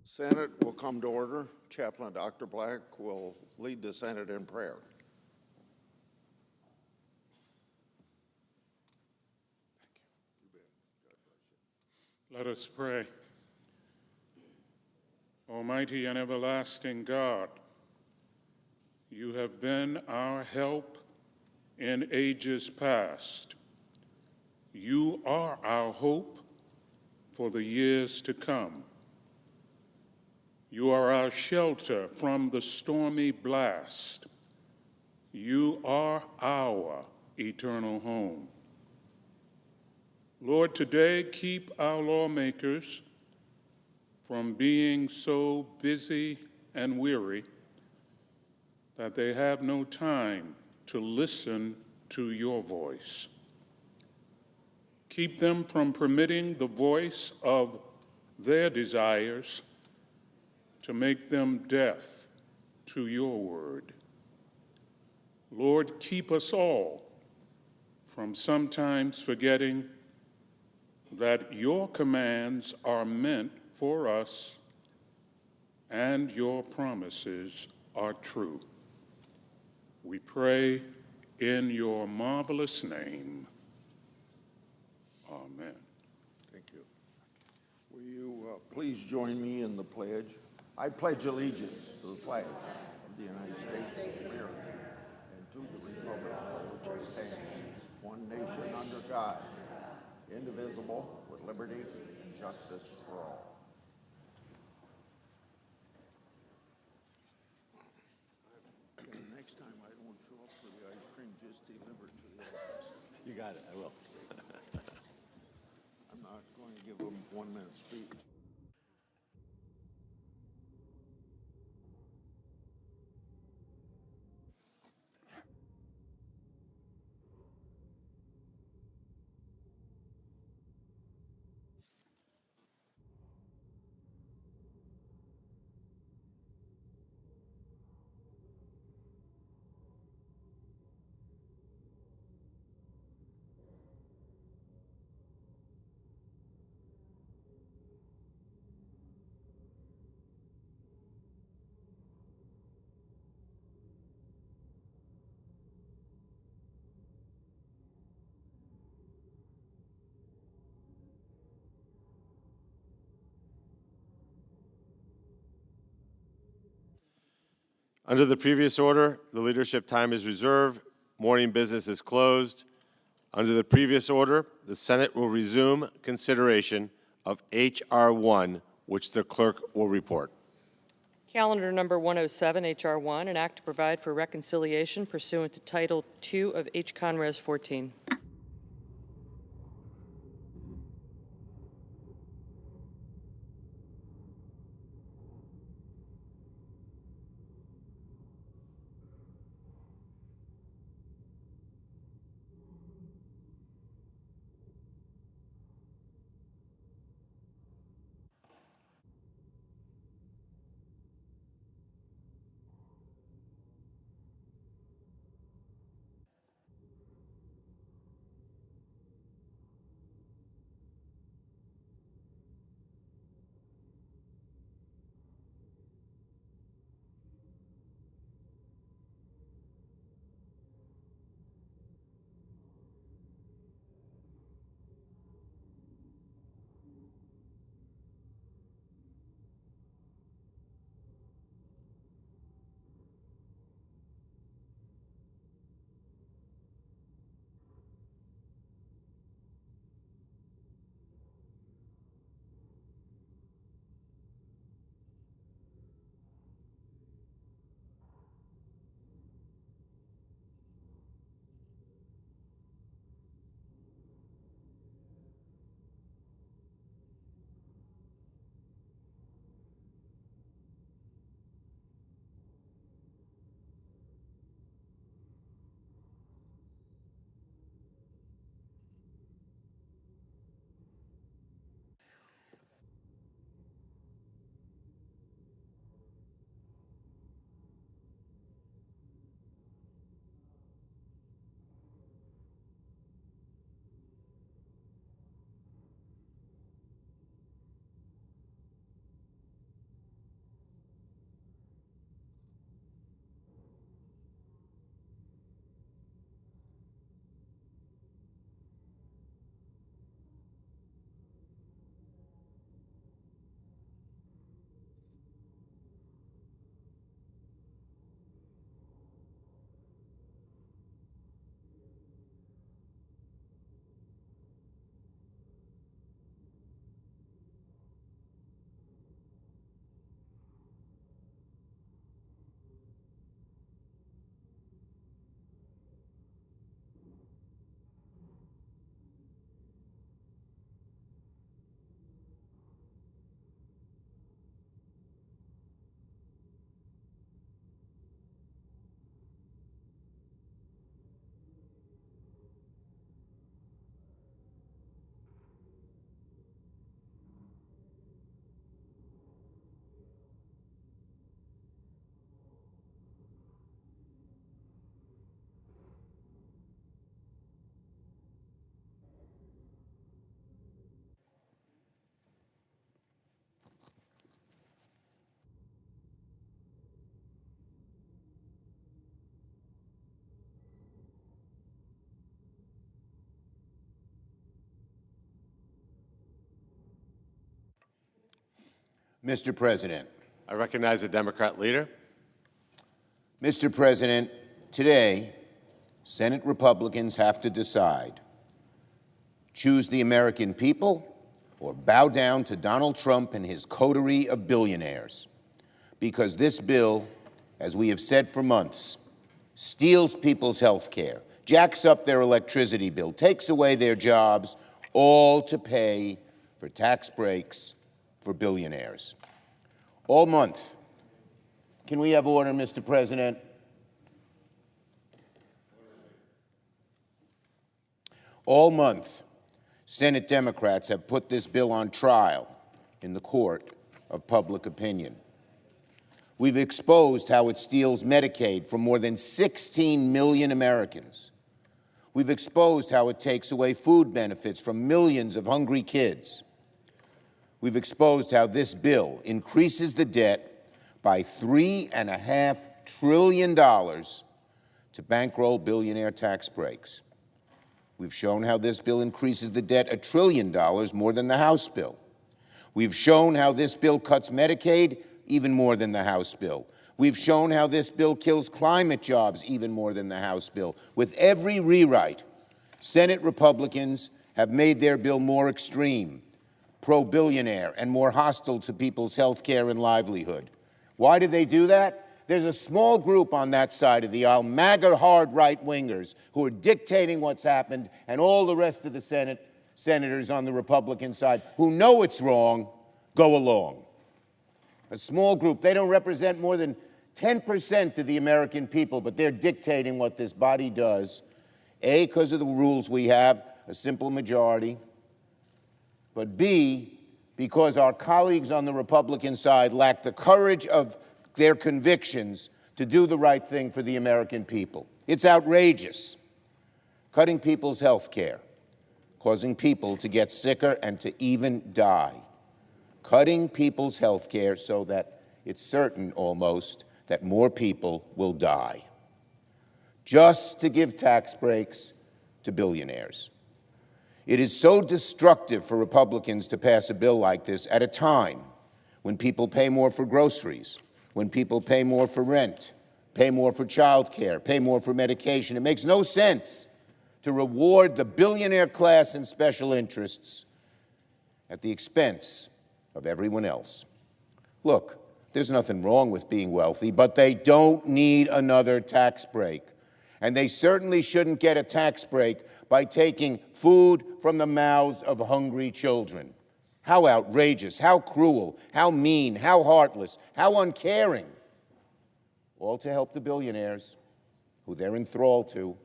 Senate will come to order. Chaplain Dr. Black will lead the Senate in prayer. Let us pray. Almighty and everlasting God, you have been our help in ages past. You are our hope for the years to come. You are our shelter from the stormy blast. You are our eternal home. Lord, today keep our lawmakers from being so busy and weary that they have no time to listen to your voice. Keep them from permitting the voice of their desires to make them deaf to your word. Lord, keep us all from sometimes forgetting that your commands are meant for us and your promises are true. We pray in your marvelous name. Amen. Thank you. Will you please join me in the pledge? I pledge allegiance to the flag of the United States of America and to the republic for which it stands, one nation under God, indivisible, with liberty and justice for all. Next time I don't show up for the ice cream, just deliver it to the office. You got it, I will. I'm not going to give them 1 minute speech. Under the previous order, the leadership time is reserved. Morning business is closed. Under the previous order, the Senate will resume consideration of H.R. 1, which the clerk will report. Calendar number 107, H.R. 1, an act to provide for reconciliation pursuant to Title II of H. Conres 14. Mr. President. I recognize the Democrat leader. Mr. President, today, Senate Republicans have to decide: choose the American people or bow down to Donald Trump and his coterie of billionaires. Because this bill, as we have said for months, steals people's health care, jacks up their electricity bill, takes away their jobs, all to pay for tax breaks for billionaires. All month. Can we have order, Mr. President? All month, Senate Democrats have put this bill on trial in the court of public opinion. We've exposed how it steals Medicaid from more than 16 million Americans. We've exposed how it takes away food benefits from millions of hungry kids. We've exposed how this bill increases the debt by $3.5 trillion to bankroll billionaire tax breaks. We've shown how this bill increases the debt $1 trillion more than the House bill. We've shown how this bill cuts Medicaid even more than the House bill. We've shown how this bill kills climate jobs even more than the House bill. With every rewrite, Senate Republicans have made their bill more extreme, pro-billionaire, and more hostile to people's health care and livelihood. Why do they do that? There's a small group on that side of the aisle, MAGA hard right-wingers, who are dictating what's happened, and all the rest of the senators on the Republican side who know it's wrong go along. A small group. They don't represent more than 10% of the American people, but they're dictating what this body does. A, because of the rules we have, a simple majority, but B, because our colleagues on the Republican side lack the courage of their convictions to do the right thing for the American people. It's outrageous. Cutting people's health care, causing people to get sicker and to even die. Cutting people's health care so that it's certain almost that more people will die. Just to give tax breaks to billionaires. It is so destructive for Republicans to pass a bill like this at a time when people pay more for groceries, when people pay more for rent, pay more for child care, pay more for medication. It makes no sense to reward the billionaire class and special interests at the expense of everyone else. Look, there's nothing wrong with being wealthy, but they don't need another tax break. And they certainly shouldn't get a tax break by taking food from the mouths of hungry children. How outrageous, how cruel, how mean, how heartless, how uncaring. All to help the billionaires who they're enthralled to.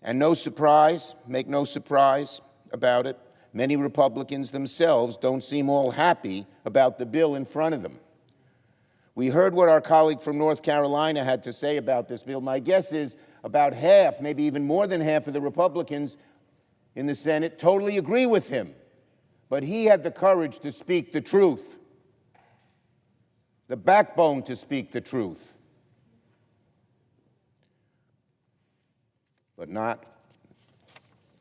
And no surprise, make no surprise about it, many Republicans themselves don't seem all happy about the bill in front of them. We heard what our colleague from North Carolina had to say about this bill. My guess is about half, maybe even more than half of the Republicans in the Senate totally agree with him. But he had the courage to speak the truth, the backbone to speak the truth. But not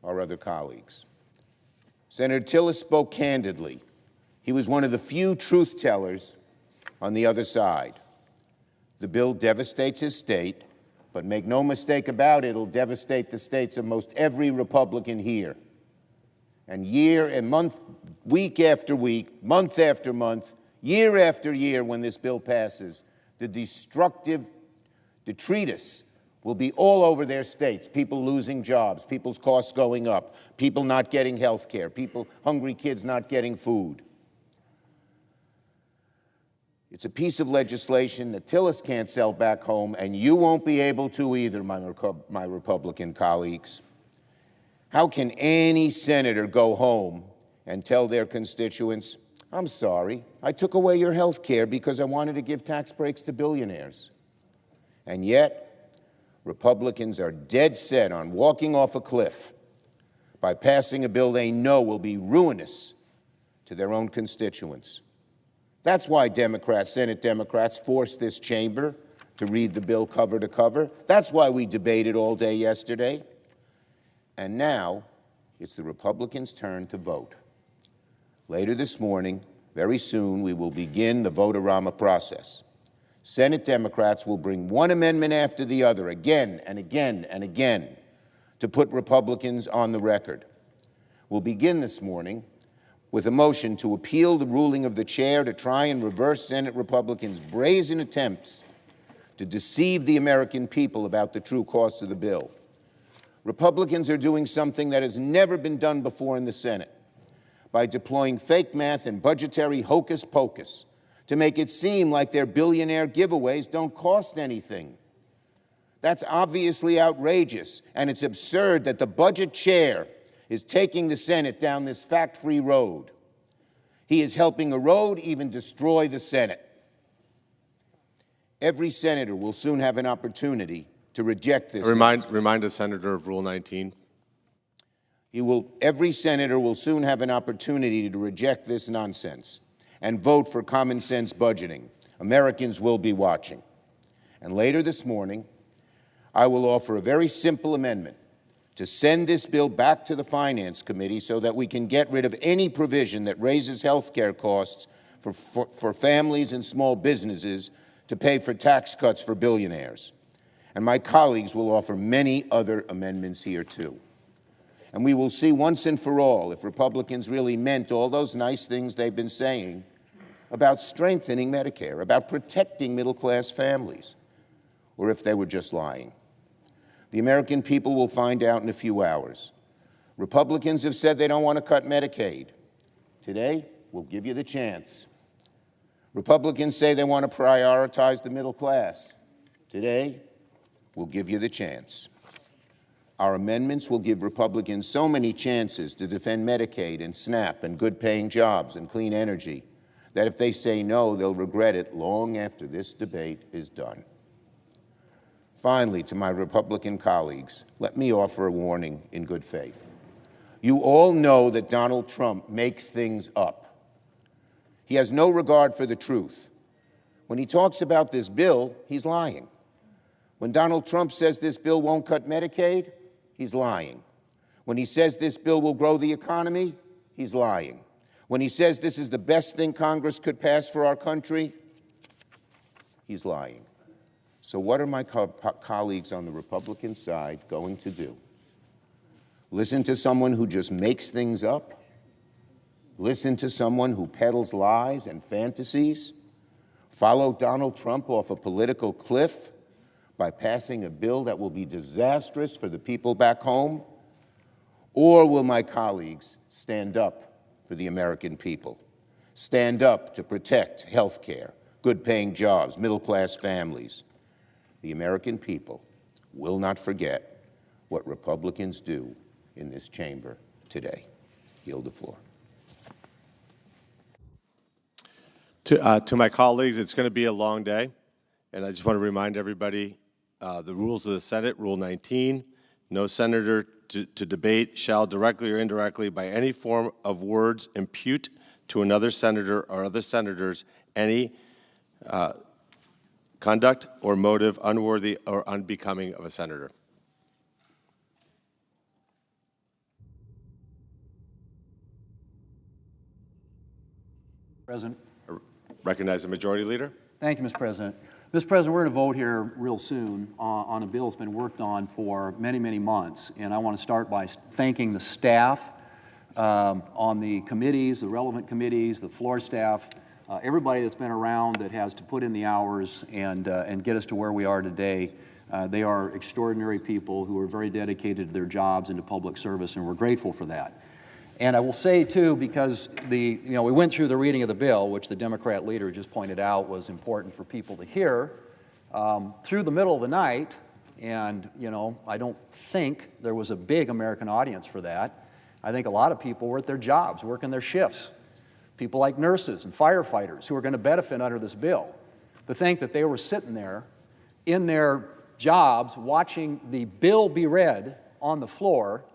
our other colleagues. Senator Tillis spoke candidly. He was one of the few truth tellers on the other side. The bill devastates his state, but make no mistake about it, it'll devastate the states of most every Republican here. And year and month, week after week, month after month, year after year, when this bill passes, the destructive detritus will be all over their states. People losing jobs, people's costs going up, people not getting health care, hungry kids not getting food. It's a piece of legislation that Tillis can't sell back home, and you won't be able to either, my Republican colleagues. How can any senator go home and tell their constituents, I'm sorry, I took away your health care because I wanted to give tax breaks to billionaires? And yet, Republicans are dead set on walking off a cliff by passing a bill they know will be ruinous to their own constituents. That's why Senate Democrats forced this chamber to read the bill cover to cover. That's why we debated all day yesterday. And now, it's the Republicans' turn to vote. Later this morning, Very soon, we will begin the vote-a-rama process. Senate Democrats will bring one amendment after the other, again and again and again, to put Republicans on the record. We'll begin this morning with a motion to appeal the ruling of the chair to try and reverse Senate Republicans' brazen attempts to deceive the American people about the true cost of the bill. Republicans are doing something that has never been done before in the Senate by deploying fake math and budgetary hocus pocus to make it seem like their billionaire giveaways don't cost anything. That's obviously outrageous, and it's absurd that the budget chair is taking the Senate down this fact-free road. He is helping erode, even destroy the Senate. Every senator will soon have an opportunity to reject this. Remind the senator of Rule 19. Every senator will soon have an opportunity to reject this nonsense and vote for common sense budgeting. Americans will be watching. And later this morning, I will offer a very simple amendment to send this bill back to the Finance Committee so that we can get rid of any provision that raises health care costs for families and small businesses to pay for tax cuts for billionaires. And my colleagues will offer many other amendments here, too. And we will see once and for all if Republicans really meant all those nice things they've been saying about strengthening Medicare, about protecting middle-class families, or if they were just lying. The American people will find out in a few hours. Republicans have said they don't want to cut Medicaid. Today, we'll give you the chance. Republicans say they want to prioritize the middle class. Today, we'll give you the chance. Our amendments will give Republicans so many chances to defend Medicaid and SNAP and good-paying jobs and clean energy that if they say no, they'll regret it long after this debate is done. Finally, to my Republican colleagues, let me offer a warning in good faith. You all know that Donald Trump makes things up. He has no regard for the truth. When he talks about this bill, he's lying. When Donald Trump says this bill won't cut Medicaid, he's lying. When he says this bill will grow the economy, he's lying. When he says this is the best thing Congress could pass for our country, he's lying. So what are my colleagues on the Republican side going to do? Listen to someone who just makes things up? Listen to someone who peddles lies and fantasies? Follow Donald Trump off a political cliff by passing a bill that will be disastrous for the people back home? Or will my colleagues stand up for the American people? Stand up to protect health care, good-paying jobs, middle-class families? The American people will not forget what Republicans do in this chamber today. Yield the floor. To my colleagues, it's going to be a long day, and I just want to remind everybody the rules of the Senate, Rule 19, no senator to debate shall directly or indirectly by any form of words impute to another senator or other senators any conduct or motive unworthy or unbecoming of a senator. President. Recognize the Majority Leader. Thank you, Mr. President. Mr. President, we're going to vote here real soon on a bill that's been worked on for many, many months. And I want to start by thanking the staff on the committees, the relevant committees, the floor staff, everybody that's been around that has to put in the hours and get us to where we are today. They are extraordinary people who are very dedicated to their jobs and to public service, and we're grateful for that. And I will say, too, because we went through the reading of the bill, which the Democrat leader just pointed out was important for people to hear, through the middle of the night, and, I don't think there was a big American audience for that. I think a lot of people were at their jobs, working their shifts. People like nurses and firefighters who are going to benefit under this bill. To think that they were sitting there in their jobs watching the bill be read on the floor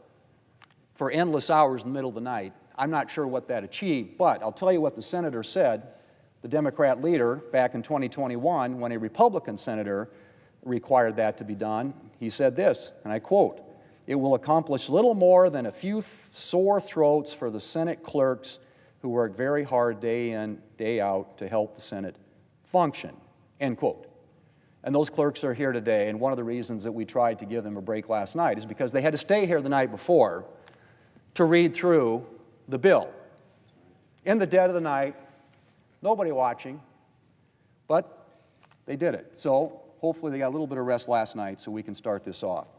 for endless hours in the middle of the night, I'm not sure what that achieved, but I'll tell you what the senator said, the Democrat leader, back in 2021, when a Republican senator required that to be done. He said this, and I quote, "It will accomplish little more than a few sore throats for the Senate clerks who work very hard day in, day out to help the Senate function, end quote. And those clerks are here today, and one of the reasons that we tried to give them a break last night is because they had to stay here the night before to read through the bill. In the dead of the night, nobody watching, but they did it. So hopefully they got a little bit of rest last night so we can start this off.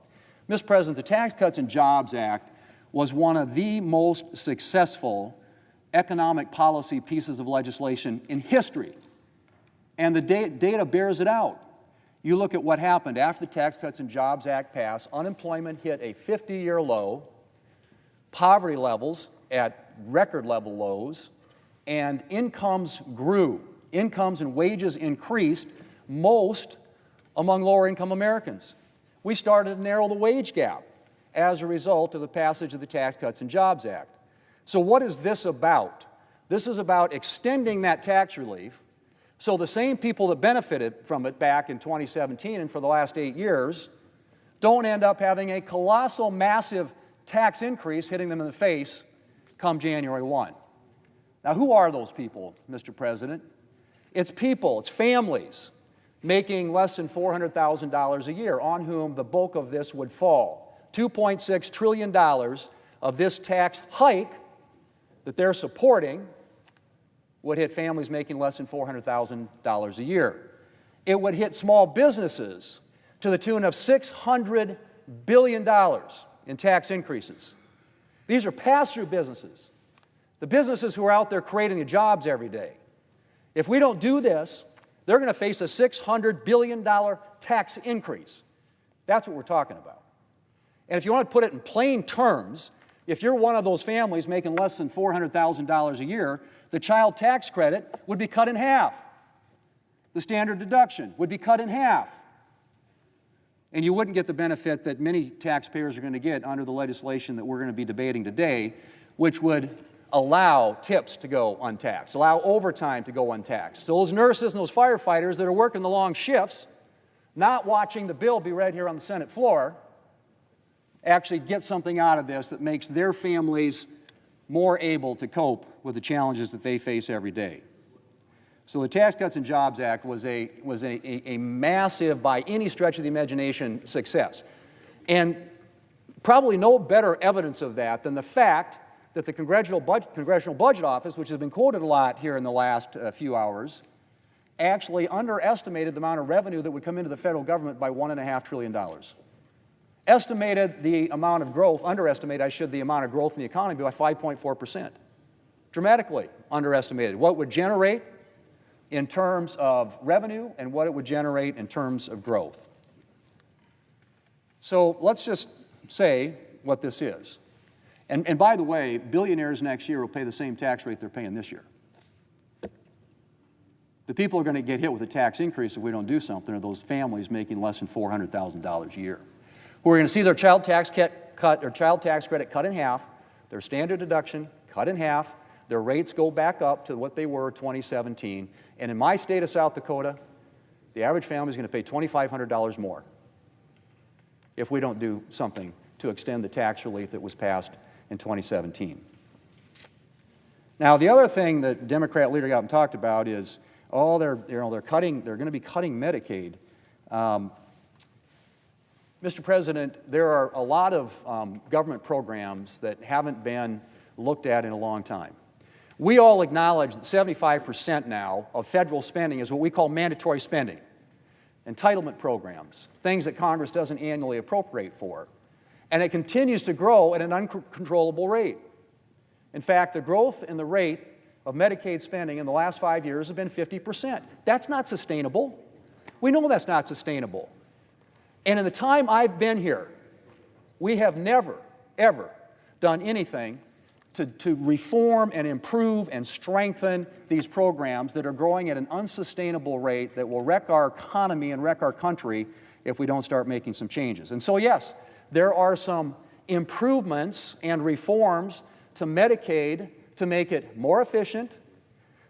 Mr. President, the Tax Cuts and Jobs Act was one of the most successful economic policy pieces of legislation in history, and the data bears it out. You look at what happened after the Tax Cuts and Jobs Act passed, unemployment hit a 50-year low, poverty levels at record level lows, and incomes grew. Incomes and wages increased, most among lower-income Americans. We started to narrow the wage gap as a result of the passage of the Tax Cuts and Jobs Act. So what is this about? This is about extending that tax relief so the same people that benefited from it back in 2017 and for the last 8 years don't end up having a colossal, massive tax increase hitting them in the face come January 1. Now, who are those people, Mr. President? It's people, it's families making less than $400,000 a year, on whom the bulk of this would fall. $2.6 trillion of this tax hike that they're supporting would hit families making less than $400,000 a year. It would hit small businesses to the tune of $600 billion in tax increases. These are pass-through businesses, the businesses who are out there creating the jobs every day. If we don't do this, they're going to face a $600 billion tax increase. That's what we're talking about. And if you want to put it in plain terms, if you're one of those families making less than $400,000 a year, the child tax credit would be cut in half. The standard deduction would be cut in half. And you wouldn't get the benefit that many taxpayers are going to get under the legislation that we're going to be debating today, which would allow tips to go untaxed, allow overtime to go untaxed. So those nurses and those firefighters that are working the long shifts, not watching the bill be read here on the Senate floor, actually get something out of this that makes their families more able to cope with the challenges that they face every day. So the Tax Cuts and Jobs Act was a massive, by any stretch of the imagination, success. And probably no better evidence of that than the fact that the Congressional Budget Office, which has been quoted a lot here in the last few hours, actually underestimated the amount of revenue that would come into the federal government by $1.5 trillion. Estimated the amount of growth, underestimated, the amount of growth in the economy by 5.4%. Dramatically underestimated what would generate in terms of revenue and what it would generate in terms of growth. So let's just say what this is. And by the way, billionaires next year will pay the same tax rate they're paying this year. The people who are going to get hit with a tax increase if we don't do something are those families making less than $400,000 a year, who are going to see their child tax credit cut in half, their standard deduction cut in half, their rates go back up to what they were in 2017. And in my state of South Dakota, the average family is going to pay $2,500 more if we don't do something to extend the tax relief that was passed in 2017. Now, the other thing that Democrat leader got and talked about is, they're going to be cutting Medicaid. Mr. President, there are a lot of government programs that haven't been looked at in a long time. We all acknowledge that 75% now of federal spending is what we call mandatory spending, entitlement programs, things that Congress doesn't annually appropriate for. And it continues to grow at an uncontrollable rate. In fact, the growth in the rate of Medicaid spending in the last 5 years has been 50%. That's not sustainable. We know that's not sustainable. And in the time I've been here, we have never, ever done anything to reform and improve and strengthen these programs that are growing at an unsustainable rate that will wreck our economy and wreck our country if we don't start making some changes. And so, yes, there are some improvements and reforms to Medicaid to make it more efficient,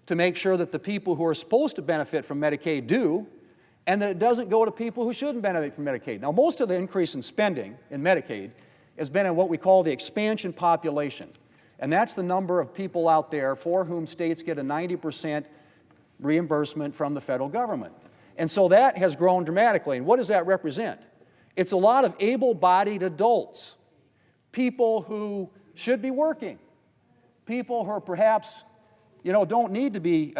to make sure that the people who are supposed to benefit from Medicaid do, and that it doesn't go to people who shouldn't benefit from Medicaid. Now, most of the increase in spending in Medicaid has been in what we call the expansion population. And that's the number of people out there for whom states get a 90% reimbursement from the federal government. And so that has grown dramatically. And what does that represent? It's a lot of able-bodied adults, people who should be working, people who are perhaps, don't need to be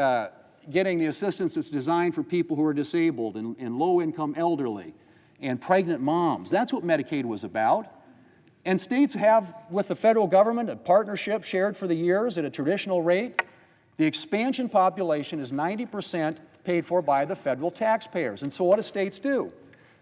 getting the assistance that's designed for people who are disabled and low-income elderly and pregnant moms. That's what Medicaid was about. And states have, with the federal government, a partnership shared for the years at a traditional rate. The expansion population is 90% paid for by the federal taxpayers. And so what do states do?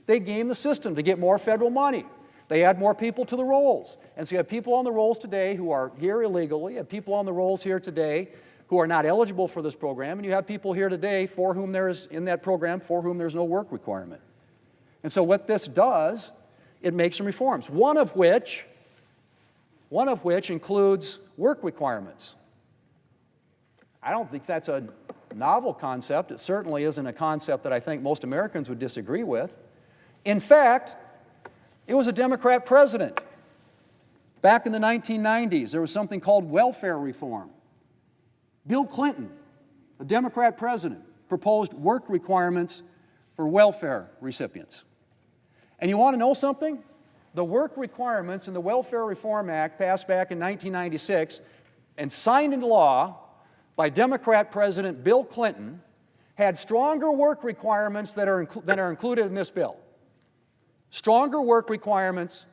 They game the system to get more federal money. They add more people to the rolls. And so you have people on the rolls today who are here illegally, you have people on the rolls here today who are not eligible for this program, and you have people here today for whom there is, in that program, for whom there's no work requirement. And so what this does, it makes some reforms, one of which includes work requirements. I don't think that's a novel concept. It certainly isn't a concept that I think most Americans would disagree with. In fact, it was a Democrat president. Back in the 1990s, there was something called welfare reform. Bill Clinton, a Democrat president, proposed work requirements for welfare recipients. And you want to know something? The work requirements in the Welfare Reform Act passed back in 1996 and signed into law by Democrat President Bill Clinton had stronger work requirements than are included in this bill. Stronger work requirements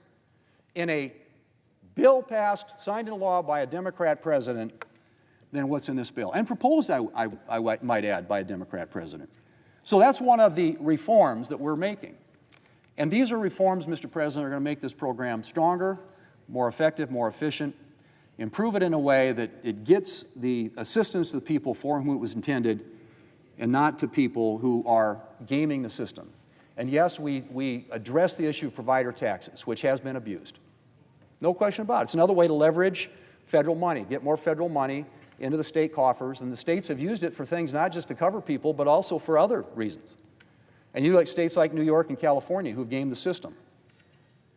in a bill passed, signed into law by a Democrat president than what's in this bill, and proposed, I might add, by a Democrat president. So that's one of the reforms that we're making. And these are reforms, Mr. President, are going to make this program stronger, more effective, more efficient, improve it in a way that it gets the assistance to the people for whom it was intended and not to people who are gaming the system. And yes, we address the issue of provider taxes, which has been abused. No question about it. It's another way to leverage federal money, get more federal money into the state coffers, and the states have used it for things not just to cover people, but also for other reasons. And you like states like New York and California who've gamed the system.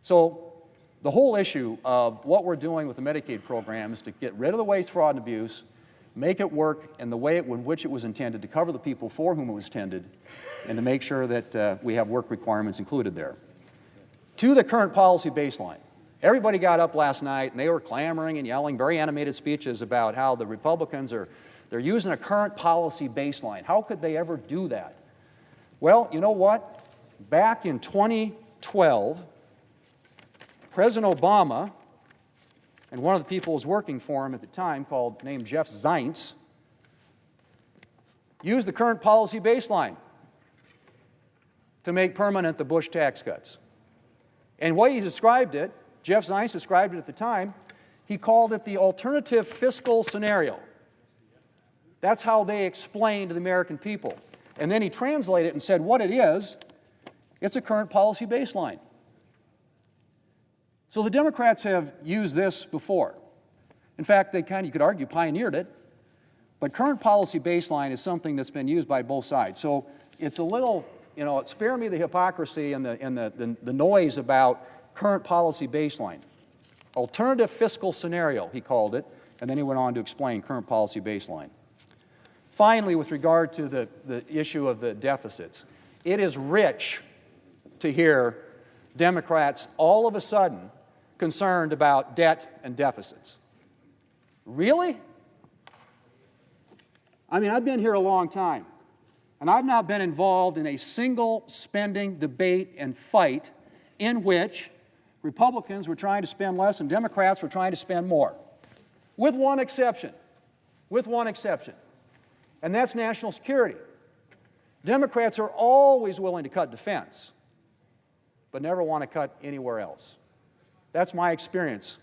So the whole issue of what we're doing with the Medicaid program is to get rid of the waste, fraud, and abuse, make it work in the way in which it was intended to cover the people for whom it was intended, and to make sure that we have work requirements included there. To the current policy baseline. Everybody got up last night and they were clamoring and yelling very animated speeches about how the Republicans they're using a current policy baseline. How could they ever do that? Well, you know what? Back in 2012, President Obama, and one of the people who was working for him at the time, named Jeff Zients, used the current policy baseline to make permanent the Bush tax cuts. And what he described it, Jeff Zients described it at the time, he called it the alternative fiscal scenario. That's how they explained to the American people. And then he translated it and said what it is, it's a current policy baseline. So the Democrats have used this before. In fact, they you could argue, pioneered it. But current policy baseline is something that's been used by both sides. So it's a little, spare me the hypocrisy and the noise about current policy baseline. Alternative fiscal scenario, he called it, and then he went on to explain current policy baseline. Finally, with regard to the issue of the deficits, it is rich to hear Democrats all of a sudden concerned about debt and deficits. Really? I mean, I've been here a long time, and I've not been involved in a single spending debate and fight in which Republicans were trying to spend less and Democrats were trying to spend more, with one exception. And that's national security. Democrats are always willing to cut defense, but never want to cut anywhere else. That's my experience.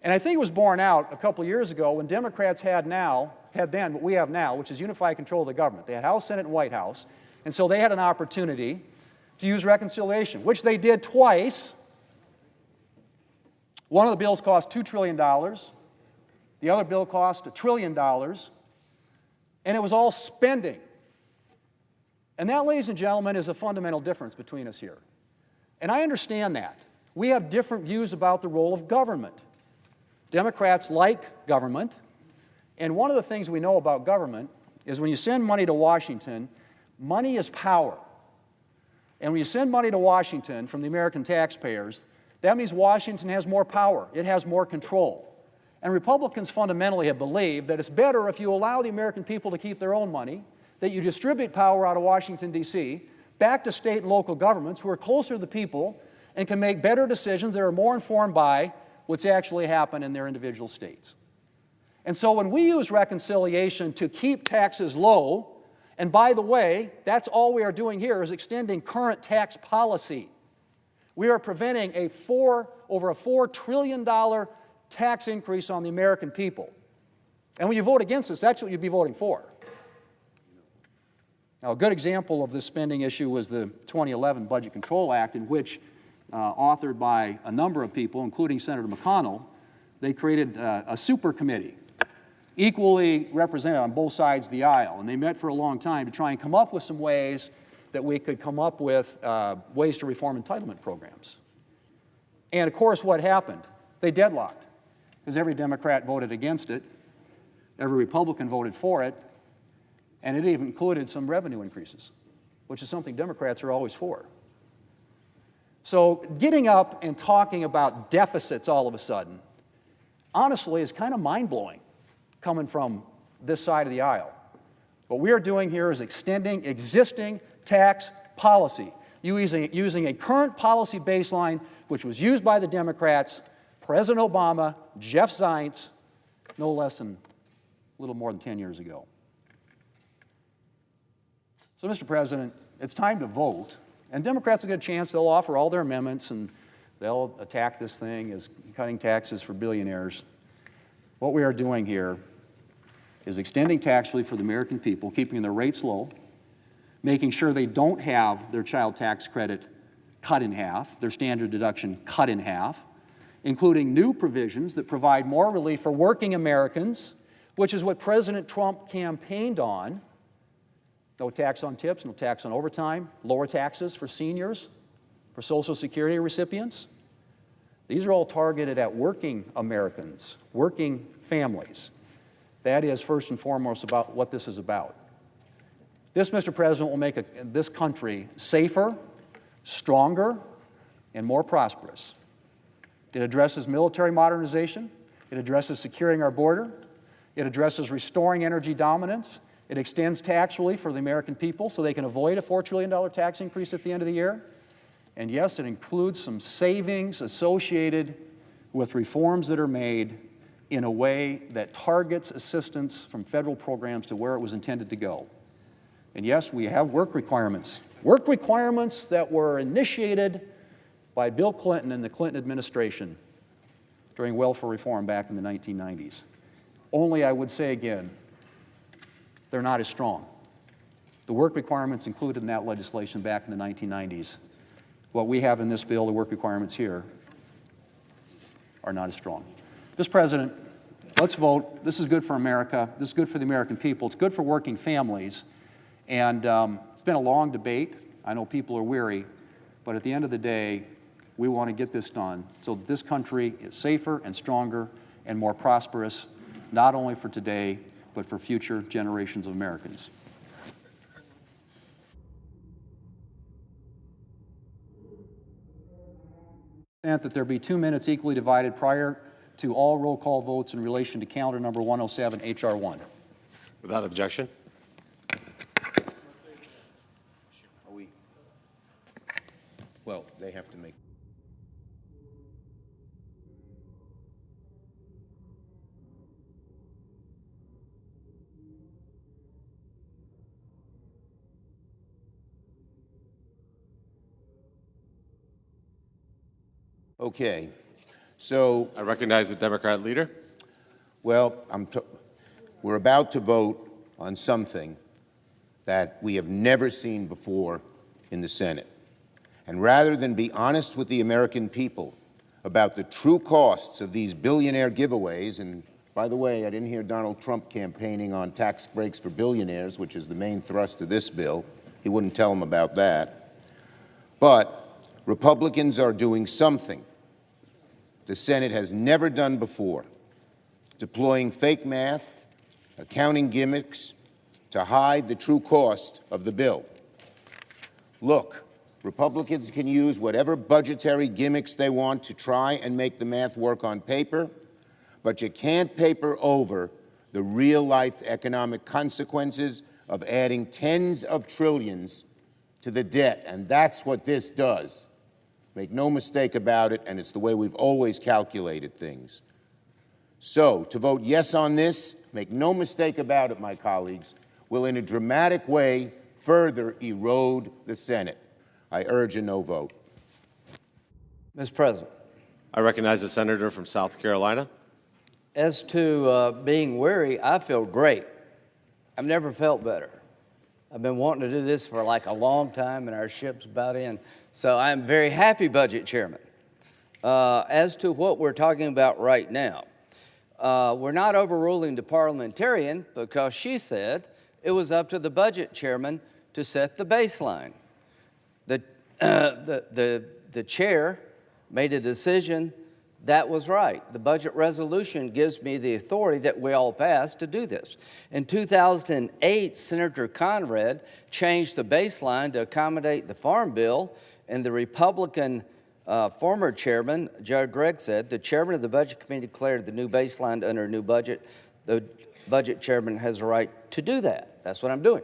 And I think it was borne out a couple of years ago when Democrats had then what we have now, which is unified control of the government. They had House, Senate, and White House, and so they had an opportunity to use reconciliation, which they did twice. One of the bills cost $2 trillion. The other bill cost $1 trillion. And it was all spending. And that, ladies and gentlemen, is a fundamental difference between us here. And I understand that. We have different views about the role of government. Democrats like government, and one of the things we know about government is when you send money to Washington, money is power. And when you send money to Washington from the American taxpayers, that means Washington has more power. It has more control. And Republicans fundamentally have believed that it's better if you allow the American people to keep their own money, that you distribute power out of Washington, D.C., back to state and local governments who are closer to the people and can make better decisions that are more informed by what's actually happened in their individual states. And so when we use reconciliation to keep taxes low, and by the way, that's all we are doing here is extending current tax policy. We are preventing over a $4 trillion tax increase on the American people. And when you vote against this, that's what you'd be voting for. Now, a good example of this spending issue was the 2011 Budget Control Act, in which, authored by a number of people, including Senator McConnell, they created a super committee, equally represented on both sides of the aisle. And they met for a long time to try and come up with some ways that we could come up with ways to reform entitlement programs. And of course, what happened? They deadlocked, because every Democrat voted against it, every Republican voted for it, and it even included some revenue increases, which is something Democrats are always for. So getting up and talking about deficits all of a sudden, honestly, is kind of mind-blowing coming from this side of the aisle. What we are doing here is extending existing tax policy, using a current policy baseline which was used by the Democrats, President Obama, Jeff Zients, no less than a little more than 10 years ago. So, Mr. President, it's time to vote, and Democrats will get a chance. They'll offer all their amendments, and they'll attack this thing as cutting taxes for billionaires. What we are doing here is extending tax relief for the American people, keeping their rates low, making sure they don't have their child tax credit cut in half, their standard deduction cut in half, including new provisions that provide more relief for working Americans, which is what President Trump campaigned on. No tax on tips, no tax on overtime, lower taxes for seniors, for Social Security recipients. These are all targeted at working Americans, working families. That is, first and foremost, about what this is about. This, Mr. President, will make this country safer, stronger, and more prosperous. It addresses military modernization. It addresses securing our border. It addresses restoring energy dominance. It extends tax relief for the American people so they can avoid a $4 trillion tax increase at the end of the year. And yes, it includes some savings associated with reforms that are made in a way that targets assistance from federal programs to where it was intended to go. And yes, we have work requirements that were initiated by Bill Clinton and the Clinton administration during welfare reform back in the 1990s. Only, I would say again, they're not as strong. The work requirements included in that legislation back in the 1990s, what we have in this bill, the work requirements here, are not as strong. Mr. President, let's vote. This is good for America. This is good for the American people. It's good for working families. And it's been a long debate. I know people are weary. But at the end of the day, we want to get this done so that this country is safer and stronger and more prosperous, not only for today, but for future generations of Americans. That there be 2 minutes equally divided prior to all roll call votes in relation to calendar number 107, H.R. 1. Without objection. Well, they have to make. Okay, so, I recognize the Democrat leader. well, we're about to vote on something that we have never seen before in the Senate. And rather than be honest with the American people about the true costs of these billionaire giveaways, and by the way, I didn't hear Donald Trump campaigning on tax breaks for billionaires, which is the main thrust of this bill. He wouldn't tell them about that. But Republicans are doing something the Senate has never done before. deploying fake math, accounting gimmicks to hide the true cost of the bill. Look, Republicans can use whatever budgetary gimmicks they want to try and make the math work on paper, but you can't paper over the real-life economic consequences of adding tens of trillions to the debt, and that's what this does. Make no mistake about it, and it's the way we've always calculated things. So, to vote yes on this, make no mistake about it, my colleagues, will in a dramatic way further erode the Senate. I urge a no vote. Mr. President, I recognize the senator from South Carolina. as to being weary, I feel great. I've never felt better. I've been wanting to do this for like a long time, and our ship's about in. So I'm very happy, Budget Chairman. As to what we're talking about right now, we're not overruling the parliamentarian because she said it was up to the Budget Chairman to set the baseline. The chair made a decision that was right. The budget resolution gives me the authority that we all passed to do this. In 2008, Senator Conrad changed the baseline to accommodate the Farm Bill, and the Republican former chairman, Judge Gregg, said the chairman of the Budget Committee declared the new baseline under a new budget. The budget chairman has a right to do that. That's what I'm doing.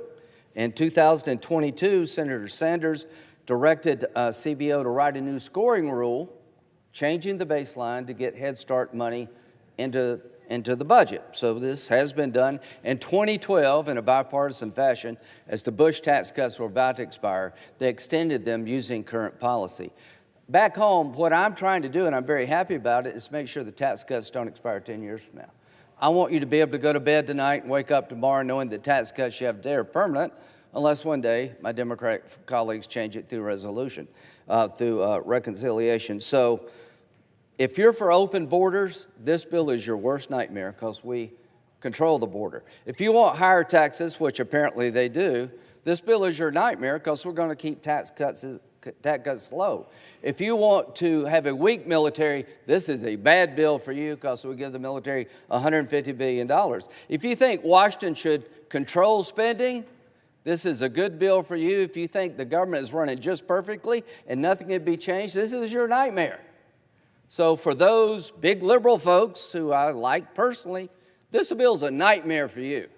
In 2022, Senator Sanders directed CBO to write a new scoring rule, changing the baseline to get Head Start money into the budget. So this has been done. In 2012, in a bipartisan fashion, as the Bush tax cuts were about to expire, they extended them using current policy. Back home, what I'm trying to do, and I'm very happy about it, is make sure the tax cuts don't expire 10 years from now. I want you to be able to go to bed tonight and wake up tomorrow knowing that tax cuts you have today are permanent, unless one day my Democratic colleagues change it through resolution, through reconciliation. So if you're for open borders, this bill is your worst nightmare because we control the border. If you want higher taxes, which apparently they do, this bill is your nightmare because we're going to keep tax cuts low. If you want to have a weak military, this is a bad bill for you because we give the military $150 billion. If you think Washington should control spending, this is a good bill for you. If you think the government is running just perfectly and nothing can be changed, this is your nightmare. So for those big liberal folks who I like personally, this bill is a nightmare for you.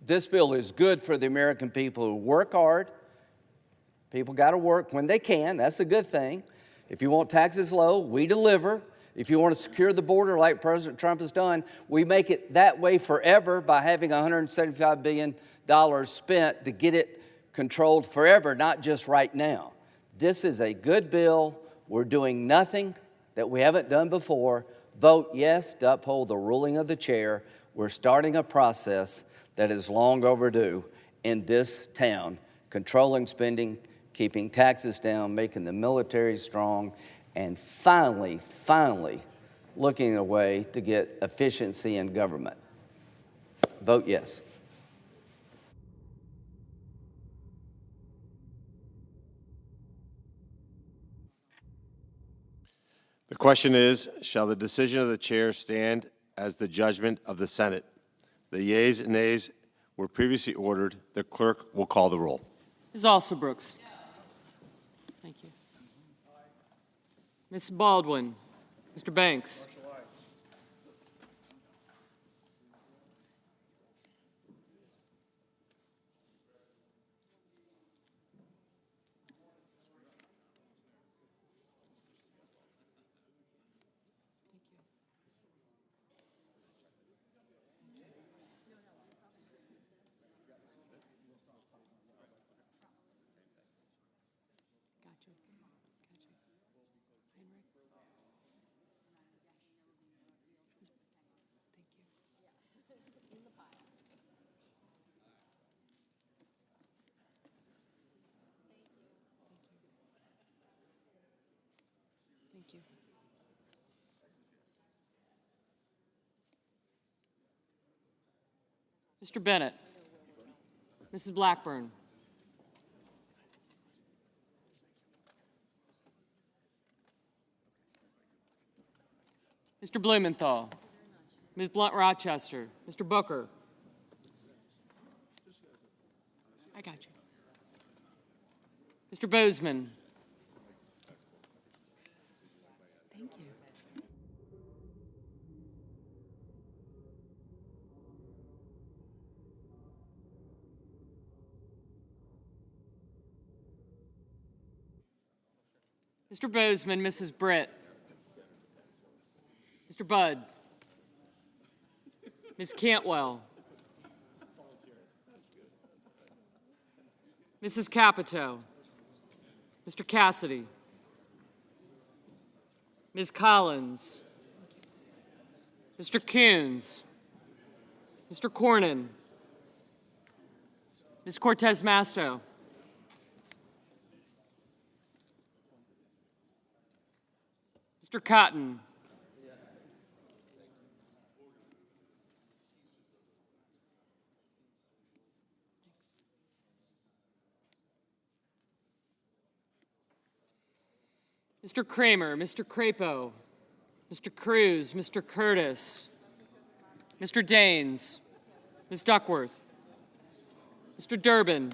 This bill is good for the American people who work hard. People got to work when they can. That's a good thing. If you want taxes low, we deliver. If you want to secure the border like President Trump has done, we make it that way forever by having $175 billion spent to get it controlled forever, not just right now. This is a good bill. We're doing nothing that we haven't done before. Vote yes to uphold the ruling of the chair. We're starting a process that is long overdue in this town, controlling spending, keeping taxes down, making the military strong, and finally looking at a way to get efficiency in government. Vote yes. The question is, shall the decision of the chair stand as the judgment of the Senate? The yeas and nays were previously ordered. The clerk will call the roll. Ms. Alsobrooks. Thank you. Ms. Baldwin. Mr. Banks. Thank you. Mr. Bennett. Mrs. Blackburn. Mr. Blumenthal. Ms. Blunt Rochester. Mr. Booker. I got you. Mr. Bozeman. Thank you. Mr. Bozeman, Mrs. Britt. Mr. Budd. Ms. Cantwell. Mrs. Capito. Mr. Cassidy. Ms. Collins. Mr. Coons. Mr. Cornyn. Ms. Cortez Masto. Mr. Cotton. Mr. Kramer, Mr. Crapo, Mr. Cruz, Mr. Curtis, Mr. Daines, Ms. Duckworth, Mr. Durbin,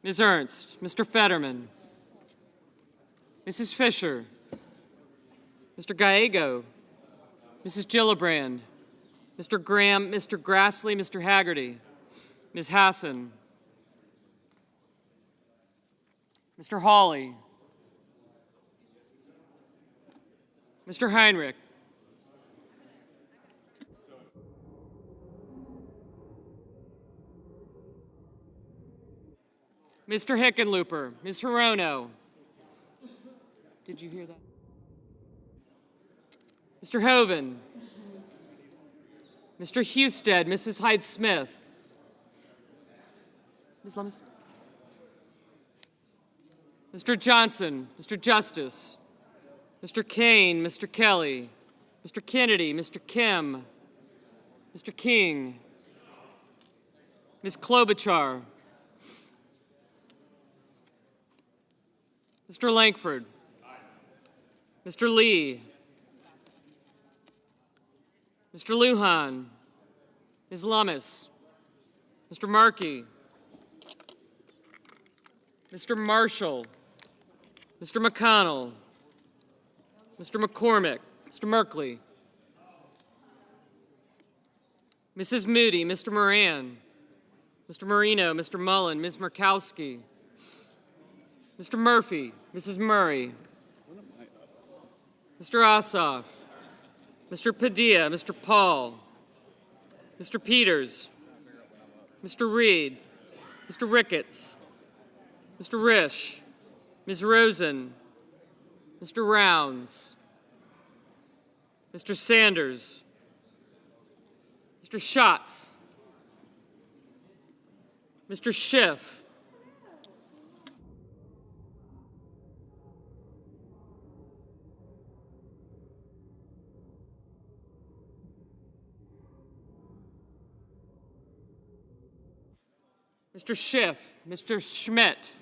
Ms. Ernst, Mr. Fetterman, Mrs. Fisher, Mr. Gallego, Mrs. Gillibrand, Mr. Graham, Mr. Grassley, Mr. Haggerty, Ms. Hassan, Mr. Hawley, Mr. Heinrich, Mr. Hickenlooper, Ms. Hirono. Did you hear that? Mr. Hoven, Mr. Husted, Mrs. Hyde-Smith, Ms. Lummis, Mr. Johnson, Mr. Justice, Mr. Kane, Mr. Kelly, Mr. Kennedy, Mr. Kim, Mr. King, Ms. Klobuchar, Mr. Lankford, Mr. Lee, Mr. Lujan, Ms. Lummis, Mr. Markey, Mr. Marshall, Mr. McConnell, Mr. McCormick, Mr. Merkley, Mrs. Moody, Mr. Moran, Mr. Marino, Mr. Mullen, Ms. Murkowski, Mr. Murphy, Mrs. Murray, Mr. Ossoff, Mr. Padilla, Mr. Paul, Mr. Peters, Mr. Reed, Mr. Ricketts, Mr. Risch, Ms. Rosen, Mr. Rounds, Mr. Sanders, Mr. Schatz, Mr. Schiff, Mr. Schiff, Mr. Schmidt,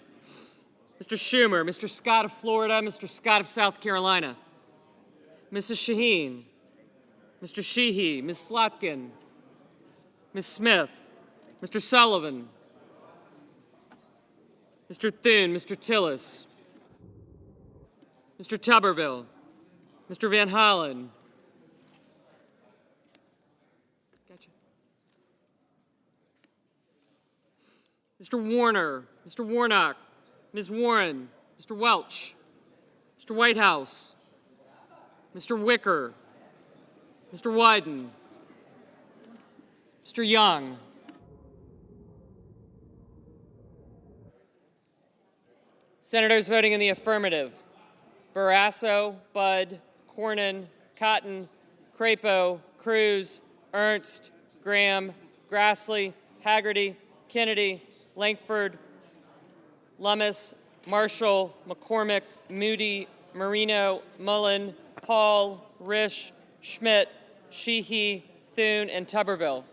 Mr. Schumer, Mr. Scott of Florida, Mr. Scott of South Carolina, Mrs. Shaheen, Mr. Sheehy, Ms. Slotkin, Ms. Smith, Mr. Sullivan, Mr. Thune, Mr. Tillis, Mr. Tuberville, Mr. Van Hollen. Gotcha. Mr. Warner, Mr. Warnock, Ms. Warren, Mr. Welch, Mr. Whitehouse, Mr. Wicker, Mr. Wyden, Mr. Young, Senators voting in the affirmative: Barrasso, Budd, Cornyn, Cotton, Crapo, Cruz, Ernst, Graham, Grassley, Haggerty, Kennedy, Lankford, Lummis, Marshall, McCormick, Moody, Marino, Mullen, Paul, Risch, Schmidt, Sheehy, Thune, and Tuberville.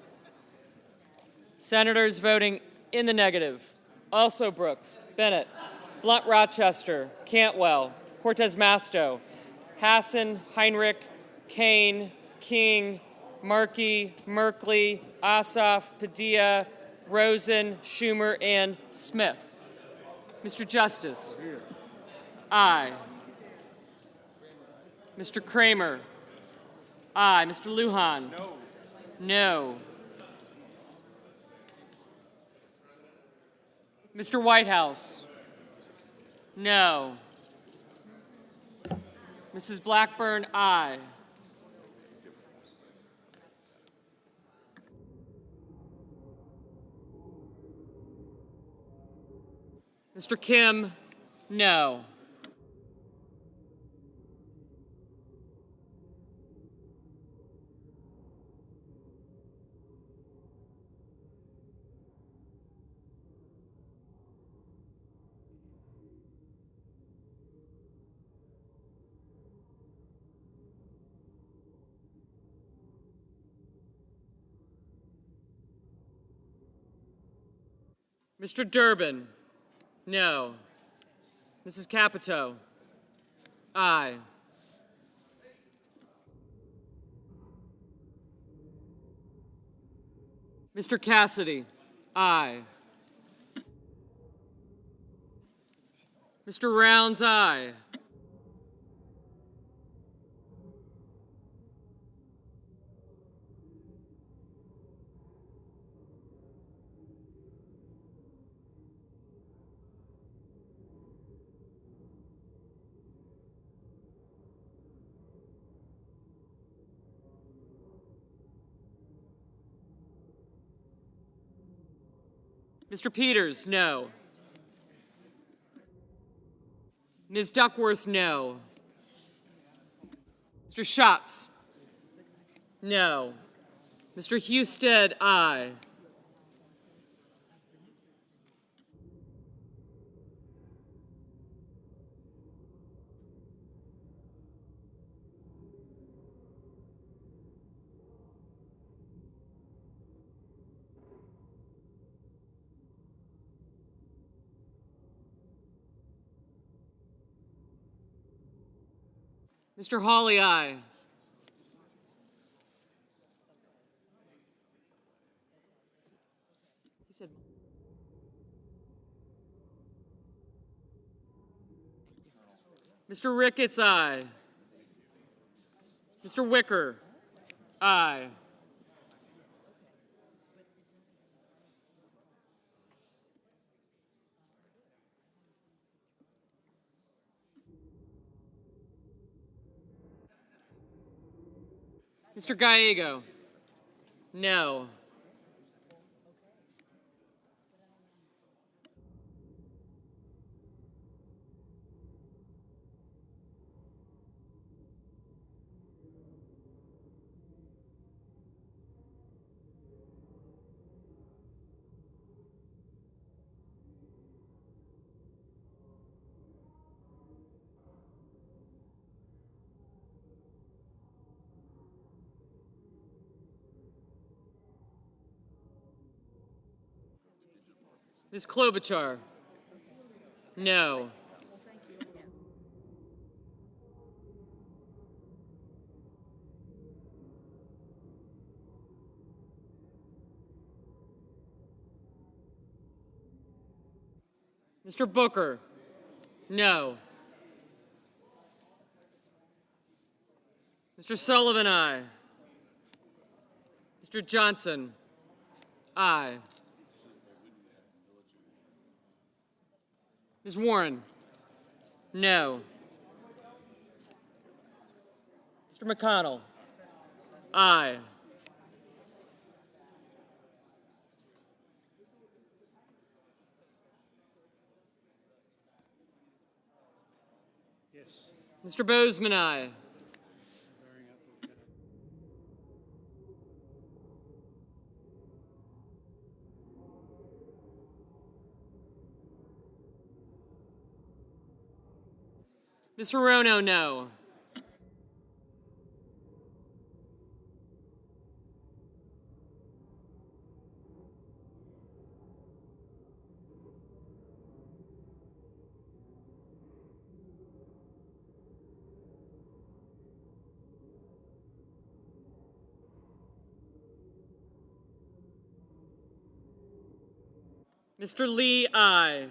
Senators voting in the negative: also Brooks, Bennett, Blunt Rochester, Cantwell, Cortez Masto, Hassan, Heinrich, Kane, King, Markey, Merkley, Ossoff, Padilla, Rosen, Schumer, and Smith. Mr. Justice. Aye. Mr. Kramer. Aye. Mr. Lujan. No. Mr. Whitehouse. No. Mrs. Blackburn, aye. Mr. Kim, no. Mr. Durbin, no. Mrs. Capito, aye. Mr. Cassidy, aye. Mr. Rounds, aye. Mr. Peters, no. Ms. Duckworth, no. Mr. Schatz, no. Mr. Husted, aye. Mr. Hawley, aye. He said, Mr. Ricketts, aye. Mr. Wicker, aye. Mr. Gallego, no. Ms. Klobuchar, no. Mr. Booker, no. Mr. Sullivan, aye. Mr. Johnson, aye. Ms. Warren, no. Mr. McConnell, aye. Mr. Bozeman, aye. Ms. Hirono, no. Mr. Lee, aye.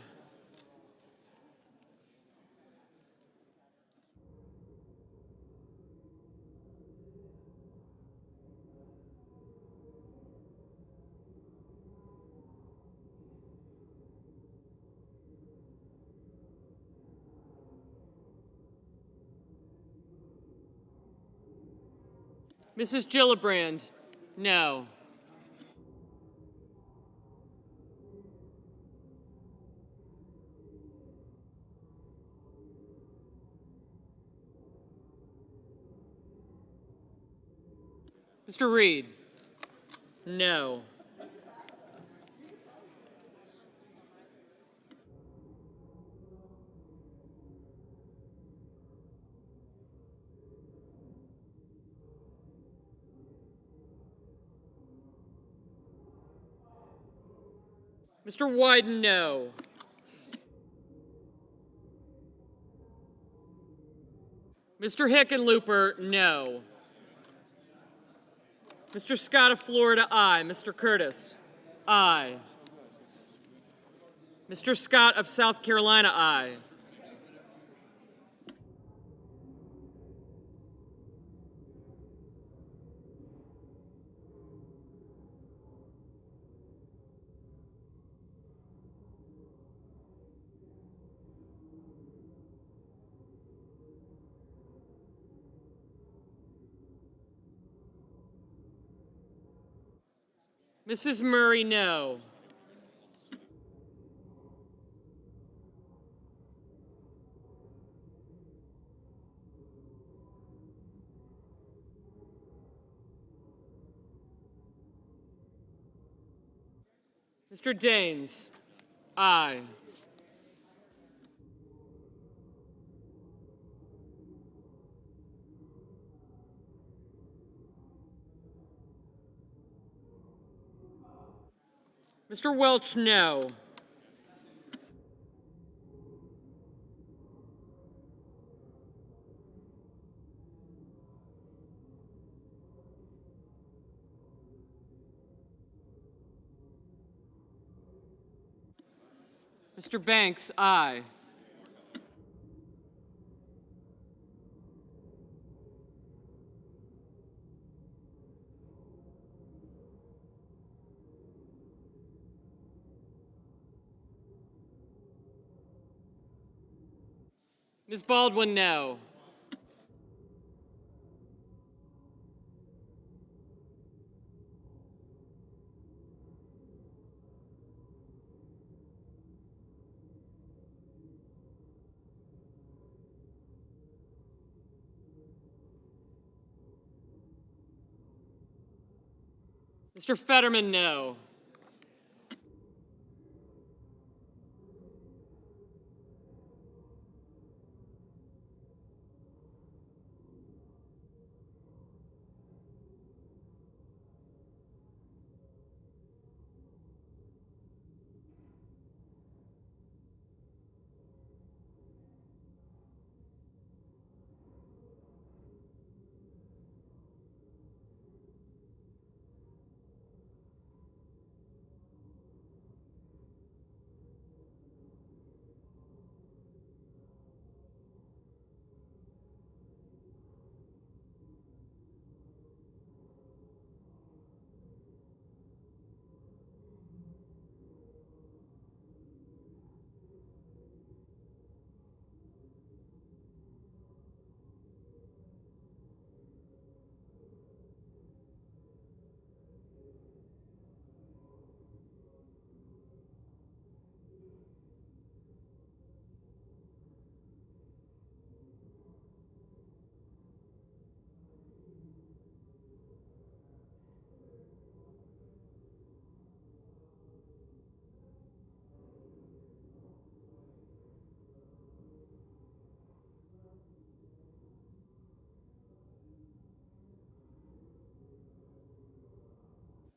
Mrs. Gillibrand, no. Mr. Reed, no. Mr. Wyden, no. Mr. Hickenlooper, no. Mr. Scott of Florida, aye. Mr. Curtis, aye. Mr. Scott of South Carolina, aye. Mrs. Murray, no. Mr. Daines, aye. Mr. Welch, no. Mr. Banks, aye. Ms. Baldwin, no. Mr. Fetterman, no.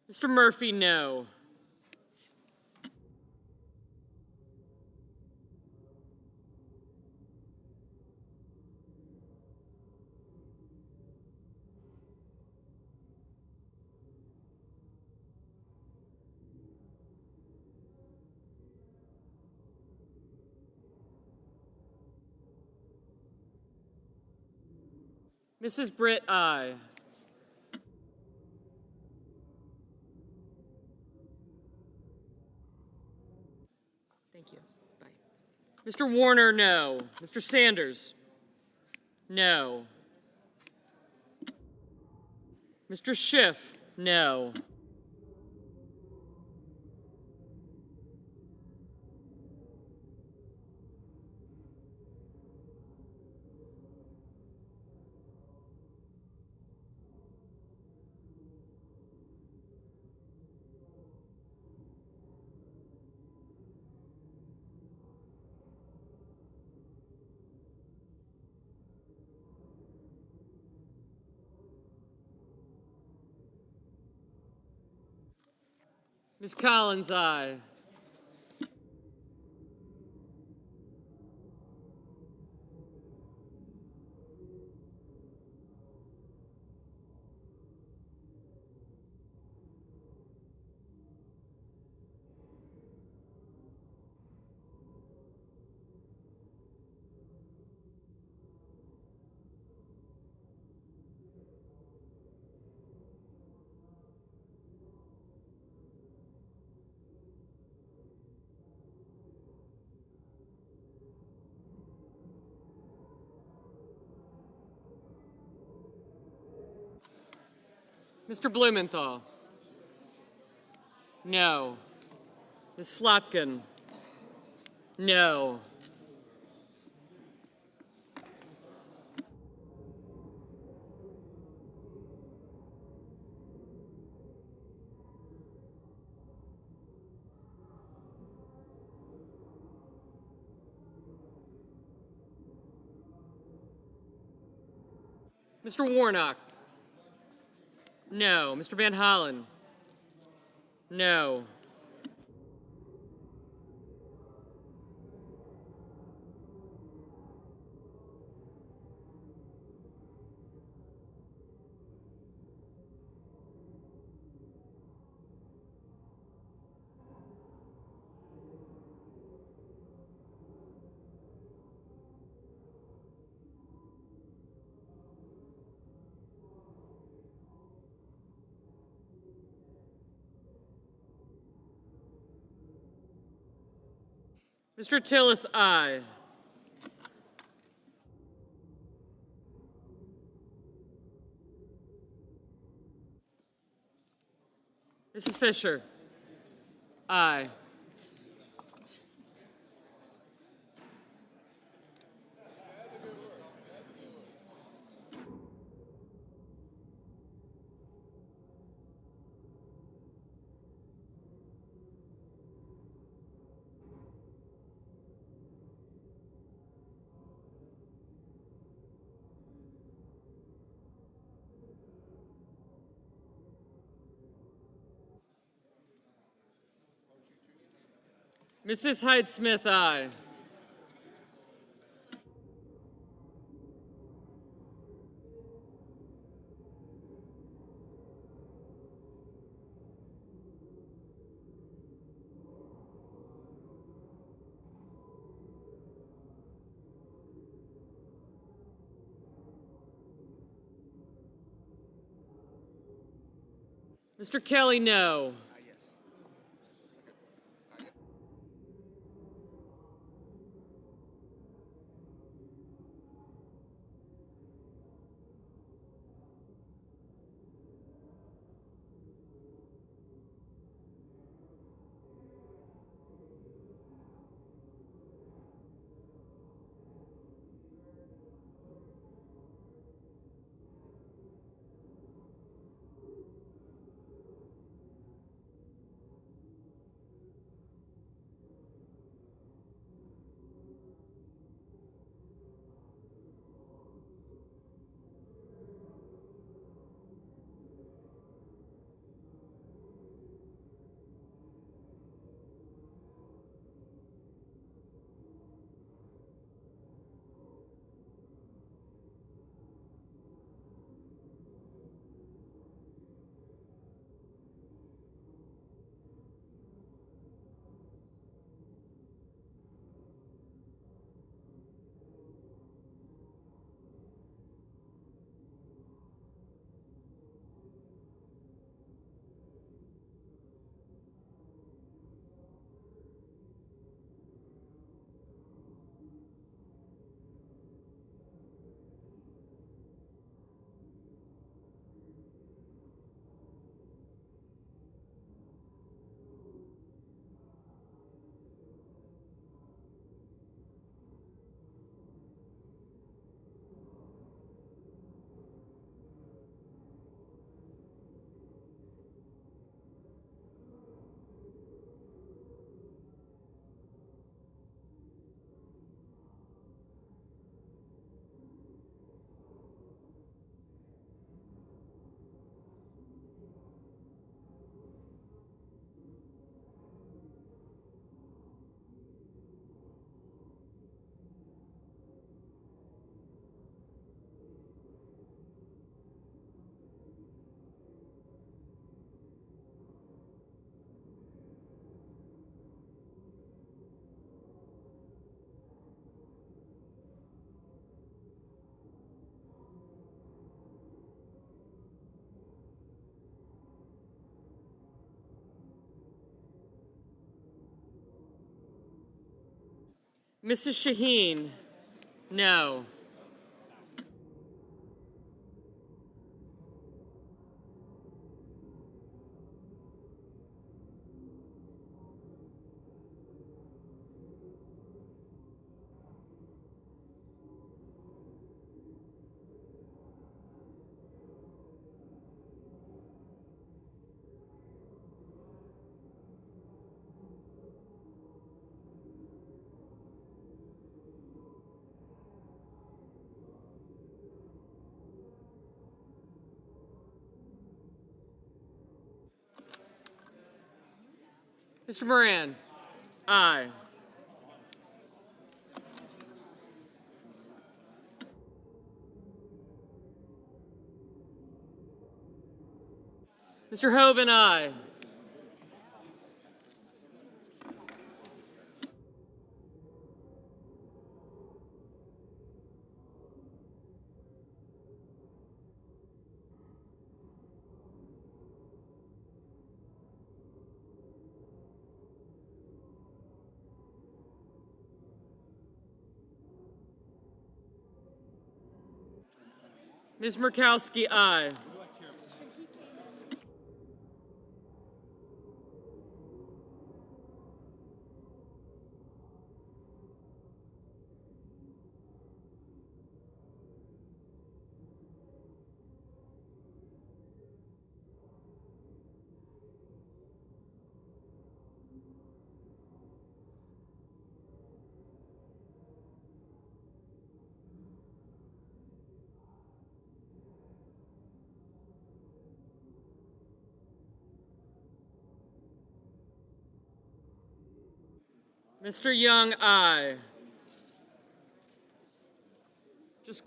Mr. Murphy, no. Mrs. Britt, aye. Thank you. Bye. Mr. Warner, no. Mr. Sanders? No. Mr. Schiff? No. Ms. Collins, aye. Mr. Blumenthal? No. Ms. Slotkin? No. Mr. Warnock? No. Mr. Van Hollen? No. Mr. Tillis, aye. Mrs. Fisher? Aye. Mrs. Hyde-Smith, aye. Mr. Kelly, no. Mrs. Shaheen, no. Mr. Moran, aye. Mr. Hoven, aye. Ms. Murkowski, aye. Mr. Young, aye. Just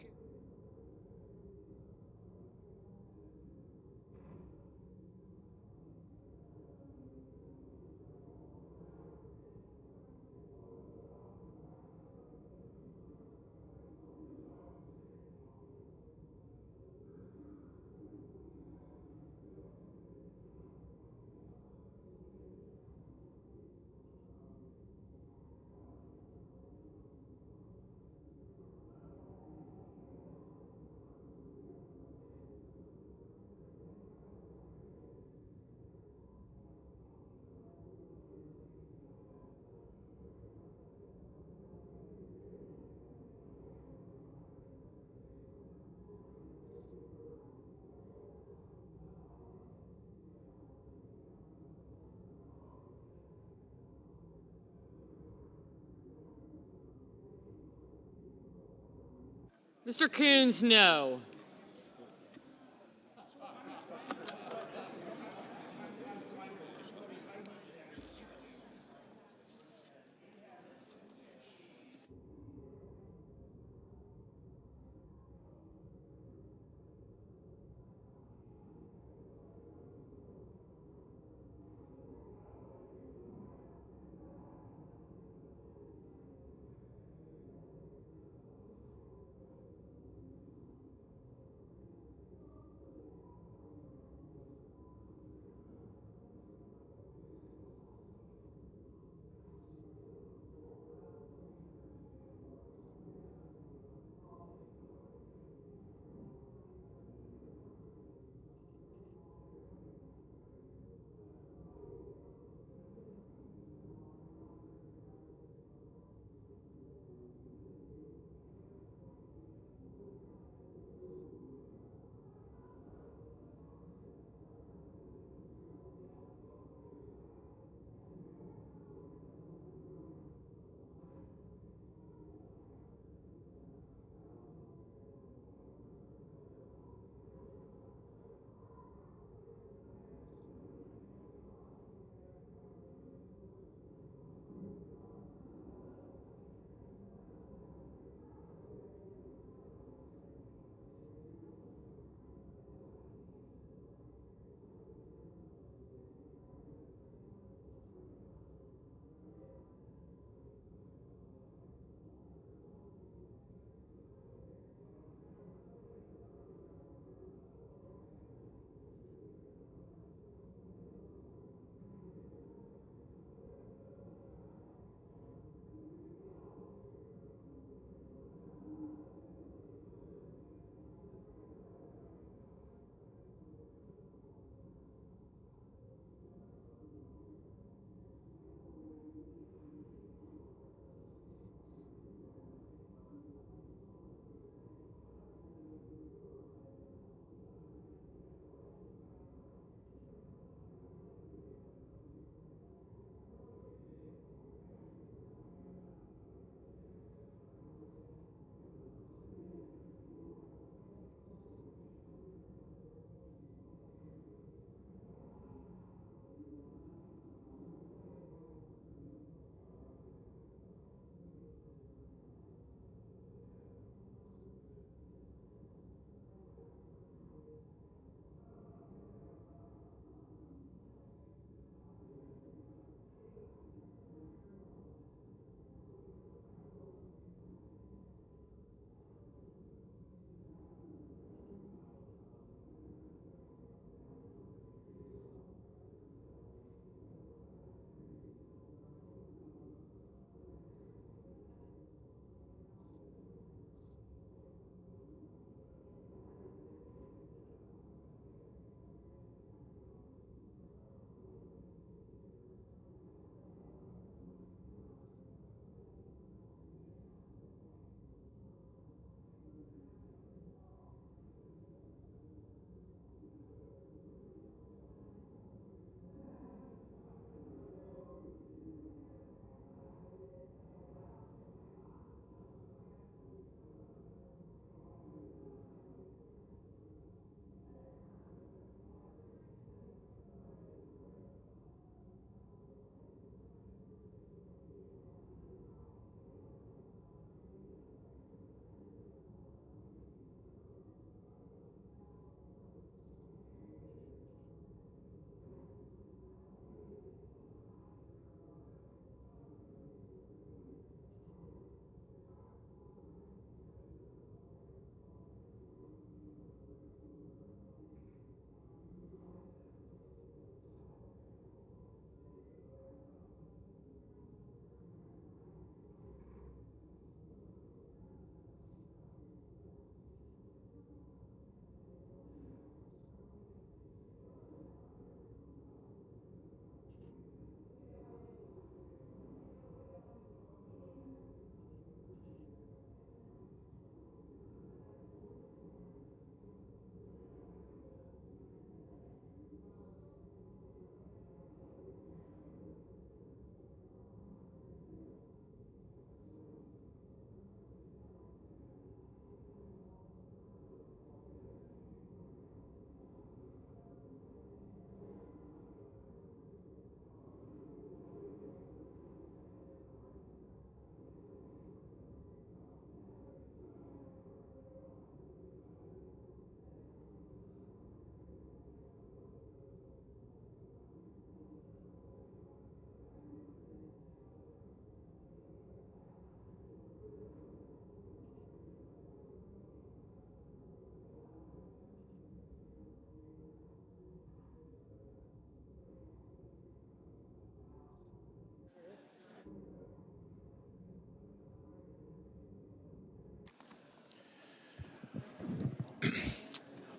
Mr. Coons, no.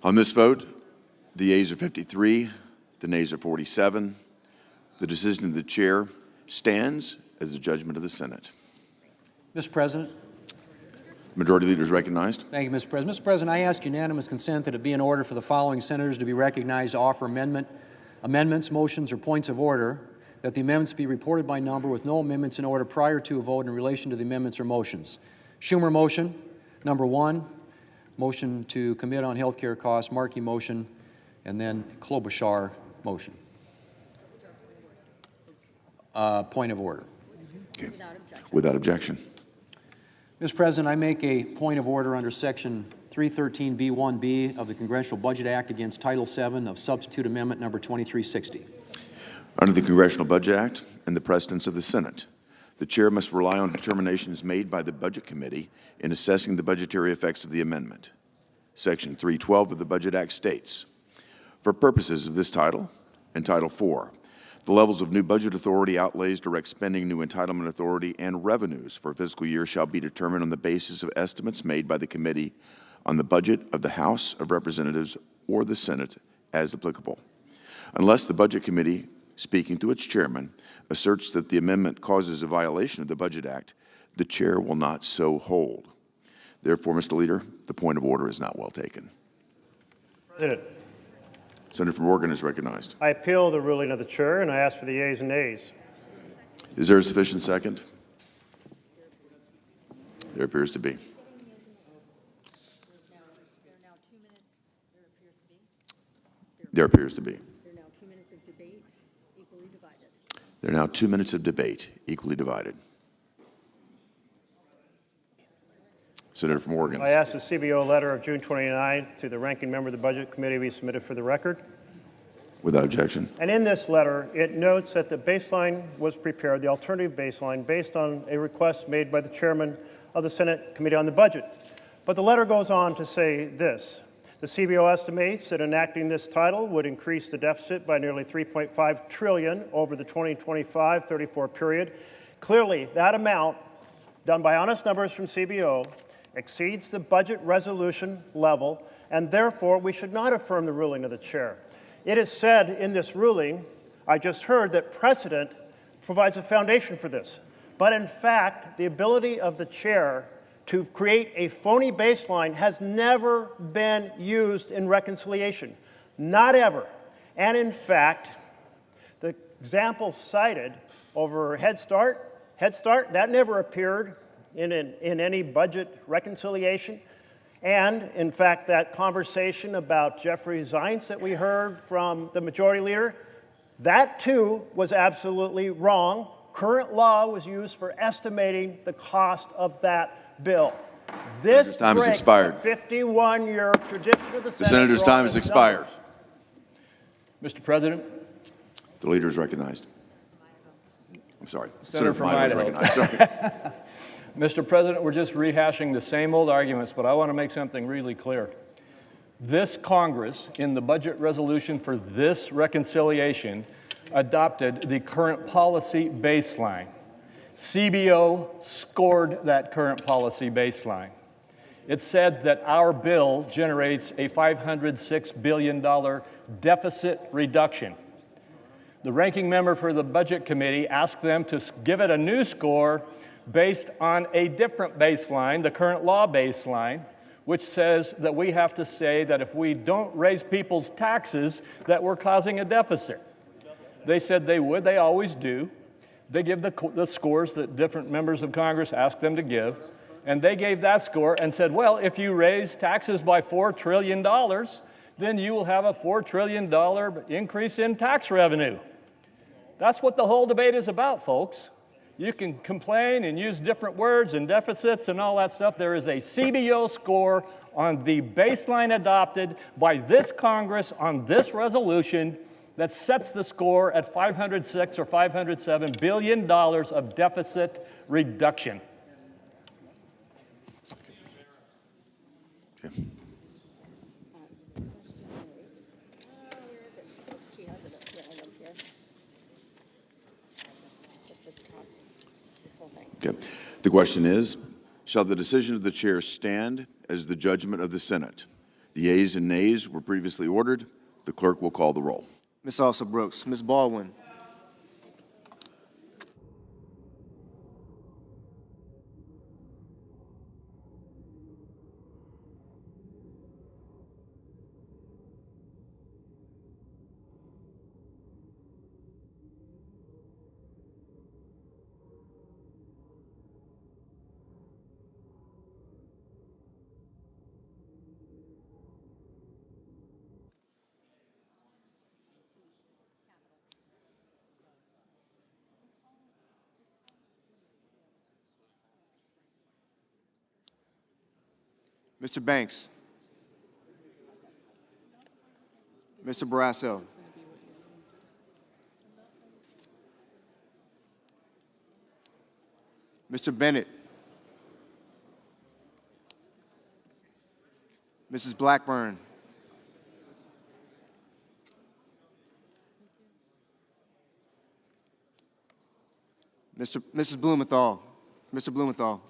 On this vote, the yeas are 53, the nays are 47. The decision of the chair stands as the judgment of the Senate. Mr. President. Majority Leader is recognized. Thank you, Mr. President. Mr. President, I ask unanimous consent that it be in order for the following senators to be recognized to offer amendments, motions, or points of order, that the amendments be reported by number with no amendments in order prior to a vote in relation to the amendments or motions. Schumer motion, number 1. Motion to commit on health care costs, Markey motion, and then Klobuchar motion. Point of order. Okay. Without objection. Mr. President, I make a point of order under Section 313B1B of the Congressional Budget Act against Title VII of Substitute Amendment Number 2360. Under the Congressional Budget Act and the precedents of the Senate, the chair must rely on determinations made by the Budget Committee in assessing the budgetary effects of the amendment. Section 312 of the Budget Act states, for purposes of this title and Title IV, the levels of new budget authority, outlays, direct spending, new entitlement authority, and revenues for a fiscal year shall be determined on the basis of estimates made by the committee on the budget of the House of Representatives or the Senate as applicable. Unless the Budget Committee, speaking to its chairman, asserts that the amendment causes a violation of the Budget Act, the chair will not so hold. Therefore, Mr. Leader, the point of order is not well taken. President, Senator from Oregon is recognized. I appeal the ruling of the chair, and I ask for the yeas and nays. Is there a sufficient second? There appears to be. There appears to be. There are now 2 minutes of debate, equally divided. There are now 2 minutes of debate, equally divided. Senator from Oregon. I ask the CBO letter of June 29 to the ranking member of the Budget Committee be submitted for the record. Without objection. And in this letter, it notes that the baseline was prepared, the alternative baseline, based on a request made by the chairman of the Senate Committee on the Budget. But the letter goes on to say this. The CBO estimates that enacting this title would increase the deficit by nearly $3.5 trillion over the 2025-34 period. Clearly, that amount, done by honest numbers from CBO, exceeds the budget resolution level, and therefore we should not affirm the ruling of the chair. It is said in this ruling, I just heard, that precedent provides a foundation for this. But in fact, the ability of the chair to create a phony baseline has never been used in reconciliation. Not ever. And in fact, the example cited over Head Start, that never appeared in any budget reconciliation. And in fact, that conversation about Jeffrey Zients that we heard from the Majority Leader, that too was absolutely wrong. Current law was used for estimating the cost of that bill. This time has expired. 51-year tradition of the Senate. The senator's time has expired. Mr. President. The leader is recognized. I'm sorry. Senator from Idaho is recognized. Sorry. Mr. President, we're just rehashing the same old arguments, but I want to make something really clear. This Congress, in the budget resolution for this reconciliation, adopted the current policy baseline. CBO scored that current policy baseline. It said that our bill generates a $506 billion deficit reduction. The ranking member for the Budget Committee asked them to give it a new score based on a different baseline, the current law baseline, which says that we have to say that if we don't raise people's taxes, that we're causing a deficit. They said they would. They always do. They give the scores that different members of Congress ask them to give, and they gave that score and said, well, if you raise taxes by $4 trillion, then you will have a $4 trillion increase in tax revenue. That's what the whole debate is about, folks. You can complain and use different words and deficits and all that stuff. There is a CBO score on the baseline adopted by this Congress on this resolution that sets the score at $506 or $507 billion of deficit reduction. Okay. Where is it? Oh, he has it up here. Just this top, this whole thing. Okay. The question is, shall the decision of the chair stand as the judgment of the Senate? The yeas and nays were previously ordered. The clerk will call the roll. Ms. Alsa Brooks, Ms. Baldwin, Mr. Banks, Mr. Barrasso, Mr. Bennett, Mrs. Blackburn, Mrs. Blumenthal, Mr. Blumenthal,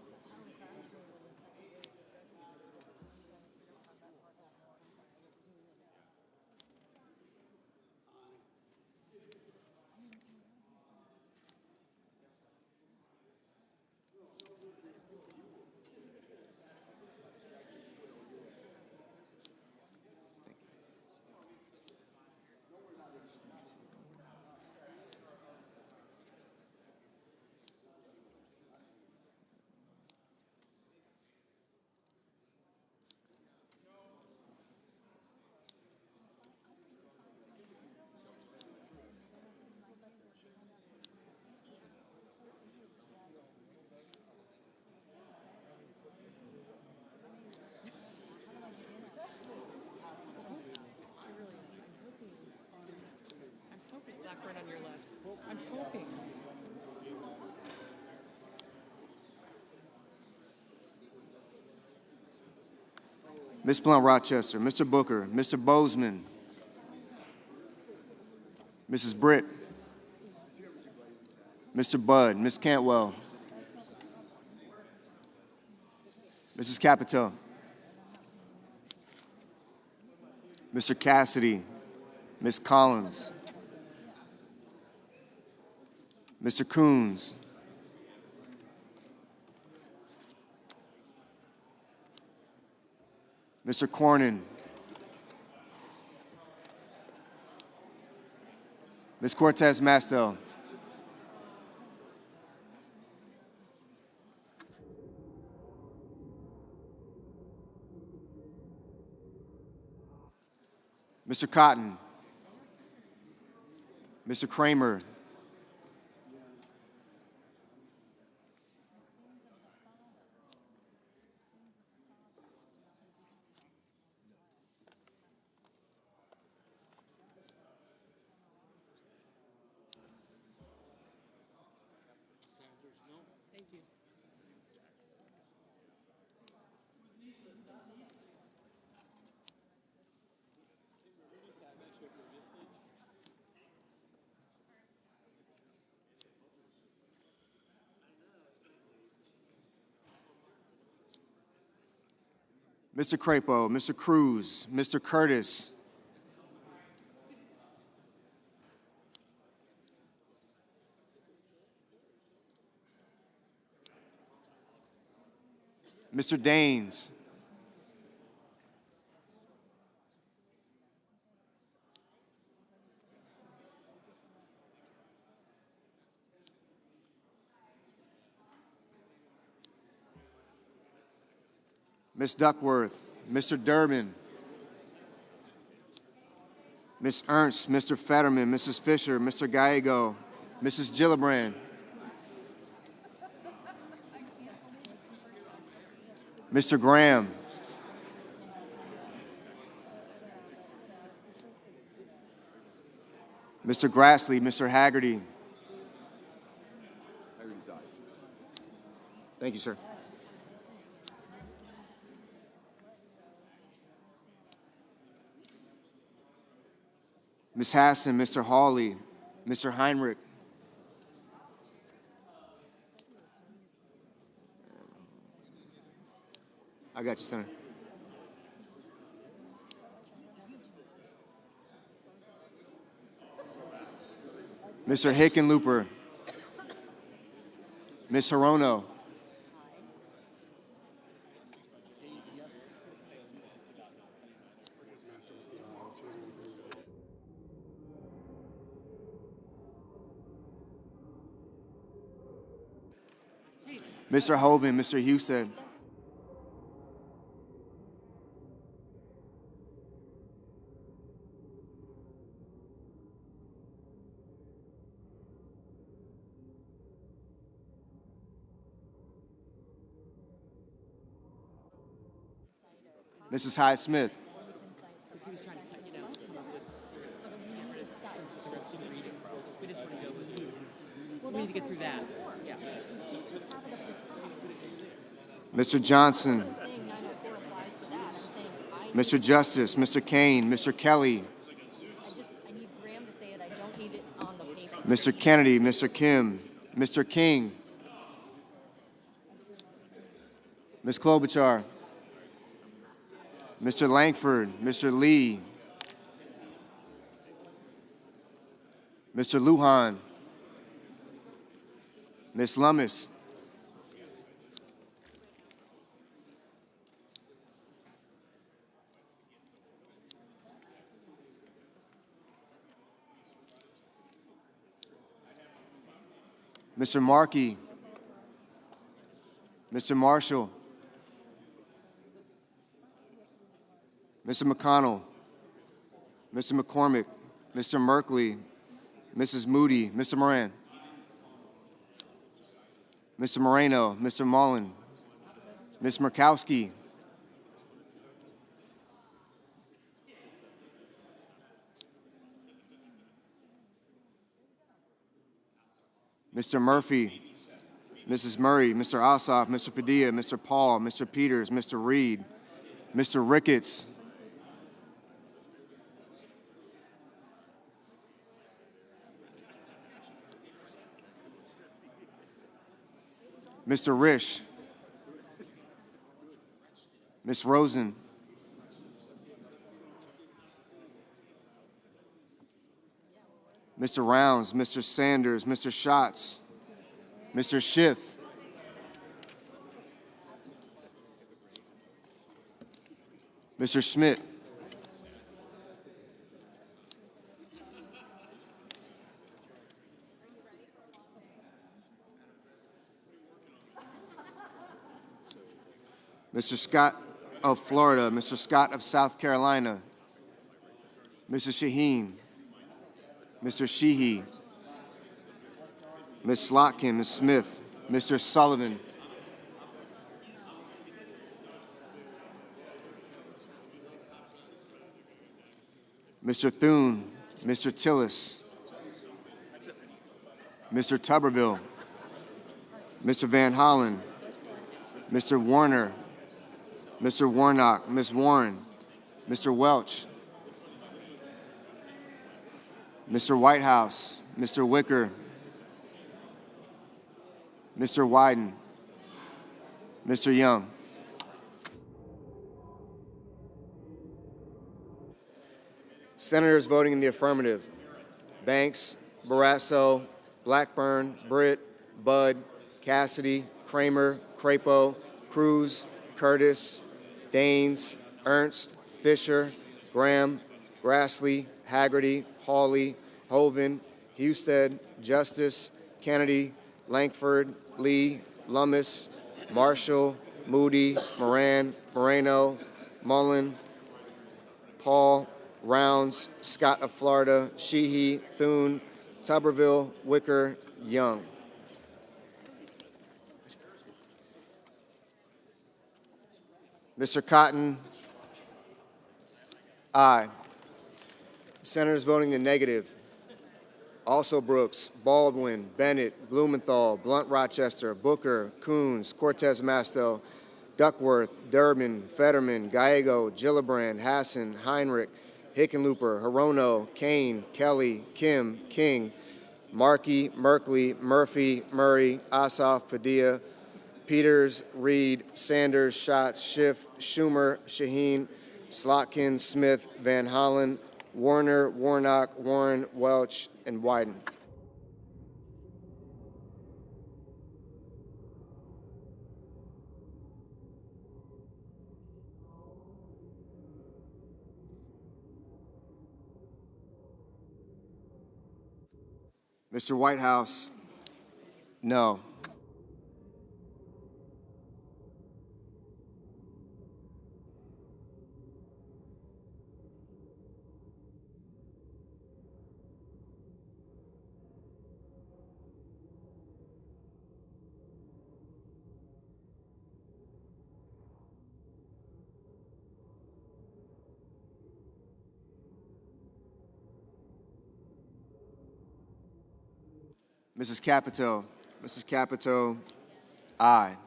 Blackburn on your left. I'm hoping. Ms. Blunt Rochester, Mr. Booker, Mr. Bozeman, Mrs. Britt, Mr. Budd, Ms. Cantwell, Mrs. Capito, Mr. Cassidy, Ms. Collins, Mr. Coons, Mr. Cornyn, Ms. Cortez Mastel, Mr. Cotton, Mr. Kramer, Mr. Crapo, Mr. Cruz, Mr. Curtis, Mr. Daines, Ms. Duckworth, Mr. Durbin, Ms. Ernst, Mr. Fetterman, Mrs. Fisher, Mr. Gallego, Mrs. Gillibrand, Mr. Graham, Mr. Grassley, Mr. Haggerty. Thank you, sir. Ms. Hassan, Mr. Hawley, Mr. Heinrich, I got you, Senator. Mr. Hickenlooper, Ms. Hirono, Mr. Hoven, Mr. Husted, Mrs. Hyde Smith, We need to get through that. Yeah. Mr. Johnson, Mr. Justice, Mr. Kane, Mr. Kelly, I need Graham to say it. I don't need it on the paper. Mr. Kennedy, Mr. Kim, Mr. King, Ms. Klobuchar, Mr. Langford, Mr. Lee, Mr. Lujan, Ms. Lummis, Mr. Markey, Mr. Marshall, Mr. McConnell, Mr. McCormick, Mr. Merkley, Mrs. Moody, Mr. Moran, Mr. Moreno, Mr. Mullen, Ms. Murkowski, Mr. Murphy, Mrs. Murray, Mr. Ossoff, Mr. Padilla, Mr. Paul, Mr. Peters, Mr. Reed, Mr. Ricketts, Mr. Risch, Ms. Rosen, Mr. Rounds, Mr. Sanders, Mr. Schatz, Mr. Schiff, Mr. Schmidt, Mr. Scott of Florida, Mr. Scott of South Carolina, Mr. Shaheen, Mr. Sheehy, Ms. Slotkin, Ms. Smith, Mr. Sullivan, Mr. Thune, Mr. Tillis, Mr. Tuberville, Mr. Van Hollen, Mr. Warner, Mr. Warnock, Ms. Warren, Mr. Welch, Mr. Whitehouse, Mr. Wicker, Mr. Wyden, Mr. Young. Senators voting in the affirmative: Banks, Barrasso, Blackburn, Britt, Budd, Cassidy, Kramer, Crapo, Cruz, Curtis, Daines, Ernst, Fisher, Graham, Grassley, Haggerty, Hawley, Hoven, Husted, Justice, Kennedy, Langford, Lee, Lummis, Marshall, Moody, Moran, Moreno, Mullen, Paul, Rounds, Scott of Florida, Sheehy, Thune, Tuberville, Wicker, Young. Mr. Cotton, aye. Senators voting in the negative: also Brooks, Baldwin, Bennett, Blumenthal, Blunt Rochester, Booker, Coons, Cortez Masto, Duckworth, Durbin, Fetterman, Gallego, Gillibrand, Hassan, Heinrich, Hickenlooper, Hirono, Kane, Kelly, Kim, King, Markey, Merkley, Murphy, Murray, Ossoff, Padilla, Peters, Reed, Sanders, Schatz, Schiff, Schumer, Shaheen, Slotkin, Smith, Van Hollen, Warner, Warnock, Warren, Welch, and Wyden. Mr. Whitehouse, no. Mrs. Capito, Mrs. Capito, aye.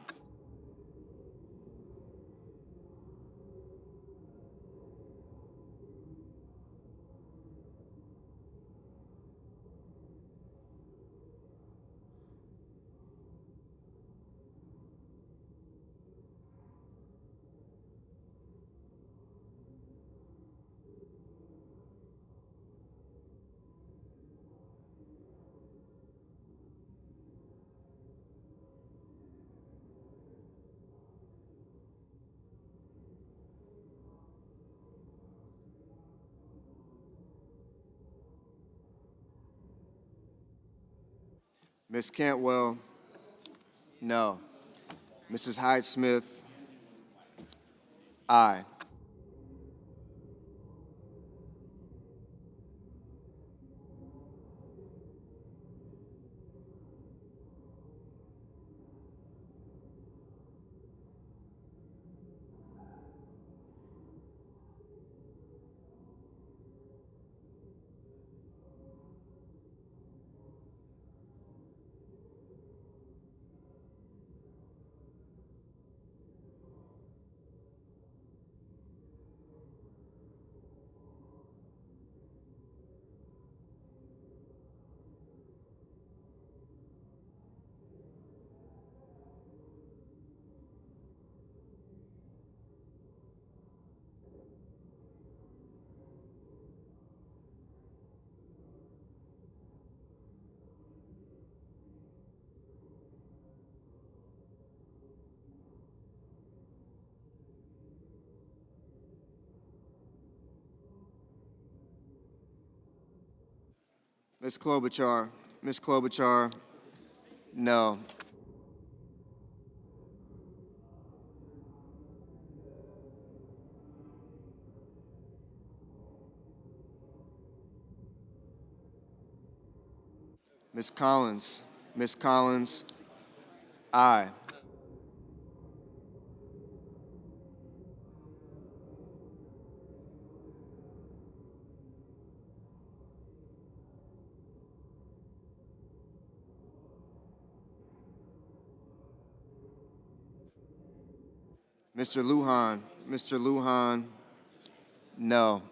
Ms. Cantwell, no. Mrs. Hyde-Smith, aye. Ms. Klobuchar, Ms. Klobuchar, no. Ms. Collins, aye. Mr. Lujan, no.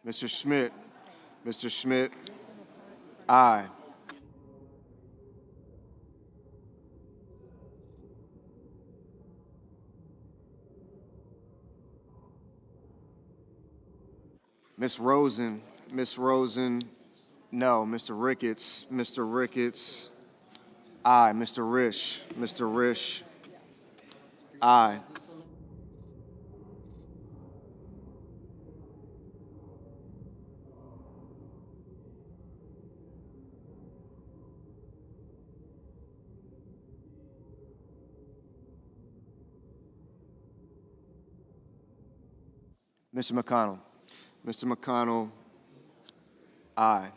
Mr. Schmidt, aye. Ms. Rosen, no. Mr. Ricketts, aye. Mr. Risch, aye. Mr. McConnell, aye.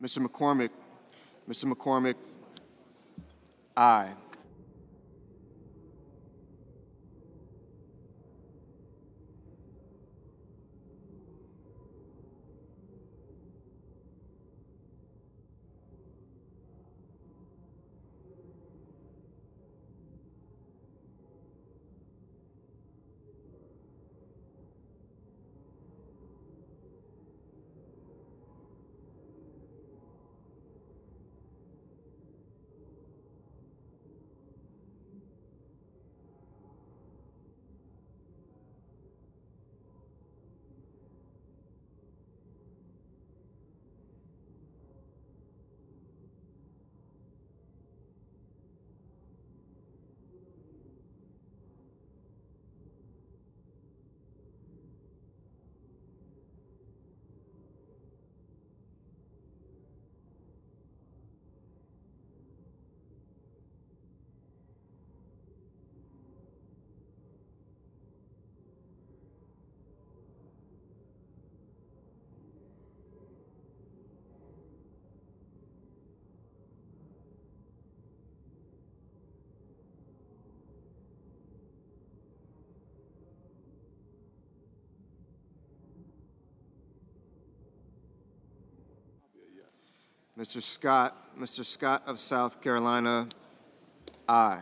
Mr. McCormick, aye. Mr. Scott of South Carolina, aye.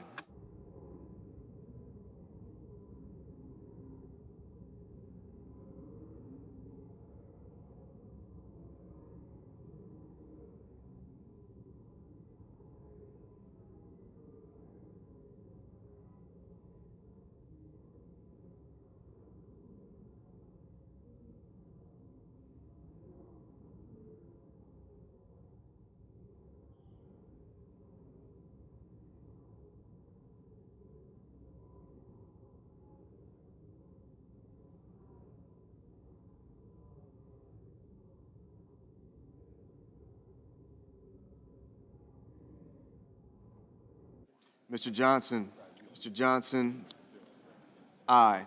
Mr. Johnson, aye.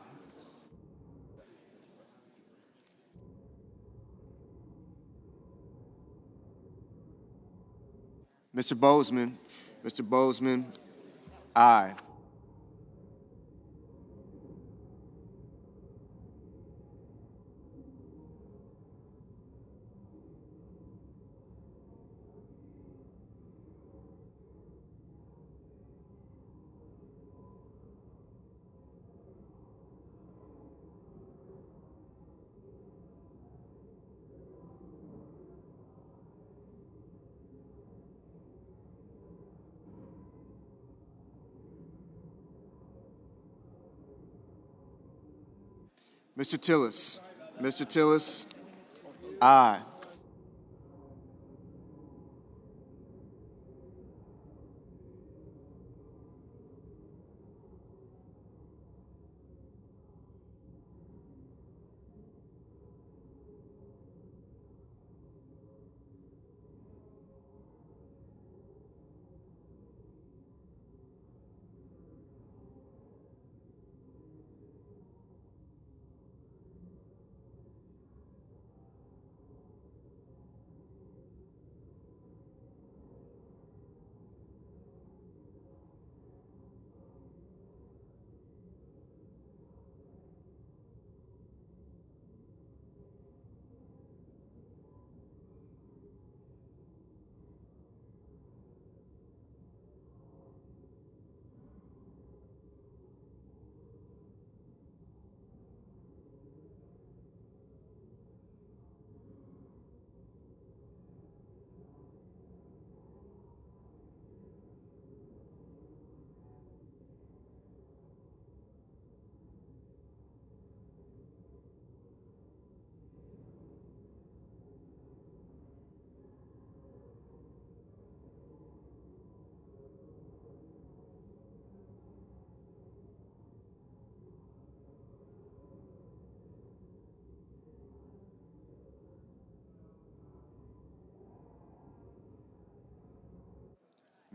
Mr. Bozeman, aye. Mr. Tillis, aye.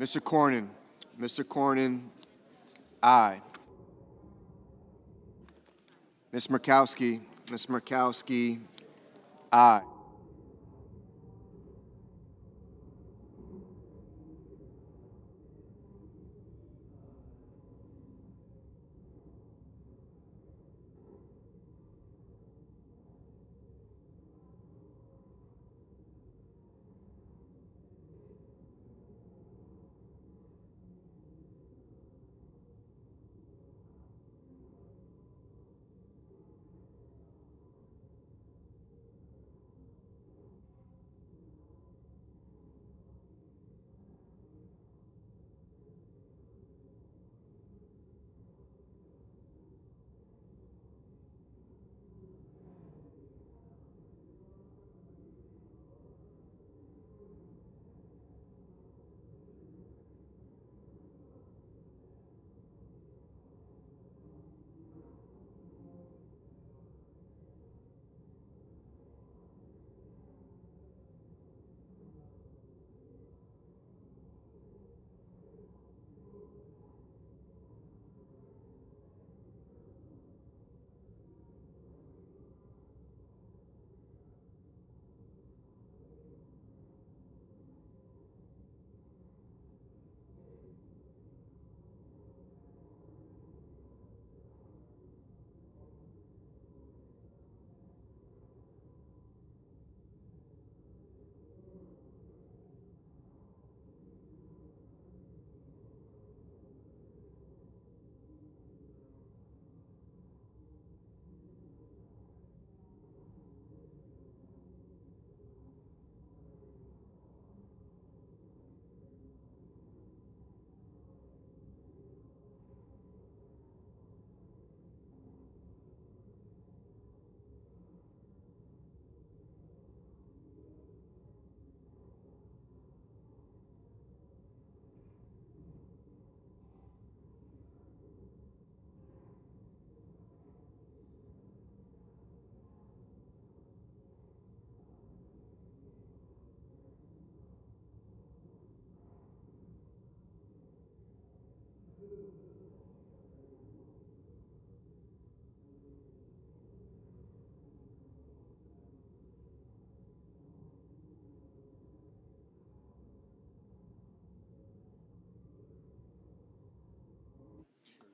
Mr. Cornyn. Mr. Cornyn, aye. Ms. Murkowski. Ms. Murkowski, aye.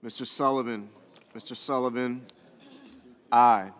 Mr. Sullivan. Mr. Sullivan, aye.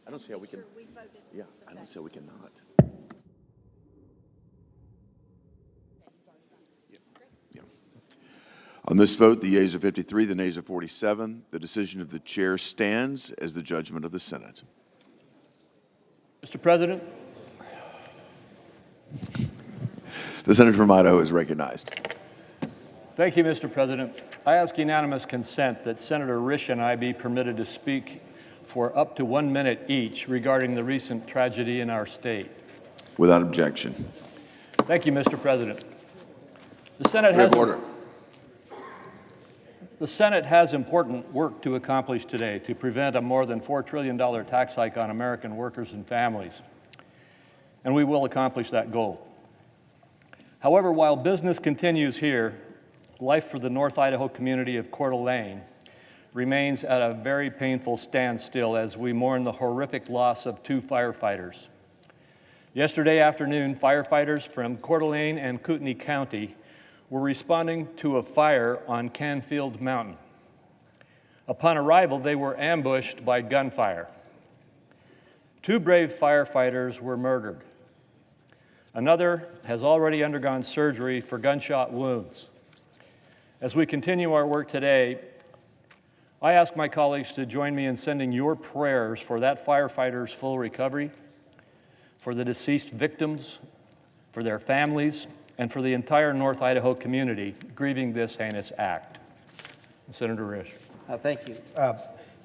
I don't see how we can, yeah, I don't see how we cannot. Yeah. On this vote, the yeas are 53, the nays are 47. The decision of the chair stands as the judgment of the Senate. Mr. President, The senator from Idaho is recognized. thank you, Mr. President. I ask unanimous consent that Senator Risch and I be permitted to speak for up to 1 minute each regarding the recent tragedy in our state. Without objection. Thank you, Mr. President. The Senate has important work to accomplish today to prevent a more than $4 trillion tax hike on American workers and families, and we will accomplish that goal. However, while business continues here, life for the North Idaho community of Coeur d'Alene remains at a very painful standstill as we mourn the horrific loss of 2 firefighters. Yesterday afternoon, firefighters from Coeur d'Alene and Kootenai County were responding to a fire on Canfield Mountain. Upon arrival, they were ambushed by gunfire. 2 brave firefighters were murdered. Another has already undergone surgery for gunshot wounds. As we continue our work today, I ask my colleagues to join me in sending your prayers for that firefighter's full recovery, for the deceased victims, for their families, and for the entire North Idaho community grieving this heinous act. Senator Risch. Thank you.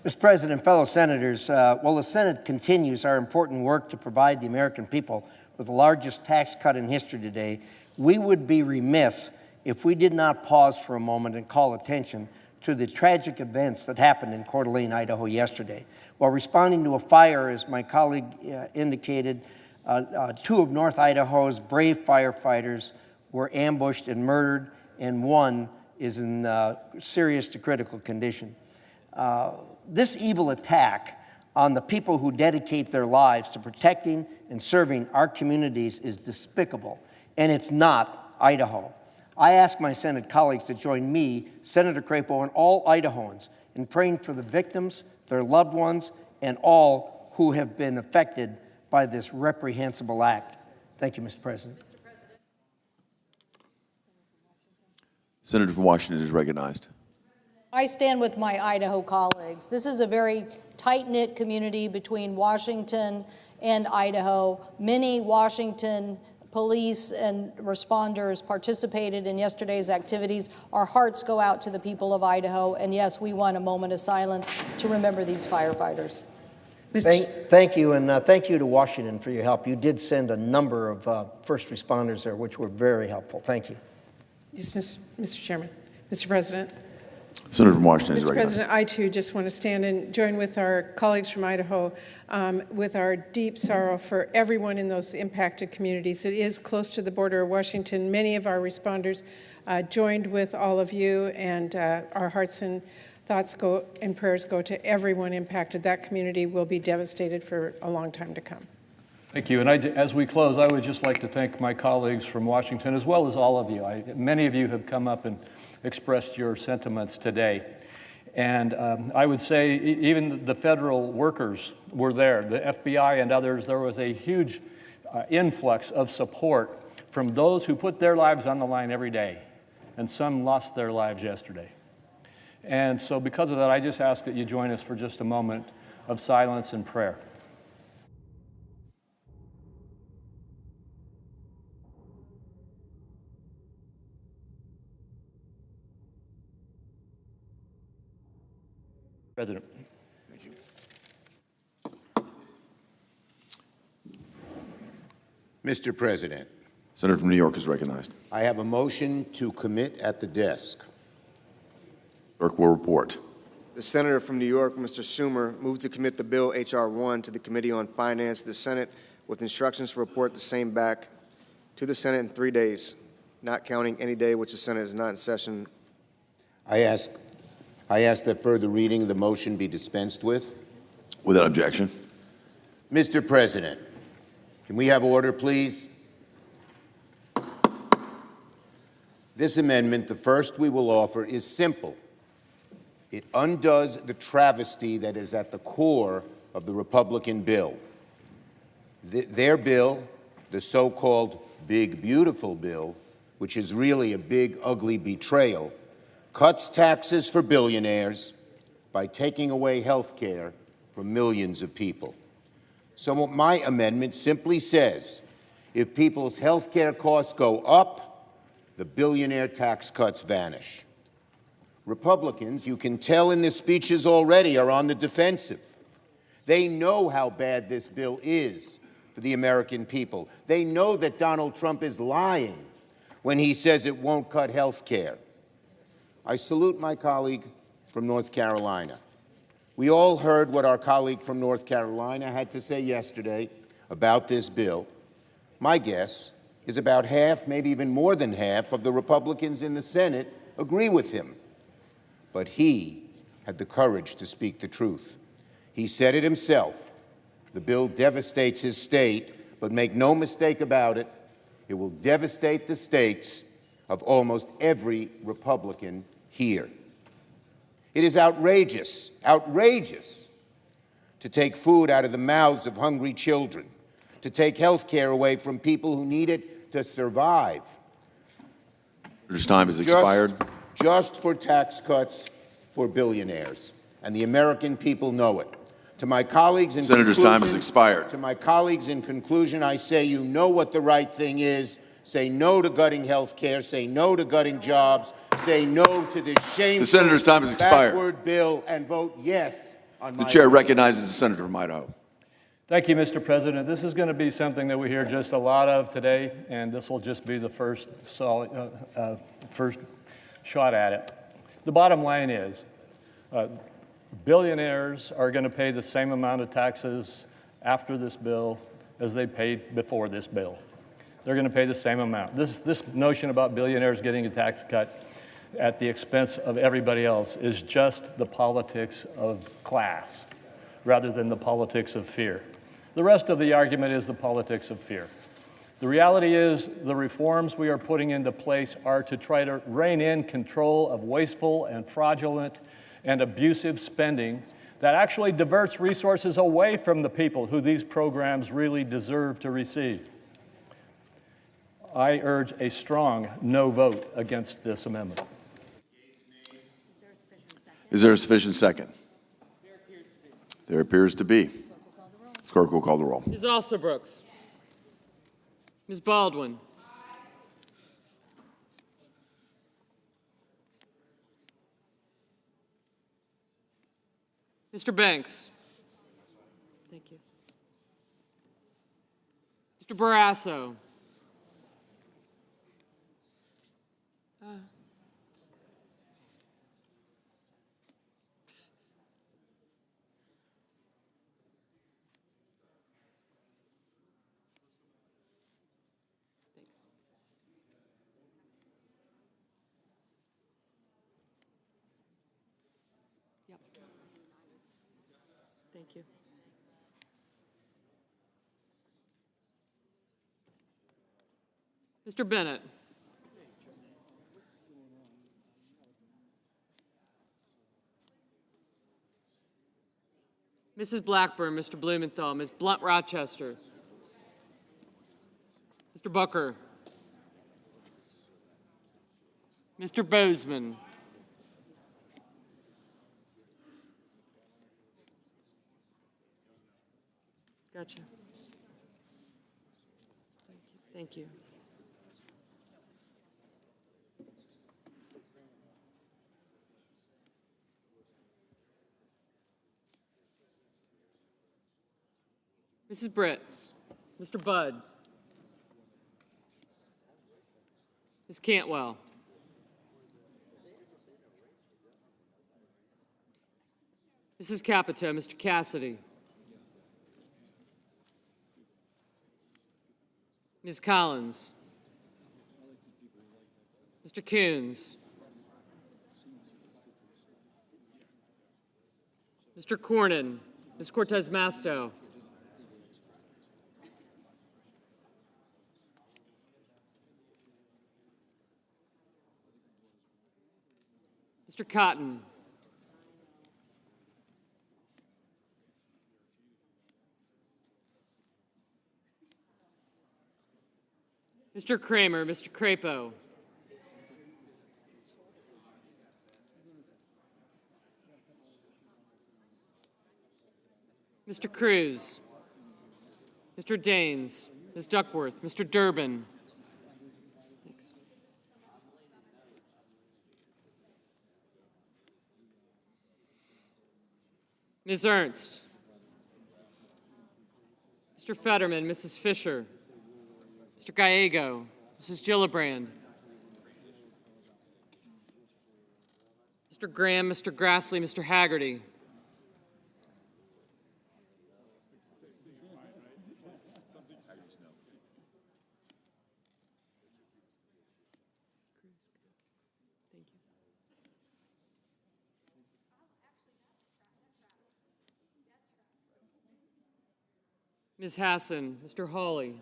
Mr. President, fellow senators, while the Senate continues our important work to provide the American people with the largest tax cut in history today, we would be remiss if we did not pause for a moment and call attention to the tragic events that happened in Coeur d'Alene, Idaho yesterday. While responding to a fire, as my colleague indicated, two of North Idaho's brave firefighters were ambushed and murdered, and one is in serious to critical condition. This evil attack on the people who dedicate their lives to protecting and serving our communities is despicable, and it's not Idaho. I ask my Senate colleagues to join me, Senator Crapo, and all Idahoans in praying for the victims, their loved ones, and all who have been affected by this reprehensible act. Thank you, Mr. President. Senator from Washington is recognized. I stand with my Idaho colleagues. This is a very tight-knit community between Washington and Idaho. Many Washington police and responders participated in yesterday's activities. Our hearts go out to the people of Idaho, and yes, we want a moment of silence to remember these firefighters. Thank you, and thank you to Washington for your help. You did send a number of first responders there, which were very helpful. Thank you. Yes, Mr. Chairman. Mr. President. Senator from Washington is Mr. recognized. President, I too just want to stand and join with our colleagues from Idaho with our deep sorrow for everyone in those impacted communities. It is close to the border of Washington. Many of our responders joined with all of you, and our hearts and thoughts and prayers go to everyone impacted. That community will be devastated for a long time to come. Thank you. And as we close, I would just like to thank my colleagues from Washington, as well as all of you. Many of you have come up and expressed your sentiments today. And I would say even the federal workers were there, the FBI and others. There was a huge influx of support from those who put their lives on the line every day. And some lost their lives yesterday. And so because of that, I just ask that you join us for just a moment of silence and prayer. President. Thank you. Mr. President. Senator from New York is recognized. I have a motion to commit at the desk. Clerk will report. The senator from New York, Mr. Schumer, moves to commit the bill H.R. 1 to the Committee on Finance, the Senate, with instructions to report the same back to the Senate in 3 days, not counting any day which the Senate is not in session. I ask that further reading of the motion be dispensed with. Without objection. Mr. President, can we have order, please? This amendment, the first we will offer, is simple. It undoes the travesty that is at the core of the Republican bill. Their bill, the so-called Big Beautiful Bill, which is really a big, ugly betrayal, cuts taxes for billionaires by taking away health care from millions of people. So my amendment simply says, if people's health care costs go up, the billionaire tax cuts vanish. Republicans, you can tell in their speeches already, are on the defensive. They know how bad this bill is for the American people. They know that Donald Trump is lying when he says it won't cut health care. I salute my colleague from North Carolina. We all heard what our colleague from North Carolina had to say yesterday about this bill. My guess is about half, maybe even more than half, of the Republicans in the Senate agree with him. But he had the courage to speak the truth. He said it himself. The bill devastates his state, but make no mistake about it, it will devastate the states of almost every Republican here. It is outrageous, outrageous to take food out of the mouths of hungry children, to take health care away from people who need it to survive. Senator's time has expired. Just for tax cuts for billionaires. and the American people know it. To my colleagues in Senator's time has conclusion- expired. To my colleagues in conclusion, I say you know what the right thing is. Say no to gutting health care. Say no to gutting jobs. Say no to this shameful, The senator's time has expired. backward bill, and vote yes on my The chair bill. recognizes the senator from Idaho. Thank you, Mr. President. This is going to be something that we hear just a lot of today, and this will just be the first shot at it. The bottom line is, billionaires are going to pay the same amount of taxes after this bill as they paid before this bill. They're going to pay the same amount. This notion about billionaires getting a tax cut at the expense of everybody else is just the politics of class rather than the politics of fear. The rest of the argument is the politics of fear. The reality is the reforms we are putting into place are to try to rein in control of wasteful and fraudulent and abusive spending that actually diverts resources away from the people who these programs really deserve to receive. I urge a strong no vote against this amendment. Is there a sufficient second? There appears to be. Clerk will call the roll. Ms. Alsobrooks. Ms. Baldwin. Mr. Banks. Thank you. Mr. Barrasso. Yep. Thank you. Mr. Bennett. Mrs. Blackburn, Mr. Blumenthal, Ms. Blunt Rochester, Mr. Booker, Mr. Bozeman, gotcha. Thank you. Mrs. Britt, Mr. Budd, Ms. Cantwell, Mrs. Capito, Mr. Cassidy, Ms. Collins, Mr. Coons, Mr. Cornyn, Ms. Cortez Masto, Mr. Cotton, Mr. Kramer, Mr. Crapo, Mr. Cruz, Mr. Daines, Ms. Duckworth, Mr. Durbin, thanks. Ms. Ernst, Mr. Fetterman, Mrs. Fisher, Mr. Gallego, Mrs. Gillibrand, Mr. Graham, Mr. Grassley, Mr. Haggerty, Ms. Hassan, Mr. Hawley,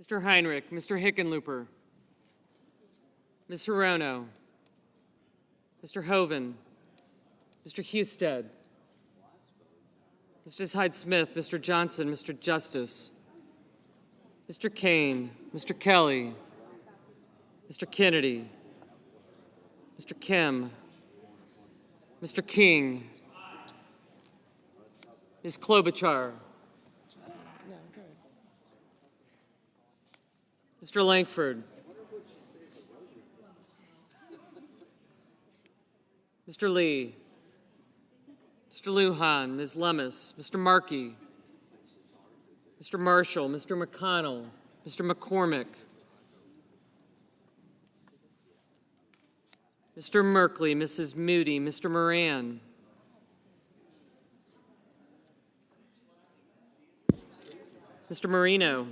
Mr. Heinrich, Mr. Hickenlooper, Ms. Hirono, Mr. Hoven, Mr. Husted, Mrs. Hyde-Smith, Mr. Johnson, Mr. Justice, Mr. Kane, Mr. Kelly, Mr. Kennedy, Mr. Kim, Mr. King, Ms. Klobuchar, Mr. Langford, Mr. Lee, Mr. Lujan, Ms. Lemus, Mr. Markey, Mr. Marshall, Mr. McConnell, Mr. McCormick, Mr. Merkley, Mrs. Moody, Mr. Moran, Mr. Marino,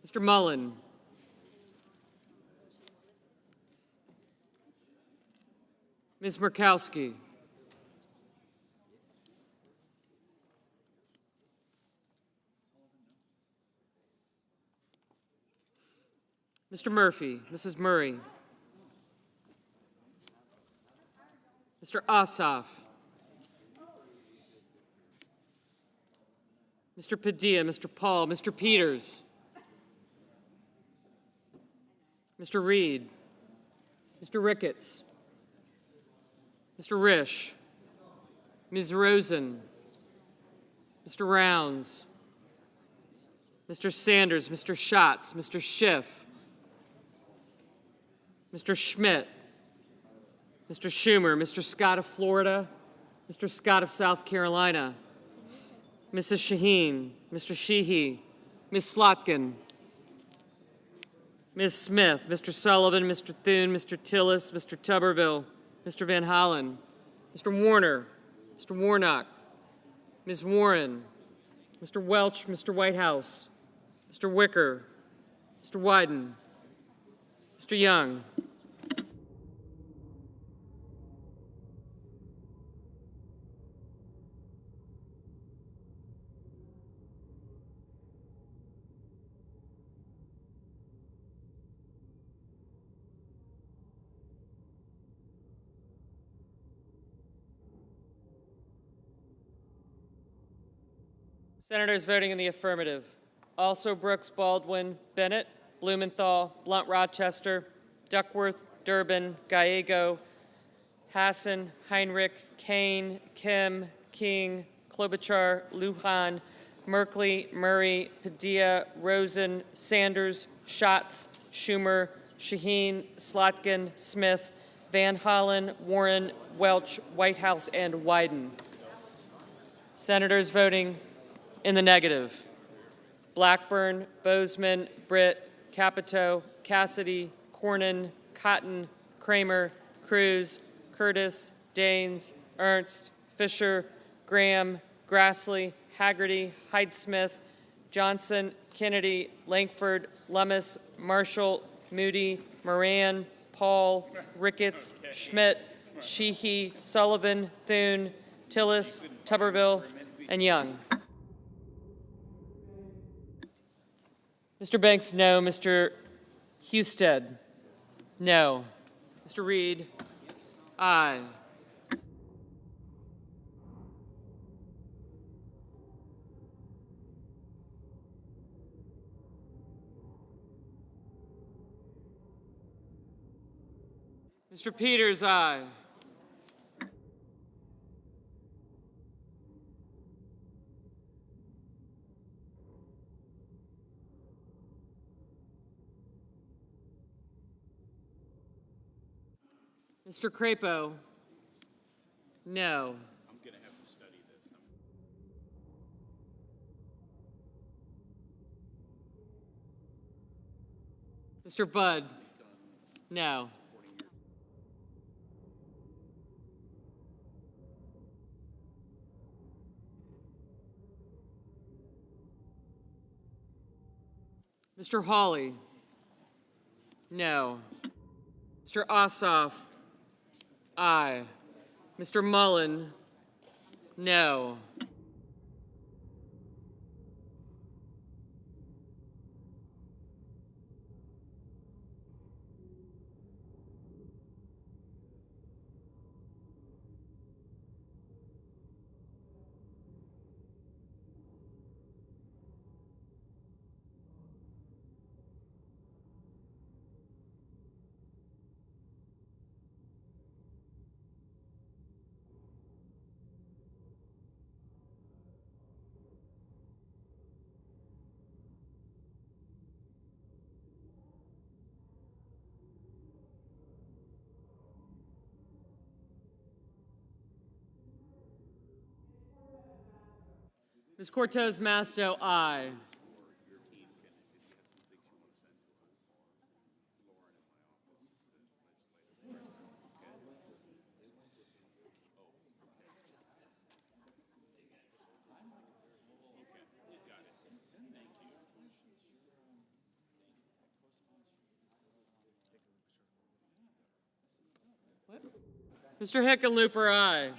Mr. Mullen, Ms. Murkowski, Mr. Murphy, Mrs. Murray, Mr. Ossoff, Mr. Padilla, Mr. Paul, Mr. Peters, Mr. Reed, Mr. Ricketts, Mr. Risch, Ms. Rosen, Mr. Rounds, Mr. Sanders, Mr. Schatz, Mr. Schiff, Mr. Schmidt, Mr. Schumer, Mr. Scott of Florida, Mr. Scott of South Carolina, Mrs. Shaheen, Mr. Sheehy, Ms. Slotkin, Ms. Smith, Mr. Sullivan, Mr. Thune, Mr. Tillis, Mr. Tuberville, Mr. Van Hollen, Mr. Warner, Mr. Warnock, Ms. Warren, Mr. Welch, Mr. Whitehouse, Mr. Wicker, Mr. Wyden, Mr. Young, Senators voting in the affirmative. Also Brooks, Baldwin, Bennett, Blumenthal, Blunt Rochester, Duckworth, Durbin, Gallego, Hassan, Heinrich, Kane, Kim, King, Klobuchar, Lujan, Merkley, Murray, Padilla, Rosen, Sanders, Schatz, Schumer, Shaheen, Slotkin, Smith, Van Hollen, Warren, Welch, Whitehouse, and Wyden. Senators voting in the negative. Blackburn, Bozeman, Britt, Capito, Cassidy, Cornyn, Cotton, Kramer, Cruz, Curtis, Daines, Ernst, Fisher, Graham, Grassley, Haggerty, Hyde-Smith, Johnson, Kennedy, Langford, Lummis, Marshall, Moody, Moran, Paul, Ricketts, Schmidt, Sheehy, Sullivan, Thune, Tillis, Tuberville, and Young. Mr. Banks, no. Mr. Husted, no. Mr. Reed, aye. Mr. Peters, aye. Mr. Crapo, no. I'm going to have to study this. Mr. Budd, no. Mr. Hawley, no. Mr. Ossoff, aye. Mr. Mullen, no. Ms. Cortez Masto, aye. Mr. Hickenlooper, aye.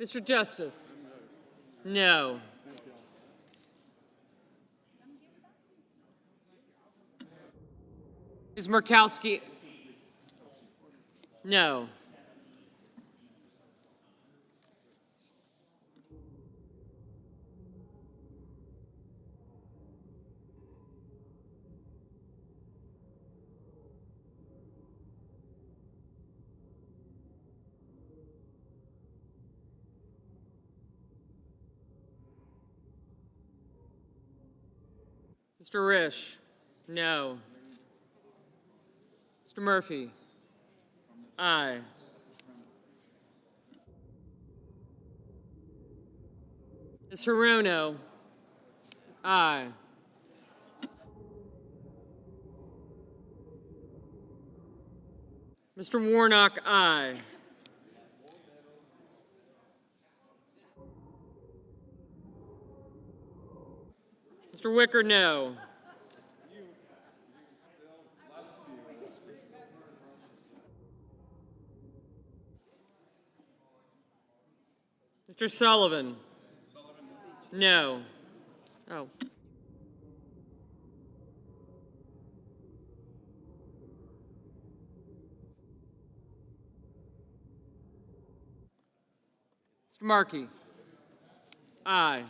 Mr. Justice? No. Ms. Murkowski? No. Mr. Risch? No. Mr. Murphy? Aye. Ms. Hirono? Aye. Mr. Warnock, aye. Mr. Wicker, no. Mr. Sullivan? No. Oh. Mr. Markey? Aye.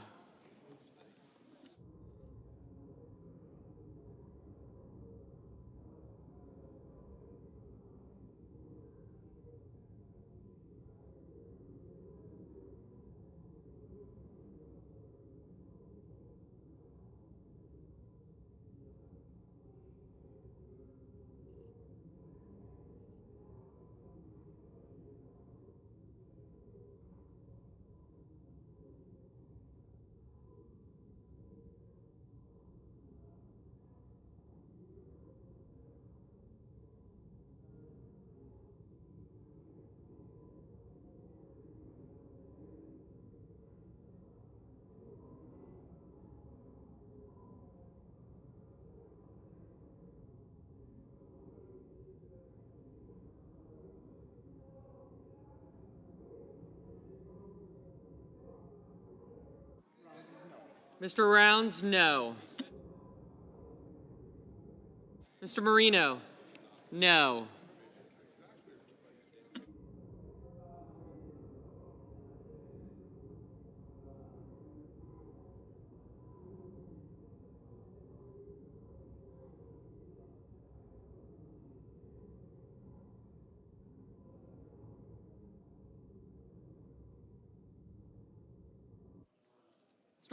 Mr. Rounds, no. Mr. Marino, no.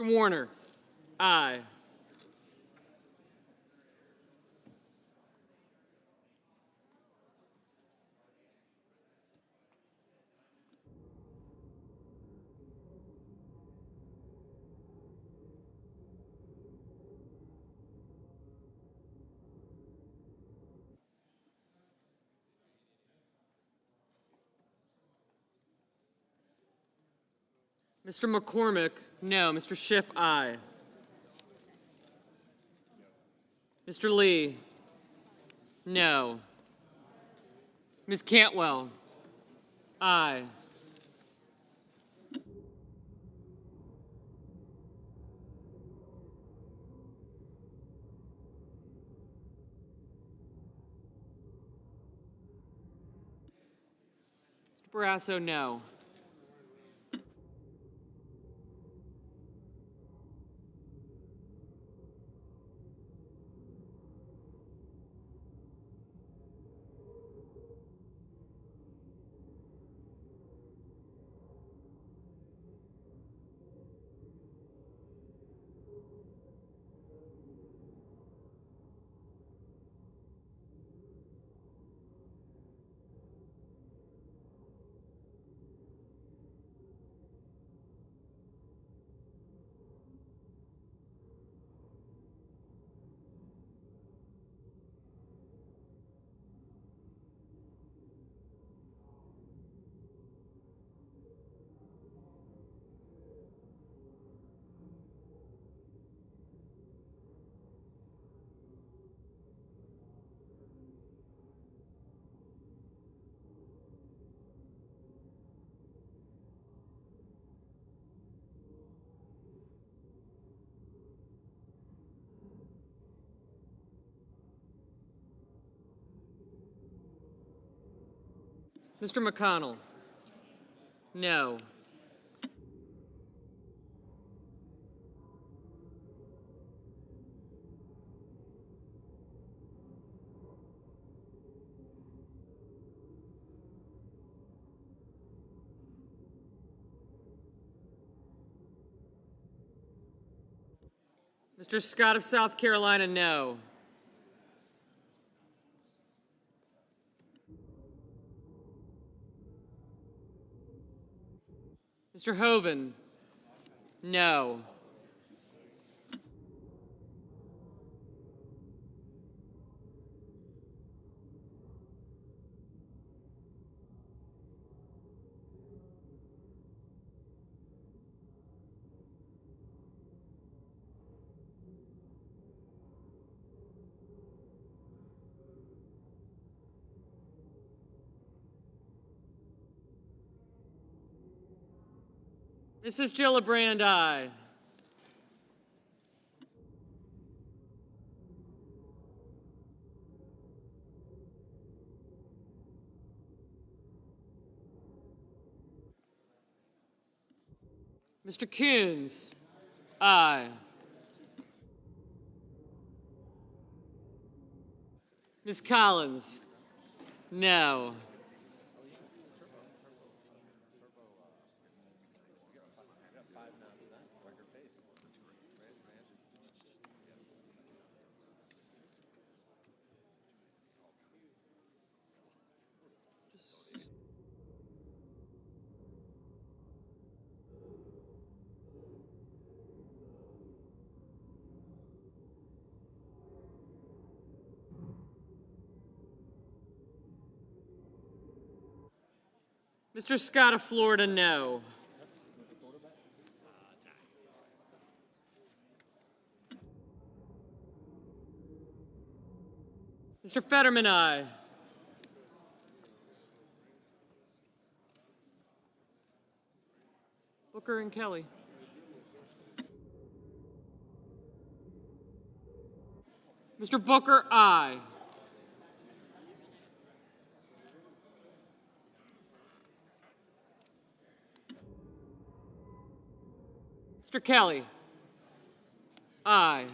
Mr. Warner, aye. Mr. McCormick, no. Mr. Schiff, aye. Mr. Lee, no. Ms. Cantwell, aye. Mr. Barrasso, no. Mr. McConnell? No. Mr. Scott of South Carolina, no. Mr. Hoeven, no. Mrs. Gillibrand, aye. Mr. Coons, aye. Ms. Collins, no. Mr. Scott of Florida, no. Mr. Fetterman, aye. Booker and Kelly. Mr. Booker, aye. Mr. Kelly, aye.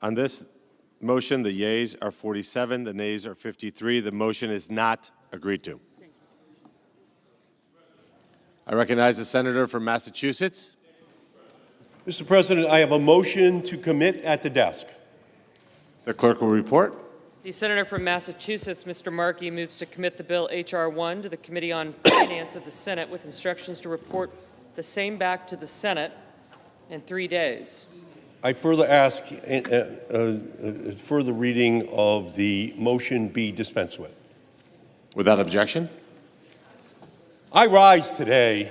On this motion, the yeas are 47, the nays are 53. The motion is not agreed to. I recognize the senator from Massachusetts. Mr. President, I have a motion to commit at the desk. The clerk will report. The senator from Massachusetts, Mr. Markey, moves to commit the bill H.R. 1 to the Committee on Finance of the Senate with instructions to report the same back to the Senate in 3 days. I further ask further reading of the motion be dispensed with. Without objection. I rise today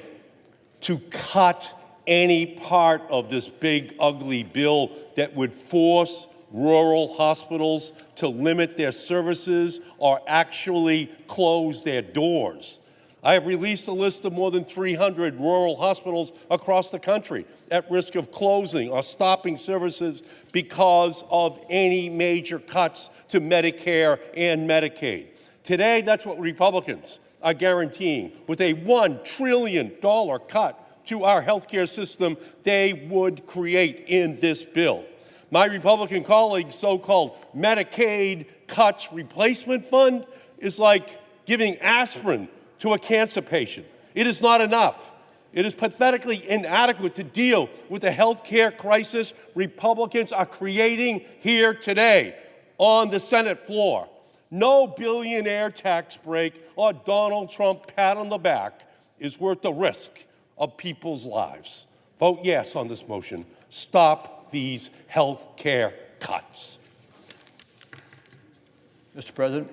to cut any part of this big, ugly bill that would force rural hospitals to limit their services or actually close their doors. I have released a list of more than 300 rural hospitals across the country at risk of closing or stopping services because of any major cuts to Medicare and Medicaid. Today, that's what Republicans are guaranteeing. With a $1 trillion cut to our healthcare system, they would create in this bill. My Republican colleagues' so-called Medicaid Cuts Replacement Fund is like giving aspirin to a cancer patient. It is not enough. It is pathetically inadequate to deal with the health care crisis Republicans are creating here today on the Senate floor. No billionaire tax break or Donald Trump pat on the back is worth the risk of people's lives. Vote yes on this motion. Stop these health care cuts. Mr. President.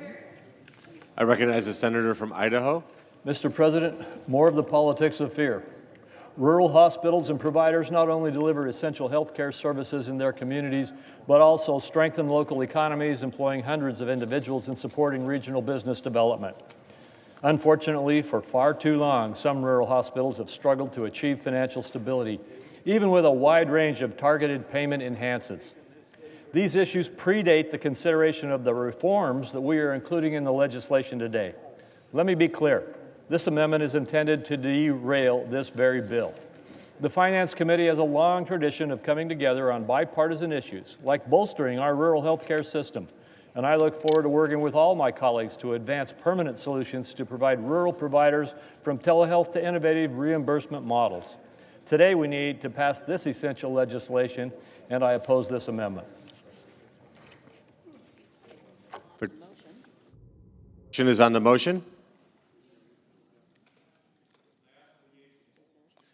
I recognize the senator from Idaho. Mr. President, more of the politics of fear. Rural hospitals and providers not only deliver essential health care services in their communities, but also strengthen local economies, employing hundreds of individuals and supporting regional business development. Unfortunately, for far too long, some rural hospitals have struggled to achieve financial stability, even with a wide range of targeted payment enhances. These issues predate the consideration of the reforms that we are including in the legislation today. Let me be clear. This amendment is intended to derail this very bill. The Finance Committee has a long tradition of coming together on bipartisan issues, like bolstering our rural health care system, and I look forward to working with all my colleagues to advance permanent solutions to provide rural providers from telehealth to innovative reimbursement models. Today, we need to pass this essential legislation, and I oppose this amendment. The motion is on the motion.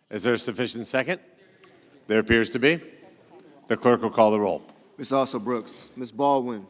Is there a sufficient second? There appears to be. The clerk will call the roll. Ms. Also Brooks. Ms. Baldwin.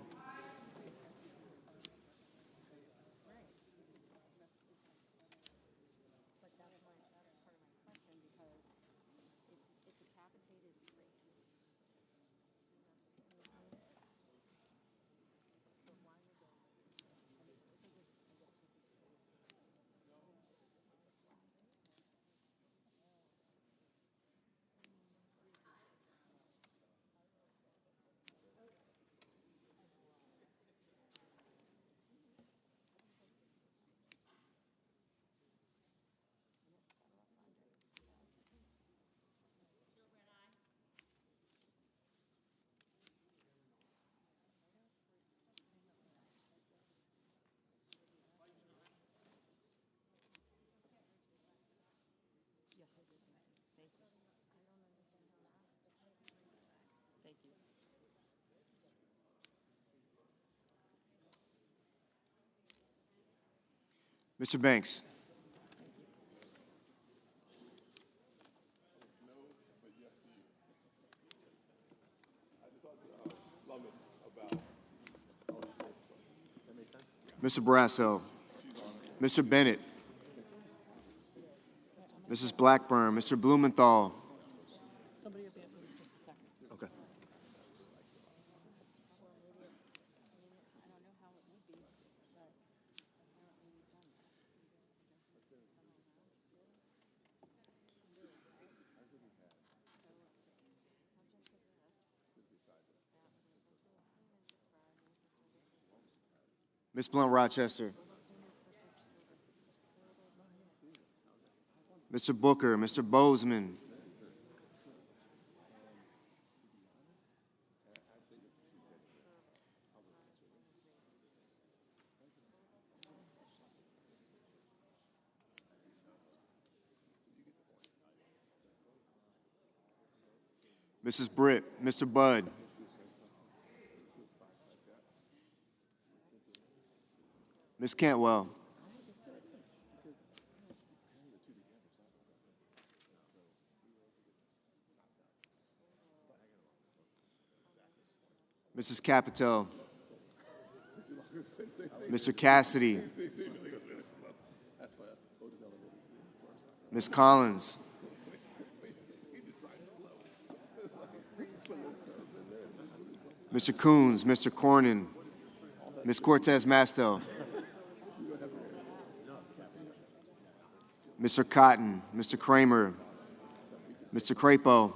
Mr. Banks. Mr. Barrasso. Mr. Bennett. Mrs. Blackburn. Mr. Blumenthal. Okay. Ms. Blunt Rochester. Mr. Booker, Mr. Bozeman. Mrs. Britt, Mr. Budd. Ms. Cantwell. Mrs. Capito. Mr. Cassidy. Ms. Collins. Mr. Coons, Mr. Cornyn, Ms. Cortez Masto. Mr. Cotton, Mr. Kramer, Mr. Crapo,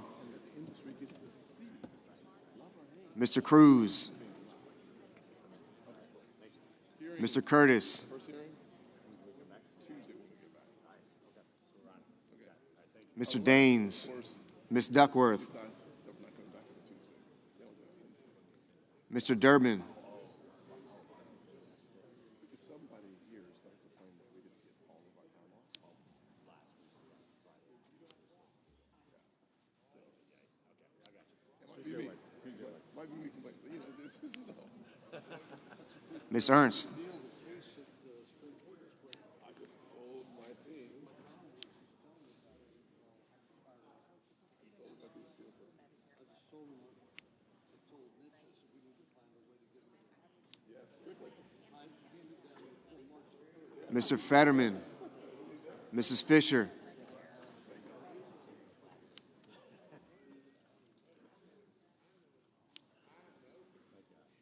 Mr. Cruz, Mr. Curtis, Mr. Daines, Ms. Duckworth, Mr. Durbin, Ms. Ernst. Mr. Fetterman. Mrs. Fisher.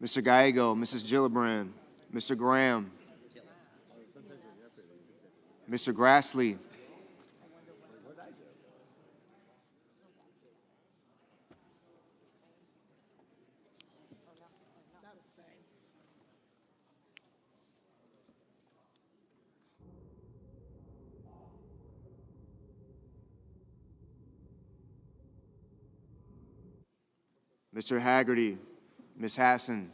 Mr. Gallego, Mrs. Gillibrand, Mr. Graham, Mr. Grassley, Mr. Haggerty, Ms. Hassan,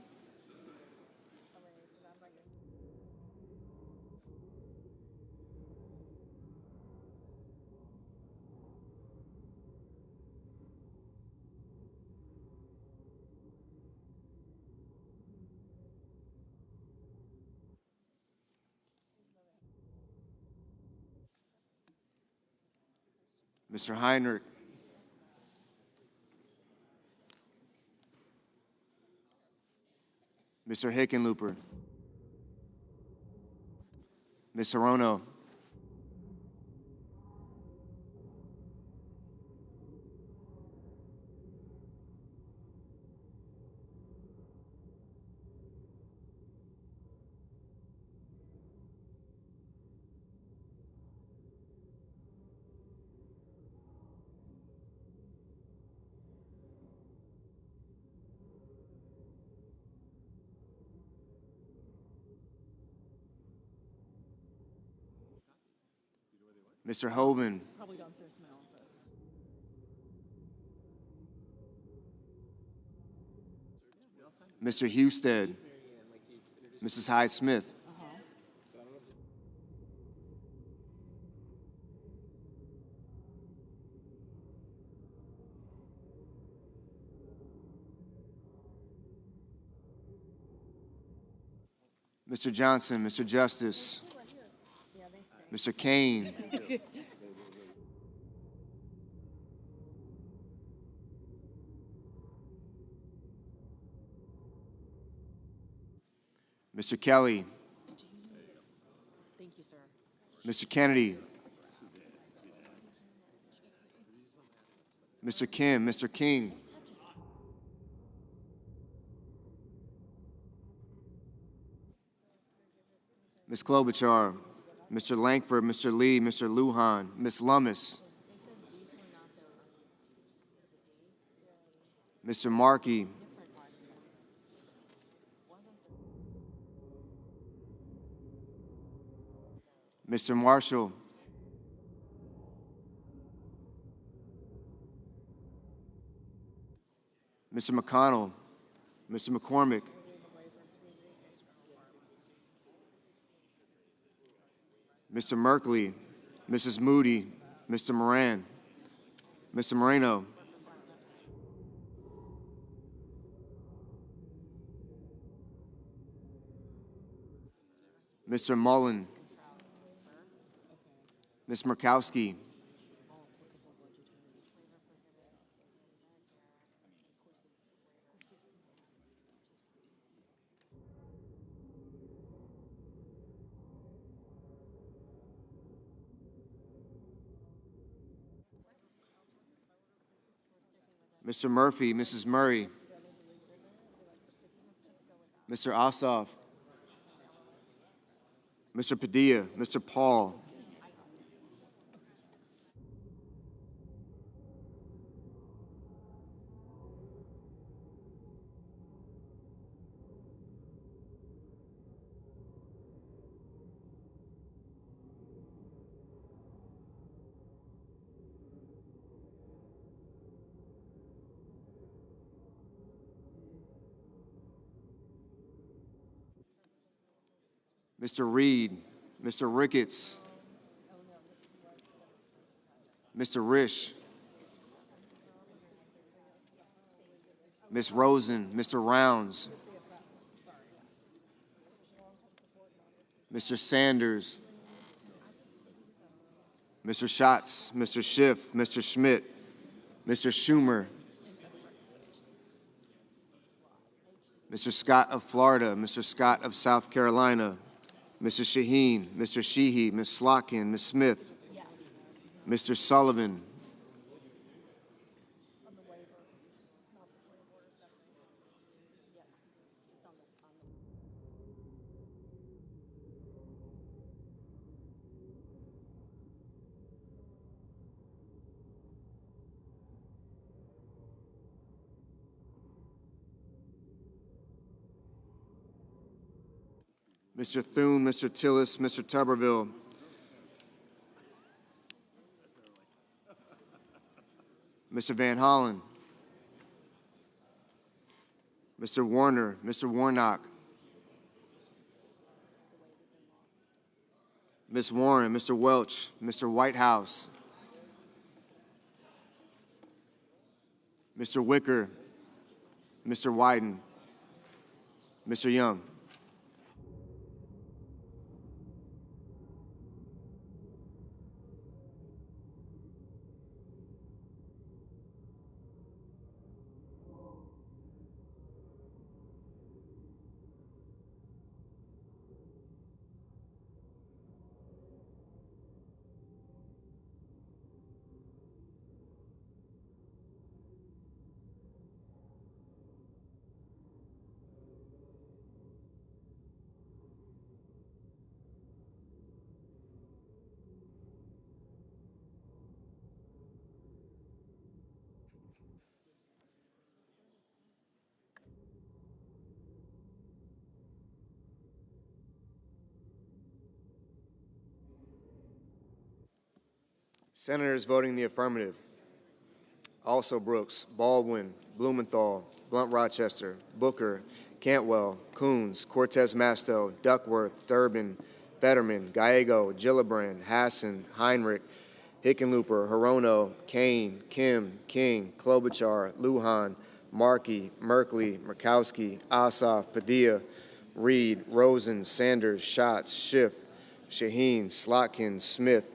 Mr. Heinrich, Mr. Hickenlooper, Ms. Hirono, Mr. Hoven, Mr. Husted, Mrs. Hyde-Smith, Mr. Johnson, Mr. Justice, Mr. Kane, Mr. Kelly, Thank you, sir. Mr. Kennedy, Mr. Kim, Mr. King, Ms. Klobuchar, Mr. Langford, Mr. Lee, Mr. Lujan, Ms. Lummis, Mr. Markey, Mr. Marshall, Mr. McConnell, Mr. McCormick, Mr. Merkley, Mrs. Moody, Mr. Moran, Mr. Moreno, Mr. Mullen, Ms. Murkowski, Mr. Murphy, Mrs. Murray, Mr. Ossoff, Mr. Padilla, Mr. Paul, Mr. Reed, Mr. Ricketts, Mr. Risch, Ms. Rosen, Mr. Rounds, Mr. Sanders, Mr. Schatz, Mr. Schiff, Mr. Schmidt, Mr. Schumer, Mr. Scott of Florida, Mr. Scott of South Carolina, Mrs. Shaheen, Mr. Sheehy, Ms. Slotkin, Ms. Smith, Mr. Sullivan, Mr. Thune, Mr. Tillis, Mr. Tuberville, Mr. Van Hollen, Mr. Warner, Mr. Warnock, Ms. Warren, Mr. Welch, Mr. Whitehouse, Mr. Wicker, Mr. Wyden, Mr. Young. Senators voting the affirmative: Also Brooks, Baldwin, Blumenthal, Blunt-Rochester, Booker, Cantwell, Coons, Cortez Masto, Duckworth, Durbin, Fetterman, Gallego, Gillibrand, Hassan, Heinrich, Hickenlooper, Hirono, Kane, Kim, King, Klobuchar, Lujan, Markey, Merkley, Murkowski, Ossoff, Padilla, Reed, Rosen, Sanders, Schatz, Schiff, Shaheen, Slotkin, Smith,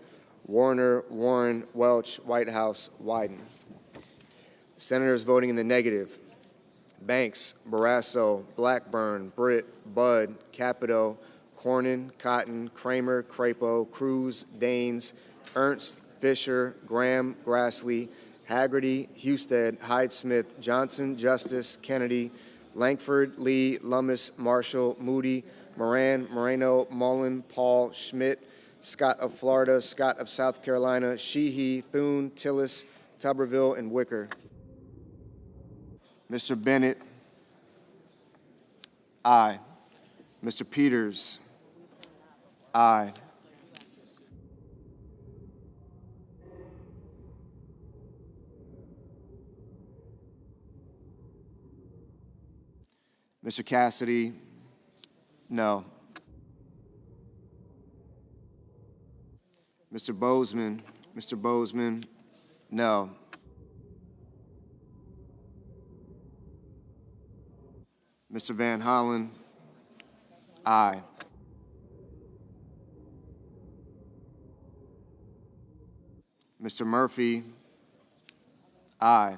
Warner, Warren, Welch, Whitehouse, Wyden. Senators voting in the negative: Banks, Barrasso, Blackburn, Britt, Budd, Capito, Cornyn, Cotton, Kramer, Crapo, Cruz, Daines, Ernst, Fisher, Graham, Grassley, Haggerty, Husted, Hyde-Smith, Johnson, Justice, Kennedy, Lankford, Lee, Lummis, Marshall, Moody, Moran, Moreno, Mullen, Paul, Schmidt, Scott of Florida, Scott of South Carolina, Sheehy, Thune, Tillis, Tuberville, and Wicker. Mr. Bennett, aye. Mr. Peters, aye. Mr. Cassidy, no. Mr. Bozeman, no. Mr. Van Hollen, aye. Mr. Murphy, aye.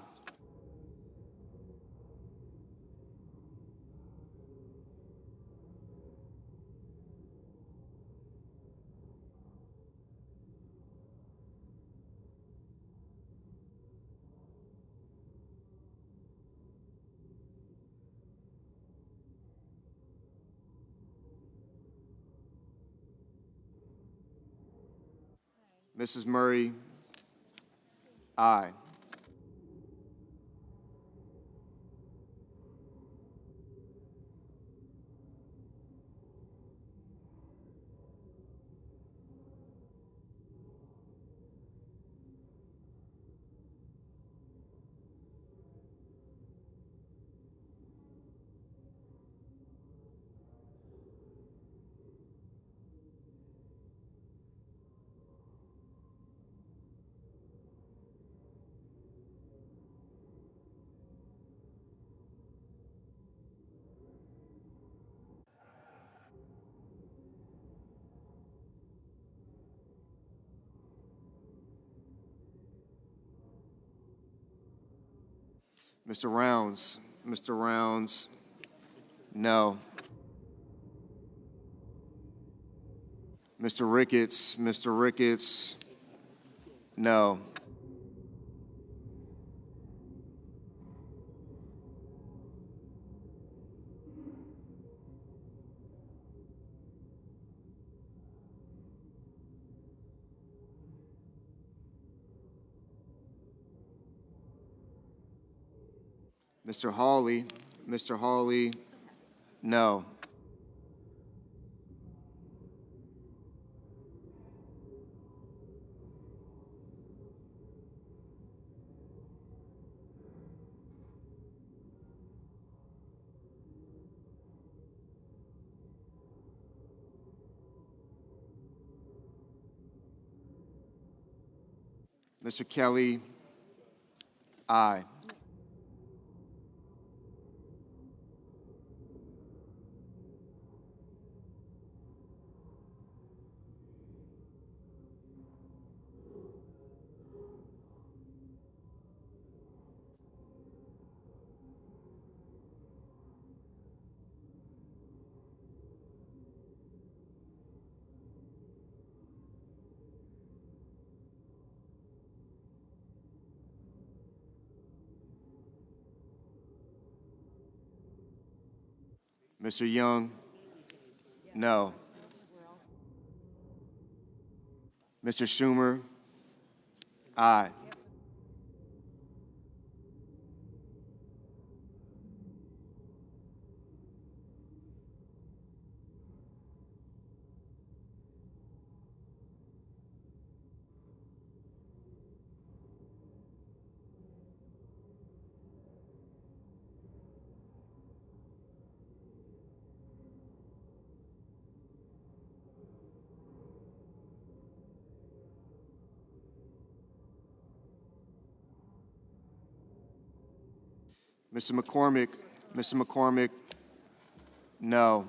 Mrs. Murray, aye. Mr. Rounds. Mr. Rounds, no. Mr. Ricketts. Mr. Ricketts, no. Mr. Hawley. Mr. Hawley, no. Mr. Kelly, aye. Mr. Young, no. Mr. Schumer, aye. Mr. McCormick, no.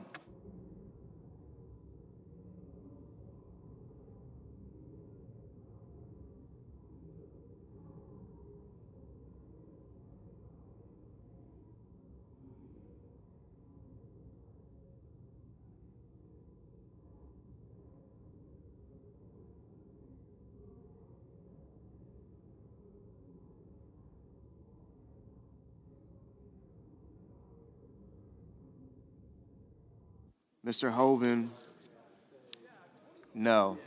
Mr. Hoven, no.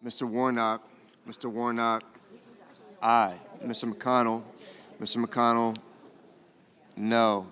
Mr. Warnock. Mr. Warnock. Aye. Mr. McConnell. Mr. McConnell. No.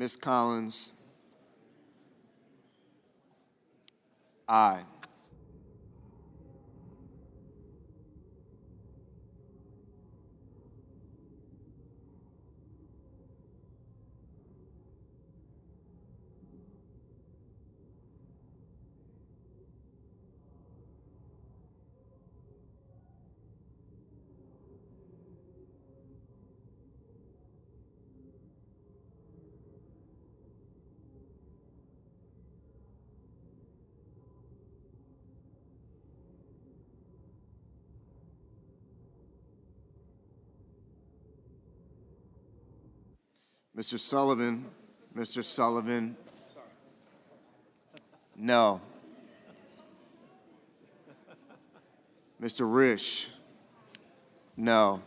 Ms. Collins. Aye. Mr. Sullivan. Mr. Sullivan. No. Mr. Risch. No.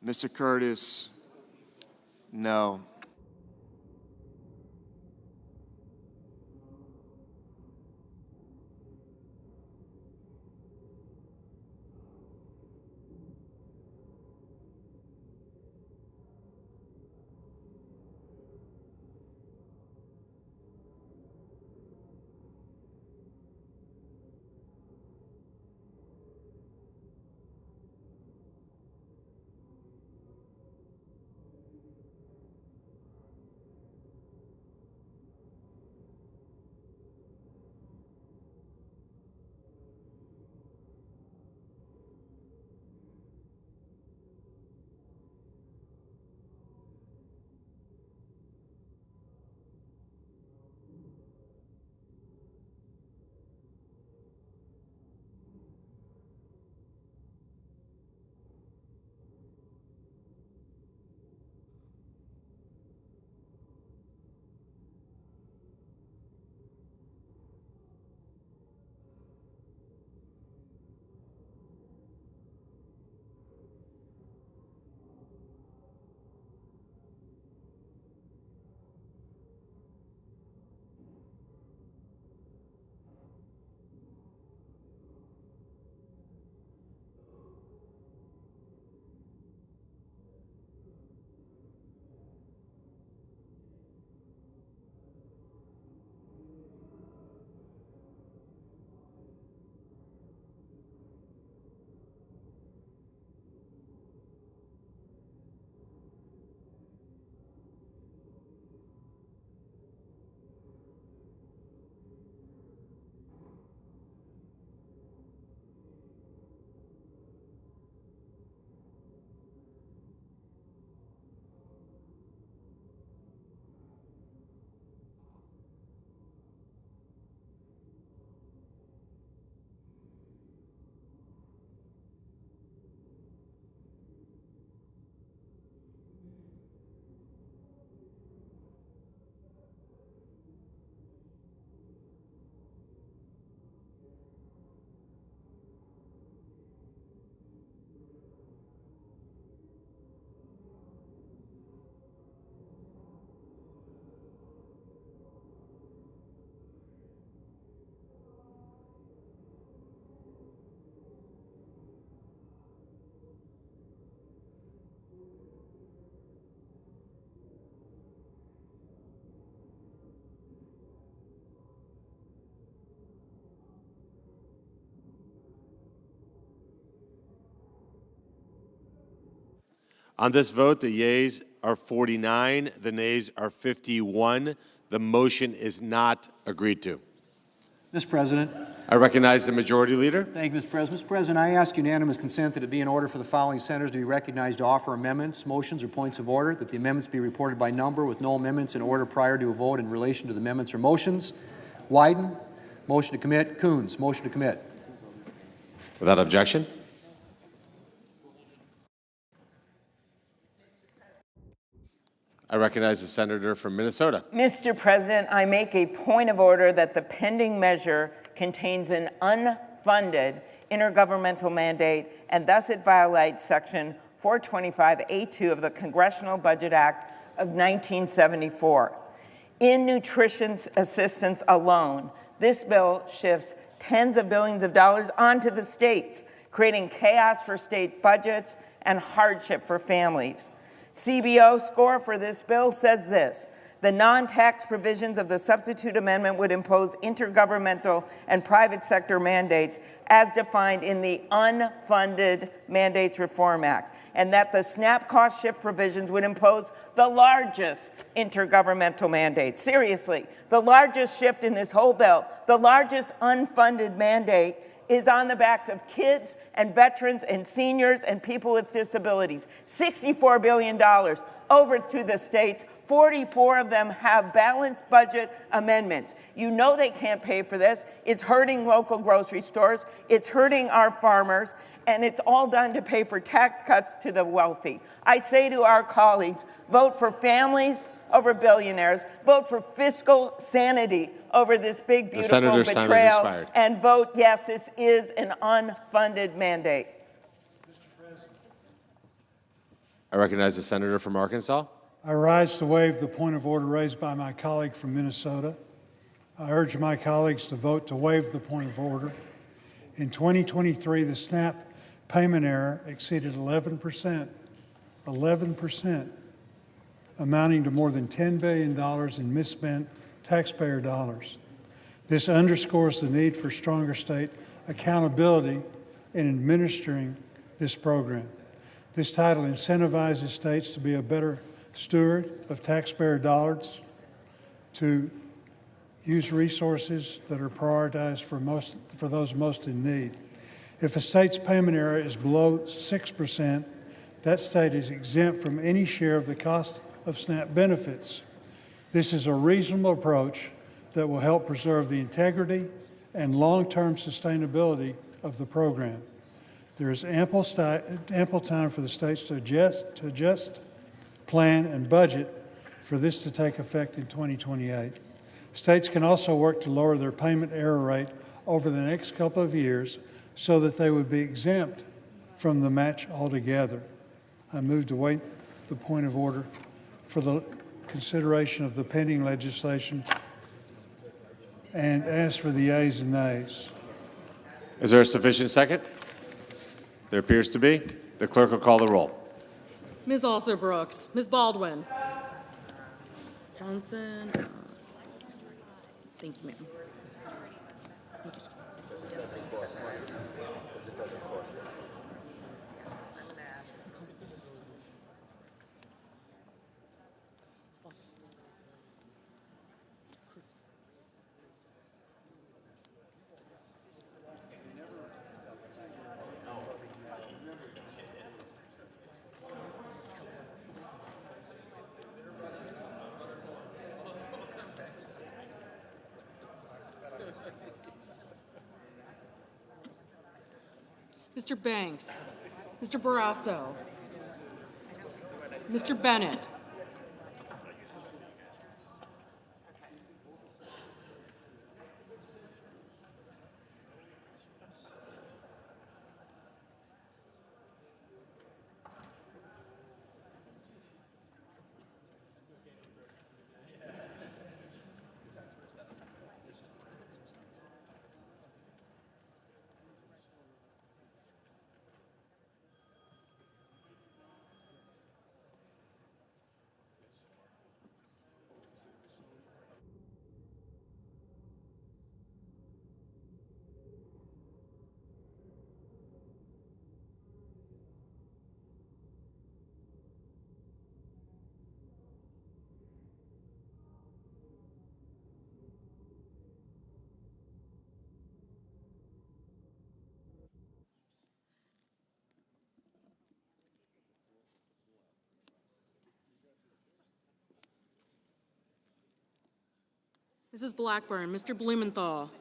Mr. Curtis. No. On this vote, the yeas are 49, the nays are 51. The motion is not agreed to. Mr. President. I recognize the Majority Leader. Thank you, Mr. President. Mr. President, I ask unanimous consent that it be in order for the following senators to be recognized to offer amendments, motions, or points of order, that the amendments be reported by number with no amendments in order prior to a vote in relation to the amendments or motions. Wyden. Motion to commit. Coons. Motion to commit. Without objection. I recognize the senator from Minnesota. Mr. President, I make a point of order that the pending measure contains an unfunded intergovernmental mandate, and thus it violates Section 425A2 of the Congressional Budget Act of 1974. In nutrition assistance alone, this bill shifts tens of billions of dollars onto the states, creating chaos for state budgets and hardship for families. CBO score for this bill says this: the non-tax provisions of the substitute amendment would impose intergovernmental and private sector mandates as defined in the Unfunded Mandates Reform Act, and that the SNAP cost shift provisions would impose the largest intergovernmental mandate. Seriously, the largest shift in this whole bill, the largest unfunded mandate, is on the backs of kids and veterans and seniors and people with disabilities. $64 billion over to the states. 44 of them have balanced budget amendments. You know they can't pay for this. It's hurting local grocery stores. It's hurting our farmers. And it's all done to pay for tax cuts to the wealthy. I say to our colleagues, vote for families over billionaires, vote for fiscal sanity over this big, beautiful betrayal, and vote yes, this is an unfunded mandate. I recognize the senator from Arkansas. I rise to waive the point of order raised by my colleague from Minnesota. I urge my colleagues to vote to waive the point of order. In 2023, the SNAP payment error exceeded 11%, amounting to more than $10 billion in misspent taxpayer dollars. This underscores the need for stronger state accountability in administering this program. This title incentivizes states to be a better steward of taxpayer dollars, to use resources that are prioritized for those most in need. If a state's payment error is below 6%, that state is exempt from any share of the cost of SNAP benefits. This is a reasonable approach that will help preserve the integrity and long-term sustainability of the program. There is ample time for the states to adjust, plan, and budget for this to take effect in 2028. States can also work to lower their payment error rate over the next couple of years so that they would be exempt from the match altogether. I move to waive the point of order for the consideration of the pending legislation and ask for the yeas and nays. Is there a sufficient second? There appears to be. The clerk will call the roll. Ms. Alsor-Brooks, Ms. Baldwin. Johnson. Thank you, ma'am. Mr. Banks, Mr. Barrasso, Mr. Bennett, Mrs. Blackburn, Mr. Blumenthal,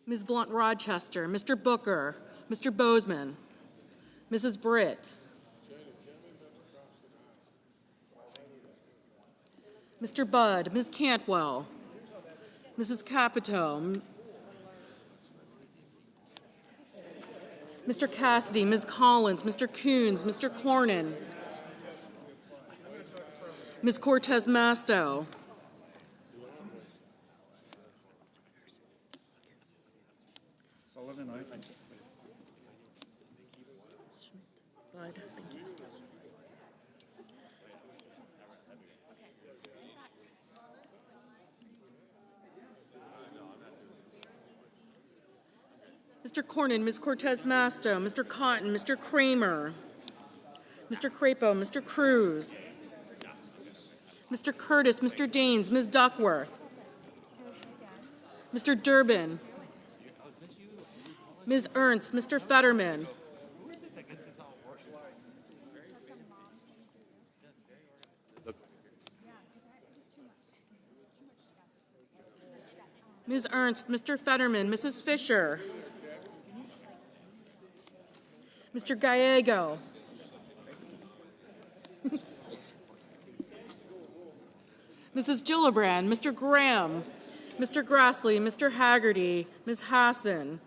Ms. Blunt-Rochester, Mr. Booker, Mr. Bozeman, Mrs. Britt, Mr. Budd, Ms. Cantwell, Mrs. Capito, Mr. Cassidy, Ms. Collins, Mr. Coons, Mr. Cornyn, Ms. Cortez Masto, Sullivan, aye. Bud, thank you. Mr. Cornyn, Ms. Cortez Masto, Mr. Cotton, Mr. Kramer, Mr. Crapo, Mr. Cruz, Mr. Curtis, Mr. Daines, Ms. Duckworth, Mr. Durbin, Ms. Ernst, Mr. Fetterman, Ms. Ernst, Mr. Fetterman, Mrs. Fisher, Mr. Gallego, Mrs. Gillibrand, Mr. Graham, Mr. Grassley, Mr. Haggerty, Ms. Hassan,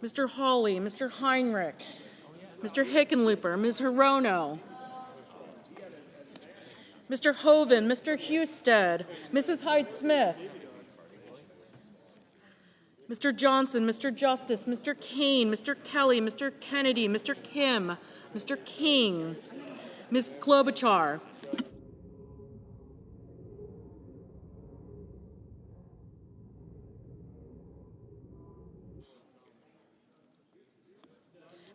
Mr. Hawley, Mr. Heinrich, Mr. Hickenlooper, Ms. Hirono, Mr. Hoven, Mr. Husted, Mrs. Hyde-Smith, Mr. Johnson, Mr. Justice, Mr. Kane, Mr. Kelly, Mr. Kennedy, Mr. Kim, Mr. King, Ms. Klobuchar,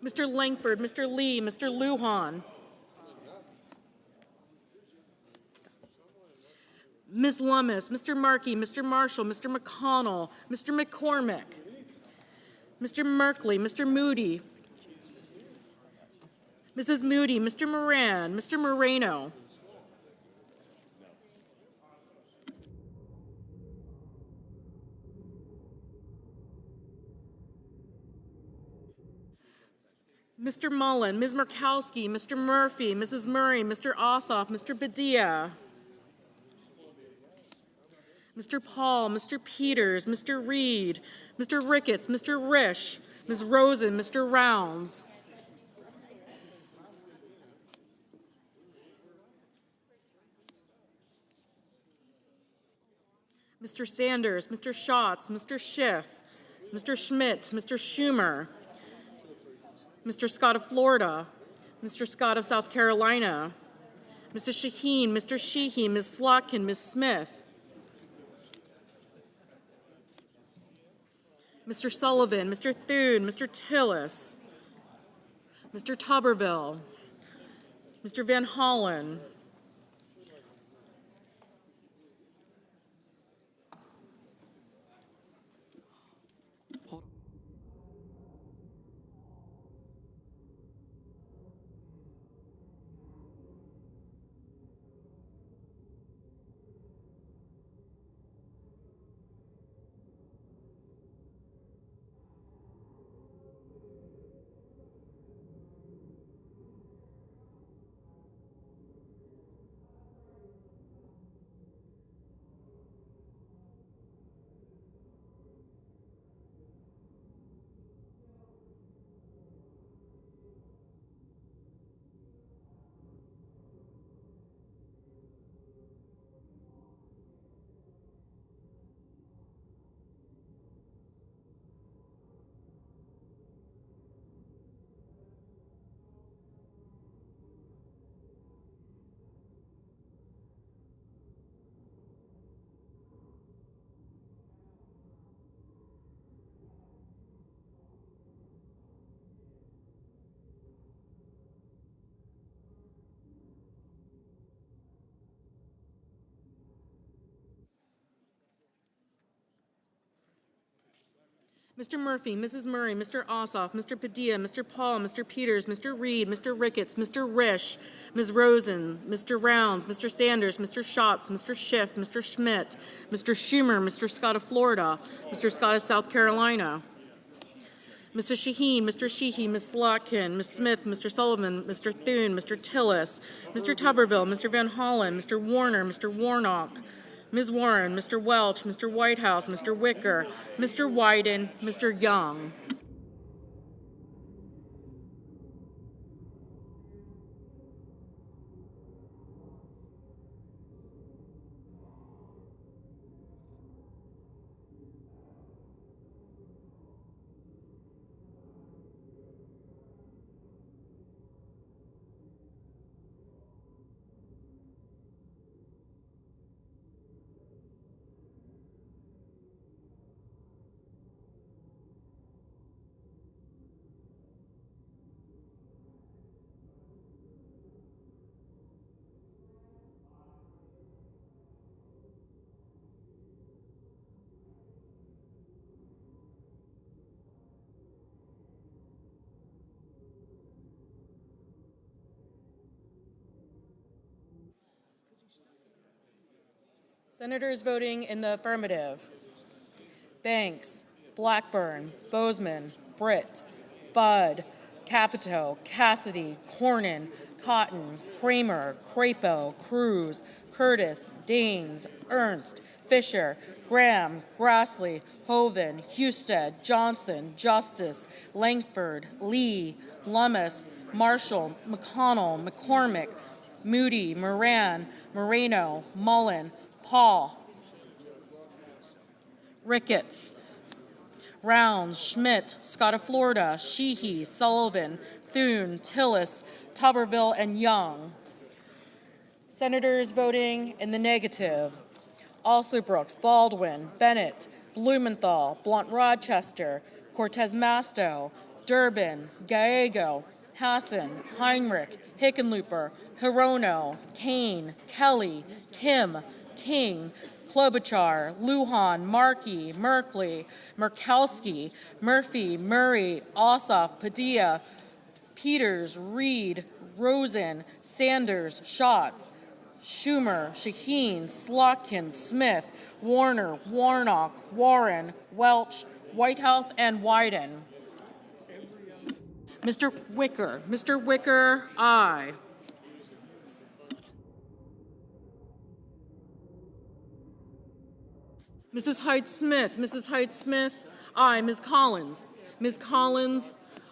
Mr. Langford, Mr. Lee, Mr. Lujan, Ms. Lummis, Mr. Markey, Mr. Marshall, Mr. McConnell, Mr. McCormick, Mr. Merkley, Mr. Moody, Mrs. Moody, Mr. Moran, Mr. Moreno, Mr. Mullen, Ms. Murkowski, Mr. Murphy, Mrs. Murray, Mr. Ossoff, Mr. Padilla, Mr. Paul, Mr. Peters, Mr. Reed, Mr. Ricketts, Mr. Risch, Ms. Rosen, Mr. Rounds, Mr. Sanders, Mr. Schatz, Mr. Schiff, Mr. Schmidt, Mr. Schumer, Mr. Scott of Florida, Mr. Scott of South Carolina, Mrs. Shaheen, Mr. Sheehy, Ms. Slotkin, Ms. Smith, Mr. Sullivan, Mr. Thune, Mr. Tillis, Mr. Tuberville, Mr. Van Hollen, Mr. Murphy, Mrs. Murray, Mr. Ossoff, Mr. Padilla, Mr. Paul, Mr. Peters, Mr. Reed, Mr. Ricketts, Mr. Risch, Ms. Rosen, Mr. Rounds, Mr. Sanders, Mr. Schatz, Mr. Schiff, Mr. Schmidt, Mr. Schumer, Mr. Scott of Florida, Mr. Scott of South Carolina, Mr. Shaheen, Mr. Sheehy, Ms. Slotkin, Ms. Smith, Mr. Sullivan, Mr. Thune, Mr. Tillis, Mr. Tuberville, Mr. Van Hollen, Mr. Warner, Mr. Warnock, Ms. Warren, Mr. Welch, Mr. Whitehouse, Mr. Wicker, Mr. Wyden, Mr. Young. Senators voting in the affirmative: Banks, Blackburn, Bozeman, Britt, Budd, Capito, Cassidy, Cornyn, Cotton, Kramer, Crapo, Cruz, Curtis, Daines, Ernst, Fisher, Graham, Grassley, Hoven, Husted, Johnson, Justice, Langford, Lee, Lummis, Marshall, McConnell, McCormick, Moody, Moran, Moreno, Mullen, Paul, Ricketts, Rounds, Schmidt, Scott of Florida, Sheehy, Sullivan, Thune, Tillis, Tuberville, and Young. Senators voting in the negative: Alsobrooks, Baldwin, Bennett, Blumenthal, Blunt-Rochester, Cortez Masto, Durbin, Gallego, Hassan, Heinrich, Hickenlooper, Hirono, Kane, Kelly, Kim, King, Klobuchar, Lujan, Markey, Merkley, Murkowski, Murphy, Murray, Ossoff, Padilla, Peters, Reed, Rosen, Sanders, Schatz, Schumer, Shaheen, Slotkin, Smith, Warner, Warnock, Warren, Welch, Whitehouse, and Wyden. Mr. Wicker, aye. Mrs. Height-Smith, aye. Ms. Collins,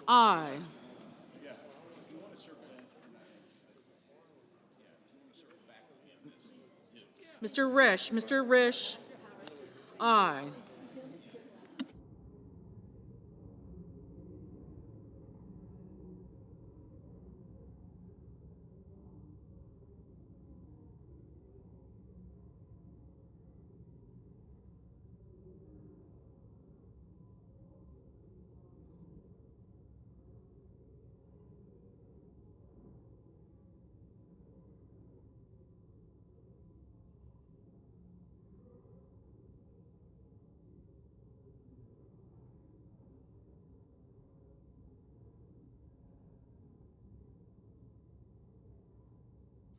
aye. Mr. Risch, aye.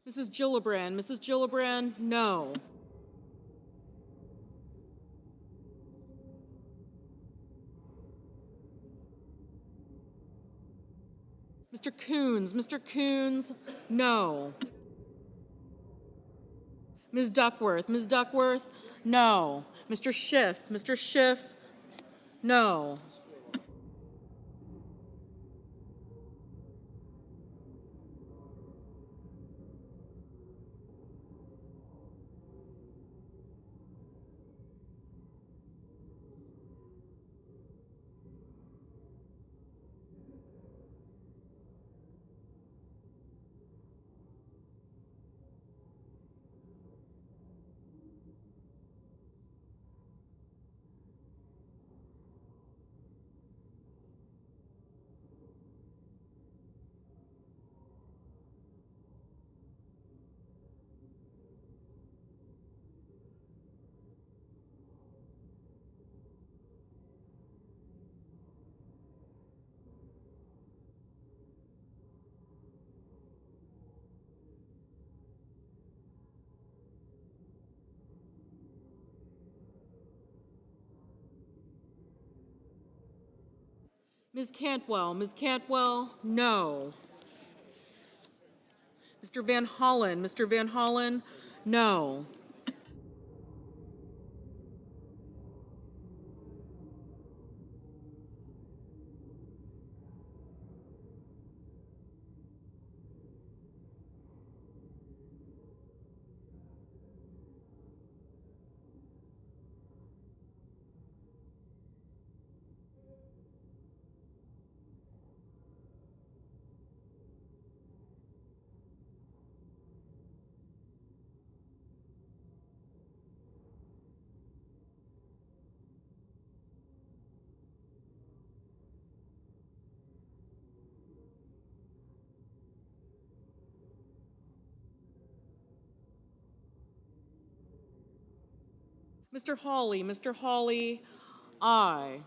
Mrs. Gillibrand, no. Mr. Coons, no. Ms. Duckworth, no. Mr. Schiff, no. Ms. Cantwell, no. Mr. Van Hollen, no. Mr. Hawley, aye.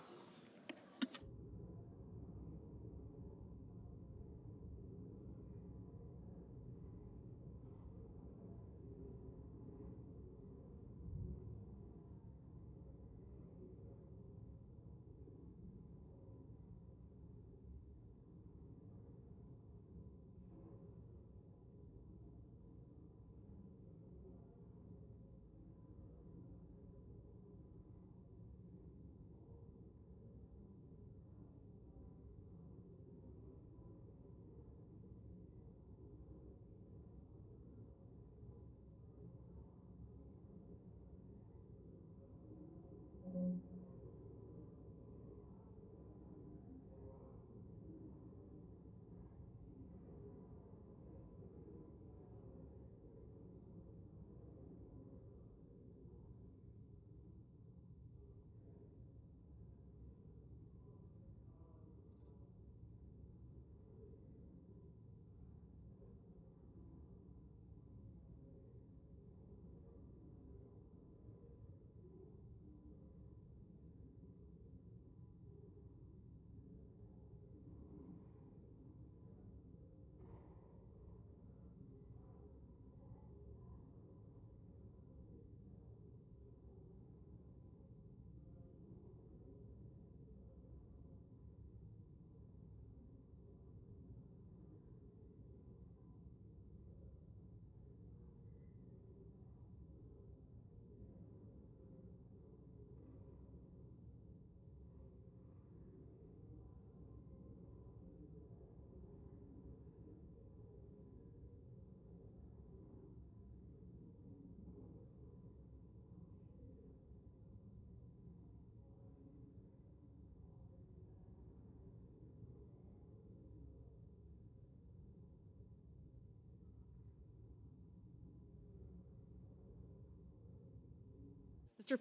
Mr.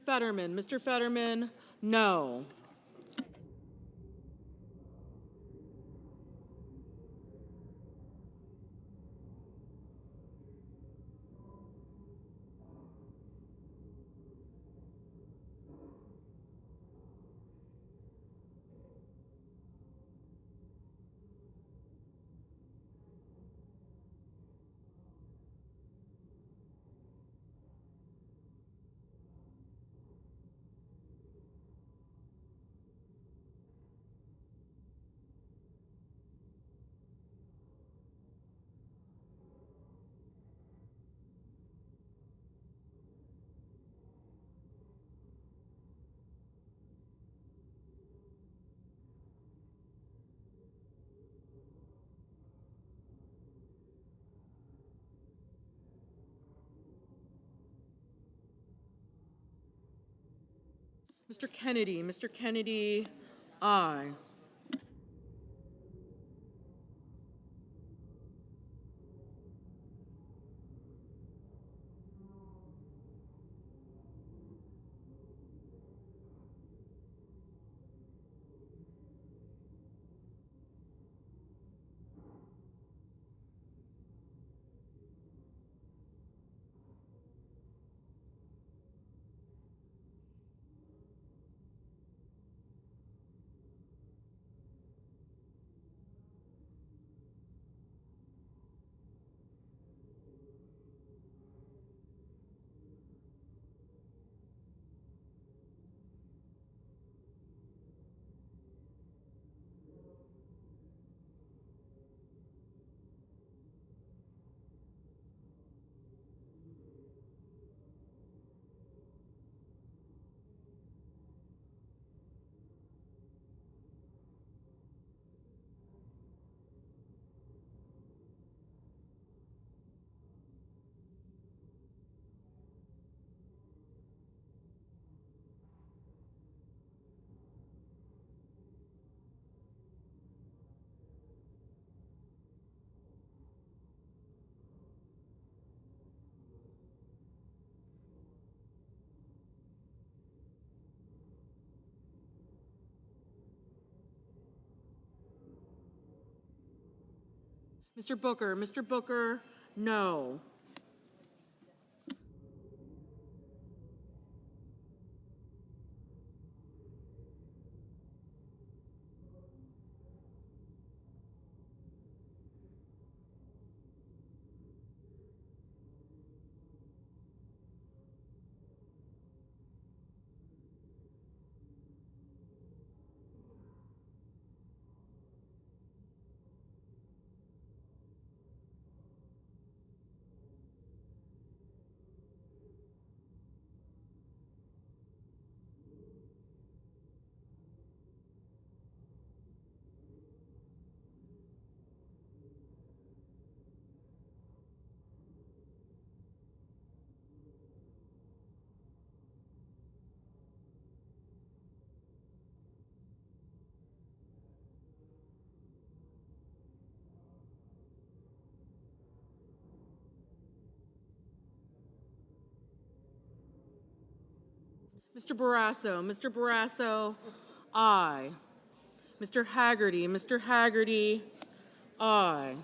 Fetterman, no. Mr. Kennedy, aye. Mr. Booker, no. Mr. Barrasso, aye. Mr. Haggerty, aye.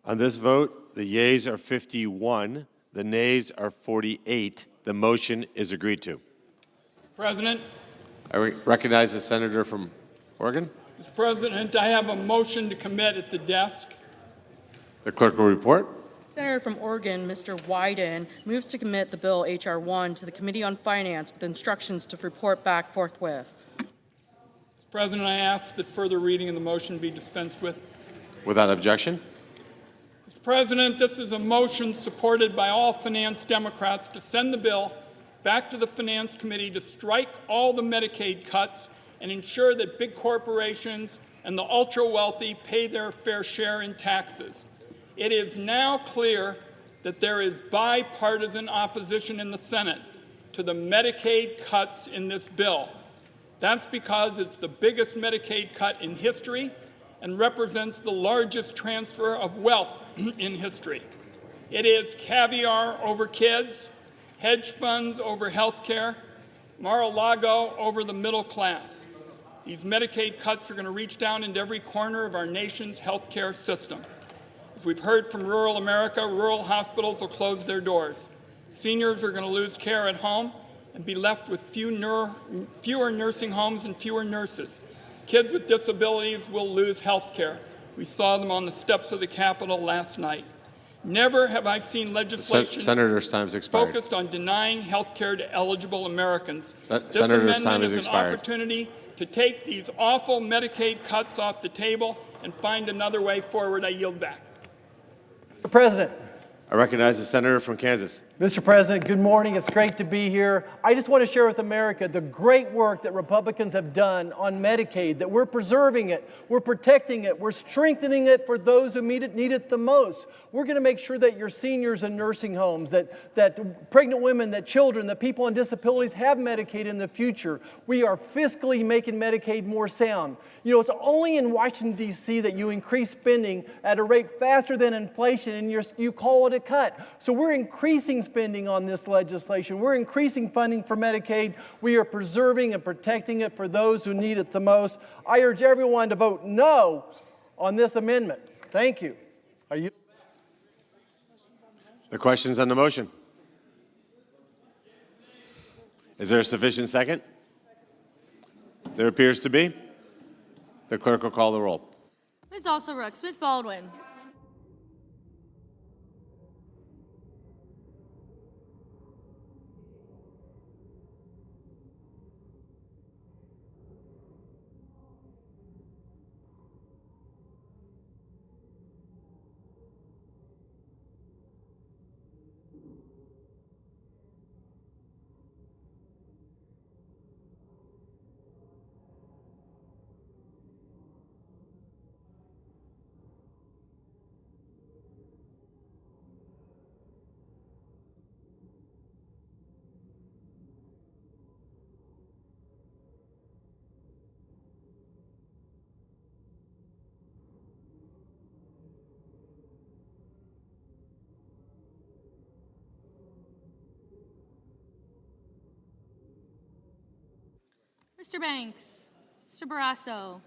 On this vote, the yeas are 51, the nays are 48. The motion is agreed to. President. I recognize the senator from Oregon. Mr. President, I have a motion to commit at the desk. The clerk will report. Senator from Oregon, Mr. Wyden, moves to commit the bill H.R. 1 to the Committee on Finance with instructions to report back forthwith. Mr. President, I ask that further reading of the motion be dispensed with. Without objection. Mr. President, this is a motion supported by all Finance Democrats to send the bill back to the Finance Committee to strike all the Medicaid cuts and ensure that big corporations and the ultra-wealthy pay their fair share in taxes. It is now clear that there is bipartisan opposition in the Senate to the Medicaid cuts in this bill. That's because it's the biggest Medicaid cut in history and represents the largest transfer of wealth in history. It is caviar over kids, hedge funds over health care, Mar-a-Lago over the middle class. These Medicaid cuts are going to reach down into every corner of our nation's health care system. As we've heard from rural America, rural hospitals will close their doors. Seniors are going to lose care at home and be left with fewer nursing homes and fewer nurses. Kids with disabilities will lose health care. We saw them on the steps of the Capitol last night. Never have I seen legislation Senator's time has expired. focused on denying health care to eligible Americans. This Senator's time amendment has is expired. an opportunity to take these awful Medicaid cuts off the table and find another way forward. I yield back. Mr. President. I recognize the senator from Kansas. Mr. President, good morning. It's great to be here. I just want to share with America the great work that Republicans have done on Medicaid, that we're preserving it, we're protecting it, we're strengthening it for those who need it the most. We're going to make sure that your seniors in nursing homes, that pregnant women, that children, that people on disabilities have Medicaid in the future. We are fiscally making Medicaid more sound. You know, it's only in Washington, D.C. that you increase spending at a rate faster than inflation, and you call it a cut. So we're increasing spending on this legislation. We're increasing funding for Medicaid. We are preserving and protecting it for those who need it the most. I urge everyone to vote no on this amendment. Thank you. Are you? The questions on the motion. Is there a sufficient second? There appears to be. The clerk will call the roll. Ms. Alston-Brooks, Ms. Baldwin. Mr. Banks, Mr. Barrasso,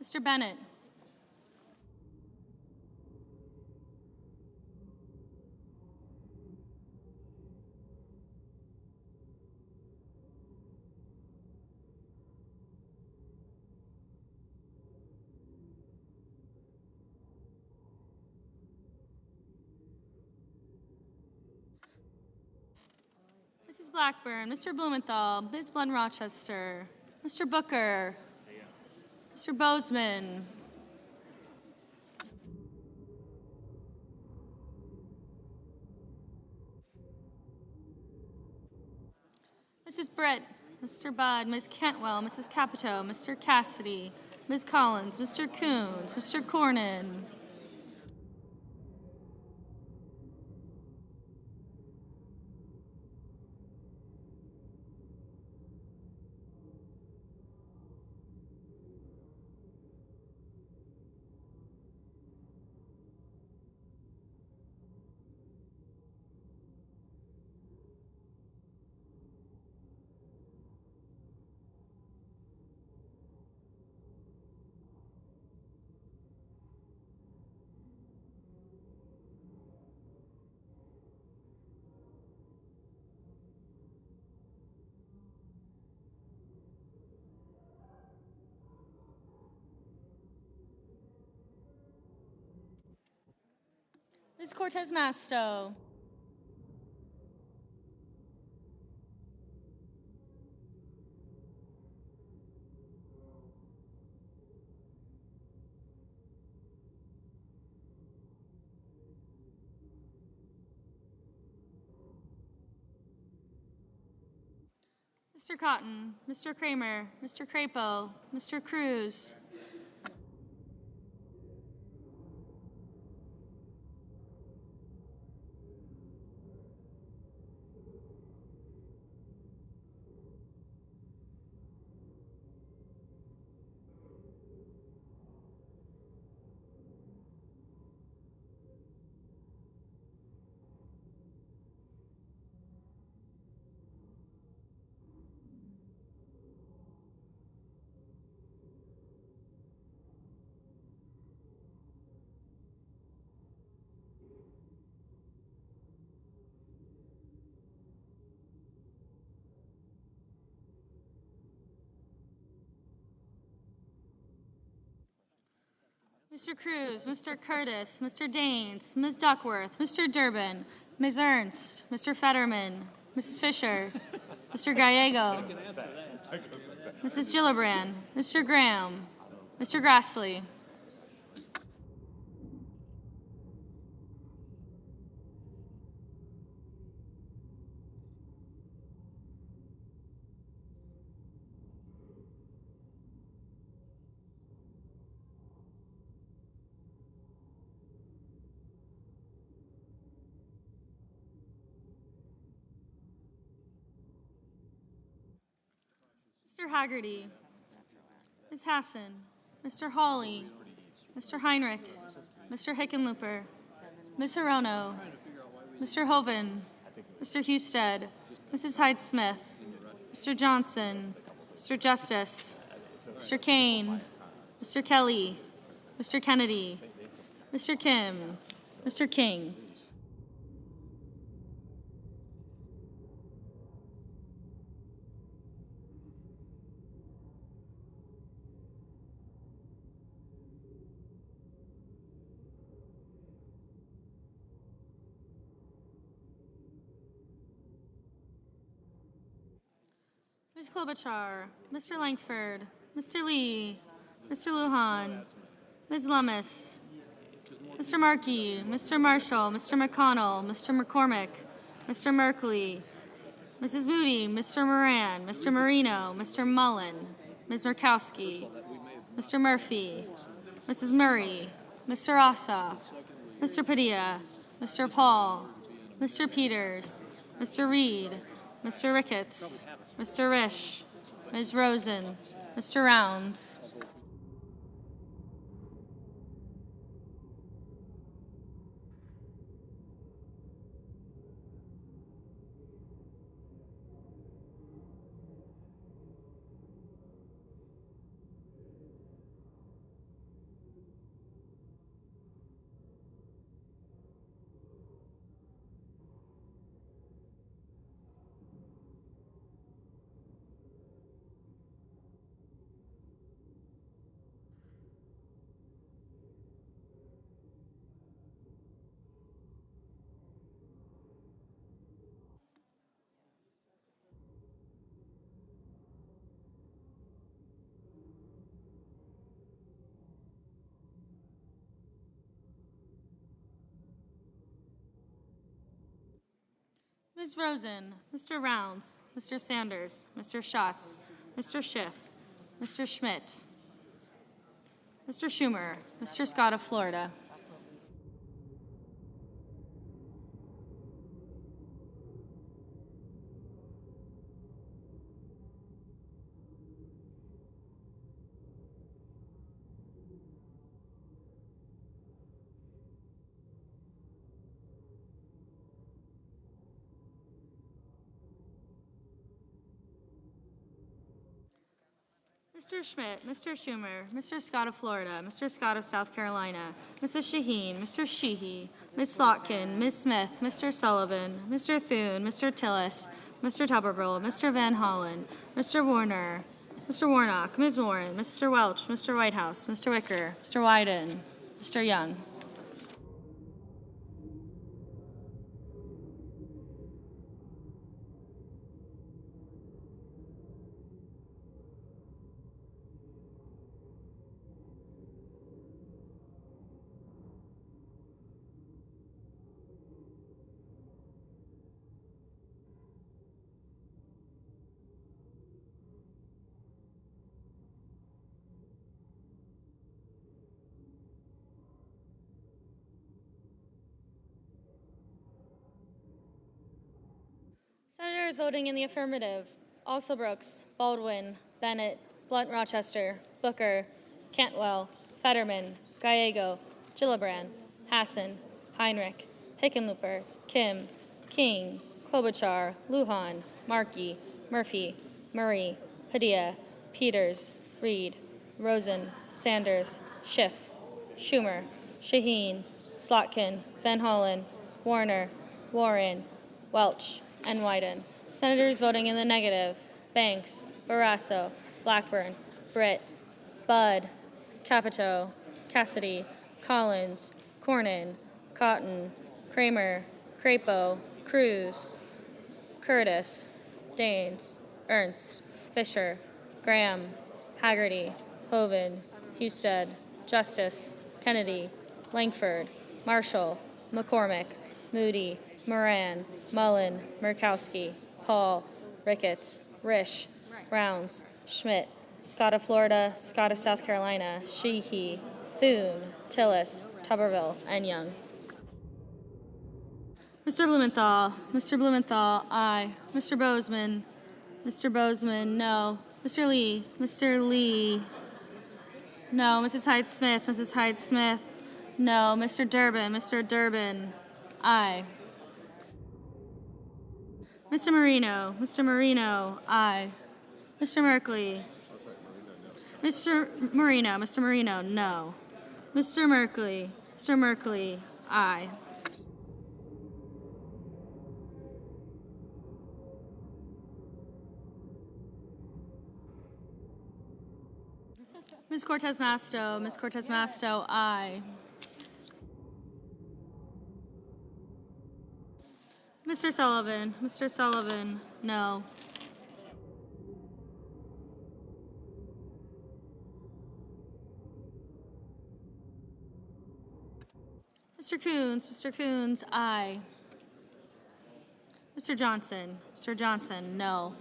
Mr. Bennett. Mrs. Blackburn, Mr. Blumenthal, Ms. Blunt Rochester, Mr. Booker, Mr. Bozeman, Mrs. Britt, Mr. Budd, Ms. Cantwell, Mrs. Capito, Mr. Cassidy, Ms. Collins, Mr. Coons, Mr. Cornyn. Ms. Cortez Masto. Mr. Cotton, Mr. Kramer, Mr. Crapo, Mr. Cruz. Mr. Cruz, Mr. Curtis, Mr. Daines, Ms. Duckworth, Mr. Durbin, Ms. Ernst, Mr. Fetterman, Mrs. Fisher, Mr. Gallego, Mrs. Gillibrand, Mr. Graham, Mr. Grassley. Mr. Haggerty, Ms. Hassan, Mr. Hawley, Mr. Heinrich, Mr. Hickenlooper, Ms. Hirono, Mr. Hoven, Mr. Husted, Mrs. Hyde-Smith, Mr. Johnson, Mr. Justice, Mr. Kane, Mr. Kelly, Mr. Kennedy, Mr. Kim, Mr. King. Ms. Klobuchar, Mr. Langford, Mr. Lee, Mr. Lujan, Ms. Lummis, Mr. Markey, Mr. Marshall, Mr. McConnell, Mr. McCormick, Mr. Merkley, Mrs. Moody, Mr. Moran, Mr. Marino, Mr. Mullen, Ms. Murkowski, Mr. Murphy, Mrs. Murray, Mr. Ossoff, Mr. Padilla, Mr. Paul, Mr. Peters, Mr. Reed, Mr. Ricketts, Mr. Risch, Ms. Rosen, Mr. Rounds. Ms. Rosen, Mr. Rounds, Mr. Sanders, Mr. Schatz, Mr. Schiff, Mr. Schmidt, Mr. Schumer, Mr. Scott of Florida. Mr. Schmidt, Mr. Schumer, Mr. Scott of Florida, Mr. Scott of South Carolina, Mrs. Shaheen, Mr. Sheehy, Ms. Slotkin, Ms. Smith, Mr. Sullivan, Mr. Thune, Mr. Tillis, Mr. Tuberville, Mr. Van Hollen, Mr. Warner, Mr. Warnock, Ms. Warren, Mr. Welch, Mr. Whitehouse, Mr. Wicker, Mr. Wyden, Mr. Young. Senators voting in the affirmative: Also Brooks, Baldwin, Bennett, Blunt Rochester, Booker, Cantwell, Fetterman, Gallego, Gillibrand, Hassan, Heinrich, Hickenlooper, Kim, King, Klobuchar, Lujan, Markey, Murphy, Murray, Padilla, Peters, Reed, Rosen, Sanders, Schiff, Schumer, Shaheen, Slotkin, Van Hollen, Warner, Warren, Welch, and Wyden. Senators voting in the negative: Banks, Barrasso, Blackburn, Britt, Budd, Capito, Cassidy, Collins, Cornyn, Cotton, Kramer, Crapo, Cruz, Curtis, Daines, Ernst, Fisher, Graham, Haggerty, Hoven, Husted, Justice, Kennedy, Langford, Marshall, McCormick, Moody, Moran, Mullen, Murkowski, Paul, Ricketts, Risch, Rounds, Schmidt, Scott of Florida, Scott of South Carolina, Sheehy, Thune, Tillis, Tuberville, and Young. Mr. Blumenthal, aye. Mr. Bozeman, no. Mr. Lee, no. Mrs. Hyde-Smith, no. Mr. Durbin, aye. Mr. Marino, aye. Mr. Merkley, Mr. Marino, no. Mr. Merkley, aye. Ms. Cortez Masto, aye. Mr. Sullivan, no. Mr. Coons, aye. Mr. Johnson, no.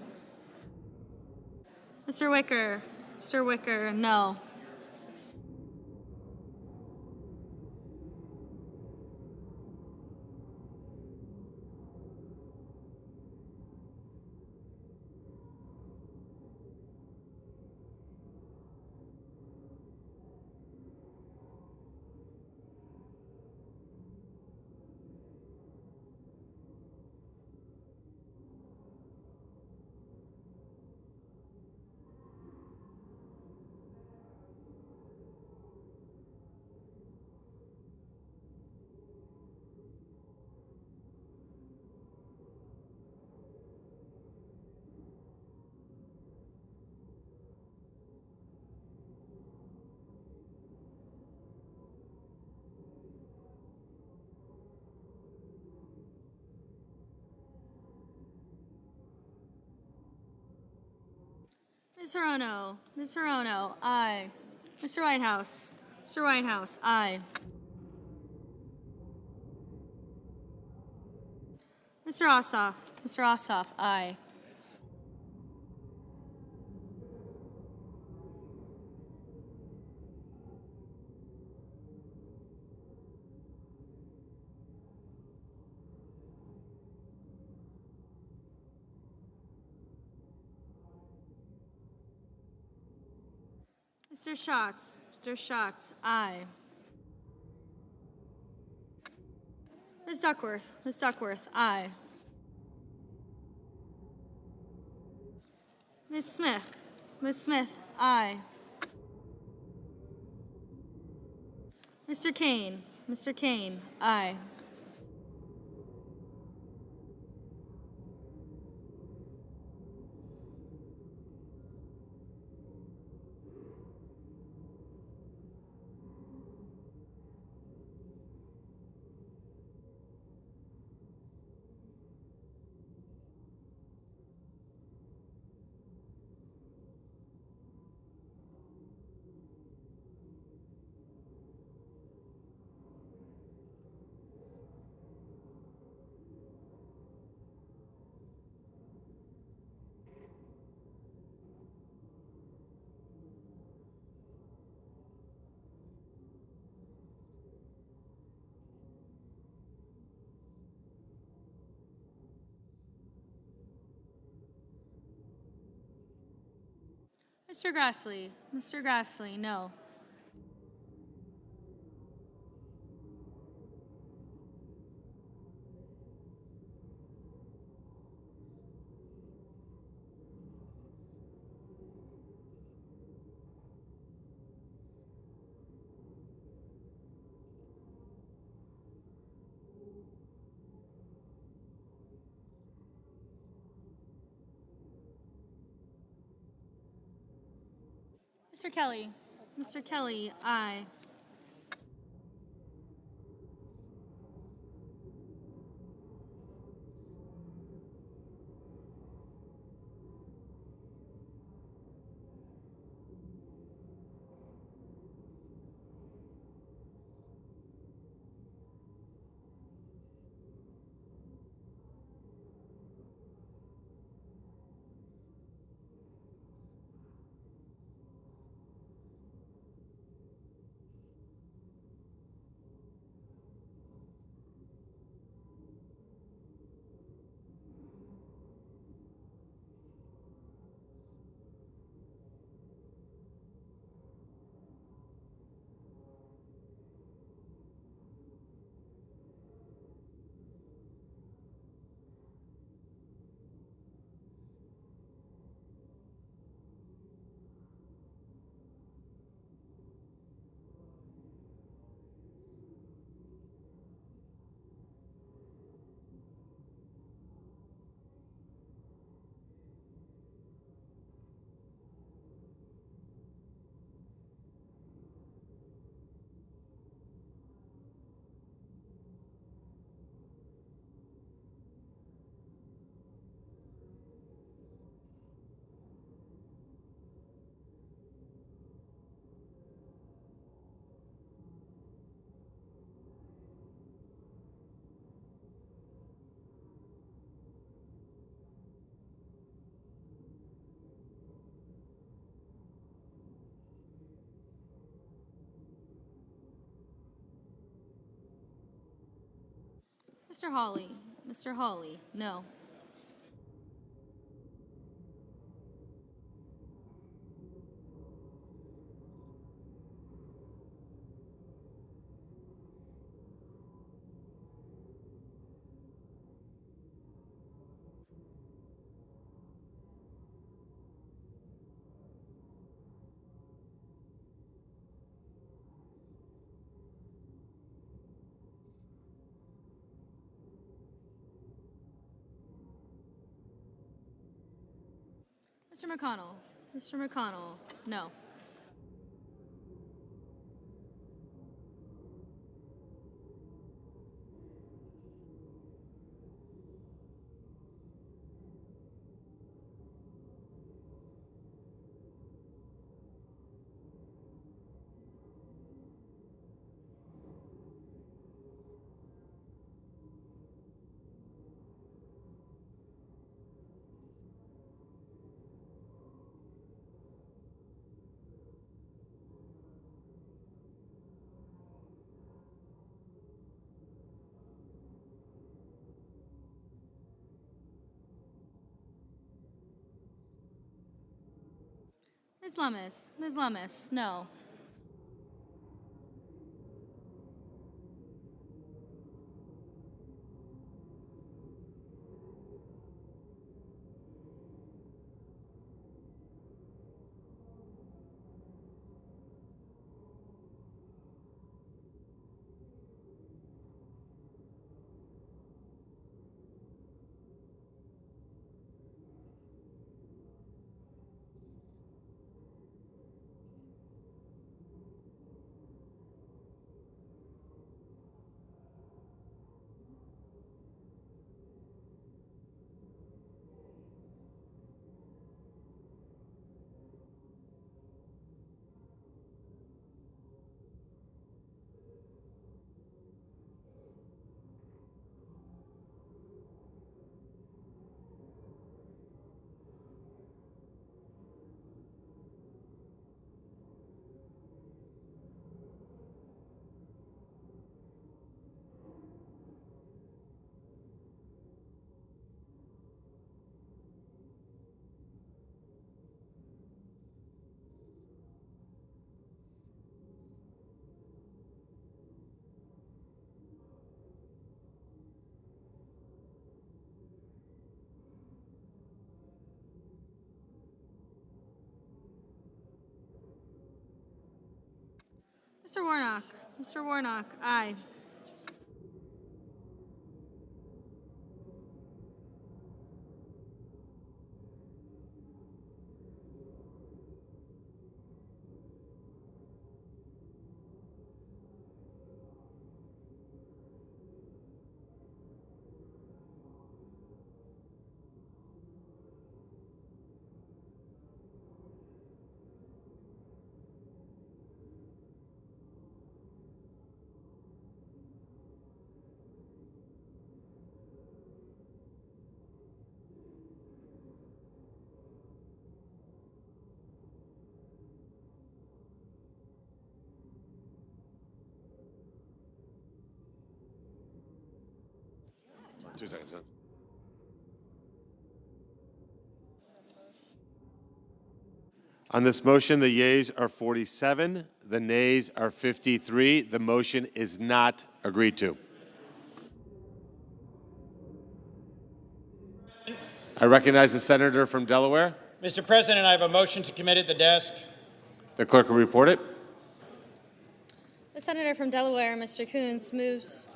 Mr. Wicker, no. Ms. Hirono, aye. Mr. Whitehouse, aye. Mr. Ossoff, aye. Mr. Schatz, aye. Ms. Duckworth, aye. Ms. Smith, aye. Mr. Kane, aye. Mr. Grassley. Mr. Grassley, no. Mr. Kelly. Mr. Kelly, aye. Mr. Hawley. Mr. Hawley, no. Mr. McConnell. Mr. McConnell, no. Ms. Lummis. Ms. Lummis, no. Mr. Warnock. Mr. Warnock, aye. Two seconds. On this motion, the yeas are 47, the nays are 53. The motion is not agreed to. I recognize the senator from Delaware. Mr. President, I have a motion to commit at the desk. The clerk will report it. The senator from Delaware, Mr. Coons, moves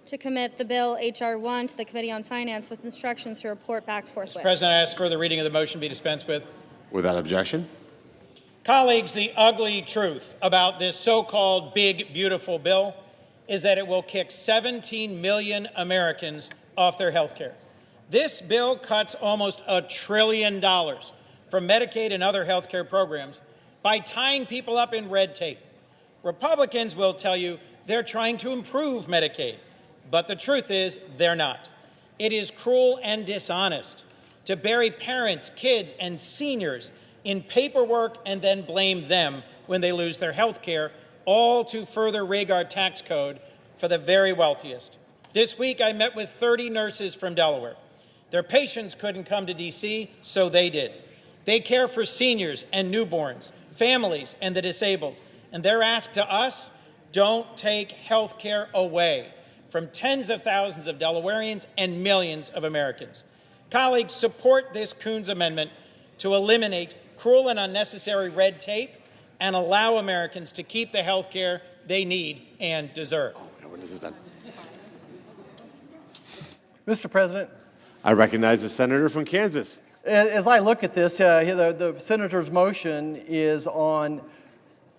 to commit the bill H.R. 1 to the Committee on Finance with instructions to report back forthwith. Mr. President, I ask for the reading of the motion be dispensed with. Without objection. Colleagues, the ugly truth about this so-called big, beautiful bill is that it will kick 17 million Americans off their health care. This bill cuts almost $1 trillion from Medicaid and other health care programs by tying people up in red tape. Republicans will tell you they're trying to improve Medicaid, but the truth is they're not. It is cruel and dishonest to bury parents, kids, and seniors in paperwork and then blame them when they lose their health care, all to further rig our tax code for the very wealthiest. This week, I met with 30 nurses from Delaware. Their patients couldn't come to D.C., so they did. They care for seniors and newborns, families, and the disabled. And their ask to us, don't take health care away from tens of thousands of Delawareans and millions of Americans. Colleagues, support this Coons amendment to eliminate cruel and unnecessary red tape and allow Americans to keep the health care they need and deserve. When this is done. Mr. President, I recognize the senator from Kansas. as I look at this, the senator's motion is on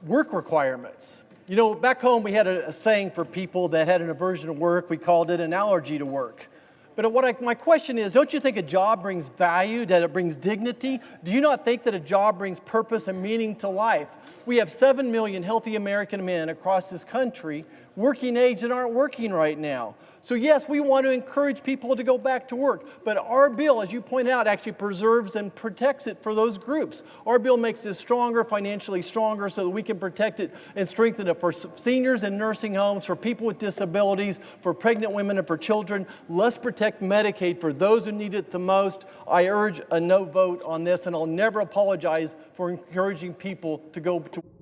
work requirements. You know, back home we had a saying for people that had an aversion to work. We called it an allergy to work. But my question is, don't you think a job brings value, that it brings dignity? Do you not think that a job brings purpose and meaning to life? We have 7 million healthy American men across this country, working age, that aren't working right now. So yes, we want to encourage people to go back to work, but our bill, as you point out, actually preserves and protects it for those groups. Our bill makes this stronger, financially stronger, so that we can protect it and strengthen it for seniors in nursing homes, for people with disabilities, for pregnant women, and for children. Let's protect Medicaid for those who need it the most. I urge a no vote on this, and I'll never apologize for encouraging people to go to work.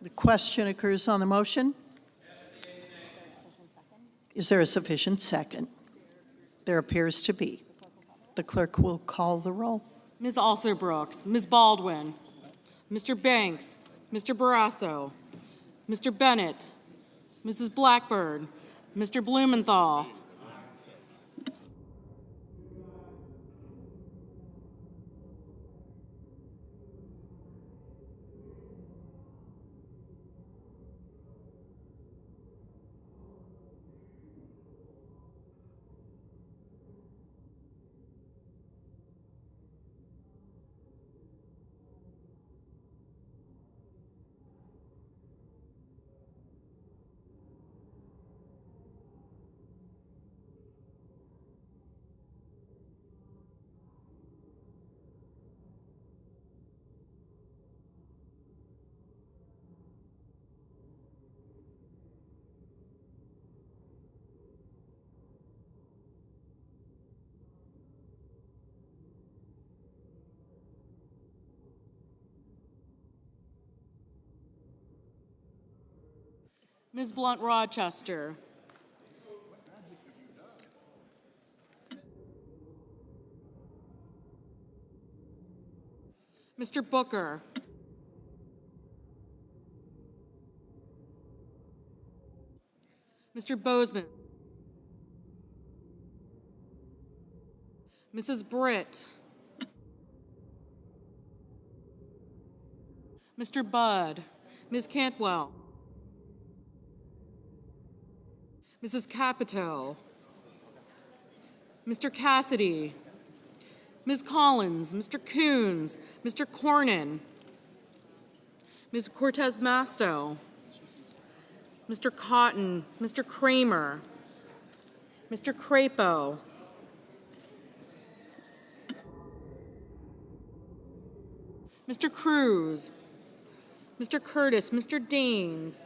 The question occurs on the motion. Is there a sufficient second? There appears to be. The clerk will call the roll. Ms. Alsor-Brooks, Ms. Baldwin, Mr. Banks, Mr. Barrasso, Mr. Bennett, Mrs. Blackburn, Mr. Blumenthal, Ms. Blunt-Rochester, Mr. Booker, Mr. Bozeman, Mrs. Britt, Mr. Budd, Ms. Cantwell, Mrs. Capito, Mr. Cassidy, Ms. Collins, Mr. Coons, Mr. Cornyn, Ms. Cortez Masto, Mr. Cotton, Mr. Kramer, Mr. Crapo, Mr. Cruz, Mr. Curtis, Mr. Daines,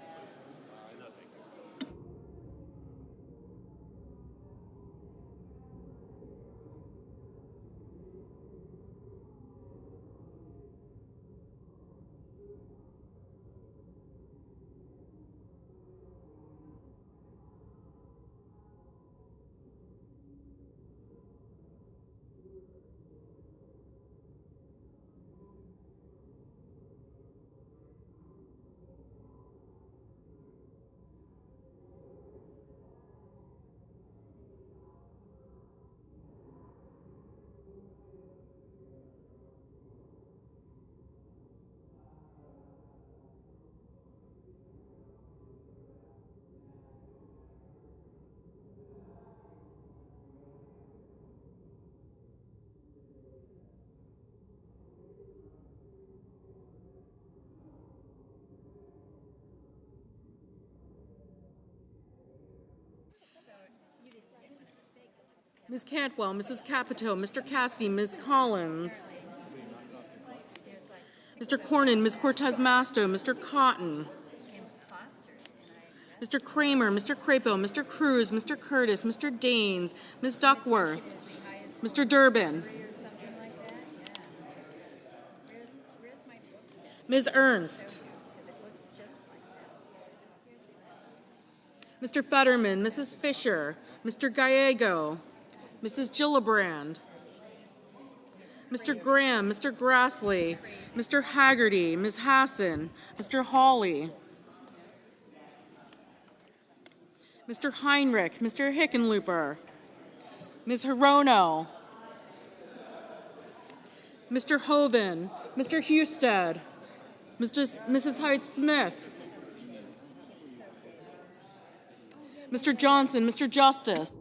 Ms. Cantwell, Mrs. Capito, Mr. Cassidy, Ms. Collins, Mr. Cornyn, Ms. Cortez Masto, Mr. Cotton, Mr. Kramer, Mr. Crapo, Mr. Cruz, Mr. Curtis, Mr. Daines, Ms. Duckworth, Mr. Durbin, Ms. Ernst, Mr. Fetterman, Mrs. Fisher, Mr. Gallego, Mrs. Gillibrand, Mr. Graham, Mr. Grassley, Mr. Haggerty, Ms. Hassan, Mr. Hawley, Mr. Heinrich, Mr. Hickenlooper, Ms. Hirono, Mr. Hoven, Mr. Husted, Mrs. Hyde-Smith, Mr. Johnson, Mr. Justice,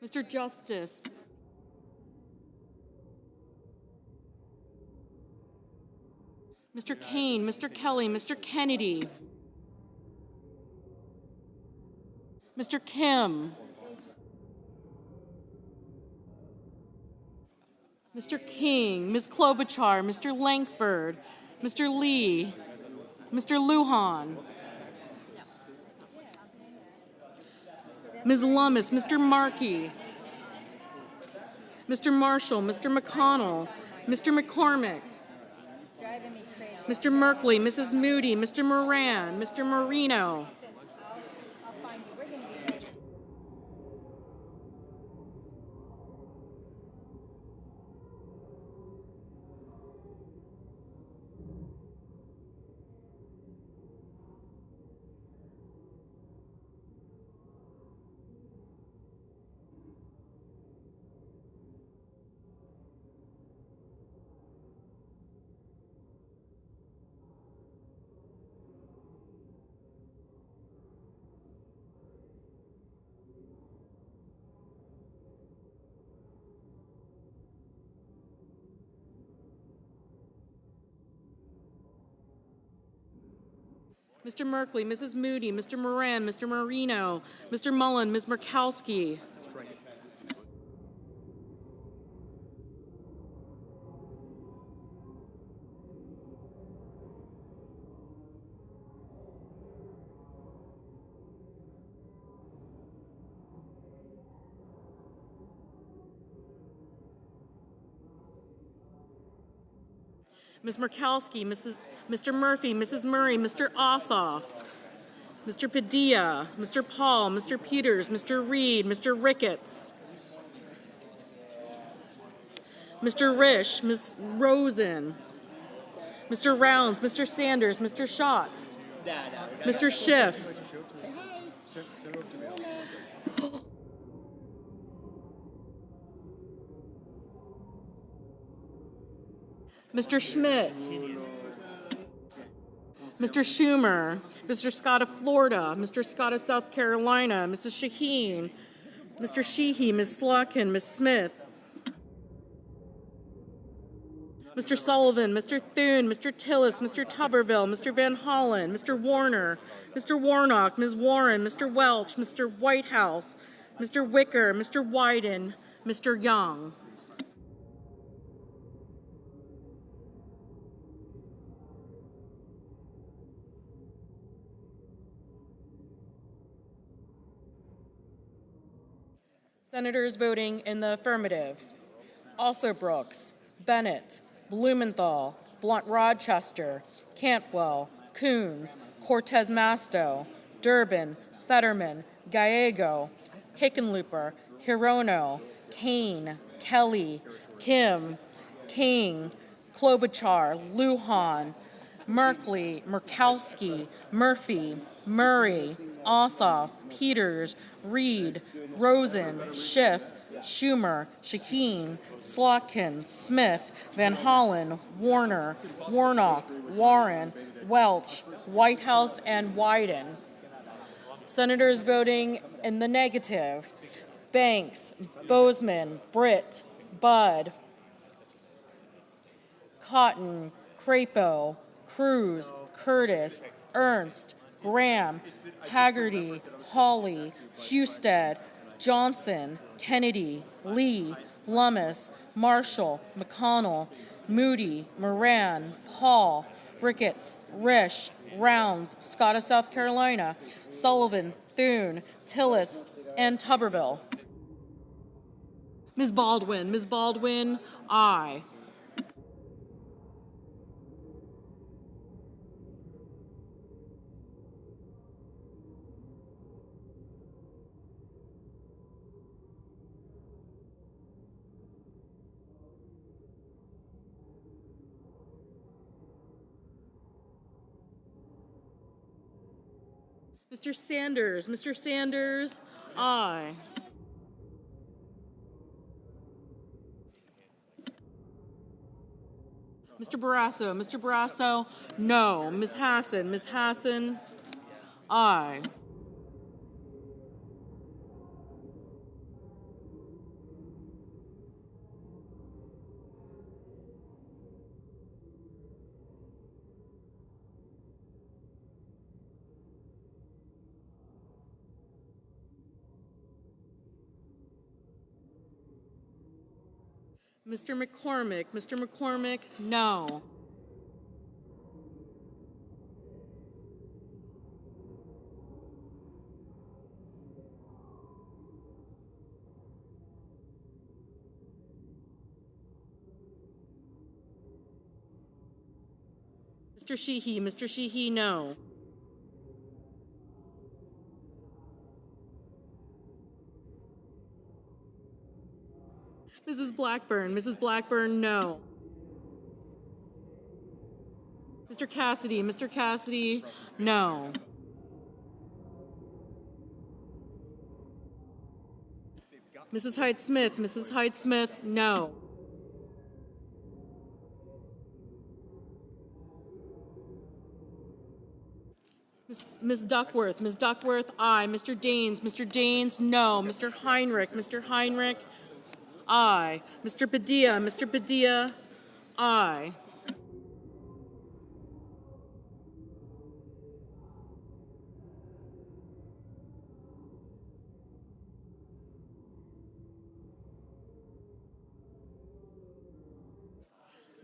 Mr. Justice, Mr. Kane, Mr. Kelly, Mr. Kennedy, Mr. Kim, Mr. King, Ms. Klobuchar, Mr. Lankford, Mr. Lee, Mr. Lujan, Ms. Lummis, Mr. Markey, Mr. Marshall, Mr. McConnell, Mr. McCormick, Mr. Merkley, Mrs. Moody, Mr. Moran, Mr. Marino, Mr. Merkley, Mrs. Moody, Mr. Moran, Mr. Marino, Mr. Mullen, Ms. Murkowski, Ms. Murkowski, Mr. Murphy, Mrs. Murray, Mr. Ossoff, Mr. Padilla, Mr. Paul, Mr. Peters, Mr. Reed, Mr. Ricketts, Mr. Risch, Ms. Rosen, Mr. Rounds, Mr. Sanders, Mr. Schatz, Mr. Schiff, Mr. Schmidt, Mr. Schumer, Mr. Scott of Florida, Mr. Scott of South Carolina, Mrs. Shaheen, Mr. Sheehy, Ms. Slotkin, Ms. Smith, Mr. Sullivan, Mr. Thune, Mr. Tillis, Mr. Tuberville, Mr. Van Hollen, Mr. Warner, Mr. Warnock, Ms. Warren, Mr. Welch, Mr. Whitehouse, Mr. Wicker, Mr. Wyden, Mr. Young. Senators voting in the affirmative: Also Brooks, Bennett, Blumenthal, Blunt-Rochester, Cantwell, Coons, Cortez Masto, Durbin, Fetterman, Gallego, Hickenlooper, Hirono, Kane, Kelly, Kim, King, Klobuchar, Lujan, Merkley, Murkowski, Murphy, Murray, Ossoff, Peters, Reed, Rosen, Schiff, Schumer, Shaheen, Slotkin, Smith, Van Hollen, Warner, Warnock, Warren, Welch, Whitehouse, and Wyden. Senators voting in the negative: Banks, Bozeman, Britt, Budd, Cotton, Crapo, Cruz, Curtis, Ernst, Graham, Haggerty, Hawley, Husted, Johnson, Kennedy, Lee, Lummis, Marshall, McConnell, Moody, Moran, Paul, Ricketts, Risch, Rounds, Scott of South Carolina, Sullivan, Thune, Tillis, and Tuberville. Ms. Baldwin, aye. Mr. Sanders, aye. Mr. Barrasso, no. Ms. Hassan, aye. Mr. McCormick, no. Mr. Sheehy, no. Mrs. Blackburn, no. Mr. Cassidy, no. Mrs. Hyde-Smith, no. Ms. Duckworth, aye. Mr. Daines, no. Mr. Heinrich, aye. Mr. Padilla, aye.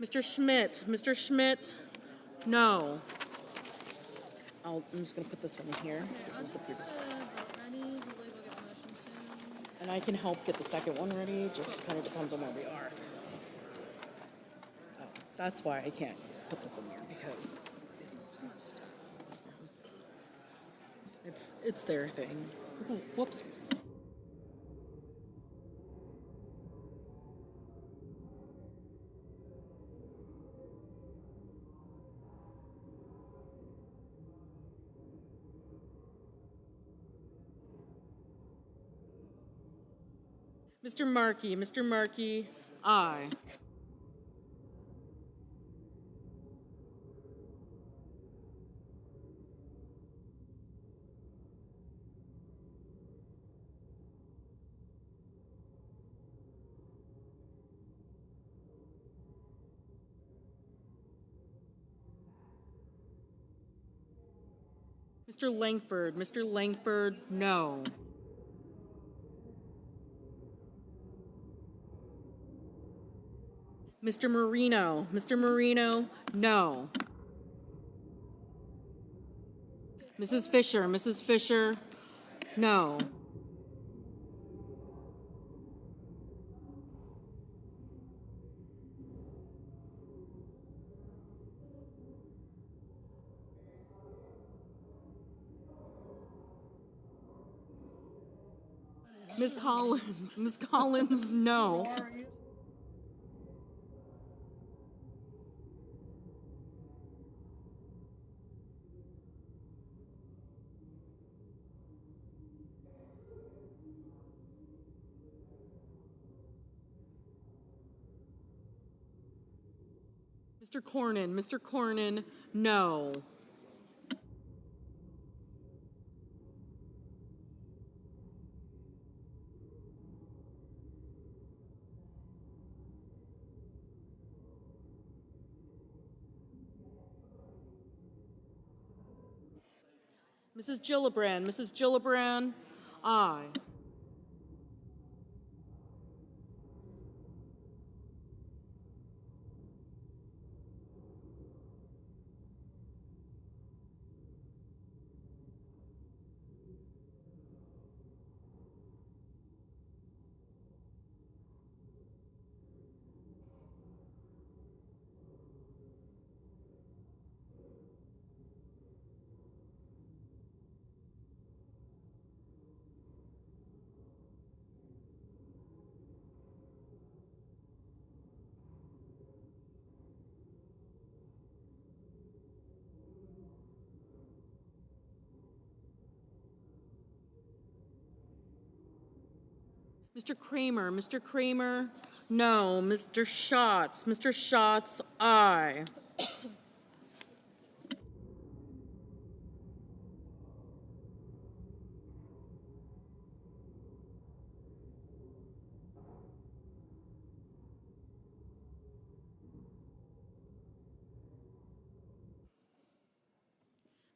Mr. Schmidt, no. I'm just going to put this one here. This is the previous one. And I can help get the second one ready, just kind of depends on where we are. That's why I can't put this in there, because it's their thing. Oh, whoops. Mr. Markey, aye. Mr. Langford, no. Mr. Marino, no. Mrs. Fisher, no. Ms. Collins, no. Mr. Cornyn, no. Mrs. Gillibrand, aye. Mr. Kramer, no. Mr. Schatz, aye.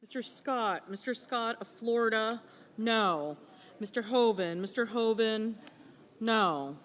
Mr. Scott of Florida, no. Mr. Hoven, no.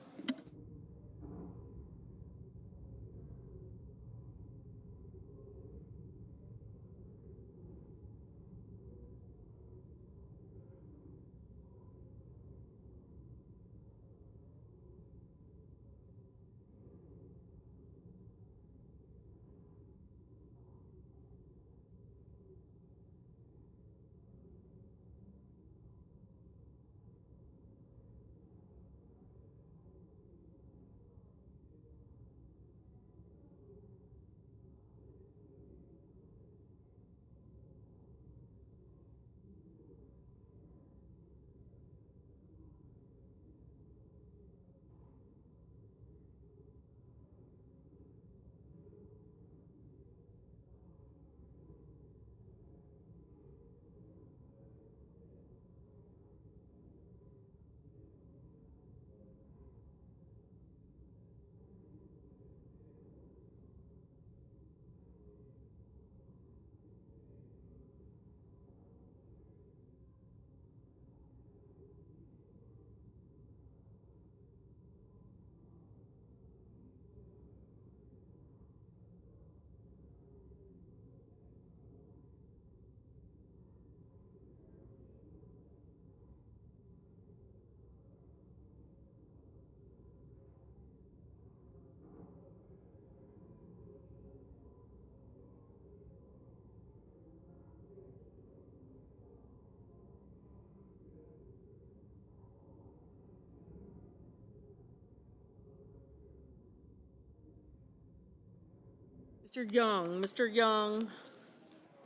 Mr. Young, Mr. Young,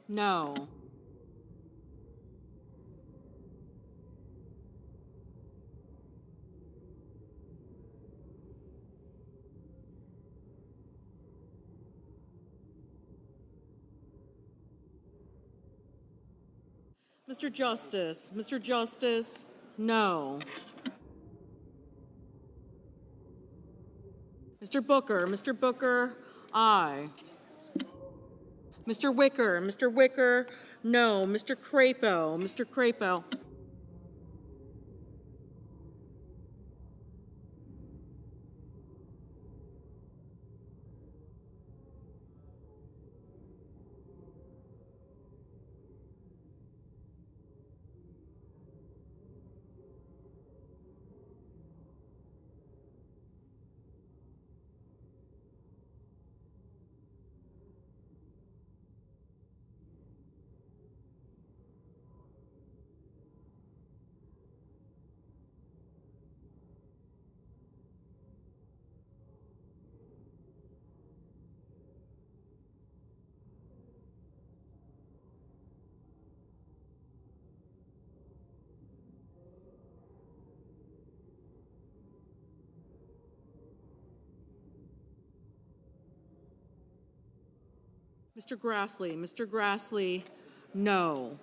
no. Mr. Justice, no. Mr. Booker, aye. Mr. Wicker, no. Mr. Crapo, Mr. Grassley, no.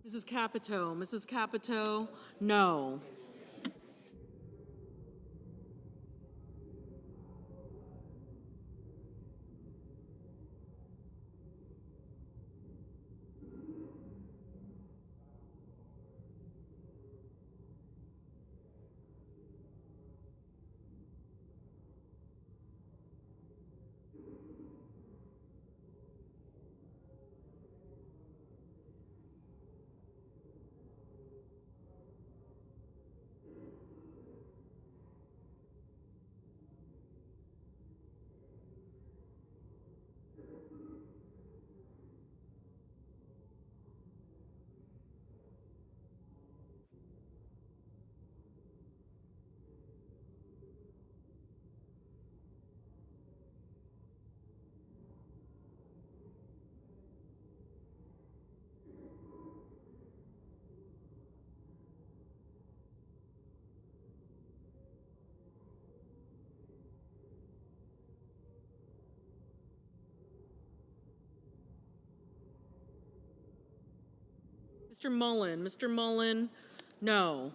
Mrs. Capito, no. Mr. Mullen. Mr. Mullen, no.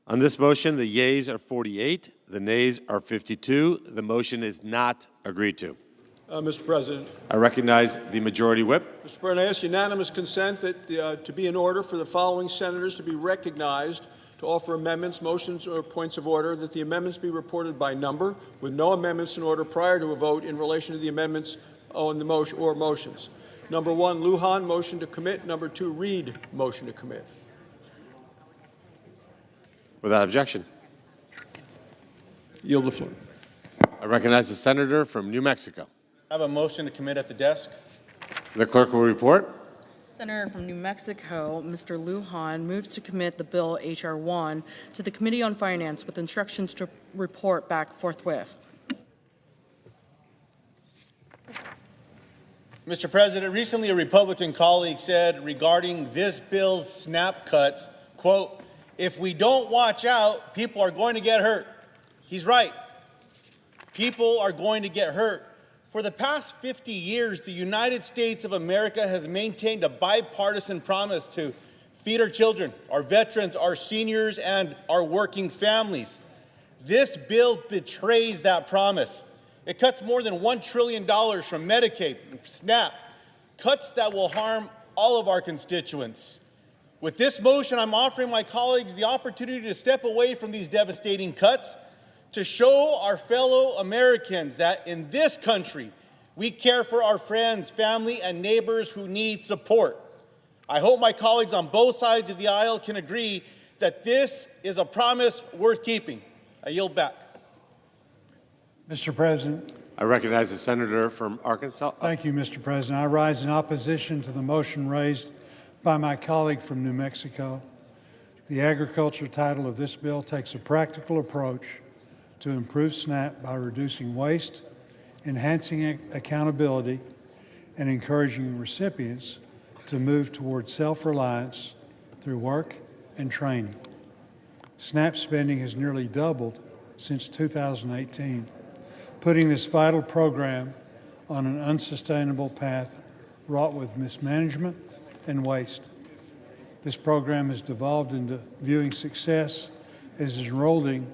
On this motion, the yeas are 48, the nays are 52. The motion is not agreed to. Mr. President. I recognize the Majority Whip. Mr. President, I ask unanimous consent that to be in order for the following senators to be recognized to offer amendments, motions, or points of order, that the amendments be reported by number, with no amendments in order prior to a vote in relation to the amendments on the motion or motions. Number 1, Lujan, motion to commit. Number 2, Reed, motion to commit. Without objection. Yield the floor. I recognize the senator from New Mexico. I have a motion to commit at the desk. The clerk will report. Senator from New Mexico, Mr. Lujan, moves to commit the bill H.R. 1 to the Committee on Finance with instructions to report back forthwith. Mr. President, recently a Republican colleague said regarding this bill's SNAP cuts, quote, "If we don't watch out, people are going to get hurt." He's right. People are going to get hurt. For the past 50 years, the United States of America has maintained a bipartisan promise to feed our children, our veterans, our seniors, and our working families. This bill betrays that promise. It cuts more than $1 trillion from Medicaid and SNAP, cuts that will harm all of our constituents. With this motion, I'm offering my colleagues the opportunity to step away from these devastating cuts, to show our fellow Americans that in this country, we care for our friends, family, and neighbors who need support. I hope my colleagues on both sides of the aisle can agree that this is a promise worth keeping. I yield back. Mr. President. I recognize the senator from Arkansas. Thank you, Mr. President. I rise in opposition to the motion raised by my colleague from New Mexico. The agriculture title of this bill takes a practical approach to improve SNAP by reducing waste, enhancing accountability, and encouraging recipients to move toward self-reliance through work and training. SNAP spending has nearly doubled since 2018, putting this vital program on an unsustainable path wrought with mismanagement and waste. This program has devolved into viewing success as enrolling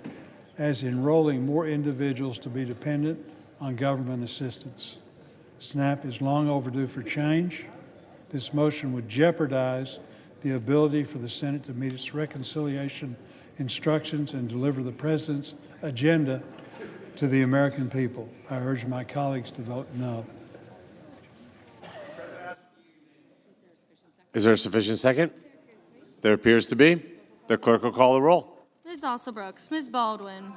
more individuals to be dependent on government assistance. SNAP is long overdue for change. This motion would jeopardize the ability for the Senate to meet its reconciliation instructions and deliver the President's agenda to the American people. I urge my colleagues to vote no. Is there a sufficient second? There appears to be. The clerk will call the roll. Ms. Alsobrooks, Ms. Baldwin.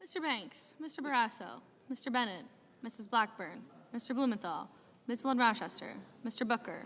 Mr. Banks, Mr. Barrasso, Mr. Bennett, Mrs. Blackburn, Mr. Blumenthal, Ms. Blood Rochester, Mr. Booker.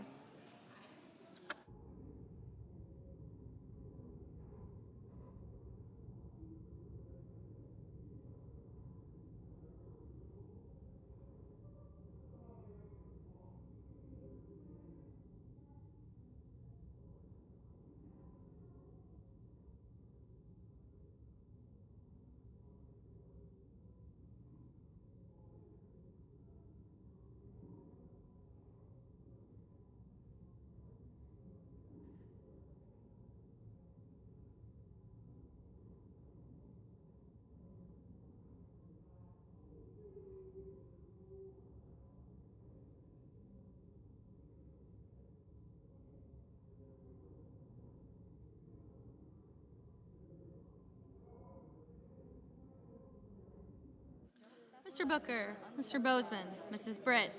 Mr. Booker, Mr. Bozeman, Mrs. Britt,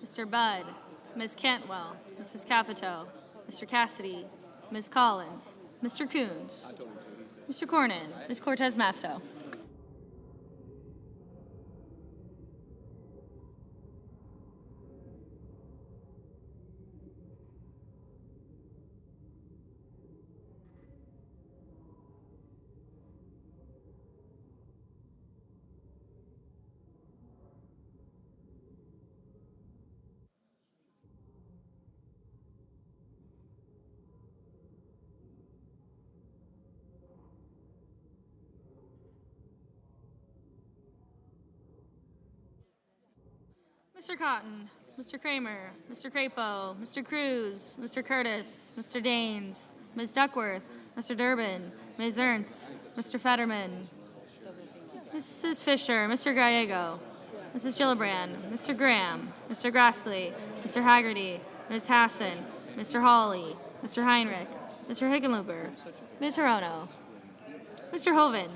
Mr. Budd, Ms. Cantwell, Mrs. Capito, Mr. Cassidy, Ms. Collins, Mr. Coons, Mr. Cornyn, Ms. Cortez Masto. Mr. Cotton, Mr. Kramer, Mr. Crapo, Mr. Cruz, Mr. Curtis, Mr. Daines, Ms. Duckworth, Mr. Durbin, Ms. Ernst, Mr. Fetterman, Mrs. Fisher, Mr. Gallego, Mrs. Gillibrand, Mr. Graham, Mr. Grassley, Mr. Haggerty, Ms. Hassan, Mr. Hawley, Mr. Heinrich, Mr. Hickenlooper, Ms. Hirono, Mr. Hovind,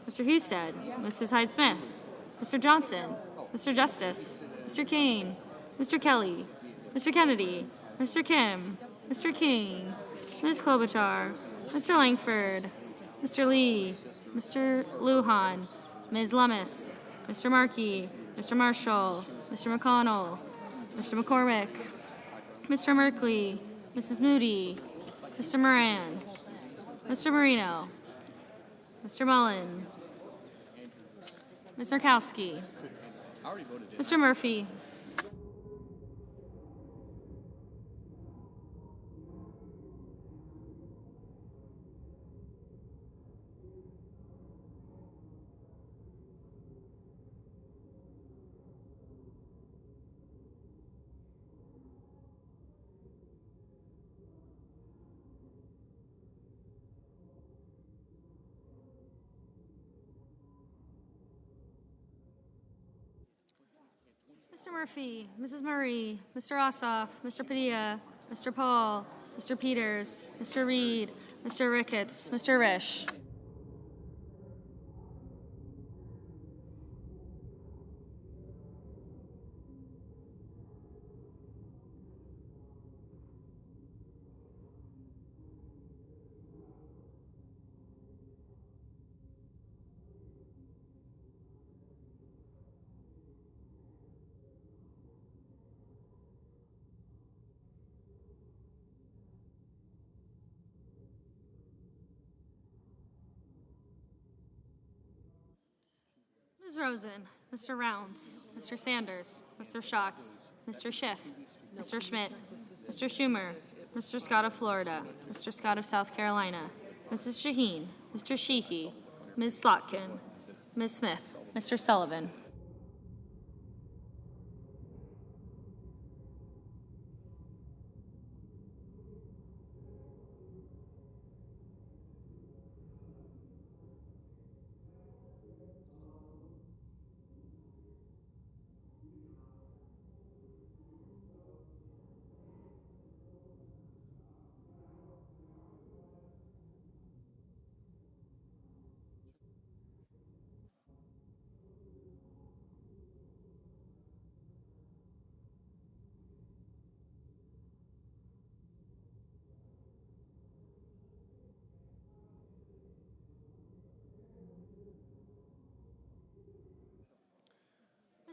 Mr. Husted, Mrs. Hyde-Smith, Mr. Johnson, Mr. Justice, Mr. Kane, Mr. Kelly, Mr. Kennedy, Mr. Kim, Mr. King, Ms. Klobuchar, Mr. Langford, Mr. Lee, Mr. Lujan, Ms. Lummis, Mr. Markey, Mr. Marshall, Mr. McConnell, Mr. McCormick, Mr. Merkley, Mrs. Moody, Mr. Moran, Mr. Marino, Mr. Mullen, Ms. Murkowski, Mr. Murphy, Mr. Murphy, Mrs. Murray, Mr. Ossoff, Mr. Padilla, Mr. Paul, Mr. Peters, Mr. Reed, Mr. Ricketts, Mr. Risch. Ms. Rosen, Mr. Rounds, Mr. Sanders, Mr. Schatz, Mr. Schiff, Mr. Schmidt, Mr. Schumer, Mr. Scott of Florida, Mr. Scott of South Carolina, Mrs. Shaheen, Mr. Sheehy, Ms. Slotkin, Ms. Smith, Mr. Sullivan.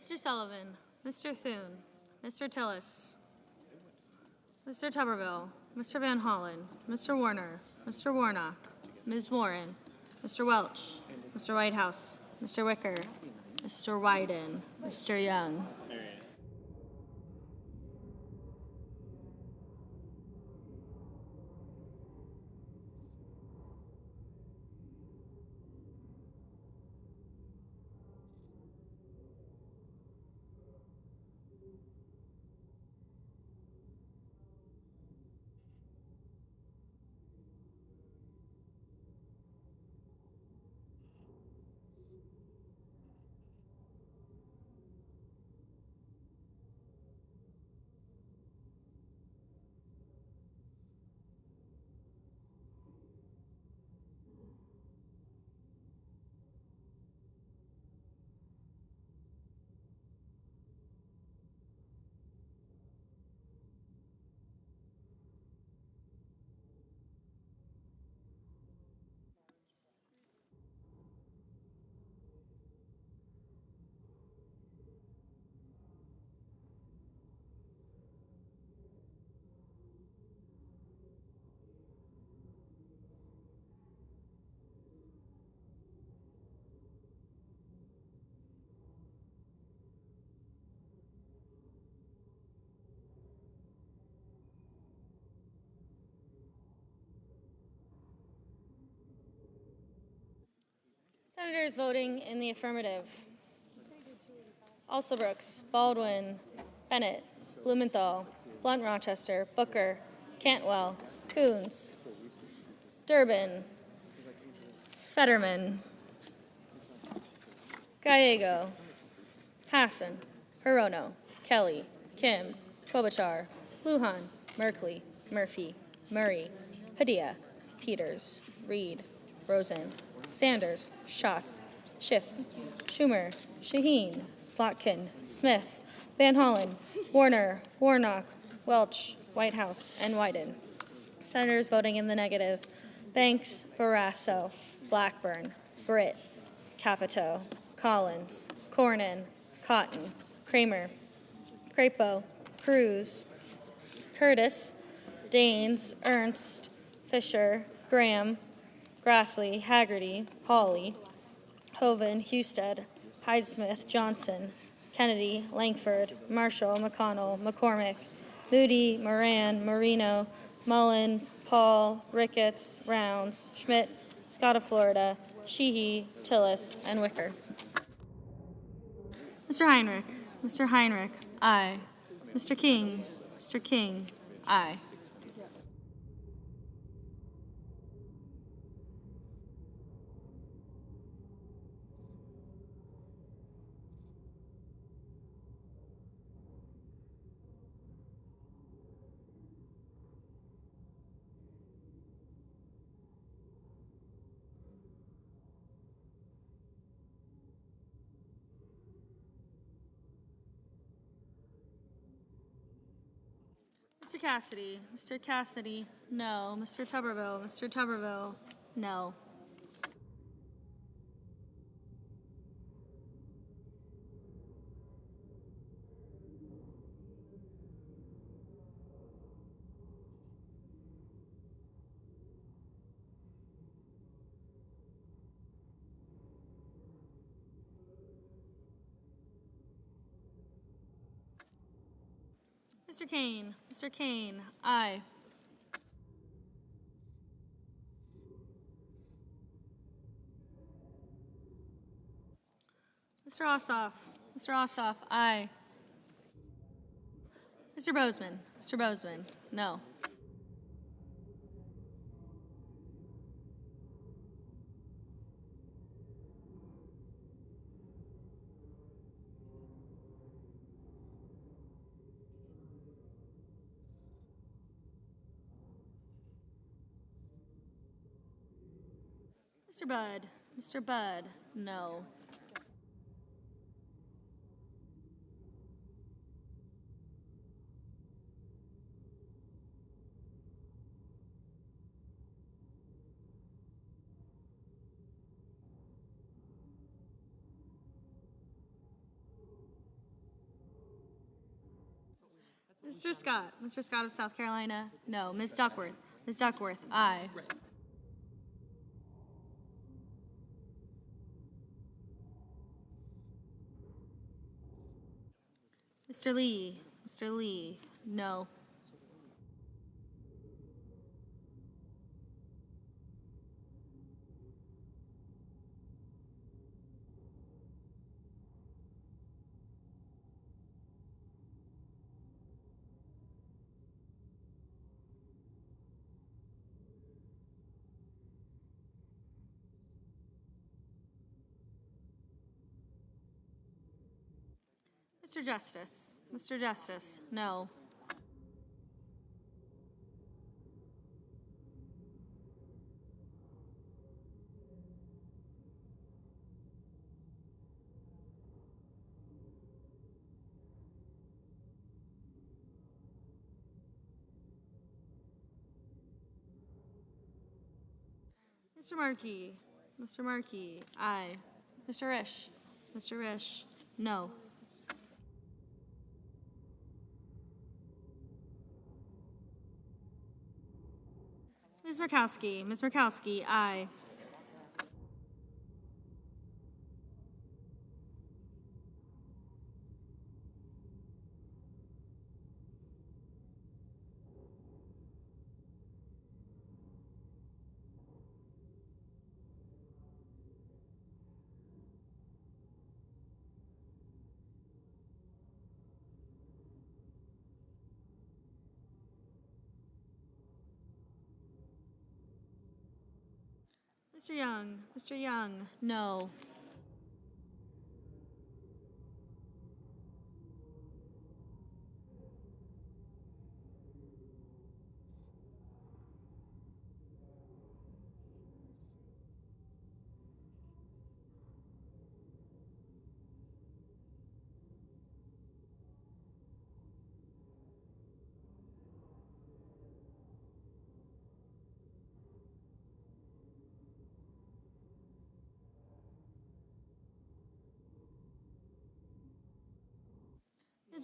Mr. Sullivan, Mr. Thune, Mr. Tillis, Mr. Tuberville, Mr. Van Hollen, Mr. Warner, Mr. Warnock, Ms. Warren, Mr. Welch, Mr. Whitehouse, Mr. Wicker, Mr. Wyden, Mr. Young. Senators voting in the affirmative: Alsobrooks, Baldwin, Bennett, Blumenthal, Blunt Rochester, Booker, Cantwell, Coons, Durbin, Fetterman, Gallego, Hassan, Hirono, Kelly, Kim, Klobuchar, Lujan, Merkley, Murphy, Murray, Padilla, Peters, Reed, Rosen, Sanders, Schatz, Schiff, Schumer, Shaheen, Slotkin, Smith, Van Hollen, Warner, Warnock, Welch, Whitehouse, and Wyden. Senators voting in the negative: Banks, Barrasso, Blackburn, Britt, Capito, Collins, Cornyn, Cotton, Kramer, Crapo, Cruz, Curtis, Daines, Ernst, Fisher, Graham, Grassley, Haggerty, Hawley, Hoven, Husted, Hyde-Smith, Johnson, Kennedy, Langford, Marshall, McConnell, McCormick, Moody, Moran, Marino, Mullen, Paul, Ricketts, Rounds, Schmidt, Scott of Florida, Sheehy, Tillis, and Wicker. Mr. Heinrich, aye. Mr. King, aye. Mr. Cassidy, no. Mr. Tuberville, no. Mr. Kane, aye. Mr. Ossoff, aye. Mr. Bozeman, no. Mr. Budd, no. Mr. Scott. Mr. Scott of South Carolina, no. Ms. Duckworth. Ms. Duckworth, aye. Mr. Lee. Mr. Lee, no. Mr. Justice. Mr. Justice, no. Mr. Markey. Mr. Markey, aye. Mr. Risch. Mr. Risch, no. Ms. Murkowski. Ms. Murkowski, aye. Mr. Young. Mr. Young, no.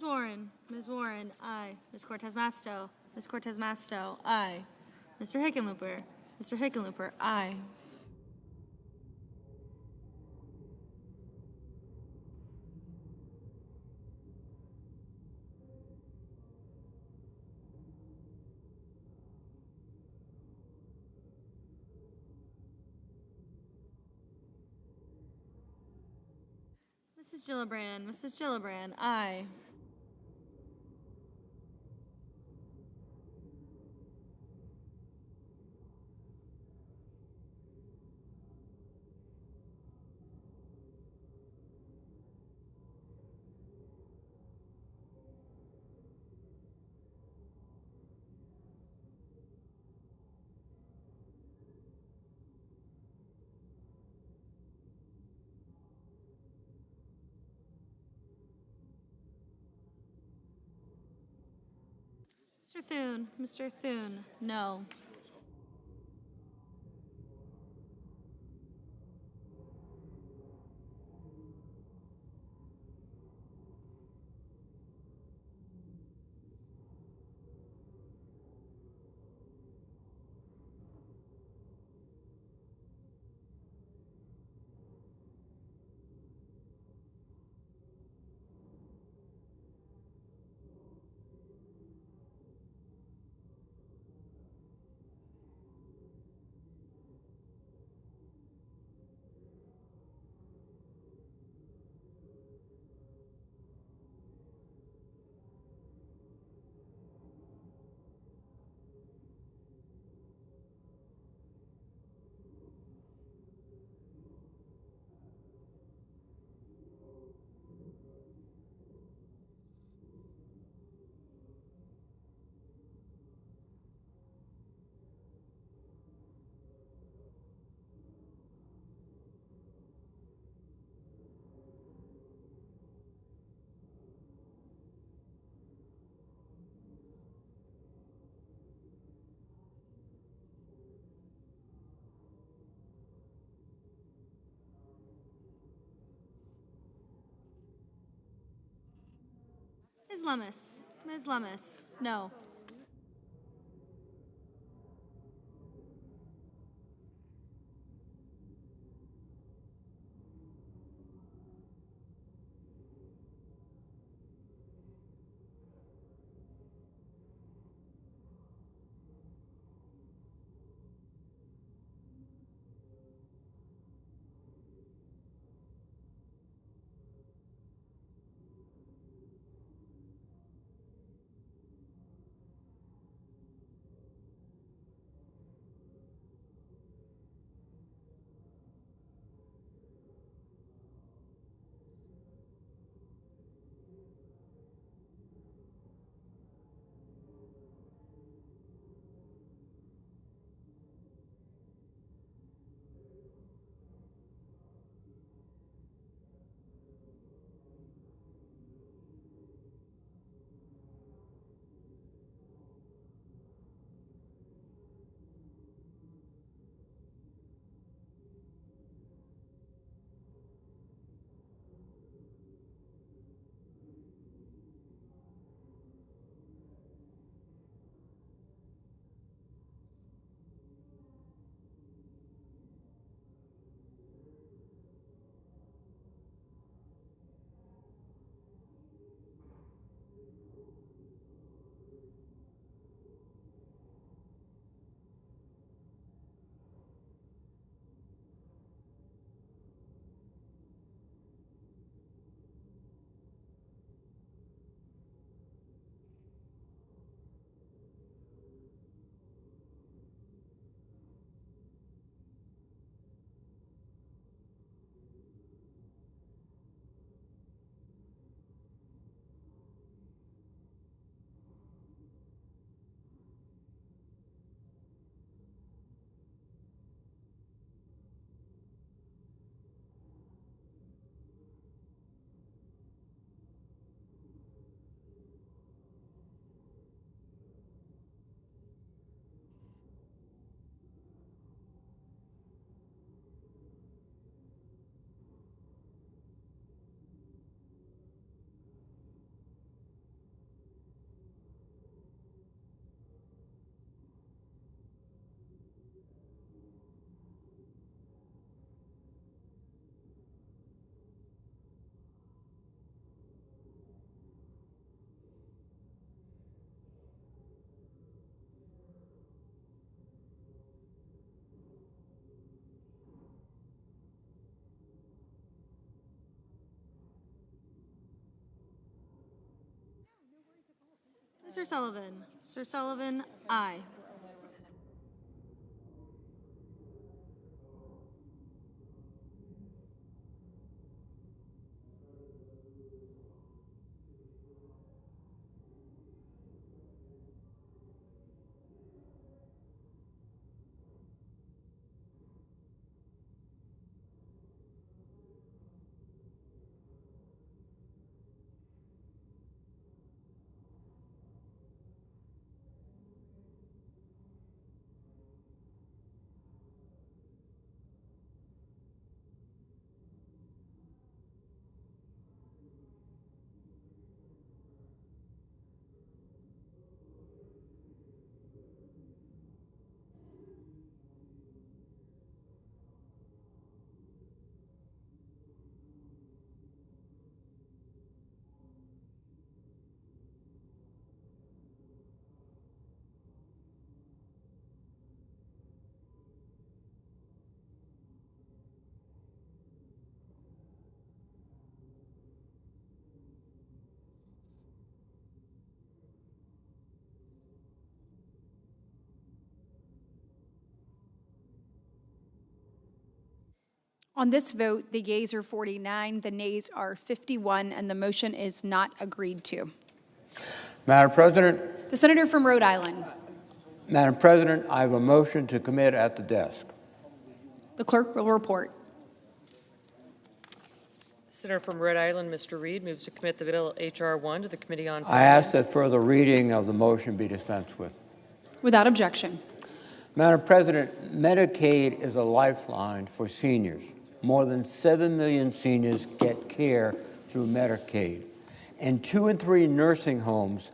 Ms. Warren. Ms. Warren, aye. Ms. Cortez Masto. Ms. Cortez Masto, aye. Mr. Hickenlooper. Mr. Hickenlooper, aye. Mrs. Gillibrand. Mrs. Gillibrand, aye. Mr. Thune. Mr. Thune, no. Ms. Lummis. Ms. Lummis? No. Mr. Sullivan? Mr. Sullivan, aye. On this vote, the yeas are 49, the nays are 51, and the motion is not agreed to. Madam President. The senator from Rhode Island. Madam President, I have a motion to commit at the desk. The clerk will report. Senator from Rhode Island, Mr. Reed, moves to commit the bill H.R. 1 to the Committee on I ask that further reading of the motion be dispensed with. Without objection. Madam President, Medicaid is a lifeline for seniors. More than 7 million seniors get care through Medicaid, and 2 in 3 nursing homes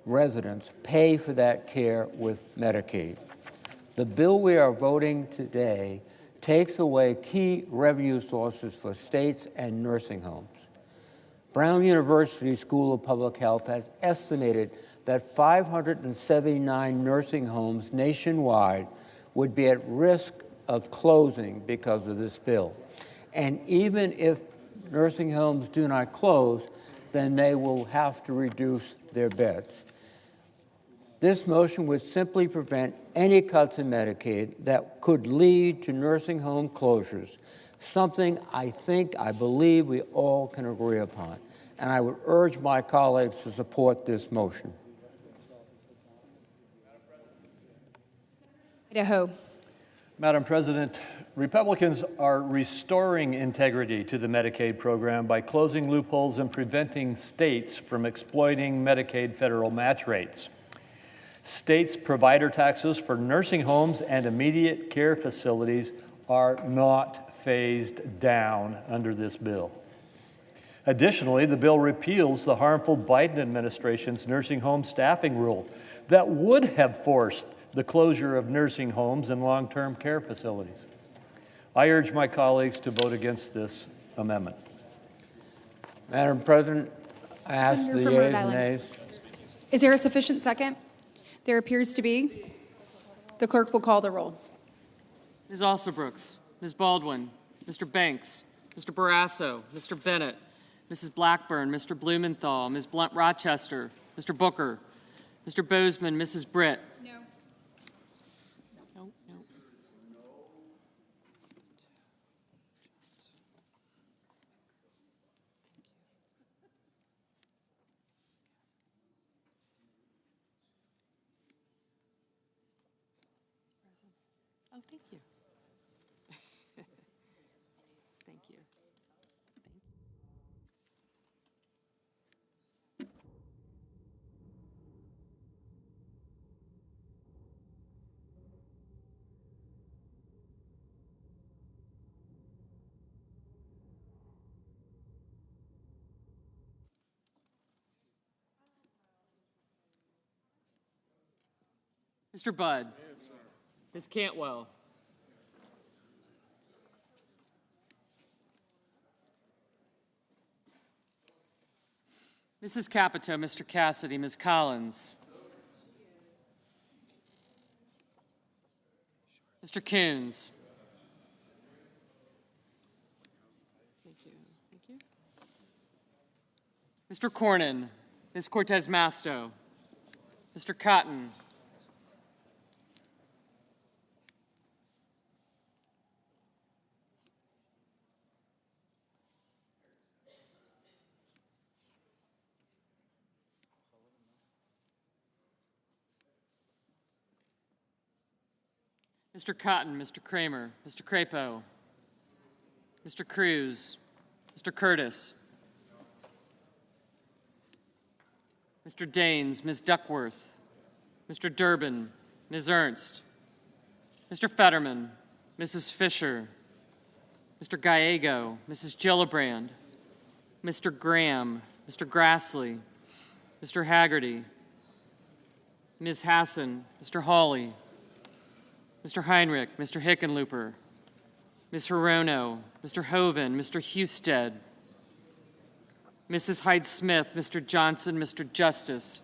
residents pay for that care with Medicaid. The bill we are voting today takes away key revenue sources for states and nursing homes. Brown University School of Public Health has estimated that 579 nursing homes nationwide would be at risk of closing because of this bill. And even if nursing homes do not close, then they will have to reduce their beds. This motion would simply prevent any cuts in Medicaid that could lead to nursing home closures, something I believe we all can agree upon. And I would urge my colleagues to support this motion. Idaho. Madam President, Republicans are restoring integrity to the Medicaid program by closing loopholes and preventing states from exploiting Medicaid federal match rates. States' provider taxes for nursing homes and immediate care facilities are not phased down under this bill. Additionally, the bill repeals the harmful Biden administration's nursing home staffing rule that would have forced the closure of nursing homes and long-term care facilities. I urge my colleagues to vote against this amendment. Madam President, I ask Senator the from yeas Rhode and Island. nays. Is there a sufficient second? There appears to be. The clerk will call the roll. Ms. Alsobrooks, Ms. Baldwin, Mr. Banks, Mr. Barrasso, Mr. Bennett, Mrs. Blackburn, Mr. Blumenthal, Ms. Blunt Rochester, Mr. Booker, Mr. Bozeman, Mrs. Britt. No. No. Oh, thank you. Thank you. Mr. Budd. Ms. Cantwell. Mrs. Capito, Mr. Cassidy, Ms. Collins. Mr. Coons. Thank you. Thank you. Mr. Cornyn, Ms. Cortez Masto, Mr. Cotton. Mr. Cotton, Mr. Kramer, Mr. Crapo, Mr. Cruz, Mr. Curtis, Mr. Daines, Ms. Duckworth, Mr. Durbin, Ms. Ernst, Mr. Fetterman, Mrs. Fisher, Mr. Gallego, Mrs. Gillibrand, Mr. Graham, Mr. Grassley, Mr. Haggerty, Ms. Hassan, Mr. Hawley, Mr. Heinrich, Mr. Hickenlooper, Ms. Hirono, Mr. Hoven, Mr. Husted, Mrs. Hyde-Smith, Mr. Johnson, Mr. Justice,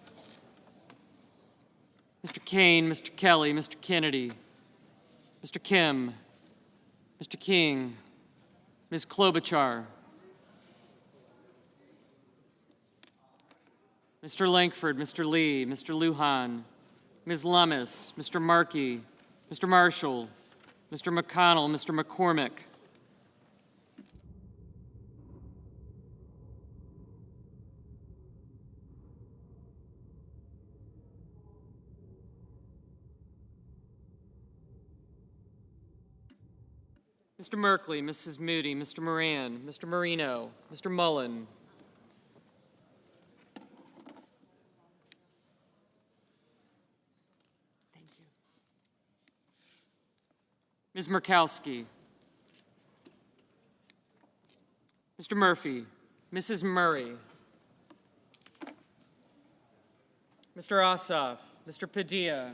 Mr. Kane, Mr. Kelly, Mr. Kennedy, Mr. Kim, Mr. King, Ms. Klobuchar, Mr. Lankford, Mr. Lee, Mr. Lujan, Ms. Lummis, Mr. Markey, Mr. Marshall, Mr. McConnell, Mr. McCormick, Mr. Merkley, Mrs. Moody, Mr. Moran, Mr. Marino, Mr. Mullen, Ms. Murkowski, Mr. Murphy, Mrs. Murray, Mr. Ossoff, Mr. Padilla,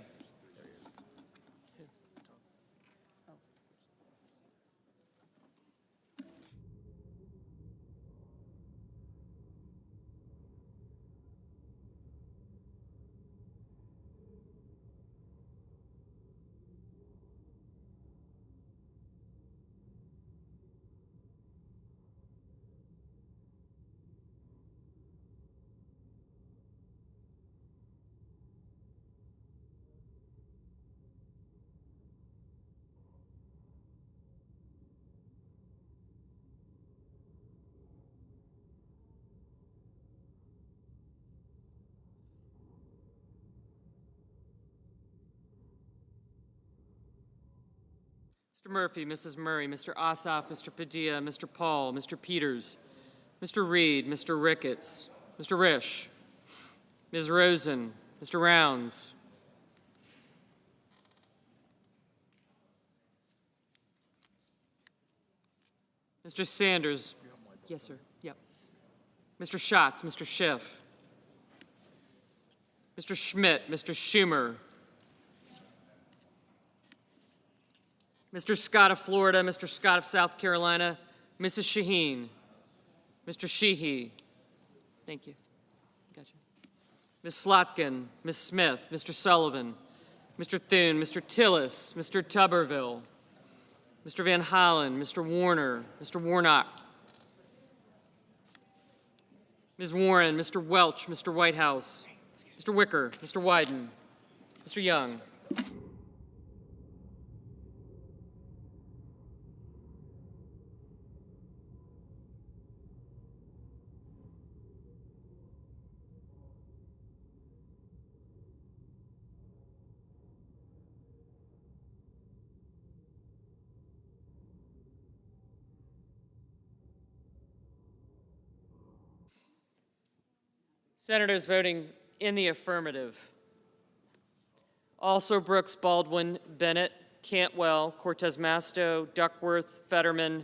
Mr. Murphy, Mrs. Murray, Mr. Ossoff, Mr. Padilla, Mr. Paul, Mr. Peters, Mr. Reed, Mr. Ricketts, Mr. Risch, Ms. Rosen, Mr. Rounds, Mr. Sanders. Yes, sir. Yep. Mr. Schatz, Mr. Schiff, Mr. Schmidt, Mr. Schumer, Mr. Scott of Florida, Mr. Scott of South Carolina, Mrs. Shaheen, Mr. Sheehy. Thank you. Gotcha. Ms. Slotkin, Ms. Smith, Mr. Sullivan, Mr. Thune, Mr. Tillis, Mr. Tuberville, Mr. Van Hollen, Mr. Warner, Mr. Warnock, Ms. Warren, Mr. Welch, Mr. Whitehouse, Mr. Wicker, Mr. Wyden, Mr. Young. Senators voting in the affirmative: also Brooks, Baldwin, Bennett, Cantwell, Cortez Masto, Duckworth, Fetterman,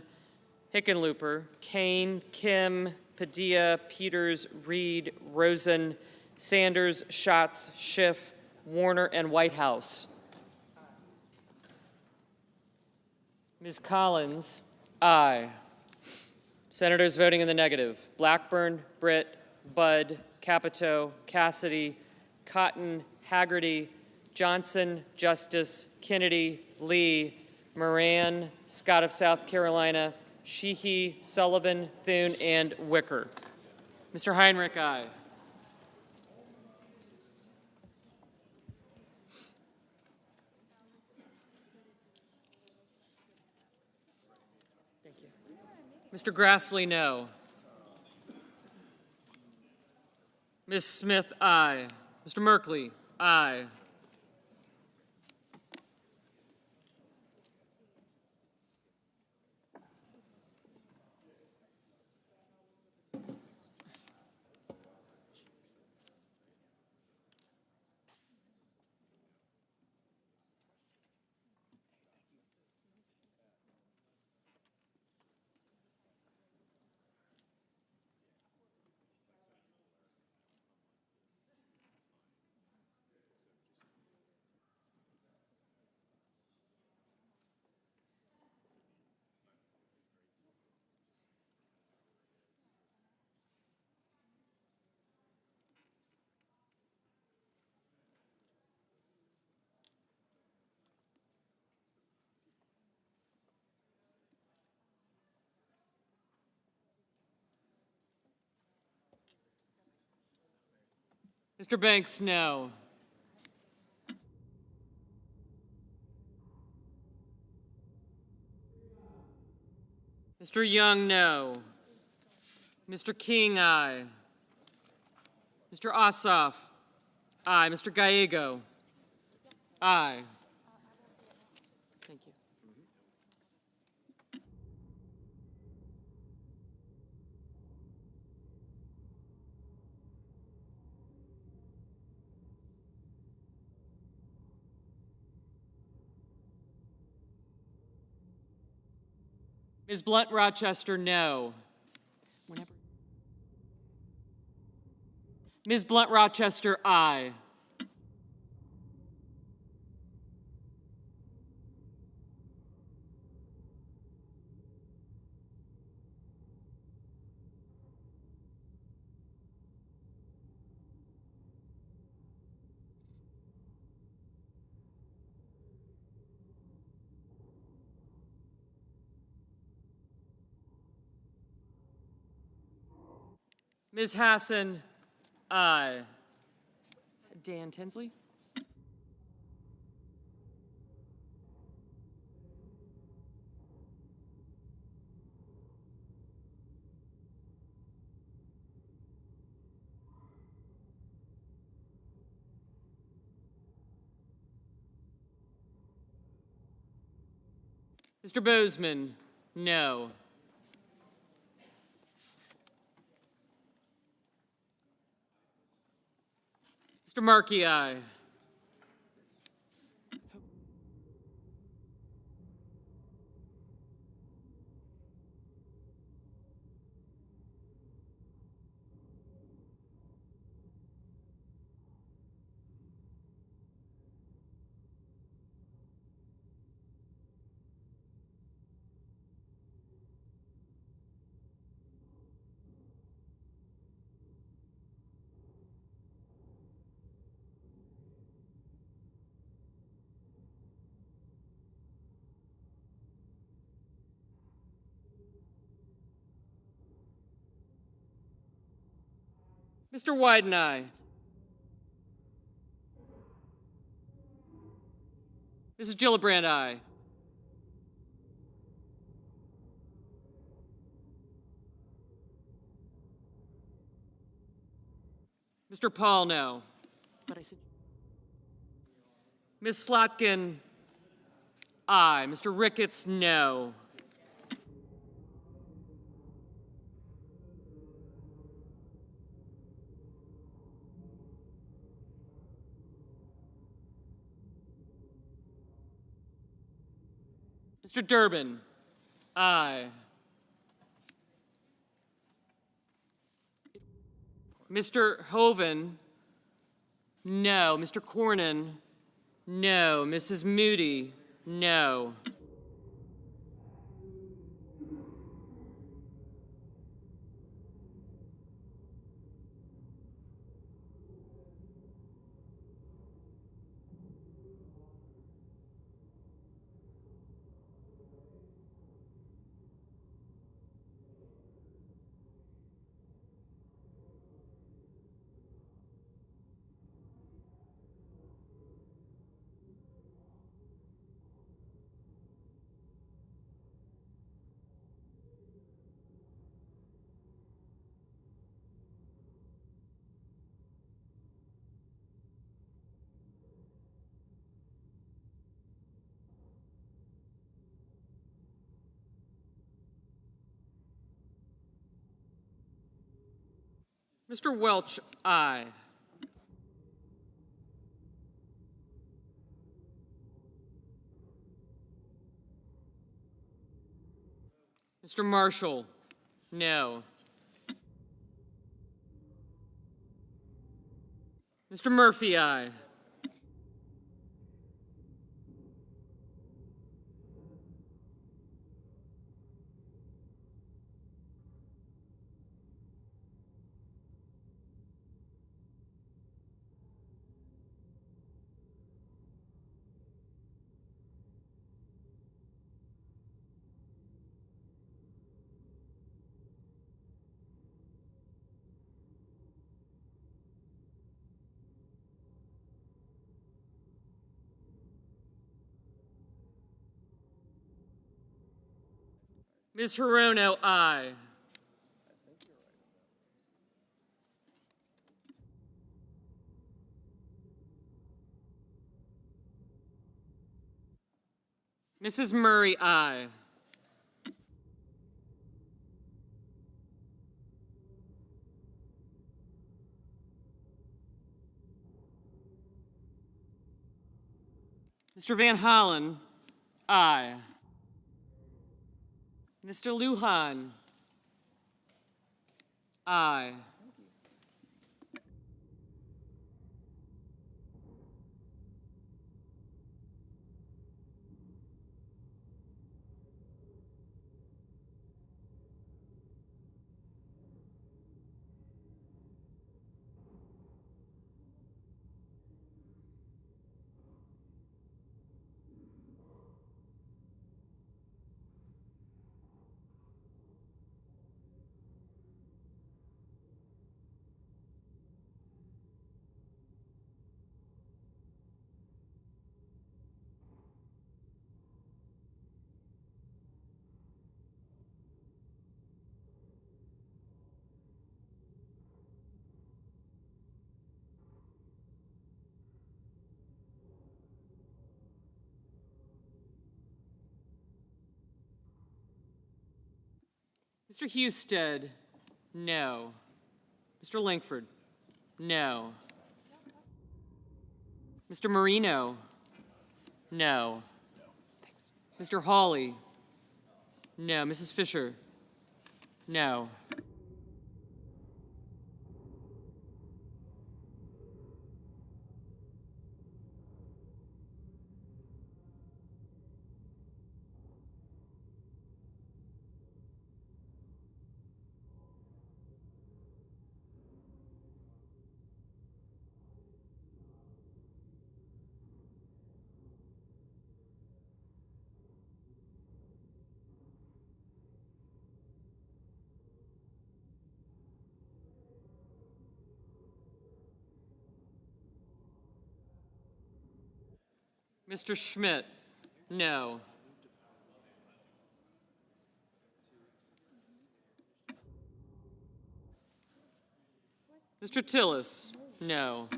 Hickenlooper, Kane, Kim, Padilla, Peters, Reed, Rosen, Sanders, Schatz, Schiff, Warner, and Whitehouse. Ms. Collins, aye. Senators voting in the negative: Blackburn, Britt, Budd, Capito, Cassidy, Cotton, Haggerty, Johnson, Justice, Kennedy, Lee, Moran, Scott of South Carolina, Sheehy, Sullivan, Thune, and Wicker. Mr. Heinrich, aye. Thank you. Mr. Grassley, no. Ms. Smith, aye. Mr. Merkley, aye. Mr. Banks, no. Mr. Young, no. Mr. King, aye. Mr. Ossoff, aye. Mr. Gallego, aye. Thank you. Ms. Blunt Rochester, no. Whenever. Ms. Blunt Rochester, aye. Ms. Hassan, aye. Dan Tinsley? Mr. Bozeman, no. Mr. Markey, aye. Mr. Wyden, aye. Mrs. Gillibrand, aye. Mr. Paul, no. But I said. Ms. Slotkin, aye. Mr. Ricketts, no. Mr. Durbin, aye. Mr. Hoven, no. Mr. Cornyn, no. Mrs. Moody, no. Mr. Welch, aye. Mr. Marshall, no. Mr. Murphy, aye. Ms. Hirono, aye. Mrs. Murray, aye. Mr. Van Hollen, aye. Mr. Lujan, aye. Mr. Husted, no. Mr. Langford, no. Mr. Marino, no. Mr. Hawley, no. Mrs. Fisher, no. Mr. Schmidt, no. Mr. Tillis, no.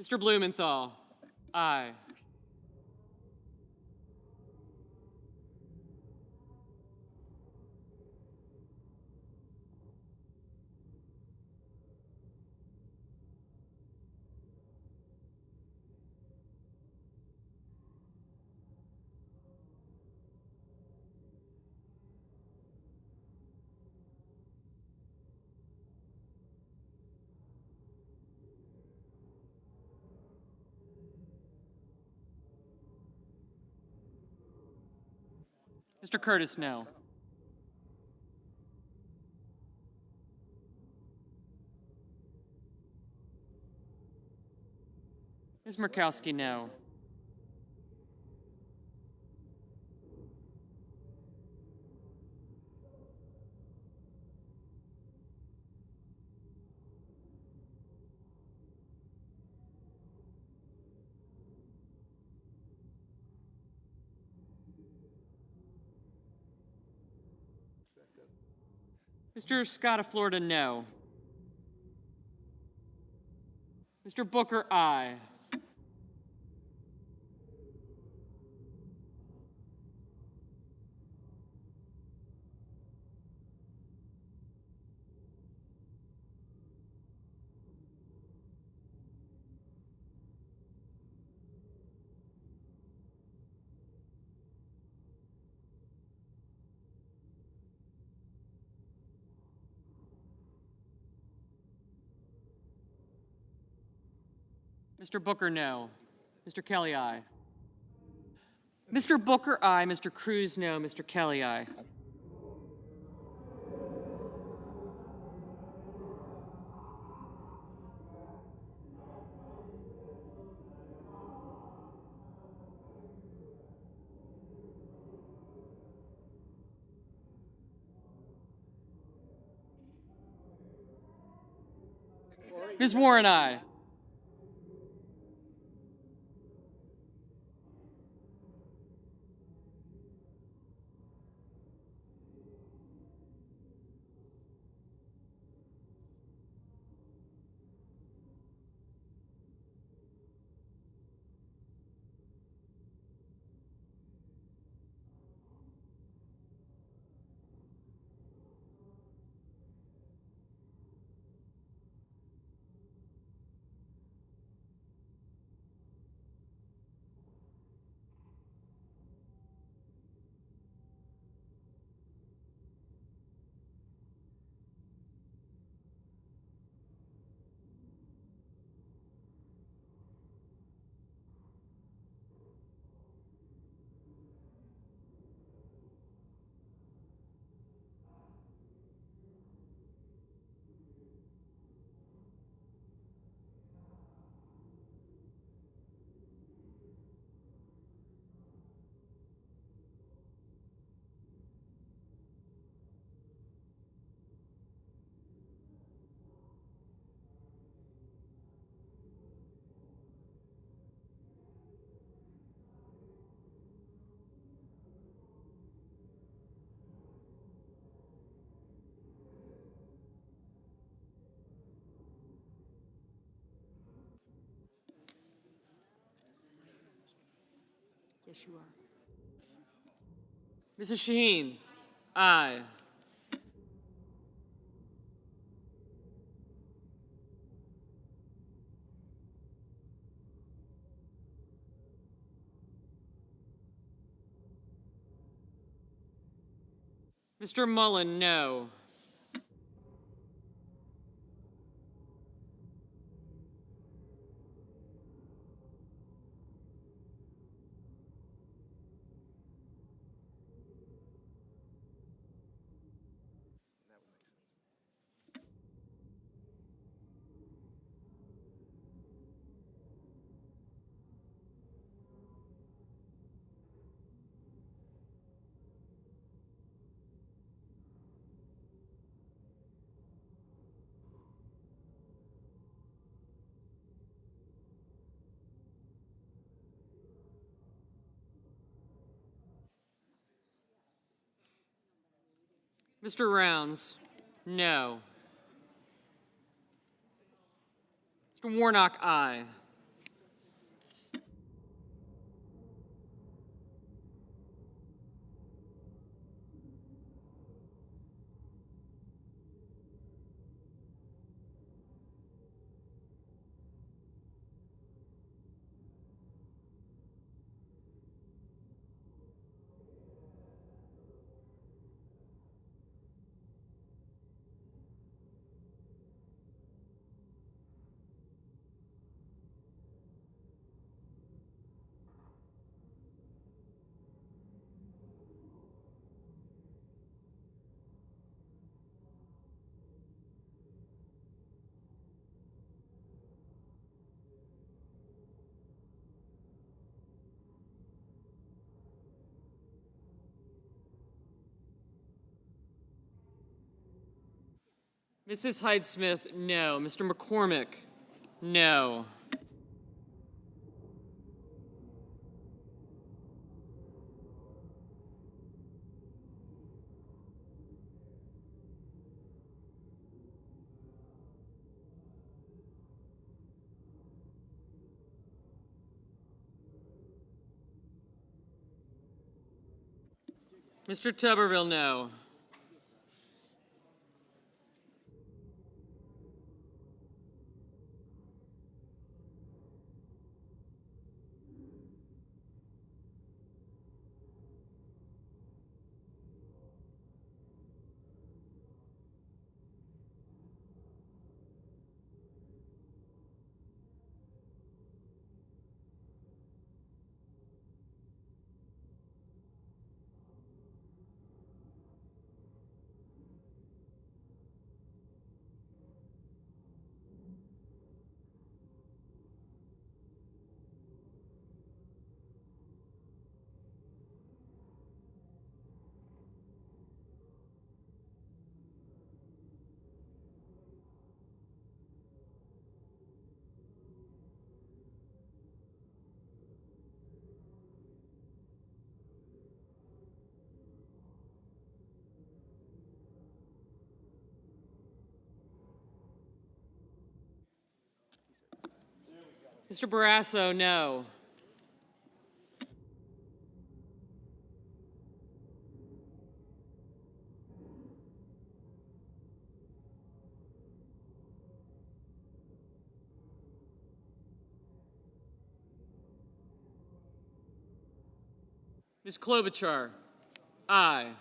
Mr. Blumenthal, aye. Mr. Curtis, no. Ms. Murkowski, no. Mr. Scott of Florida, no. Mr. Booker, aye. Mr. Booker, no. Mr. Kelly, aye. Mr. Booker, aye. Mr. Cruz, no. Mr. Kelly, aye. Ms. Warren, aye. Yes, you are. Mrs. Shaheen? Aye. Mr. Mullen, no. Mr. Rounds, no. Mr. Warnock, aye. Mrs. Hyde-Smith, no. Mr. McCormick, no. Mr. Tuberville, no. Mr. Barrasso, no. Ms. Klobuchar, aye.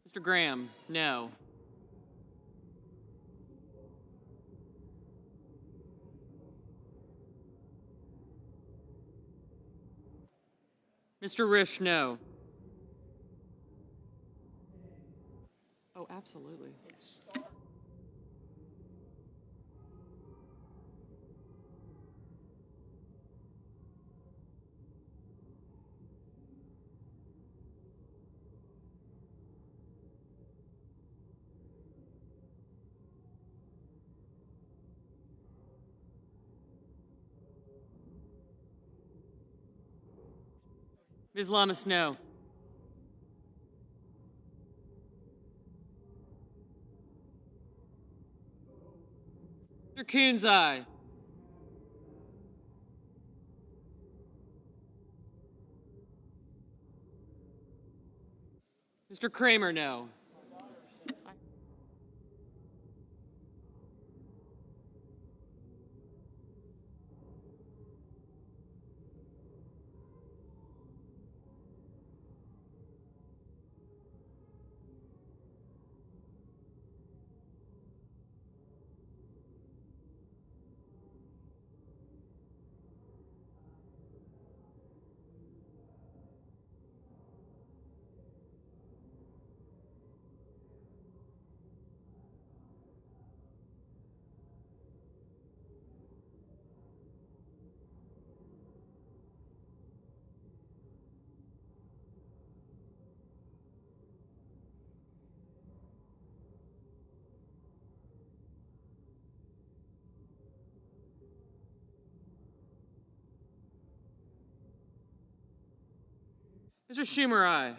Mr. Graham, no. Mr. Risch, no. Oh, absolutely. Ms. Lamas, no. Mr. Coons, aye. Mr. Kramer, no. Mr. Schumer, aye.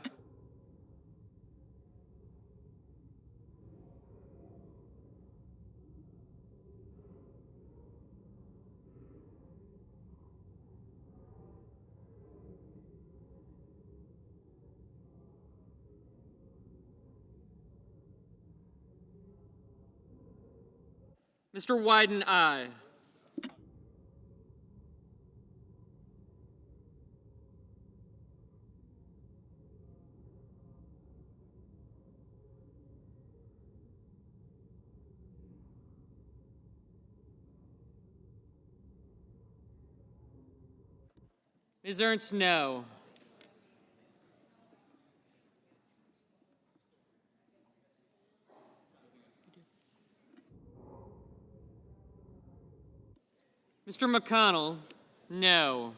Mr. Wyden, aye. Ms. Ernst, no. Mr. McConnell, no.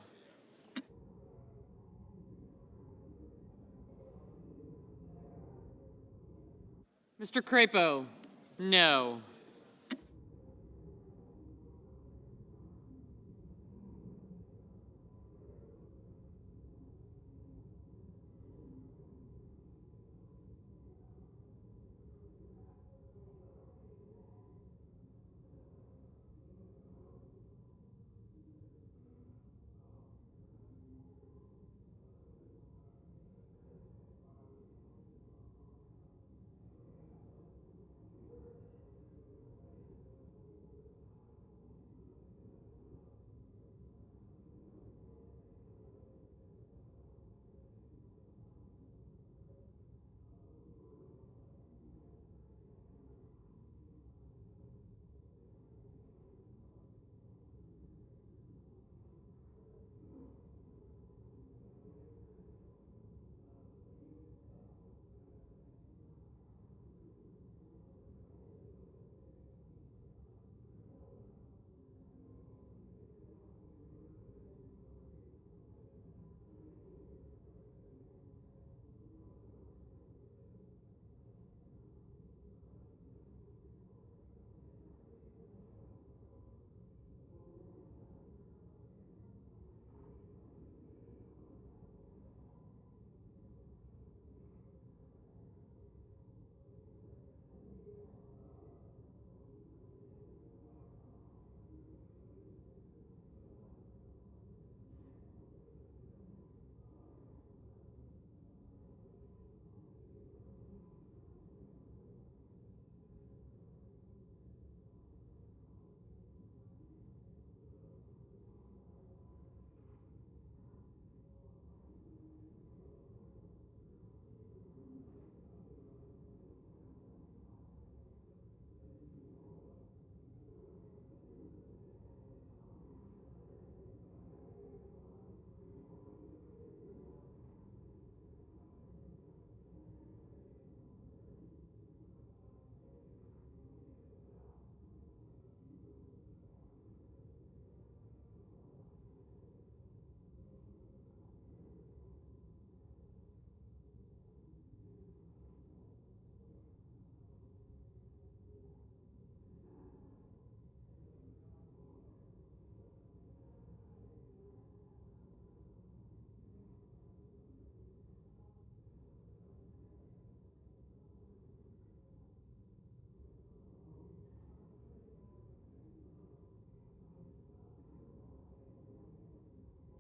Mr. Crapo, no.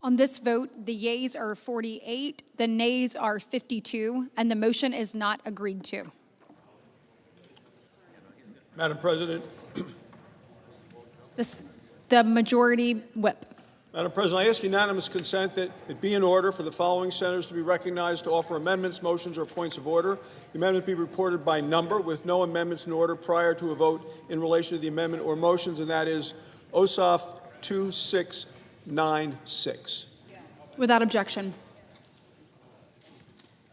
On this vote, the yeas are 48, the nays are 52, and the motion is not agreed to. Madam President. The majority whip. Madam President, I ask unanimous consent that it be in order for the following senators to be recognized to offer amendments, motions, or points of order. The amendment be reported by number with no amendments in order prior to a vote in relation to the amendment or motions, and that is OSOF 2696. Without objection.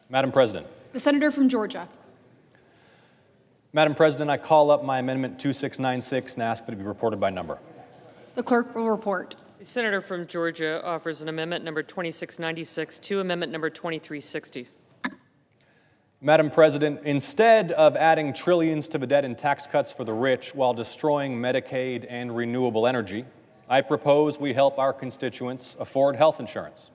Madam President. The senator from Georgia. Madam President, I call up my amendment 2696 and ask that it be reported by number. The clerk will report. The senator from Georgia offers an amendment number 2696 to amendment number 2360. Madam President, instead of adding trillions to the debt and tax cuts for the rich while destroying Medicaid and renewable energy, I propose we help our constituents afford health insurance.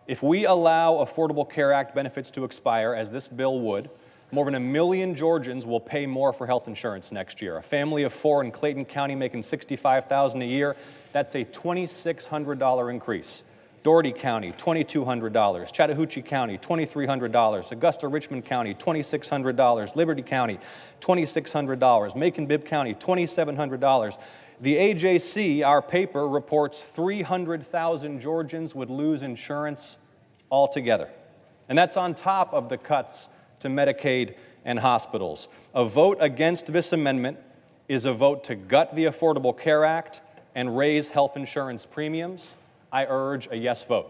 If we allow Affordable Care Act benefits to expire, as this bill would, more than 1 million Georgians will pay more for health insurance next year. A family of 4 in Clayton County making $65,000 a year, that's a $2,600 increase. Dougherty County, $2,200. Chattahoochee County, $2,300. Augusta-Richmond County, $2,600. Liberty County, $2,600. Macon-Bibb County, $2,700. The AJC, our paper, reports 300,000 Georgians would lose insurance altogether. And that's on top of the cuts to Medicaid and hospitals. A vote against this amendment is a vote to gut the Affordable Care Act and raise health insurance premiums. I urge a yes vote.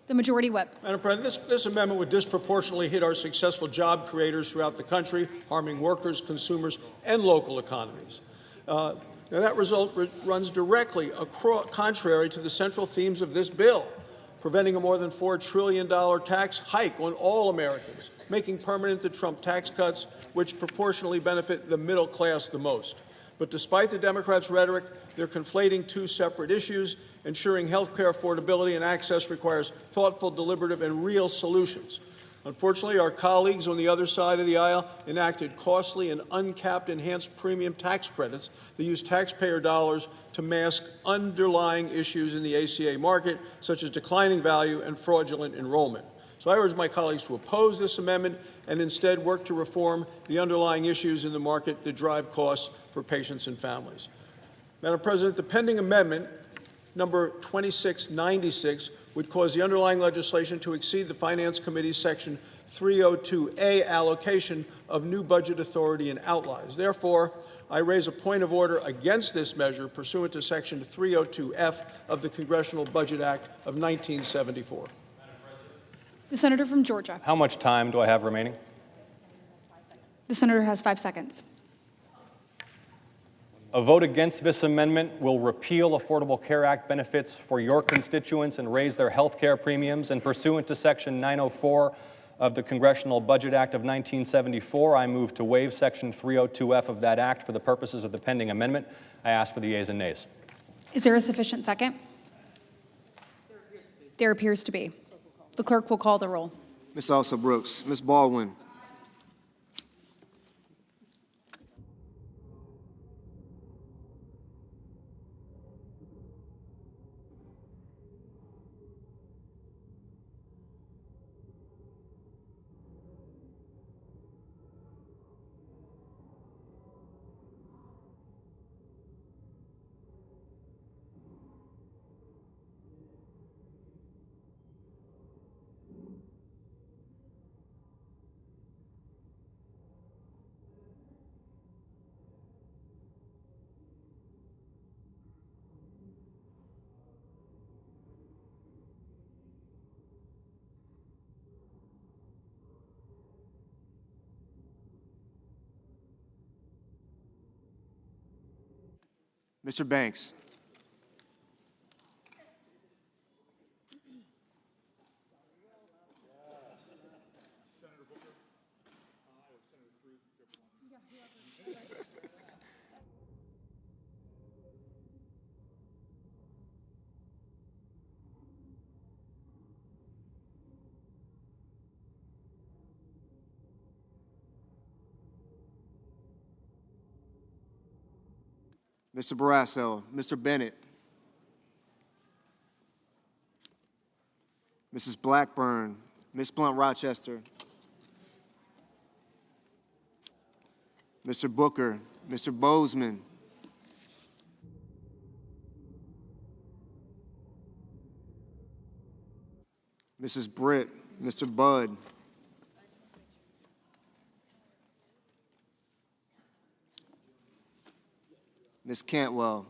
The majority whip. Madam President, this amendment would disproportionately hit our successful job creators throughout the country, harming workers, consumers, and local economies. Now that result runs directly contrary to the central themes of this bill, preventing a more than $4 trillion tax hike on all Americans, making permanent the Trump tax cuts, which proportionally benefit the middle class the most. But despite the Democrats' rhetoric, they're conflating two separate issues. Ensuring health care affordability and access requires thoughtful, deliberative, and real solutions. Unfortunately, our colleagues on the other side of the aisle enacted costly and uncapped enhanced premium tax credits that use taxpayer dollars to mask underlying issues in the ACA market, such as declining value and fraudulent enrollment. So I urge my colleagues to oppose this amendment and instead work to reform the underlying issues in the market that drive costs for patients and families. Madam President, the pending amendment, number 2696, would cause the underlying legislation to exceed the Finance Committee's Section 302A allocation of new budget authority and outlays. Therefore, I raise a point of order against this measure pursuant to Section 302F of the Congressional Budget Act of 1974. The senator from Georgia. How much time do I have remaining? The senator has 5 seconds. A vote against this amendment will repeal Affordable Care Act benefits for your constituents and raise their health care premiums. And pursuant to Section 904 of the Congressional Budget Act of 1974, I move to waive Section 302F of that act for the purposes of the pending amendment. I ask for the yeas and nays. Is there a sufficient second? There appears to be. The clerk will call the roll. Ms. Elsa Brooks. Ms. Baldwin. Mr. Banks. Mr. Barrasso. Mr. Bennett. Mrs. Blackburn, Ms. Blunt Rochester, Mr. Booker, Mr. Bozeman, Mrs. Britt, Mr. Budd, Ms. Cantwell,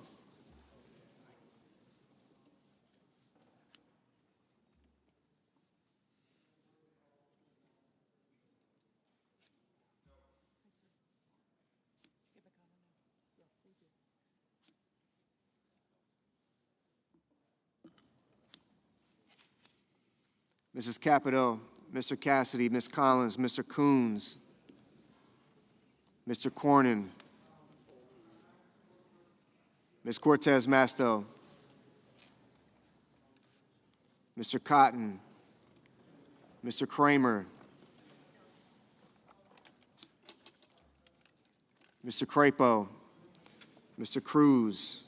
Mrs. Capito, Mr. Cassidy, Ms. Collins, Mr. Coons, Mr. Cornyn, Ms. Cortez Masto, Mr. Cotton, Mr. Kramer, Mr. Crapo, Mr. Cruz,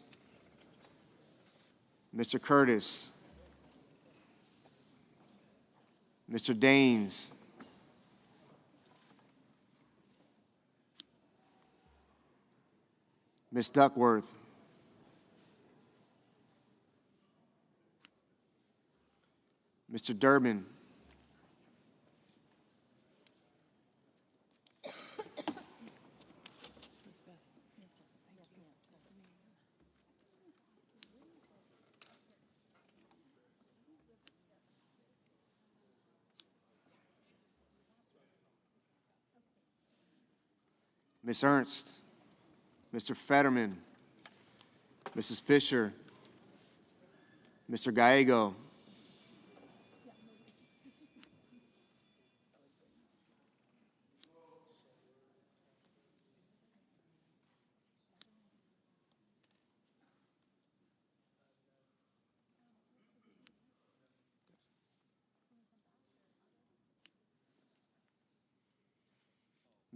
Mr. Curtis, Mr. Daines, Ms. Duckworth, Mr. Durbin, Ms. Ernst, Mr. Fetterman, Mrs. Fisher, Mr. Gallego,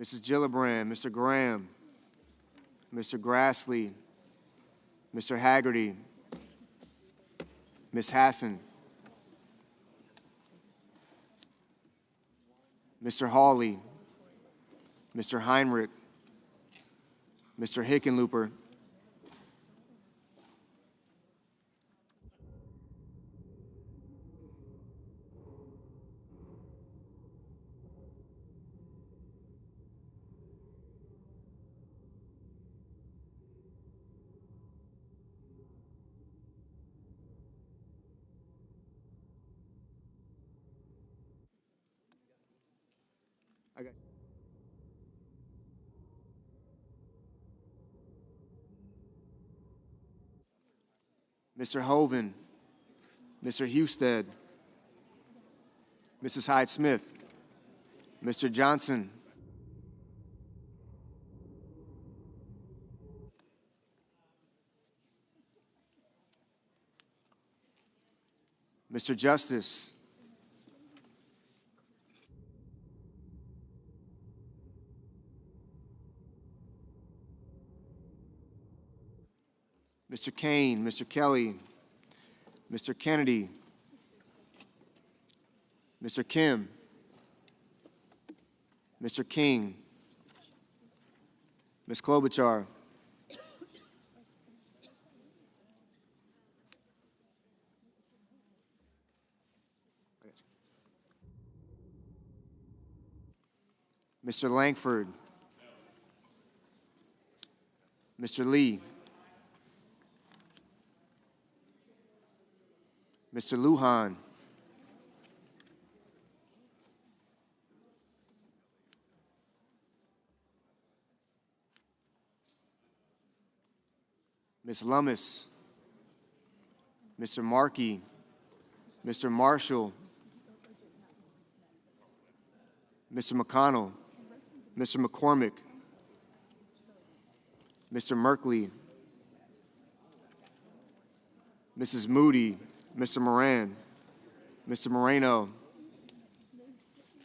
Mrs. Gillibrand, Mr. Graham, Mr. Grassley, Mr. Haggerty, Ms. Hassan, Mr. Hawley, Mr. Heinrich, Mr. Hickenlooper, Mr. Hoven, Mr. Husted, Mrs. Hyde-Smith, Mr. Johnson, Mr. Justice, Mr. Kane, Mr. Kelly, Mr. Kennedy, Mr. Kim, Mr. King, Ms. Klobuchar, Mr. Langford, Mr. Lee, Mr. Lujan, Ms. Lummis, Mr. Markey, Mr. Marshall, Mr. McConnell, Mr. McCormick, Mr. Merkley, Mrs. Moody, Mr. Moran, Mr. Moreno,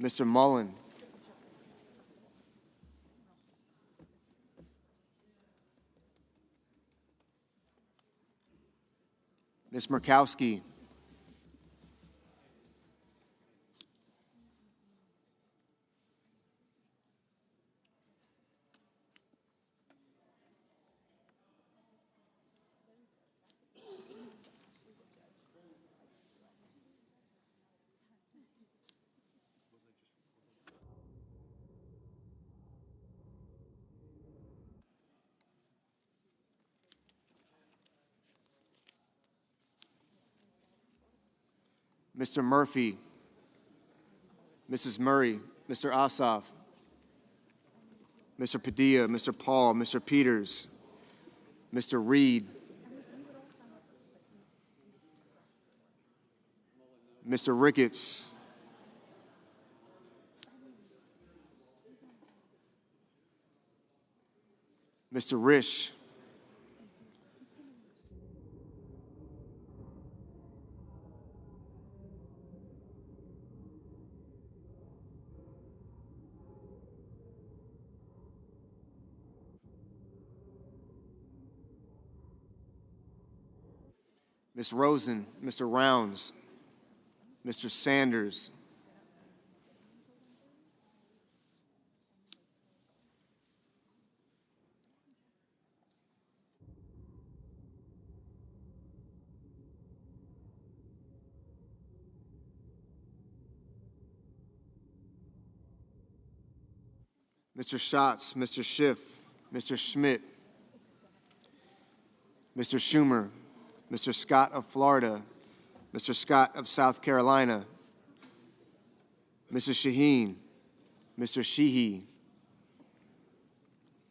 Mr. Mullen, Ms. Murkowski, Mr. Murphy, Mrs. Murray, Mr. Ossoff, Mr. Padilla, Mr. Paul, Mr. Peters, Mr. Reed, Mr. Ricketts, Mr. Risch, Ms. Rosen, Mr. Rounds, Mr. Sanders, Mr. Schatz, Mr. Schiff, Mr. Schmidt, Mr. Schumer, Mr. Scott of Florida, Mr. Scott of South Carolina, Mrs. Shaheen, Mr. Sheehy,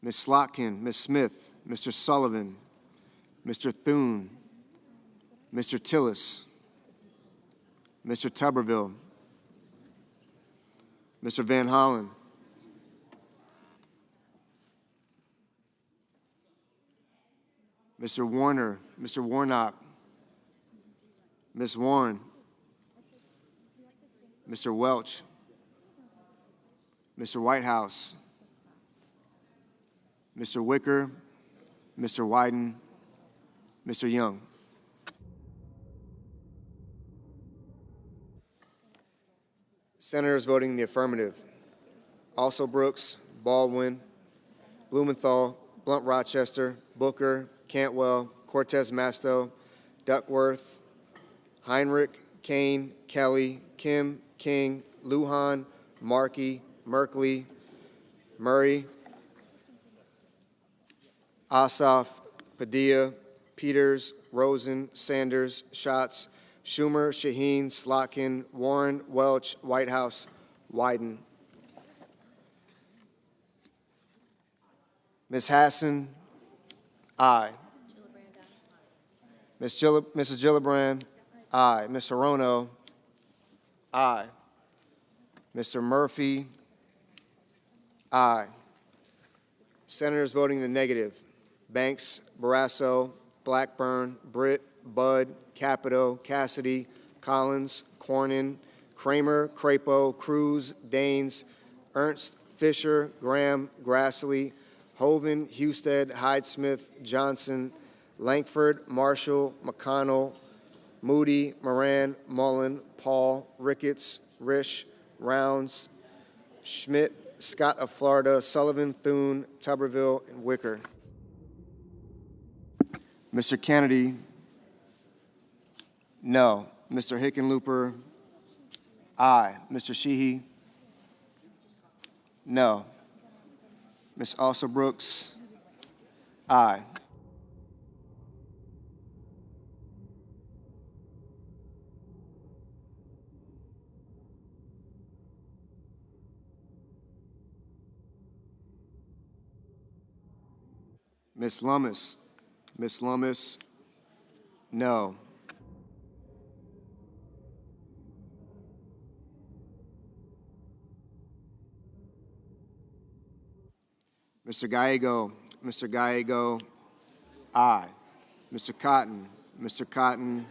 Ms. Slotkin, Ms. Smith, Mr. Sullivan, Mr. Thune, Mr. Tillis, Mr. Tuberville, Mr. Van Hollen, Mr. Warner, Mr. Warnock, Ms. Warren, Mr. Welch, Mr. Whitehouse, Mr. Wicker, Mr. Wyden, Mr. Young. Senators voting in the affirmative: Also Brooks, Baldwin, Blumenthal, Blunt Rochester, Booker, Cantwell, Cortez Masto, Duckworth, Heinrich, Kane, Kelly, Kim, King, Lujan, Markey, Merkley, Murray, Ossoff, Padilla, Peters, Rosen, Sanders, Schatz, Schumer, Shaheen, Slotkin, Warren, Welch, Whitehouse, Wyden. Ms. Hassan, aye. Mrs. Gillibrand, aye. Ms. Hirono, aye. Mr. Murphy, aye. Senators voting in the negative: Banks, Barrasso, Blackburn, Britt, Budd, Capito, Cassidy, Collins, Cornyn, Kramer, Crapo, Cruz, Daines, Ernst, Fisher, Graham, Grassley, Hoven, Husted, Hyde-Smith, Johnson, Lankford, Marshall, McConnell, Moody, Moran, Mullen, Paul, Ricketts, Risch, Rounds, Schmidt, Scott of Florida, Sullivan, Thune, Tuberville, and Wicker. Mr. Kennedy, no. Mr. Hickenlooper, aye. Mr. Sheehy, no. Ms. Alsobrooks, aye. Ms. Lummis, no. Mr. Gallego, aye. Mr. Cotton,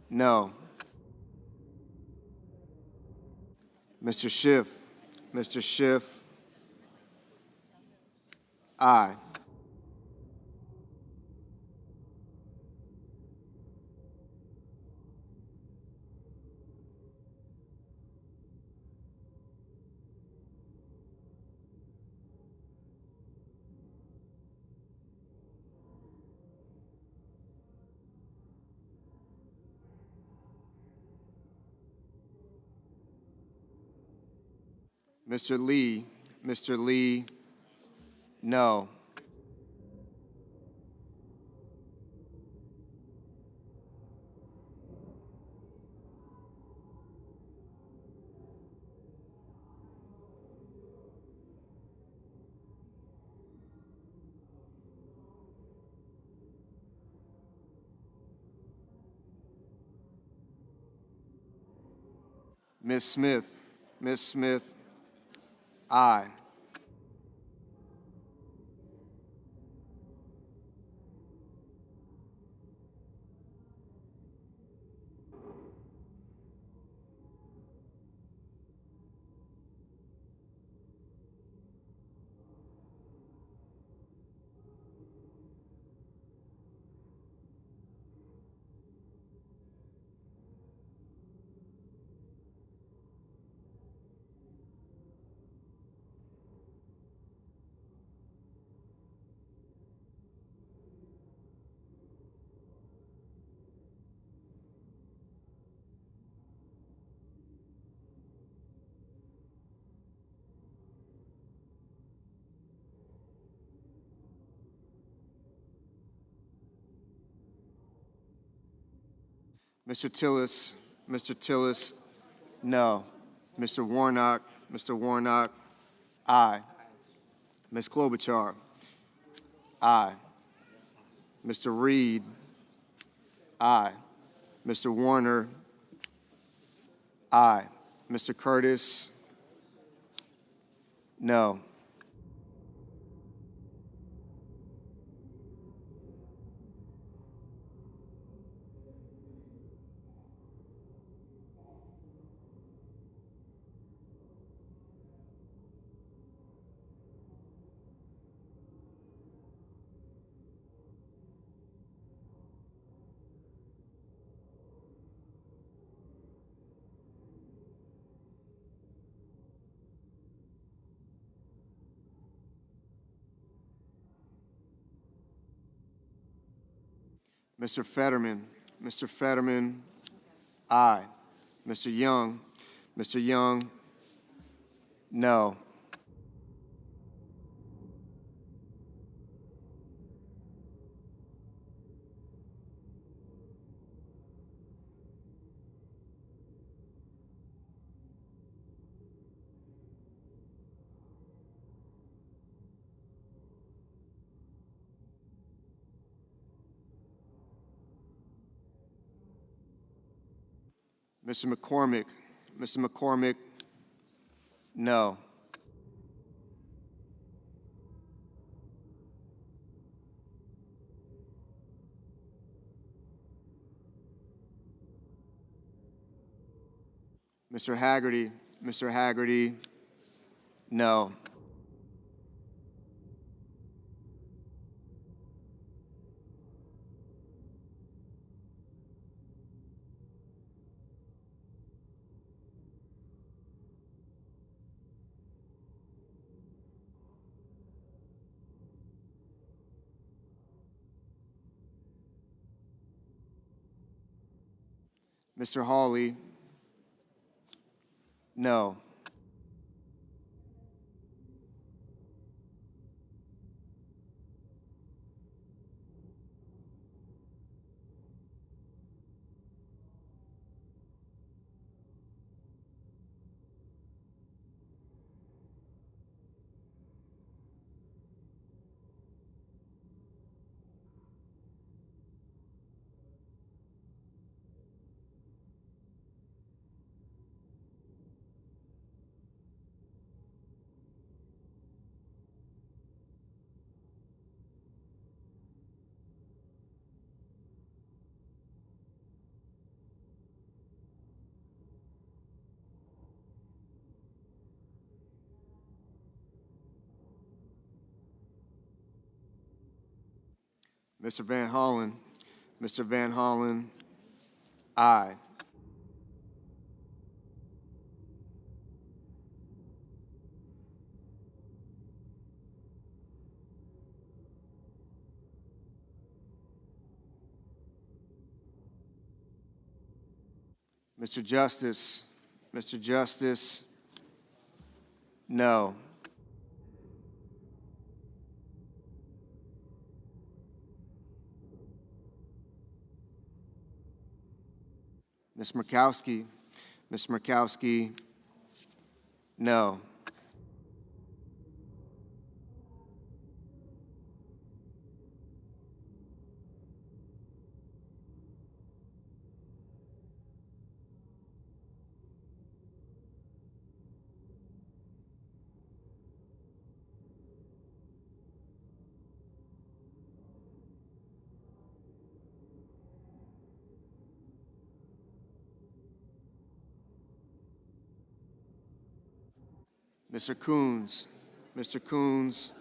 no. Mr. Schiff, aye. Mr. Lee, no. Ms. Smith. Ms. Smith, aye. Mr. Tillis, Mr. Tillis, no. Mr. Warnock, Mr. Warnock, aye. Ms. Klobuchar, aye. Mr. Reed, aye. Mr. Warner, aye. Mr. Curtis, no. Mr. Fetterman, Mr. Fetterman, aye. Mr. Young, Mr. Young, no. Mr. McCormick, Mr. McCormick, no. Mr. Haggerty, no. Mr. Hawley, no. Mr. Van Hollen, aye. Mr. Justice, no. Ms. Murkowski, no. Mr. Coons. Mr. Coons,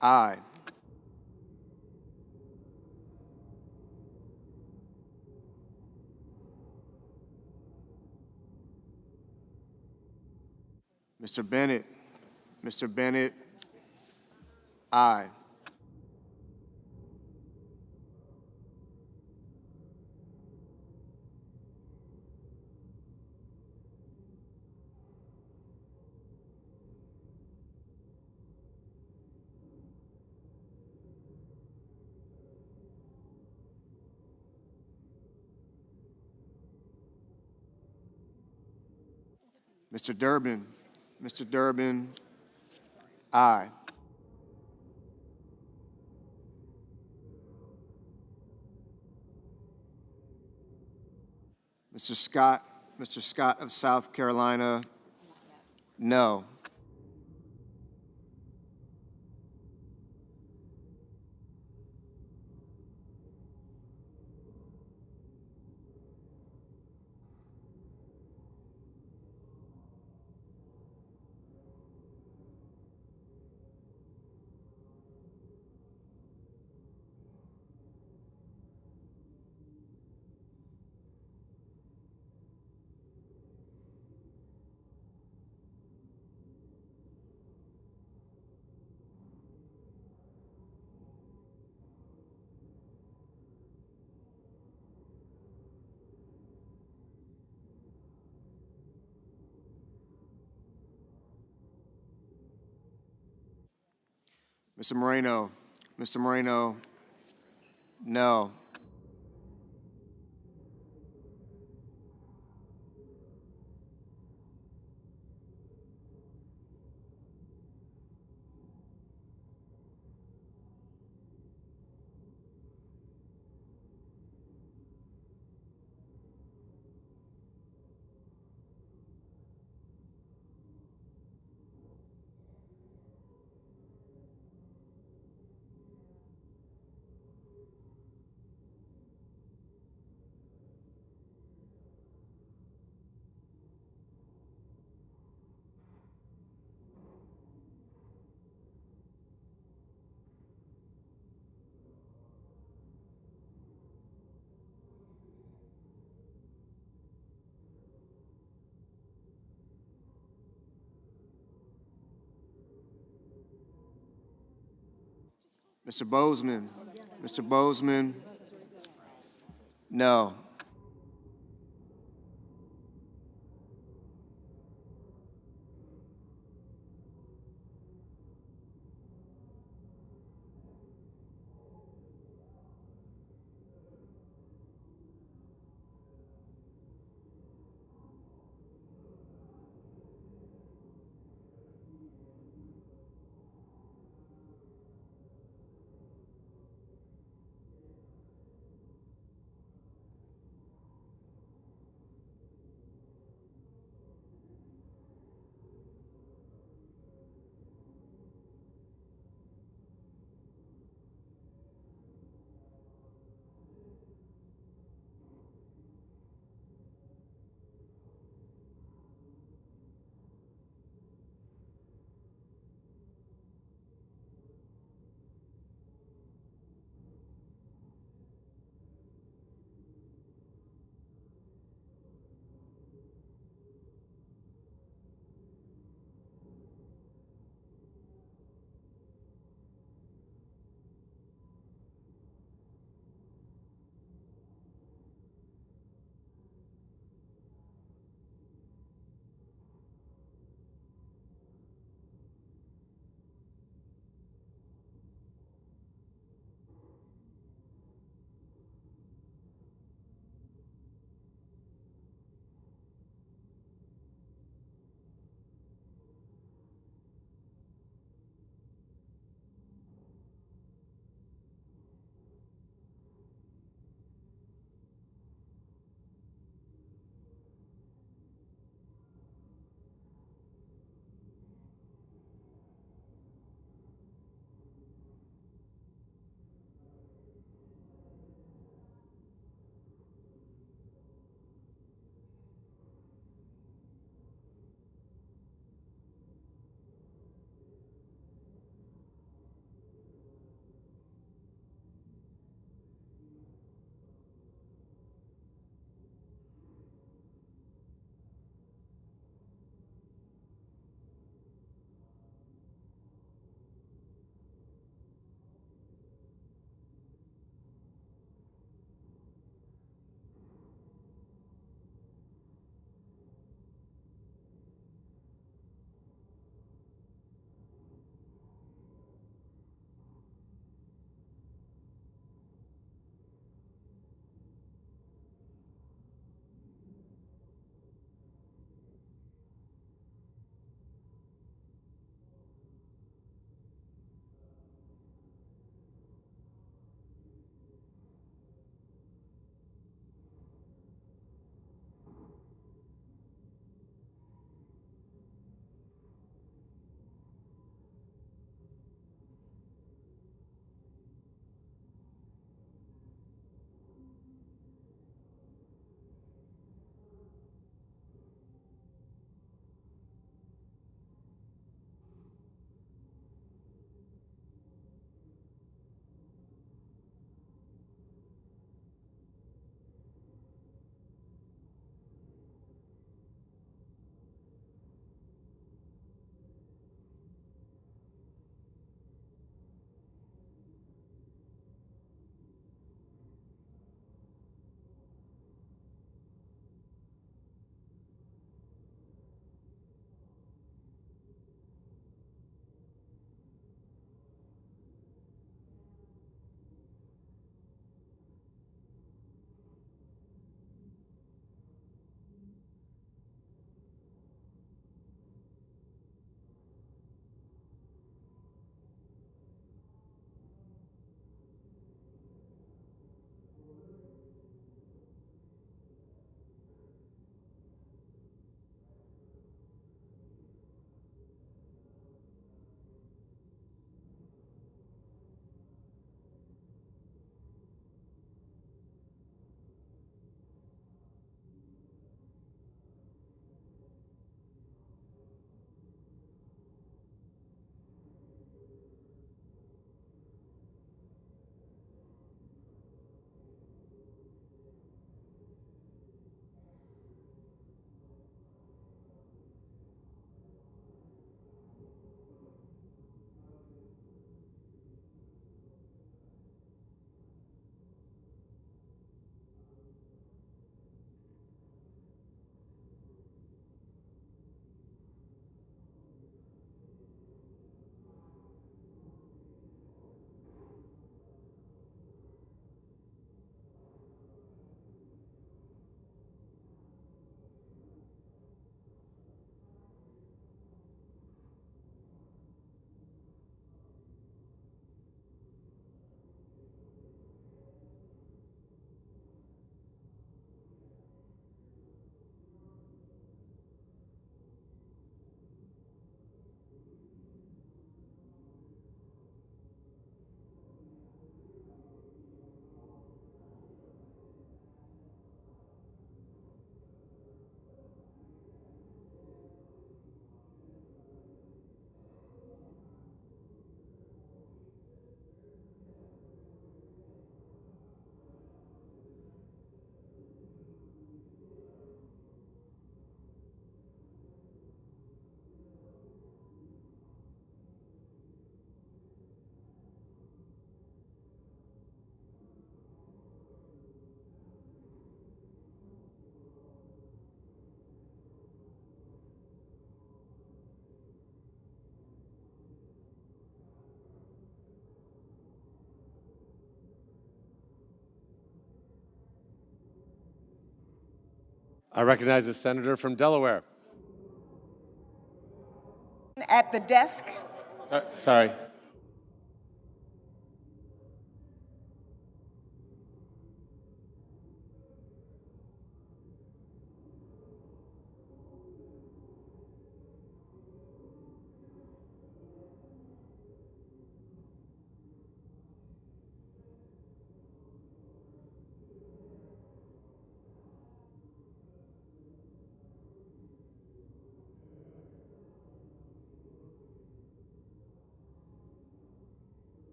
aye. Mr. Bennett. Mr. Bennett, aye. Mr. Durbin. Mr. Durbin, aye. Mr. Scott. Mr. Scott of South Carolina, no. Mr. Moreno. Mr. Moreno, no. Mr. Bozeman. Mr. Bozeman, no. I recognize the senator from Delaware. At the desk. Sorry.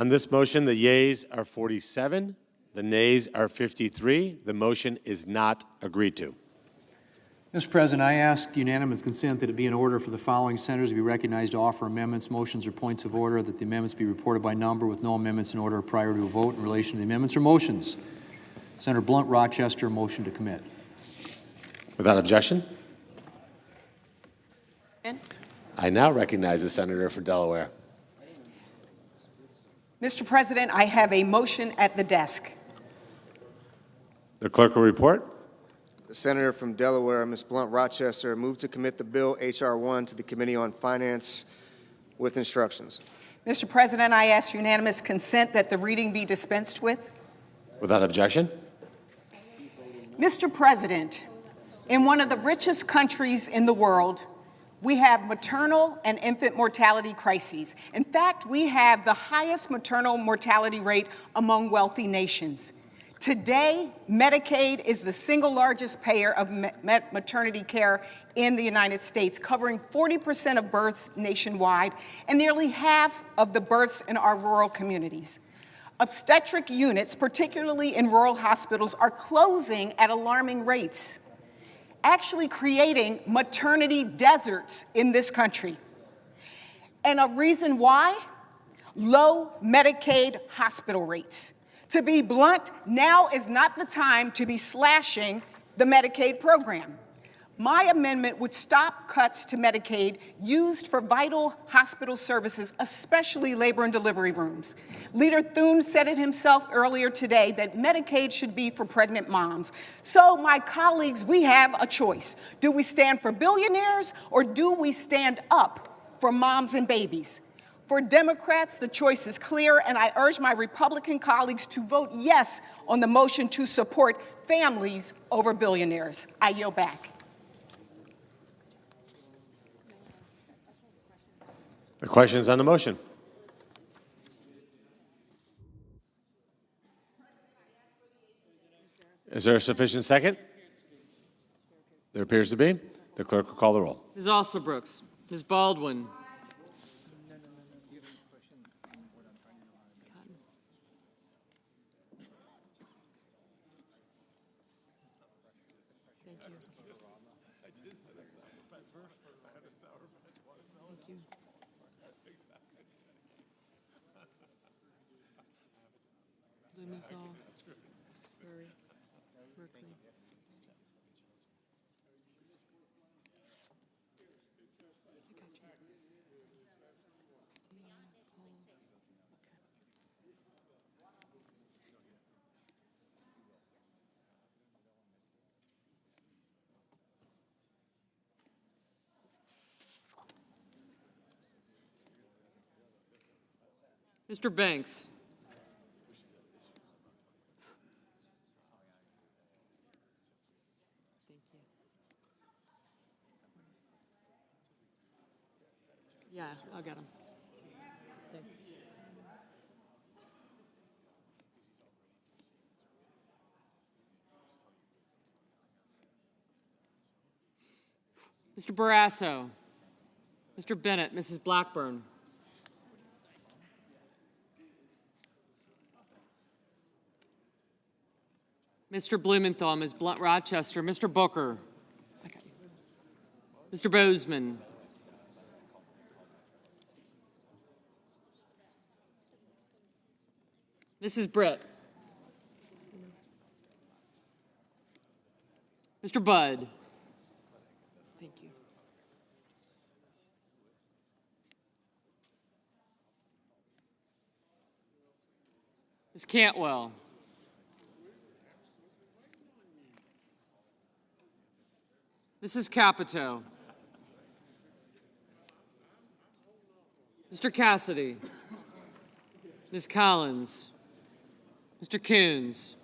On this motion, the yeas are 47, the nays are 53. The motion is not agreed to. Mr. President, I ask unanimous consent that it be in order for the following senators to be recognized to offer amendments, motions, or points of order, that the amendments be reported by number with no amendments in order prior to a vote in relation to the amendments or motions. Senator Blunt Rochester, motion to commit. Without objection, I now recognize the senator for Delaware. Mr. President, I have a motion at the desk. The clerk will report. The senator from Delaware, Ms. Blunt Rochester, moved to commit the bill H.R. 1 to the Committee on Finance with instructions. Mr. President, I ask unanimous consent that the reading be dispensed with. Without objection, Mr. President, in one of the richest countries in the world, we have maternal and infant mortality crises. In fact, we have the highest maternal mortality rate among wealthy nations. Today, Medicaid is the single largest payer of maternity care in the United States, covering 40% of births nationwide and nearly half of the births in our rural communities. Obstetric units, particularly in rural hospitals, are closing at alarming rates, actually creating maternity deserts in this country. And a reason why? Low Medicaid hospital rates. To be blunt, now is not the time to be slashing the Medicaid program. My amendment would stop cuts to Medicaid used for vital hospital services, especially labor and delivery rooms. Leader Thune said it himself earlier today that Medicaid should be for pregnant moms. So, my colleagues, we have a choice. Do we stand for billionaires or do we stand up for moms and babies? For Democrats, the choice is clear, and I urge my Republican colleagues to vote yes on the motion to support families over billionaires. I yield back. the questions on the motion. Is there a sufficient second? There appears to be. The clerk will call the roll. Ms. Alsobrooks, Ms. Baldwin, Blumenthal. Murray. Merkley. Mr. Banks. Yeah, I'll get him. Thanks. Mr. Barrasso. Mr. Bennett, Mrs. Blackburn. Mr. Blumenthal, Ms. Rochester, Mr. Booker. Okay. Mr. Bozeman. Mrs. Britt. Mr. Budd. Thank you. Ms. Cantwell. Mrs. Capito. Mr. Cassidy. Ms. Collins. Mr. Coons.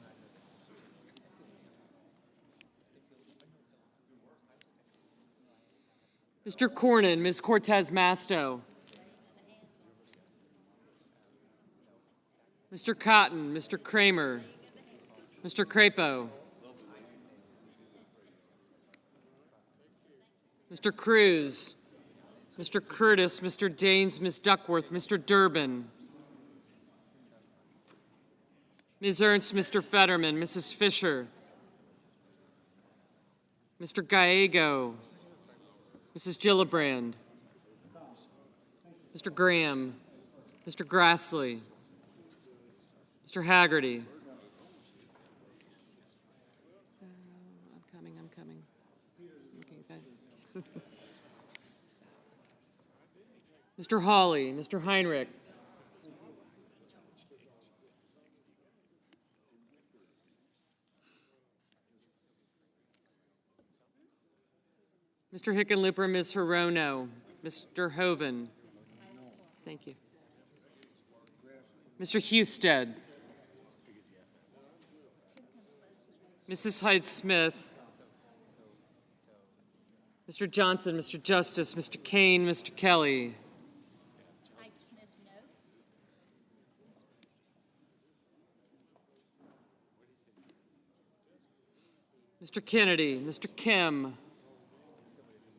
Mr. Cornyn, Ms. Cortez Masto. Mr. Cotton, Mr. Kramer, Mr. Crapo. Mr. Cruz, Mr. Curtis, Mr. Daines, Ms. Duckworth, Mr. Durbin, Ms. Ernst, Mr. Fetterman, Mrs. Fisher, Mr. Gallego, Mrs. Gillibrand, Mr. Graham, Mr. Grassley, Mr. Haggerty. I'm coming. Okay, good. Mr. Hawley, Mr. Heinrich. Mr. Hickenlooper, Ms. Hirono, Mr. Hoven. Thank you. Mr. Husted. Mrs. Hyde-Smith. Mr. Johnson, Mr. Justice, Mr. Kane, Mr. Kelly. Mr. Kennedy, Mr. Kim,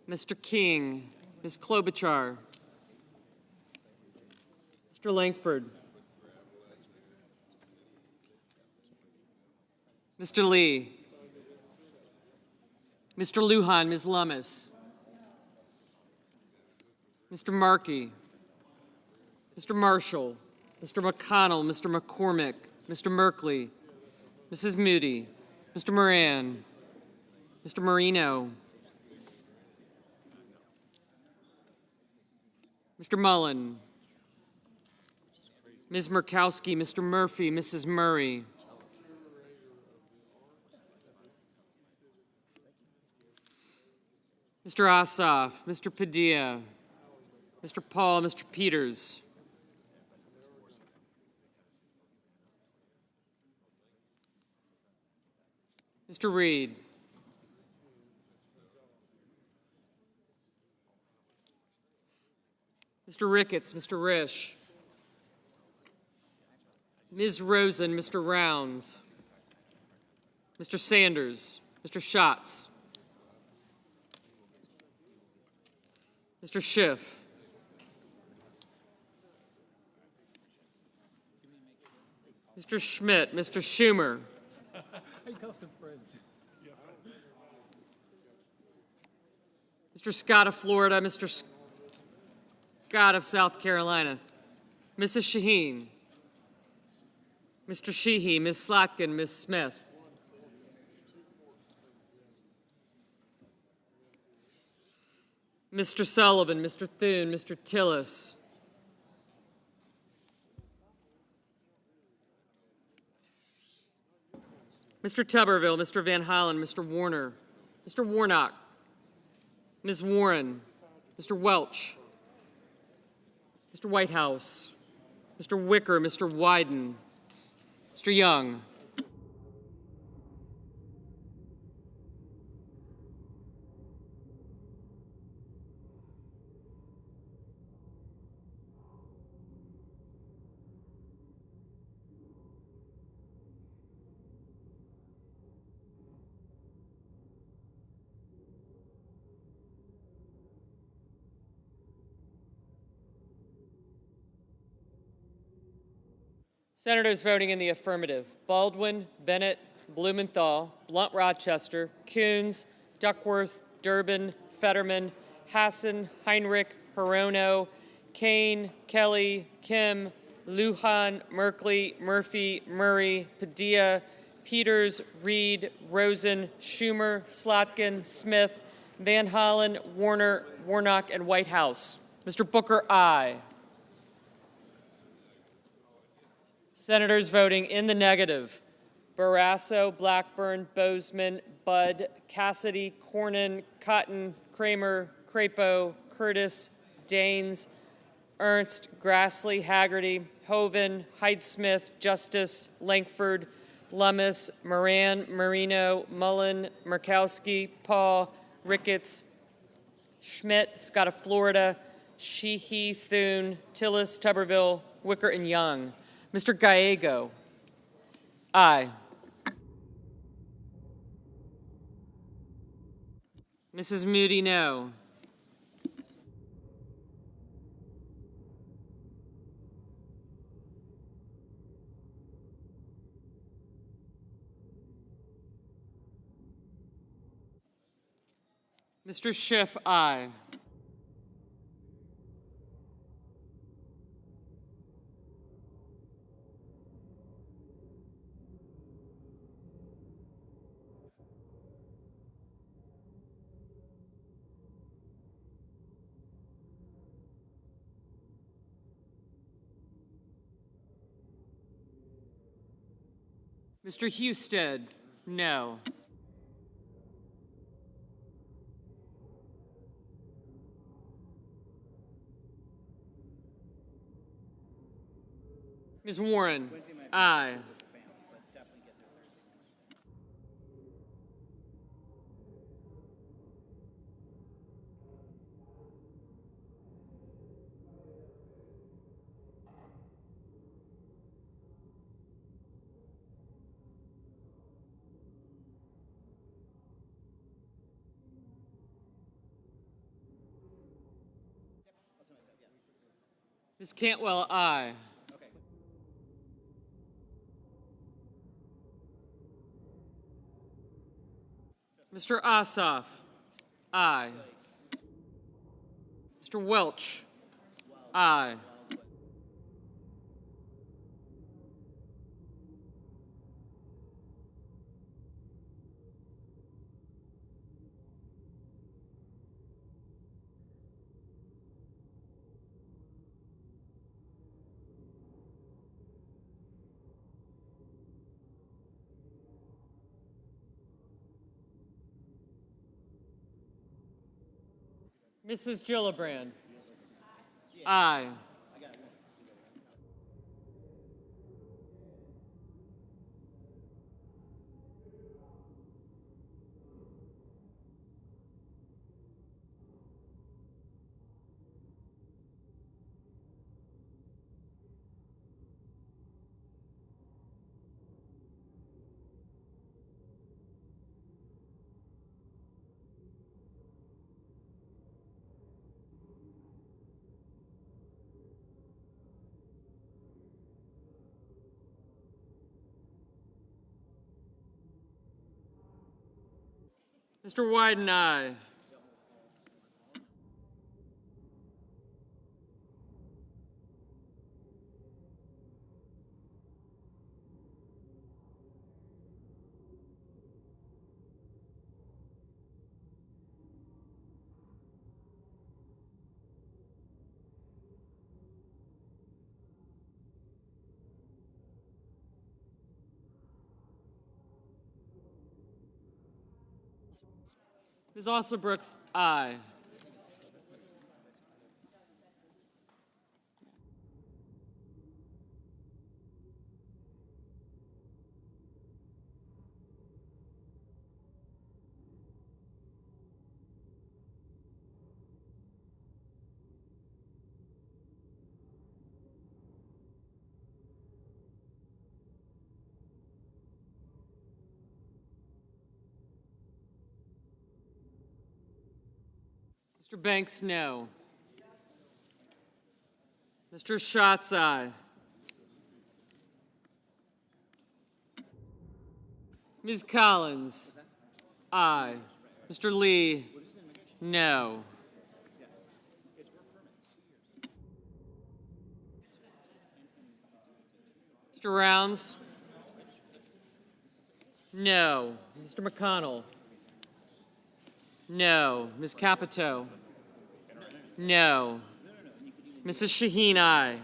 Mr. King, Ms. Klobuchar, Mr. Langford, Mr. Lee, Mr. Lujan, Ms. Lummis, Mr. Markey, Mr. Marshall, Mr. McConnell, Mr. McCormick, Mr. Merkley, Mrs. Moody, Mr. Moran, Mr. Marino, Mr. Mullen, Ms. Murkowski, Mr. Murphy, Mrs. Murray, Mr. Ossoff, Mr. Padilla, Mr. Paul, Mr. Peters, Mr. Reed, Mr. Ricketts, Mr. Risch, Ms. Rosen, Mr. Rounds, Mr. Sanders, Mr. Schatz, Mr. Schiff, Mr. Schmidt, Mr. Schumer, Mr. Scott of Florida, Mr. Scott of South Carolina, Mrs. Shaheen, Mr. Sheehy, Ms. Slotkin, Ms. Smith. Mr. Sullivan, Mr. Thune, Mr. Tillis. Mr. Tuberville, Mr. Van Hollen, Mr. Warner, Mr. Warnock, Ms. Warren, Mr. Welch, Mr. Whitehouse, Mr. Wicker, Mr. Wyden, Mr. Young. Senators voting in the affirmative: Baldwin, Bennett, Blumenthal, Blunt Rochester, Coons, Duckworth, Durbin, Fetterman, Hassan, Heinrich, Hirono, Kane, Kelly, Kim, Lujan, Merkley, Murphy, Murray, Padilla, Peters, Reed, Rosen, Schumer, Slotkin, Smith, Van Hollen, Warner, Warnock, and Whitehouse. Mr. Booker, aye. Senators voting in the negative: Barrasso, Blackburn, Bozeman, Budd, Cassidy, Cornyn, Cotton, Kramer, Crapo, Curtis, Daines, Ernst, Grassley, Haggerty, Hoeven, Heidsmith, Justice, Lankford, Lummis, Moran, Marino, Mullen, Murkowski, Paul, Ricketts, Schmidt, Scott of Florida, Sheehy, Thune, Tillis, Tuberville, Wicker, and Young. Mr. Gallego, aye. Mrs. Moody, no. Mr. Schiff, aye. Mr. Husted, no. Ms. Warren, aye. Ms. Cantwell, aye. Mr. Ossoff, aye. Mr. Welch, aye. Mrs. Gillibrand, aye. Mr. Wyden, aye. Ms. Alsobrooks, aye. Mr. Banks, no. Mr. Schatz, aye. Ms. Collins, aye. Mr. Lee, no. Mr. Rounds, no. Mr. McConnell, no. Ms. Capito, no. Mrs. Shaheen, aye.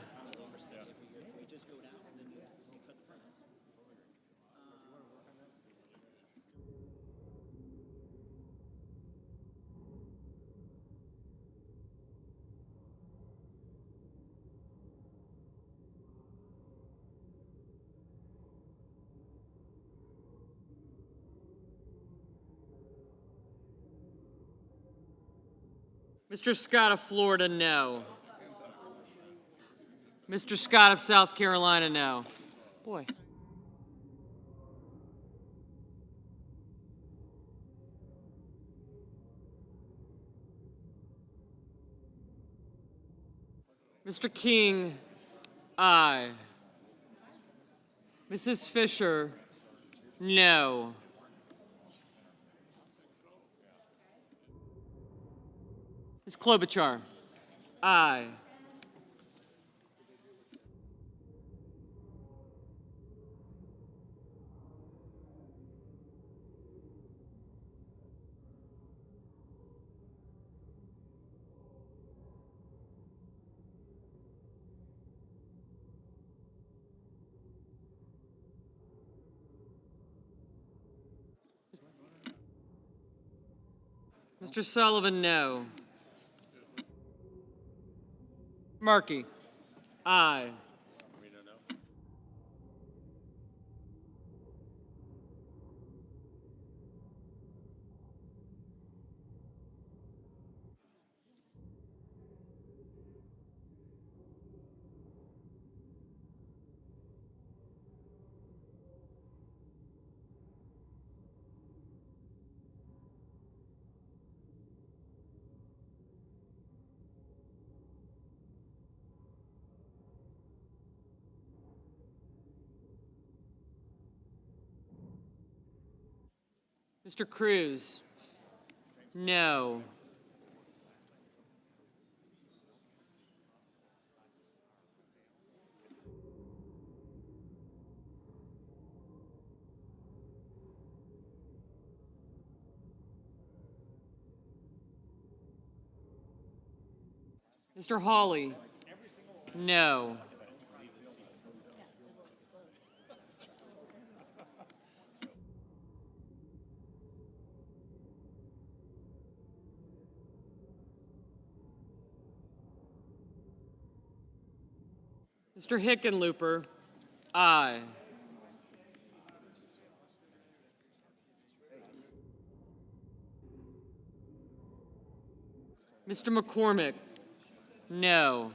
Mr. Scott of Florida, no. Mr. Scott of South Carolina, no. Boy. Mr. King, aye. Mrs. Fisher, no. Ms. Klobuchar, aye. Mr. Sullivan, no. Markey, aye. Mr. Cruz, no. Mr. Hawley, no. Mr. Hickenlooper, aye. Mr. McCormick, no.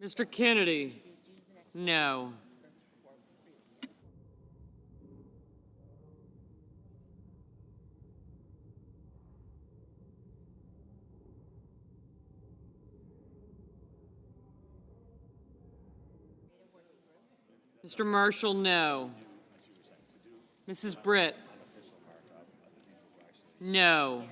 Mr. Kennedy, no. Mr. Marshall, no. Mrs. Britt? No.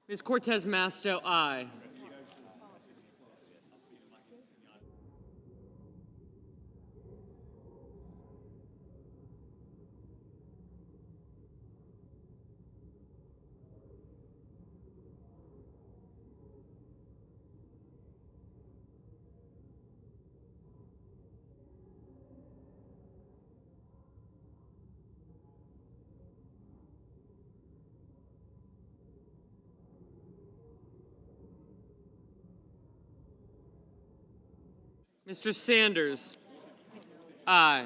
Ms. Cortez Masto, aye. Mr. Sanders, aye.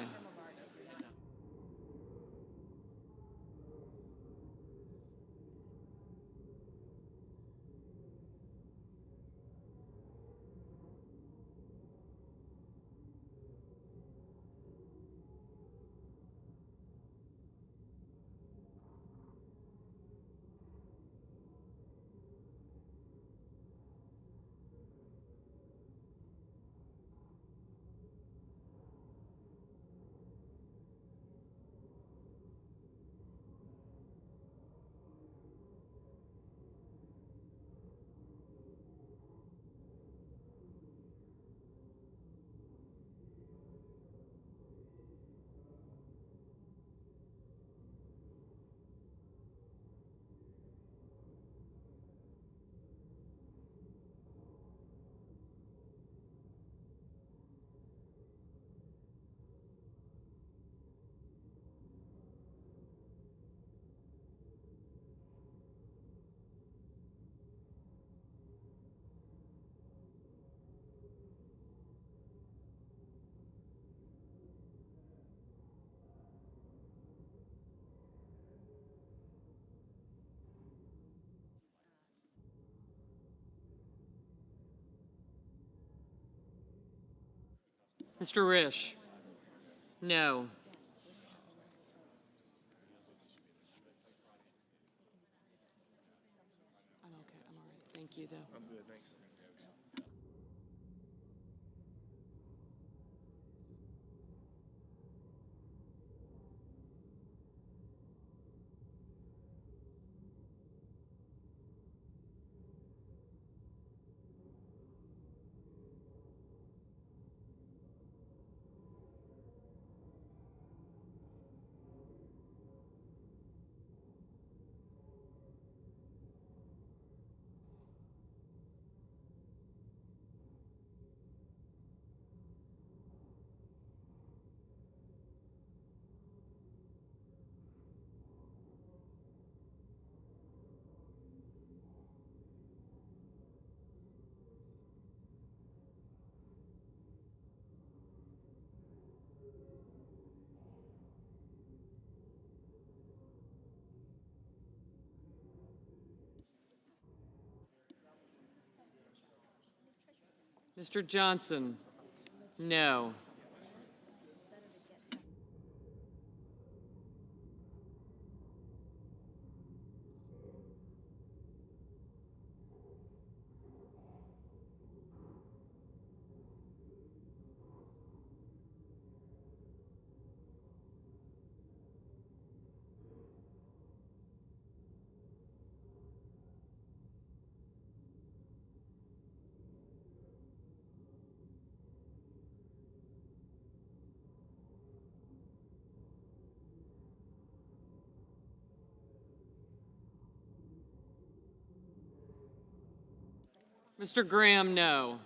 Mr. Risch, no. I'm okay, I'm all right. Thank you, though. I'm good, thanks. Mr. Johnson, no. Mr. Graham, no.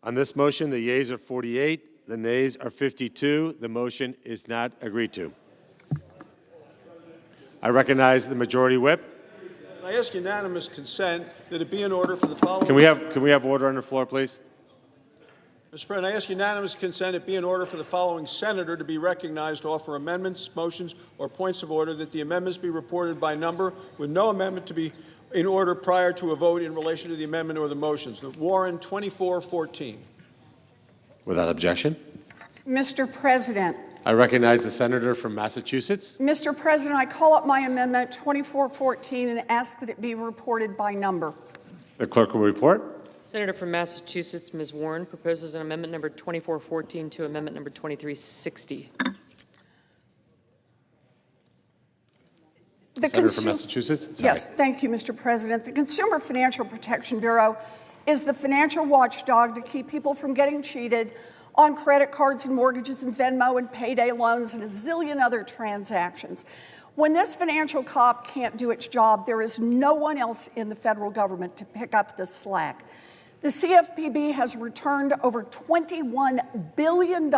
On this motion, the yeas are 48, the nays are 52. The motion is not agreed to. I recognize the Majority Whip. I ask unanimous consent that it be in order for the following. Can we have order on the floor, please? Mr. President, I ask unanimous consent it be in order for the following senator to be recognized to offer amendments, motions, or points of order, that the amendments be reported by number, with no amendment to be in order prior to a vote in relation to the amendment or the motions. Warren, 2414. Without objection. Mr. President, I recognize the senator from Massachusetts. Mr. President, I call up my amendment 2414 and ask that it be reported by number. The clerk will report. Senator from Massachusetts, Ms. Warren, proposes an amendment number 2414 to amendment number 2360. Senator from Massachusetts? Sorry. Yes, thank you, Mr. President. The Consumer Financial Protection Bureau is the financial watchdog to keep people from getting cheated on credit cards and mortgages and Venmo and payday loans and a zillion other transactions. When this financial cop can't do its job, there is no one else in the federal government to pick up the slack. The CFPB has returned over $21 billion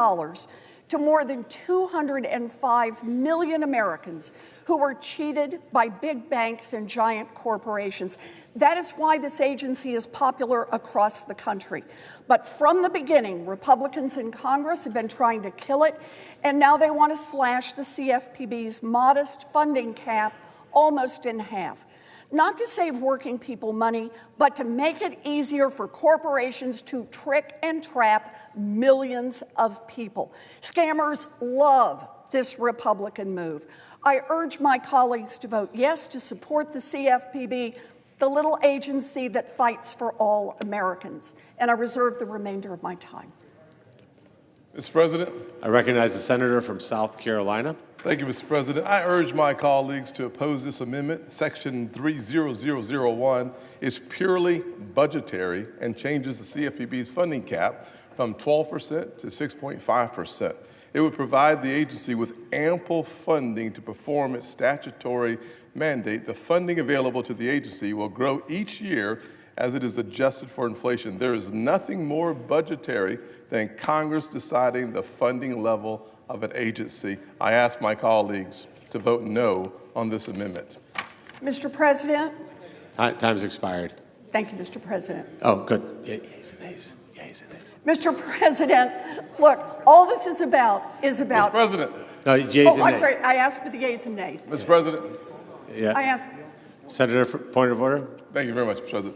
to more than 205 million Americans who were cheated by big banks and giant corporations. That is why this agency is popular across the country. But from the beginning, Republicans in Congress have been trying to kill it, and now they want to slash the CFPB's modest funding cap almost in half. Not to save working people money, but to make it easier for corporations to trick and trap millions of people. Scammers love this Republican move. I urge my colleagues to vote yes to support the CFPB, the little agency that fights for all Americans. And I reserve the remainder of my time. Mr. President. I recognize the senator from South Carolina. Thank you, Mr. President. I urge my colleagues to oppose this amendment. Section 30001 is purely budgetary and changes the CFPB's funding cap from 12% to 6.5%. It would provide the agency with ample funding to perform its statutory mandate. The funding available to the agency will grow each year as it is adjusted for inflation. There is nothing more budgetary than Congress deciding the funding level of an agency. I ask my colleagues to vote no on this amendment. Mr. President. Time's expired. Thank you, Mr. President. Oh, good. Yeas and nays. Yeas and nays. Mr. President, look, all this is about Mr. President. No, yeas and nays. I'm sorry, I asked for the yeas and nays. Mr. President. Yeah. I asked. Senator, point of order. Thank you very much, Mr. President.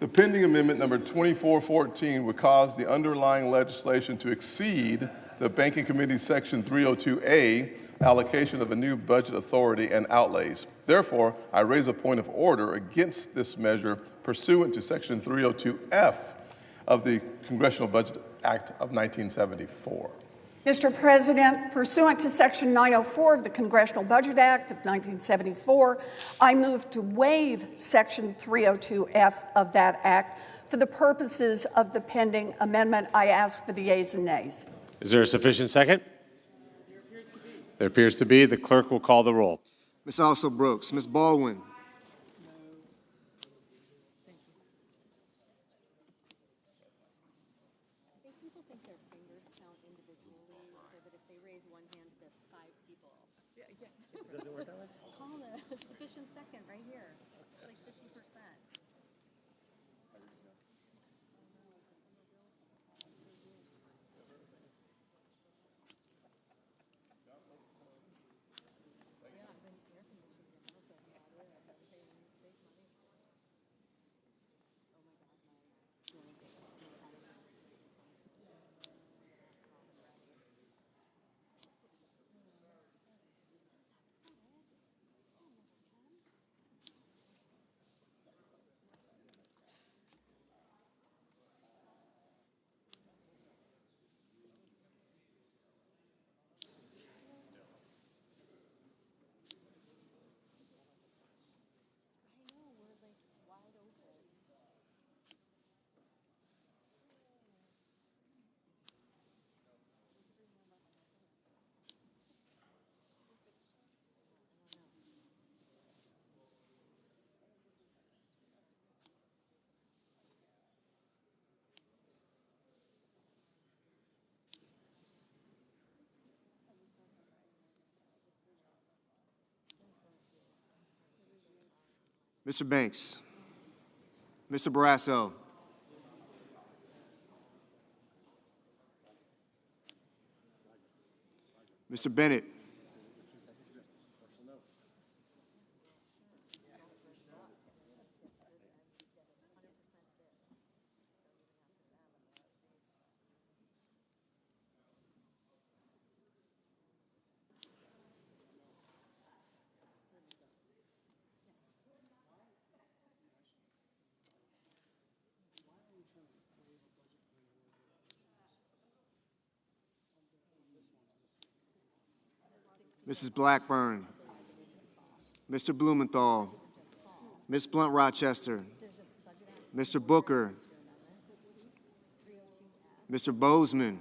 The pending amendment number 2414 would cause the underlying legislation to exceed the Banking Committee's Section 302A allocation of a new budget authority and outlays. Therefore, I raise a point of order against this measure pursuant to Section 302F of the Congressional Budget Act of 1974. Mr. President, pursuant to Section 904 of the Congressional Budget Act of 1974, I move to waive Section 302F of that act for the purposes of the pending amendment. I ask for the yeas and nays. Is there a sufficient second? There appears to be. The clerk will call the roll. Ms. Also Brooks, Ms. Baldwin. Call the sufficient second right here. It's like 50%. Mr. Banks. Mr. Barrasso. Mr. Bennett. Mrs. Blackburn, Mr. Blumenthal, Ms. Blunt Rochester, Mr. Booker, Mr. Bozeman,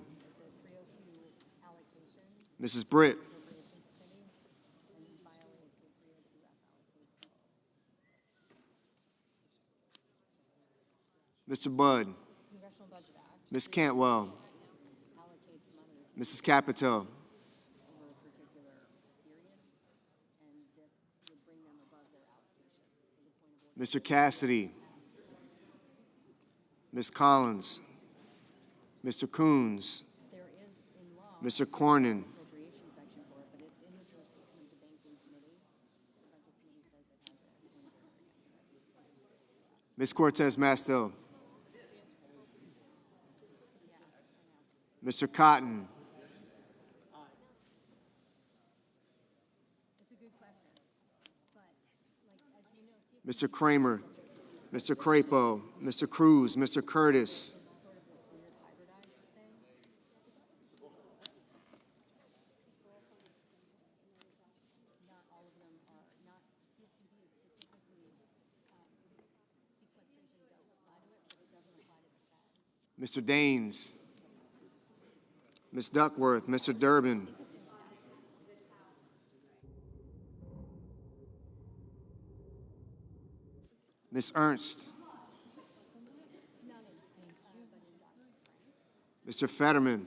Mrs. Britt, Mr. Budd, Ms. Cantwell, Mrs. Capito, Mr. Cassidy, Ms. Collins, Mr. Coons, Mr. Cornyn, Ms. Cortez Masto, Mr. Cotton, Mr. Kramer, Mr. Crapo, Mr. Cruz, Mr. Curtis, Mr. Daines, Ms. Duckworth, Mr. Durbin, Ms. Ernst, Mr. Fetterman,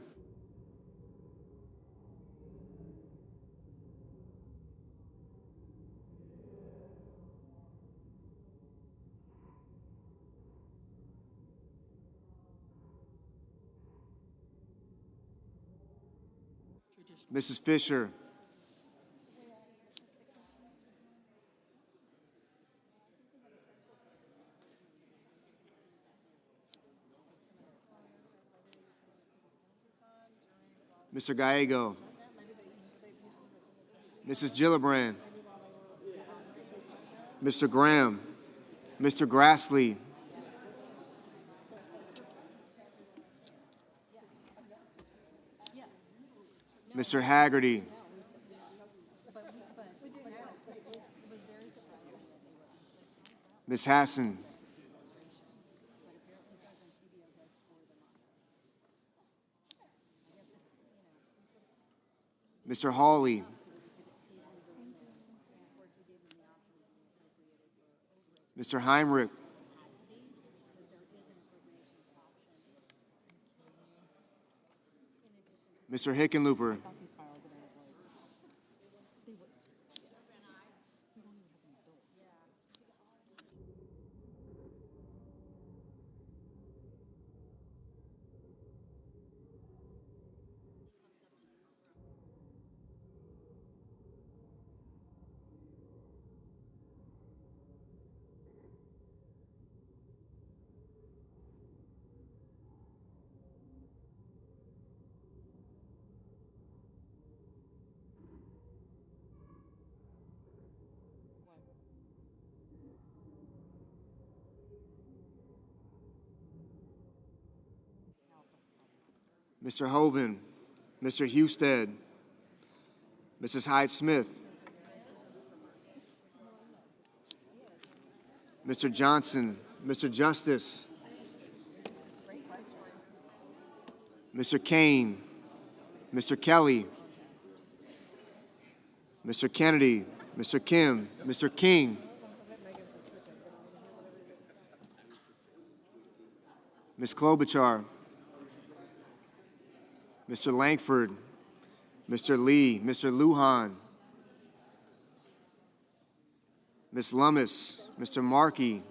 Mrs. Fisher, Mr. Gallego, Mrs. Gillibrand, Mr. Graham, Mr. Grassley, Mr. Haggerty, Ms. Hassan, Mr. Hawley, Mr. Heinrich, Mr. Hickenlooper, Mr. Hoven, Mr. Husted, Mrs. Hyde-Smith, Mr. Johnson, Mr. Justice, Mr. Kane, Mr. Kelly, Mr. Kennedy, Mr. Kim, Mr. King, Ms. Klobuchar, Mr. Langford, Mr. Lee, Mr. Lujan, Ms. Lummis, Mr. Markey,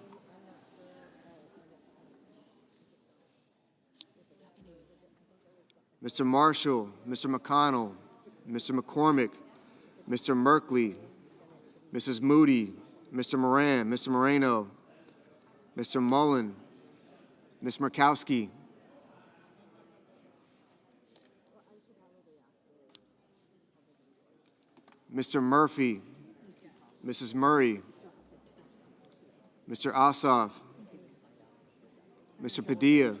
Mr. Marshall, Mr. McConnell, Mr. McCormick, Mr. Merkley, Mrs. Moody, Mr. Moran, Mr. Moreno, Mr. Mullen, Ms. Murkowski, Mr. Murphy, Mrs. Murray, Mr. Ossoff, Mr. Padilla,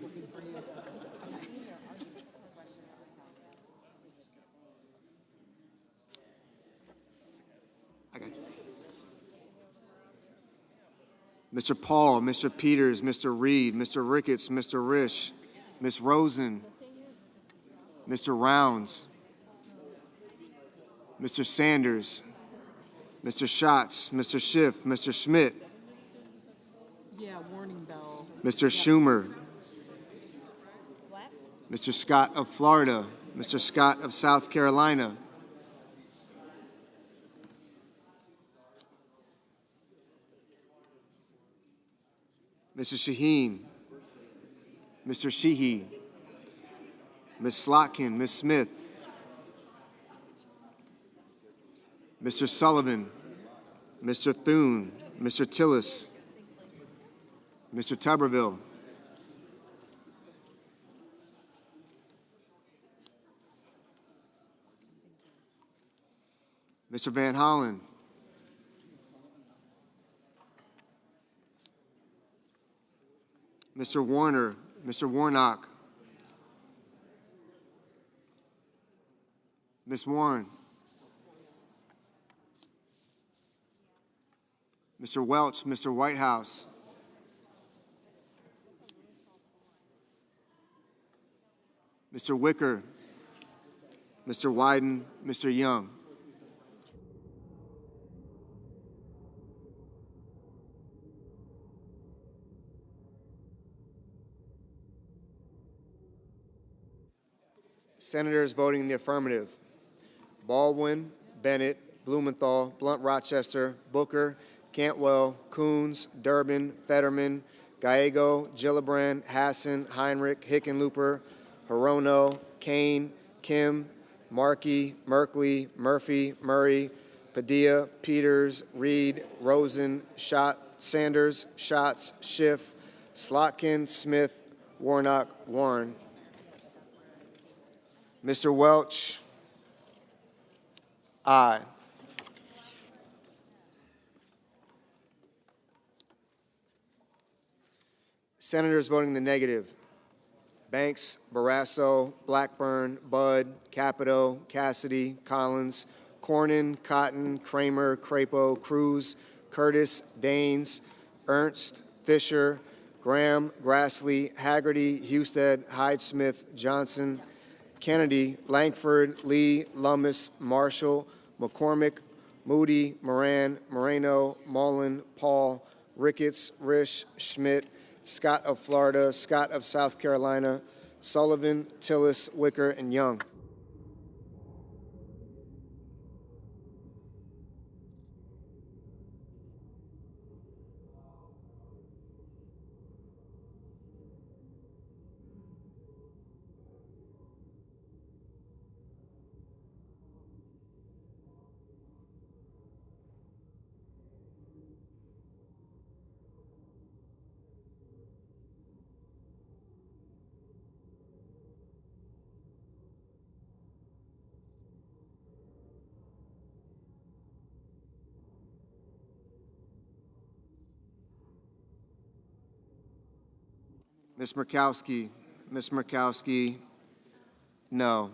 Mr. Paul, Mr. Peters, Mr. Reed, Mr. Ricketts, Mr. Risch, Ms. Rosen, Mr. Rounds, Mr. Sanders, Mr. Schatz, Mr. Schiff, Mr. Schmidt, Yeah, warning bell. Mr. Schumer, Mr. Scott of Florida, Mr. Scott of South Carolina, Mr. Shaheen, Mr. Sheehy, Ms. Slotkin, Ms. Smith, Mr. Sullivan, Mr. Thune, Mr. Tillis, Mr. Tuberville, Mr. Van Hollen, Mr. Warner, Mr. Warnock, Ms. Warren, Mr. Welch, Mr. Whitehouse, Mr. Wicker, Mr. Wyden, Mr. Young. Senators voting in the affirmative: Baldwin, Bennett, Blumenthal, Blunt Rochester, Booker, Cantwell, Coons, Durbin, Fetterman, Gallego, Gillibrand, Hassan, Heinrich, Hickenlooper, Hirono, Kane, Kim, Markey, Merkley, Murphy, Murray, Padilla, Peters, Reed, Rosen, Schott, Sanders, Schatz, Schiff, Slotkin, Smith, Warnock, Warren. Mr. Welch, aye. Senators voting in the negative: Banks, Barrasso, Blackburn, Budd, Capito, Cassidy, Collins, Cornyn, Cotton, Kramer, Crapo, Cruz, Curtis, Daines, Ernst, Fisher, Graham, Grassley, Haggerty, Husted, Hyde-Smith, Johnson, Kennedy, Langford, Lee, Lummis, Marshall, McCormick, Moody, Moran, Moreno, Mullen, Paul, Ricketts, Risch, Schmidt, Scott of Florida, Scott of South Carolina, Sullivan, Tillis, Wicker, and Young. Ms. Murkowski, no.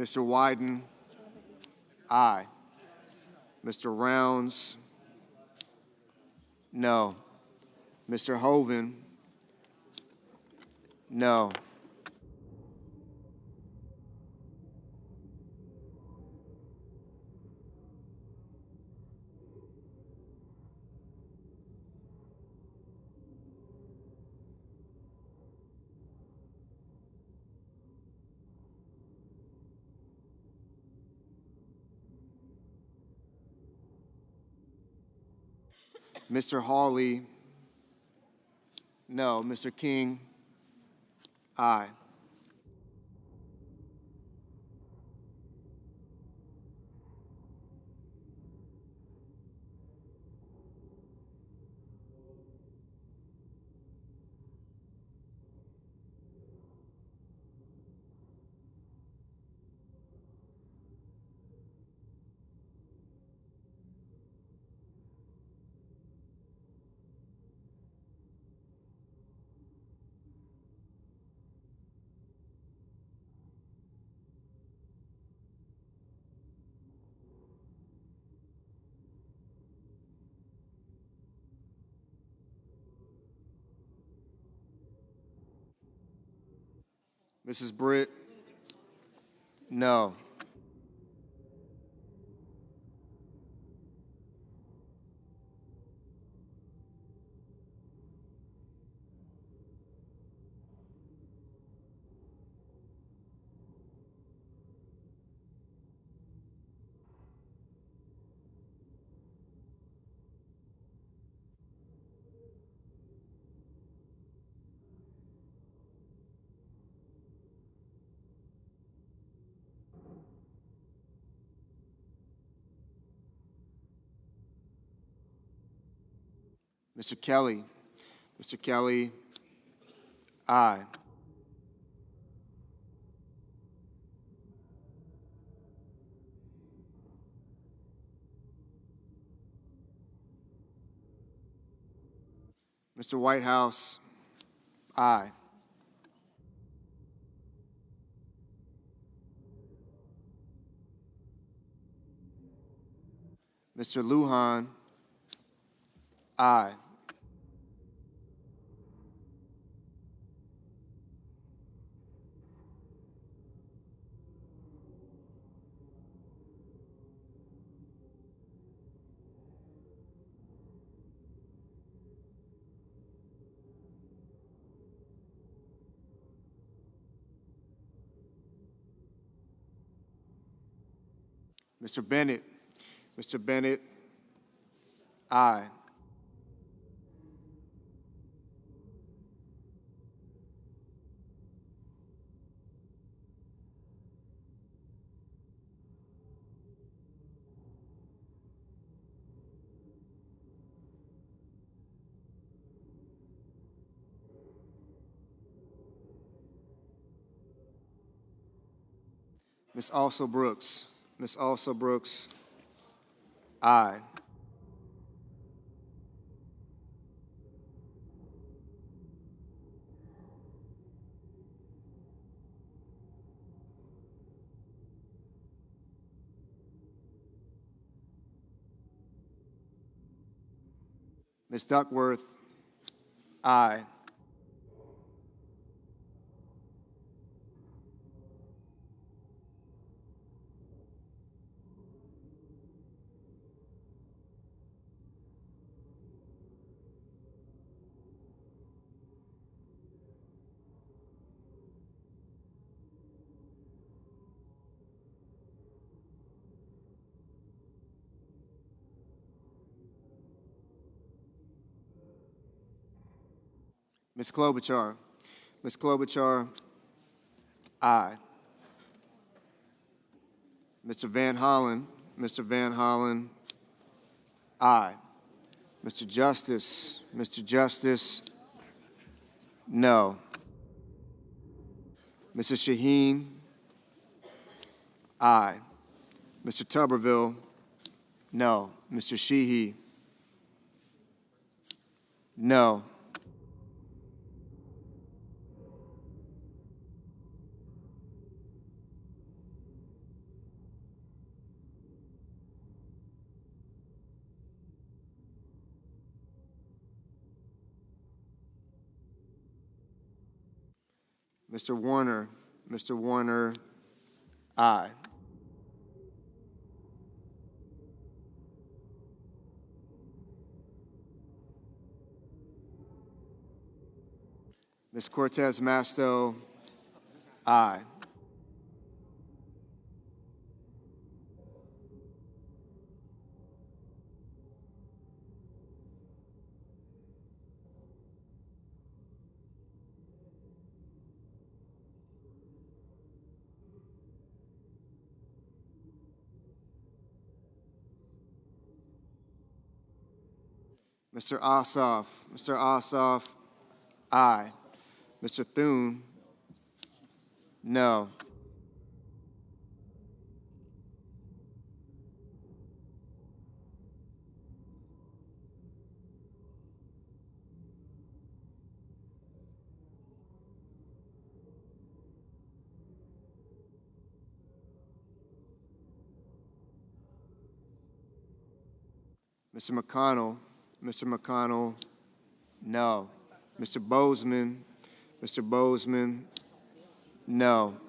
Mr. Wyden, aye. Mr. Rounds, no. Mr. Hoeven, no. Mr. Hawley, no. Mr. King, aye. Mrs. Britt? No. Mr. Kelly? Mr. Kelly? Aye. Mr. Whitehouse? Aye. Mr. Lujan? Aye. Mr. Bennett? Mr. Bennett? Aye. Ms. Also Brooks? Ms. Also Brooks? Aye. Ms. Duckworth? Aye. Ms. Klobuchar? Ms. Klobuchar? Aye. Mr. Van Hollen? Mr. Van Hollen? Aye. Mr. Justice? Mr. Justice? No. Mrs. Shaheen? Aye. Mr. Tuberville? No. Mr. Sheehy? No. Mr. Warner? Mr. Warner? Aye. Ms. Cortez Masto? Aye. Mr. Ossoff? Mr. Ossoff? Aye. Mr. Thune? No. Mr. McConnell? Mr. McConnell? No. Mr. Bozeman? Mr. Bozeman? No.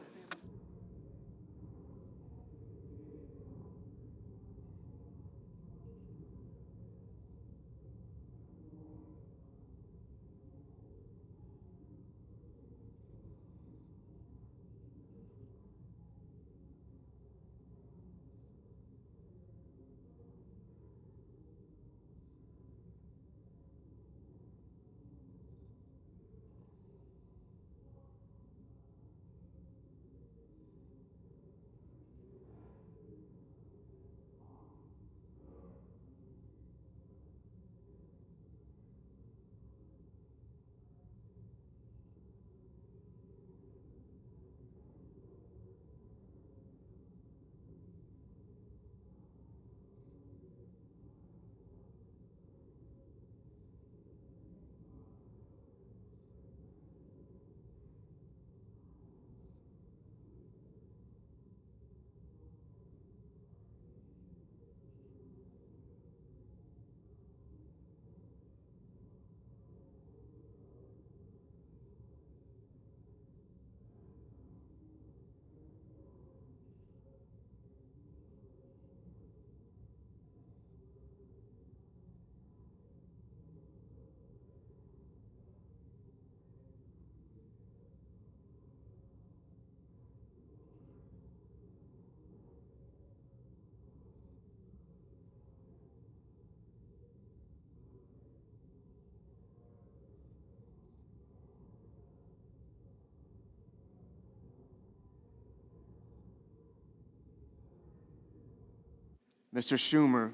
Mr. Schumer.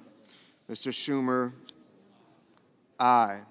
Mr. Schumer, aye.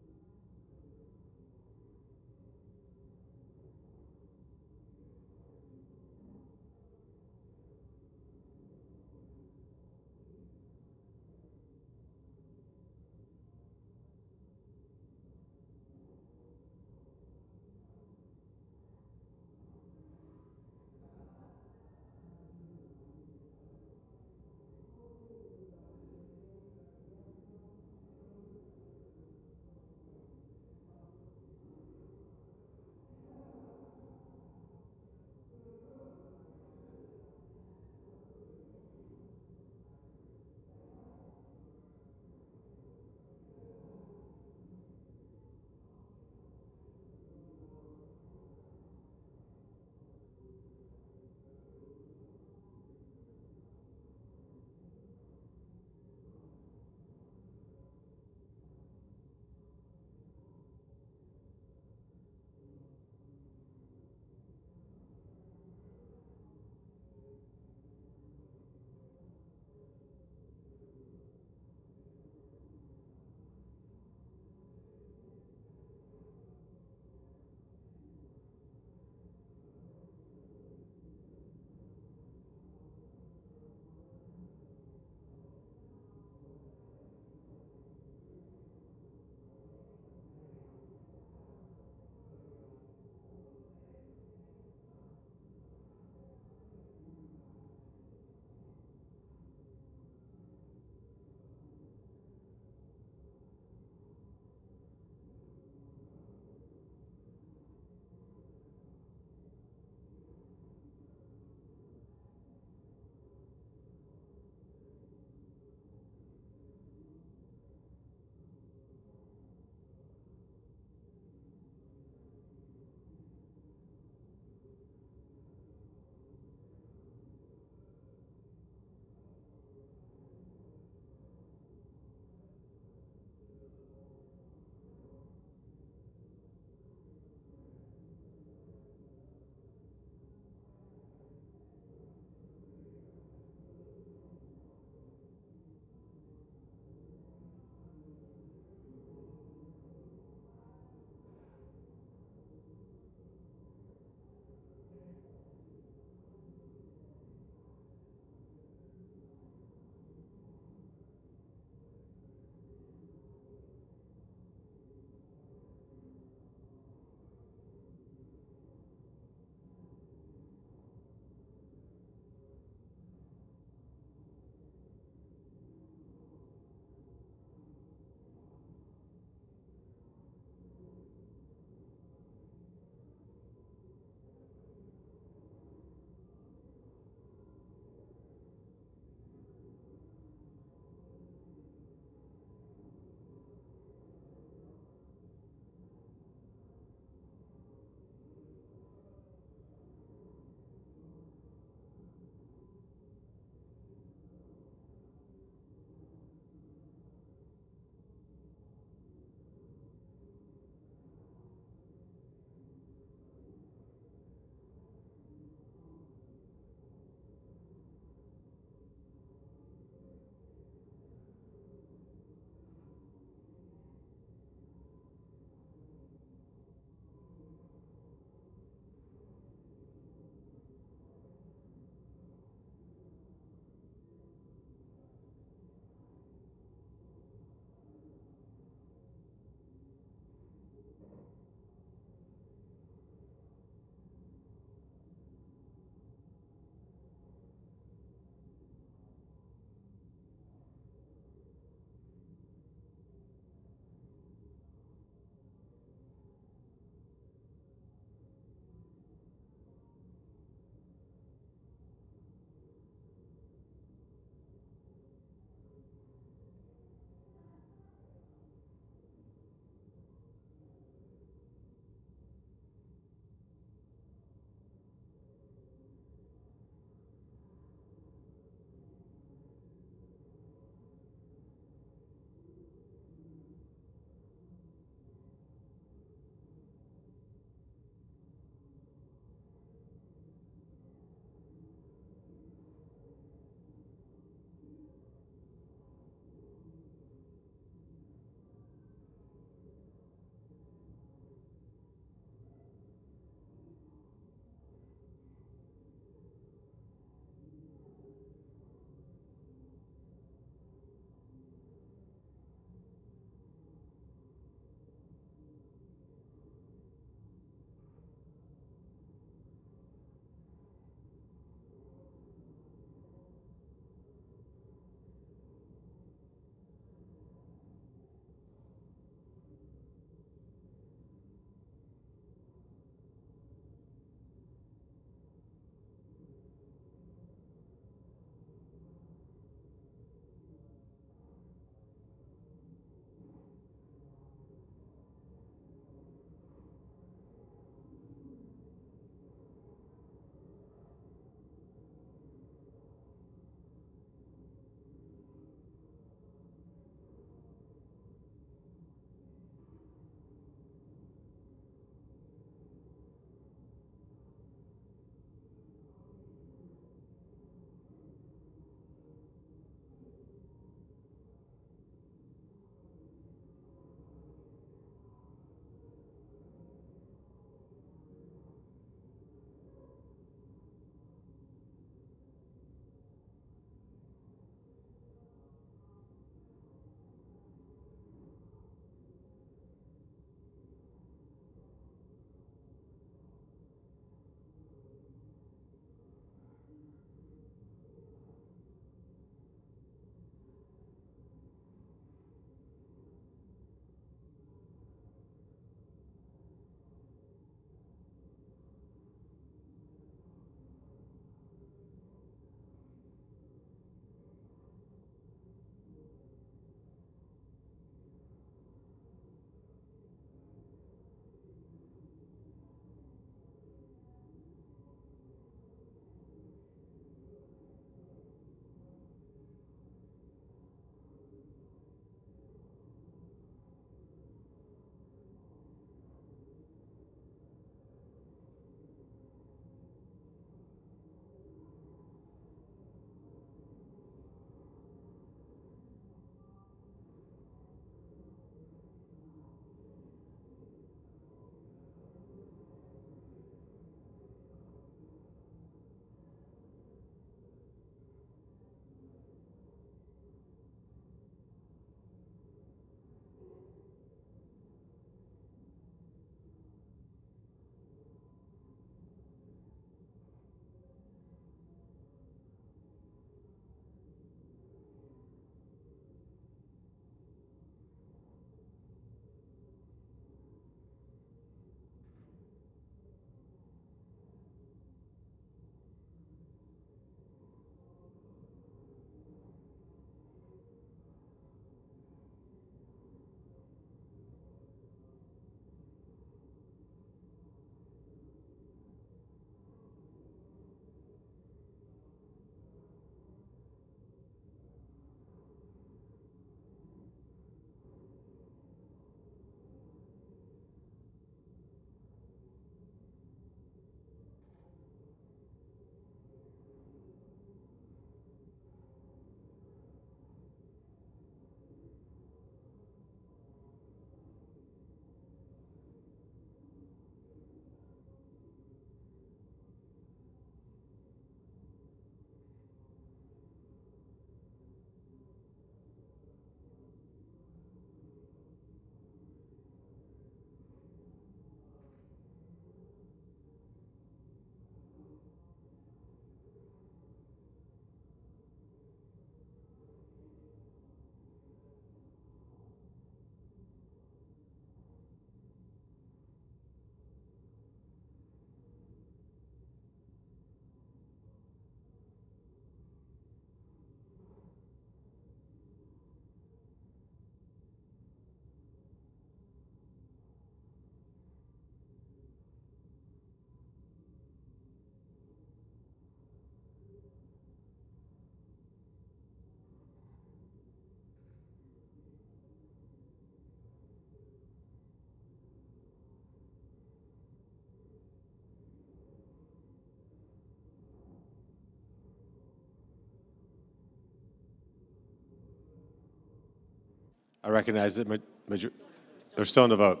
I recognize that they're still in the vote.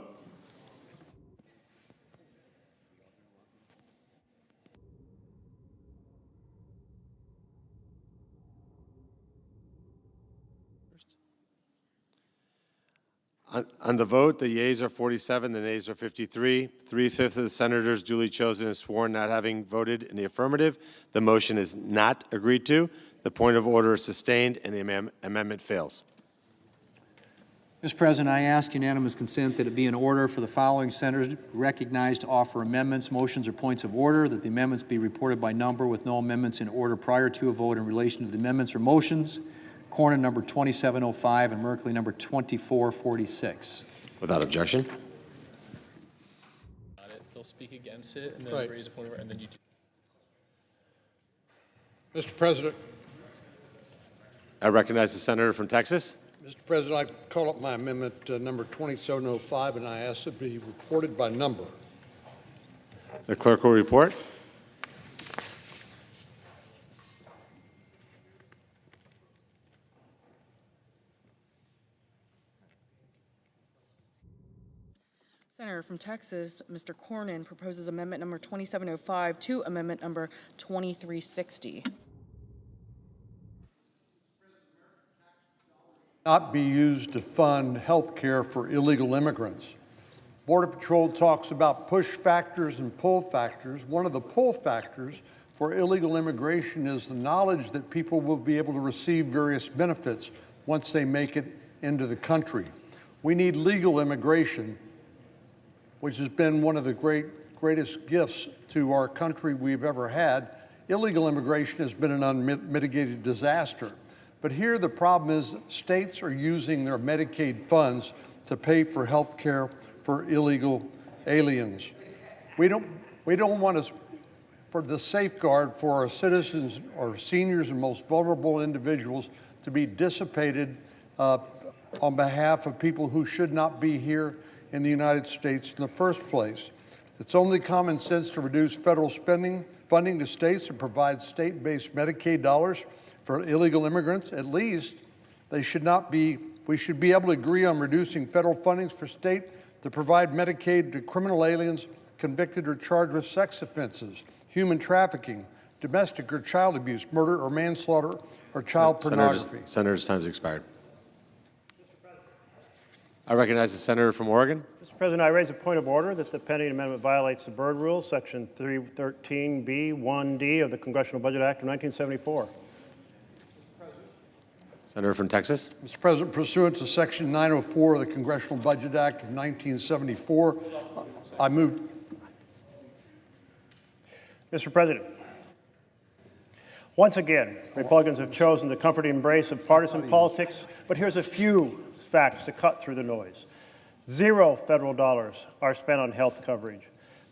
On the vote, the yeas are 47, the nays are 53. 3/5 of the senators duly chosen and sworn not having voted in the affirmative. The motion is not agreed to. The point of order is sustained and the amendment fails. Mr. President, I ask unanimous consent that it be in order for the following senators recognized to offer amendments, motions, or points of order, that the amendments be reported by number with no amendments in order prior to a vote in relation to the amendments or motions. Cornyn number 2705 and Merkley number 2446. Without objection. They'll speak against it and then Right. raise a point of order, and then you do. Mr. President. I recognize the senator from Texas. Mr. President, I call up my amendment number 2705, and I ask it be reported by number. The clerk will report. Senator from Texas, Mr. Cornyn proposes amendment number 2705 to amendment number 2360. Not be used to fund health care for illegal immigrants. Border Patrol talks about push factors and pull factors. One of the pull factors for illegal immigration is the knowledge that people will be able to receive various benefits once they make it into the country. We need legal immigration, which has been one of the greatest gifts to our country we've ever had. Illegal immigration has been an unmitigated disaster. But here the problem is states are using their Medicaid funds to pay for health care for illegal aliens. We don't want to, for the safeguard for our citizens, our seniors and most vulnerable individuals to be dissipated on behalf of people who should not be here in the United States in the first place. It's only common sense to reduce federal funding to states and provide state-based Medicaid dollars for illegal immigrants. At least we should be able to agree on reducing federal fundings for state to provide Medicaid to criminal aliens convicted or charged with sex offenses, human trafficking, domestic or child abuse, murder or manslaughter, or child pornography. Senator's time's expired. I recognize the senator from Oregon. Mr. President, I raise a point of order that the pending amendment violates the Byrd Rule, Section 313B1D of the Congressional Budget Act of 1974. Senator from Texas. Mr. President, pursuant to Section 904 of the Congressional Budget Act of 1974, I move. Mr. President, once again, Republicans have chosen the comforting embrace of partisan politics, but here's a few facts to cut through the noise. 0 federal dollars are spent on health coverage.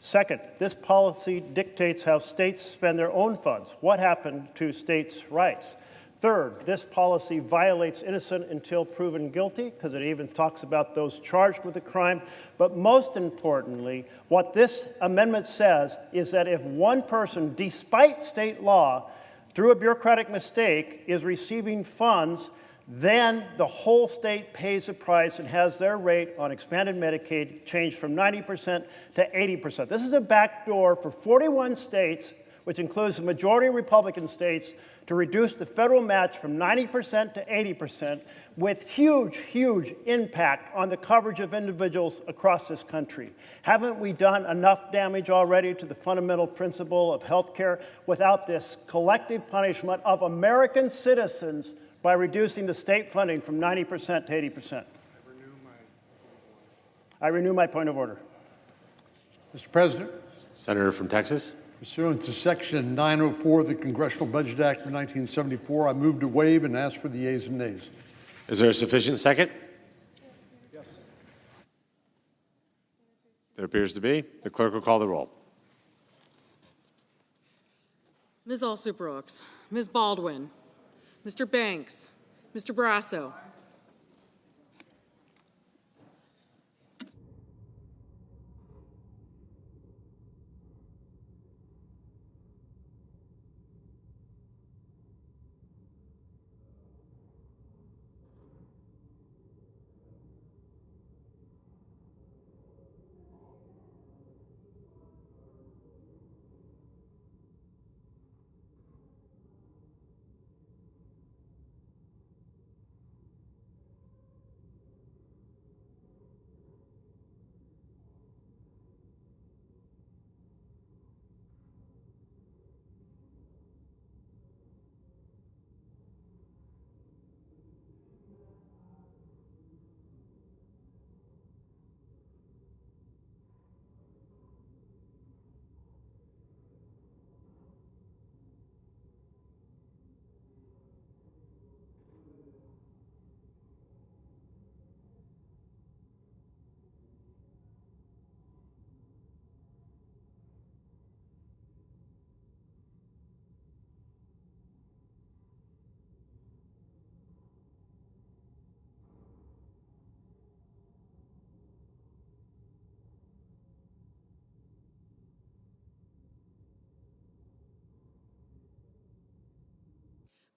Second, this policy dictates how states spend their own funds. What happened to states' rights? Third, this policy violates innocent until proven guilty, because it even talks about those charged with a crime. But most importantly, what this amendment says is that if one person, despite state law, through a bureaucratic mistake, is receiving funds, then the whole state pays a price and has their rate on expanded Medicaid changed from 90% to 80%. This is a backdoor for 41 states, which includes the majority of Republican states, to reduce the federal match from 90% to 80%, with huge, huge impact on the coverage of individuals across this country. Haven't we done enough damage already to the fundamental principle of health care without this collective punishment of American citizens by reducing the state funding from 90% to 80%? I renew my point of order. Mr. President. Senator from Texas. Pursuant to Section 904 of the Congressional Budget Act of 1974, I move to waive and ask for the yeas and nays. Is there a sufficient second? Yes. There appears to be. The clerk will call the roll. Ms. Alsop-Brooks, Ms. Baldwin, Mr. Banks, Mr. Barrasso,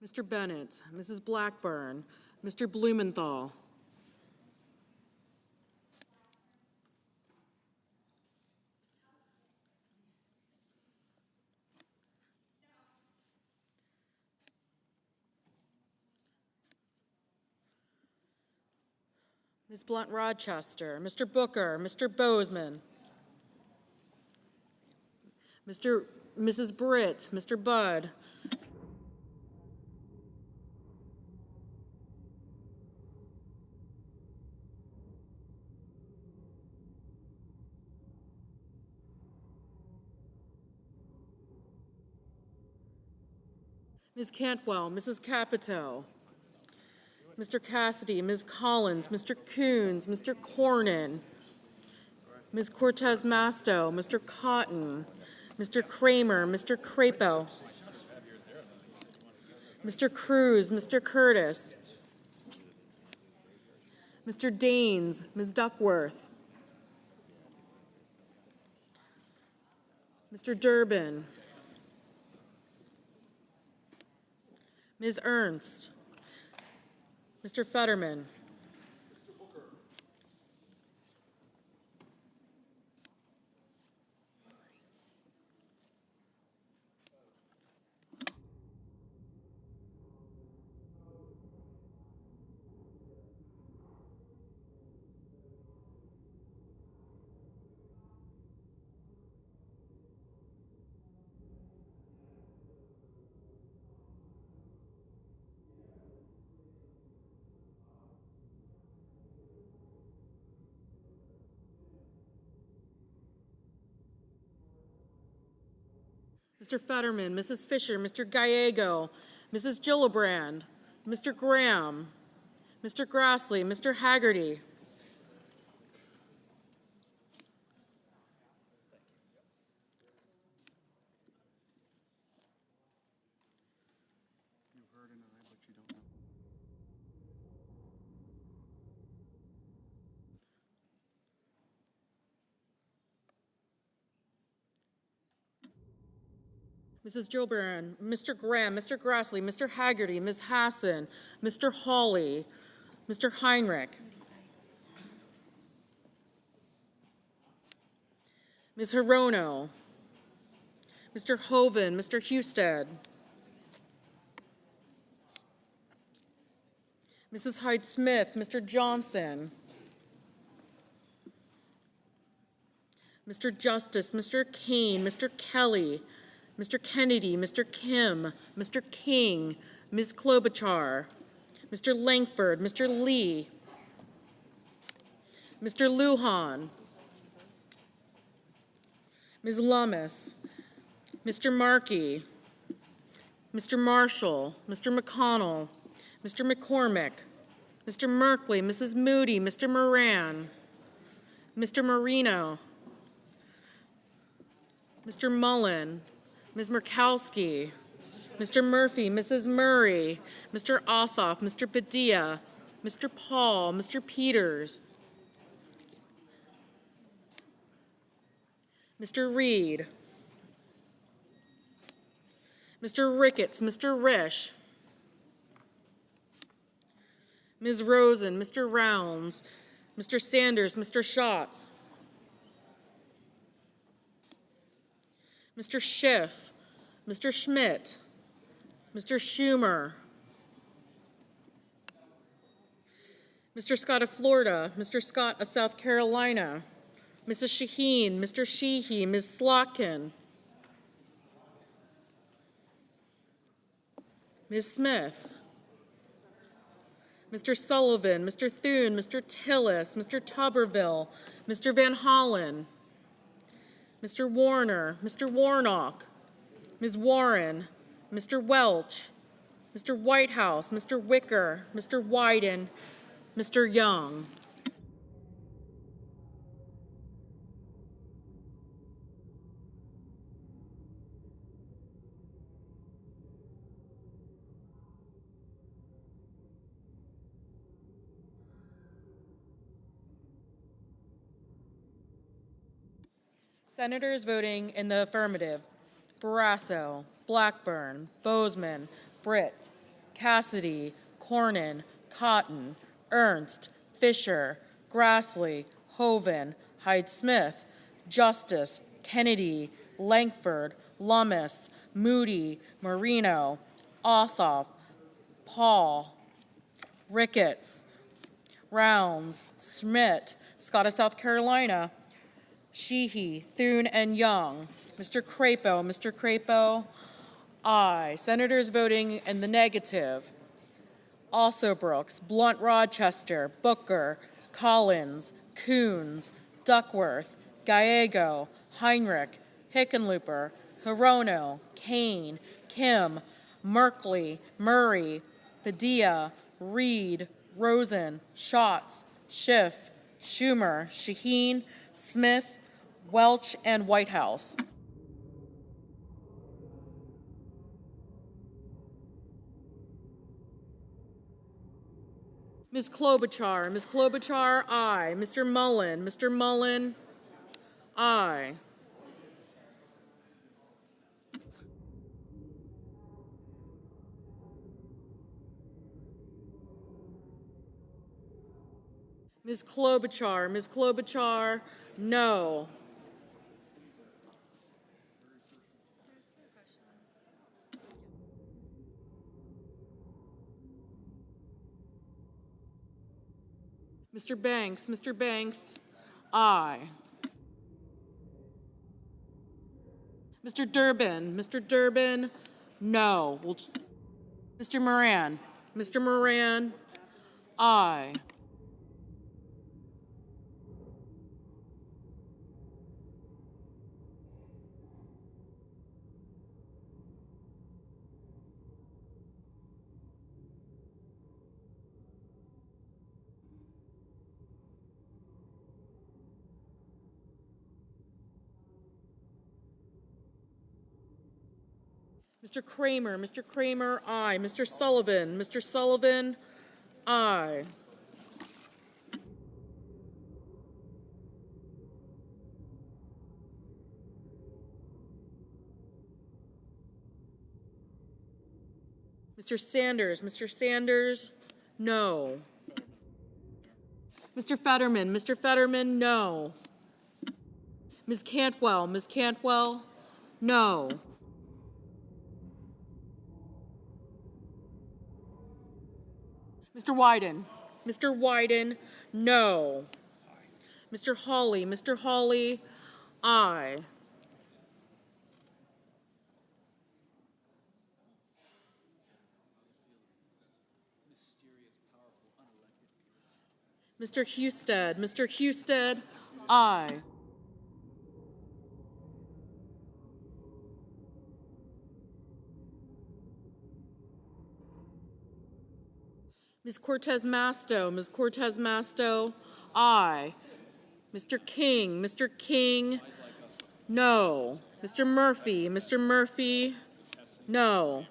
Mr. Bennett, Mrs. Blackburn, Mr. Blumenthal, Ms. Blunt Rochester, Mr. Booker, Mr. Bozeman, Mrs. Britt, Mr. Budd, Ms. Cantwell, Mrs. Capito, Mr. Cassidy, Ms. Collins, Mr. Coons, Mr. Cornyn, Ms. Cortez Masto, Mr. Cotton, Mr. Kramer, Mr. Crapo, Mr. Cruz, Mr. Curtis, Mr. Daines, Ms. Duckworth, Mr. Durbin, Ms. Ernst, Mr. Fetterman, Mr. Fetterman, Mrs. Fisher, Mr. Gallego, Mrs. Gillibrand, Mr. Graham, Mr. Grassley, Mr. Haggerty, Mrs. Gillibrand, Mr. Graham, Mr. Grassley, Mr. Haggerty, Ms. Hassan, Mr. Hawley, Mr. Heinrich, Ms. Hirono, Mr. Hoven, Mr. Husted, Mrs. Hyde-Smith, Mr. Johnson, Mr. Justice, Mr. Kane, Mr. Kelly, Mr. Kennedy, Mr. Kim, Mr. King, Ms. Klobuchar, Mr. Langford, Mr. Lee, Mr. Lujan, Ms. Lummis, Mr. Markey, Mr. Marshall, Mr. McConnell, Mr. McCormick, Mr. Merkley, Mrs. Moody, Mr. Moran, Mr. Marino, Mr. Mullen, Ms. Murkowski, Mr. Murphy, Mrs. Murray, Mr. Ossoff, Mr. Padilla, Mr. Paul, Mr. Peters, Mr. Reed, Mr. Ricketts, Mr. Risch, Ms. Rosen, Mr. Rounds, Mr. Sanders, Mr. Schatz, Mr. Schiff, Mr. Schmidt, Mr. Schumer, Mr. Scott of Florida, Mr. Scott of South Carolina, Mrs. Shaheen, Mr. Sheehy, Ms. Slotkin, Ms. Smith, Mr. Sullivan, Mr. Thune, Mr. Tillis, Mr. Tuberville, Mr. Van Hollen, Mr. Warner, Mr. Warnock, Ms. Warren, Mr. Welch, Mr. Whitehouse, Mr. Wicker, Mr. Wyden, Mr. Young. Senators voting in the affirmative: Barrasso, Blackburn, Bozeman, Britt, Cassidy, Cornyn, Cotton, Ernst, Fisher, Grassley, Hoven, Hyde-Smith, Justice, Kennedy, Lankford, Lummis, Moody, Marino, Ossoff, Paul, Ricketts, Rounds, Schmidt, Scott of South Carolina, Sheehy, Thune, and Young. Mr. Crapo, aye. Senators voting in the negative. Also Brooks, Blunt Rochester, Booker, Collins, Coons, Duckworth, Gallego, Heinrich, Hickenlooper, Hirono, Kane, Kim, Merkley, Murray, Padilla, Reed, Rosen, Schatz, Schiff, Schumer, Shaheen, Smith, Welch, and Whitehouse. Ms. Klobuchar, aye. Mr. Mullen, aye. Ms. Klobuchar, no. Mr. Banks, aye. Mr. Durbin, no. Mr. Moran, aye. Mr. Kramer, aye. Mr. Sullivan, aye. Mr. Sanders, no. Mr. Fetterman, no. Ms. Cantwell, no. Mr. Wyden, no. Mr. Hawley, aye. Mr. Husted, aye. Ms. Cortez Masto, aye. Mr. King, no. Mr. Murphy, no.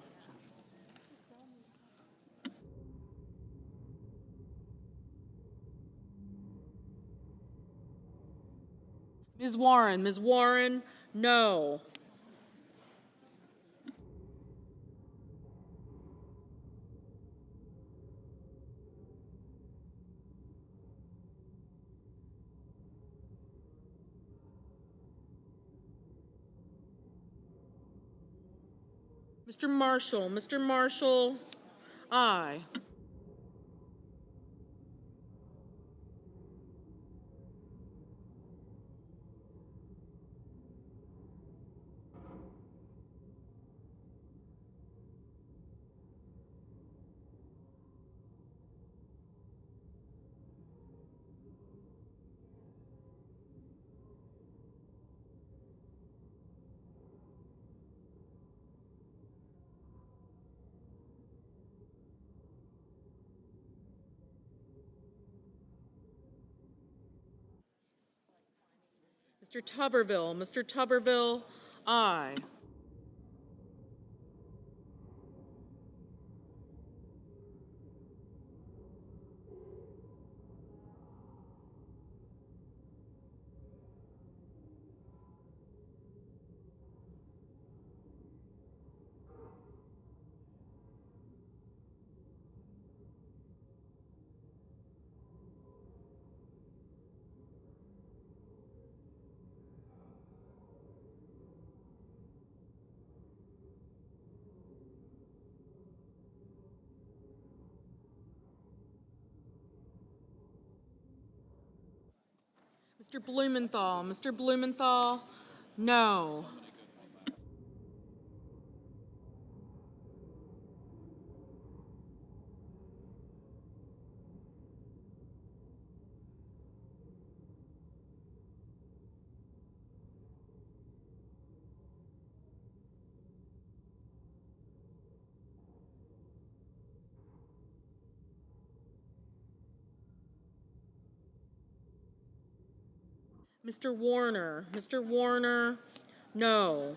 Ms. Warren, no. Mr. Marshall, aye. Mr. Tuberville, aye. Mr. Blumenthal, Mr. Blumenthal, no. Mr. Warner, no.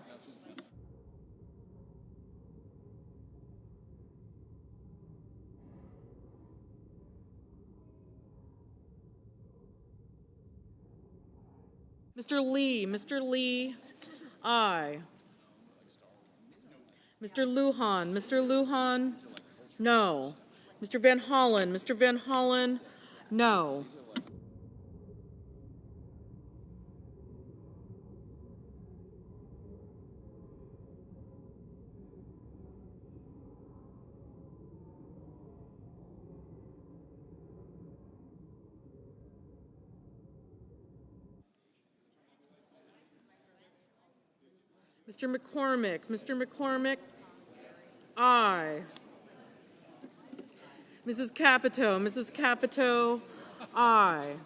Mr. Lee, aye. Mr. Lujan, no. Mr. Van Hollen, no. Mr. McCormick, aye. Mrs. Capito, aye.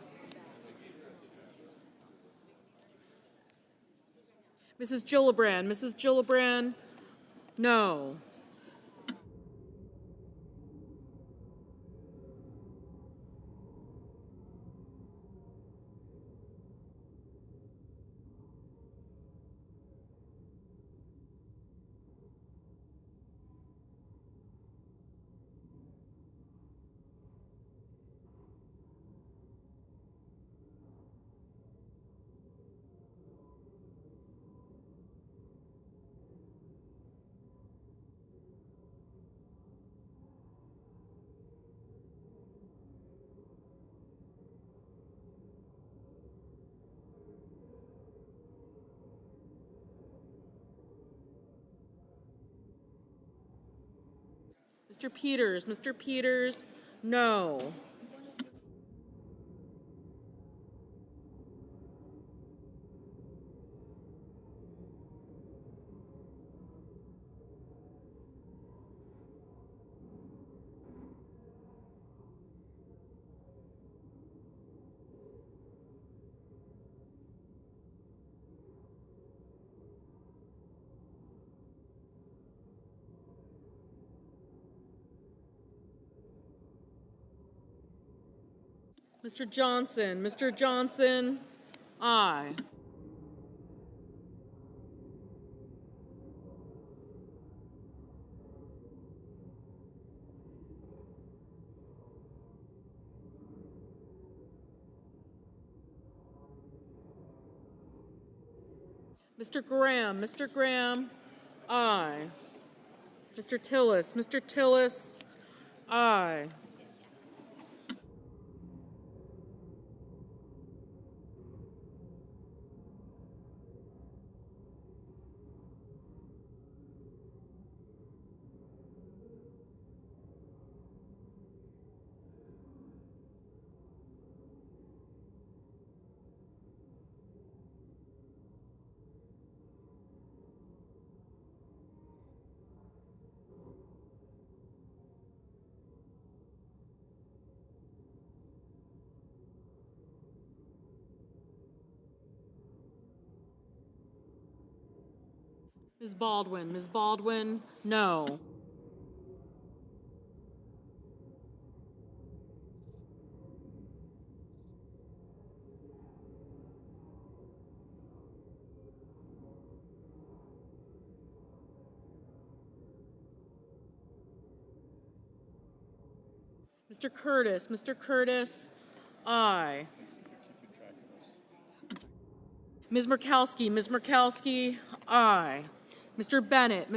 Mrs. Gillibrand, no. Mr. Peters, no. Mr. Johnson, aye. Mr. Graham, aye. Mr. Tillis, aye. Ms. Baldwin, no. Mr. Curtis, aye. Ms. Murkowski, aye. Mr. Bennett,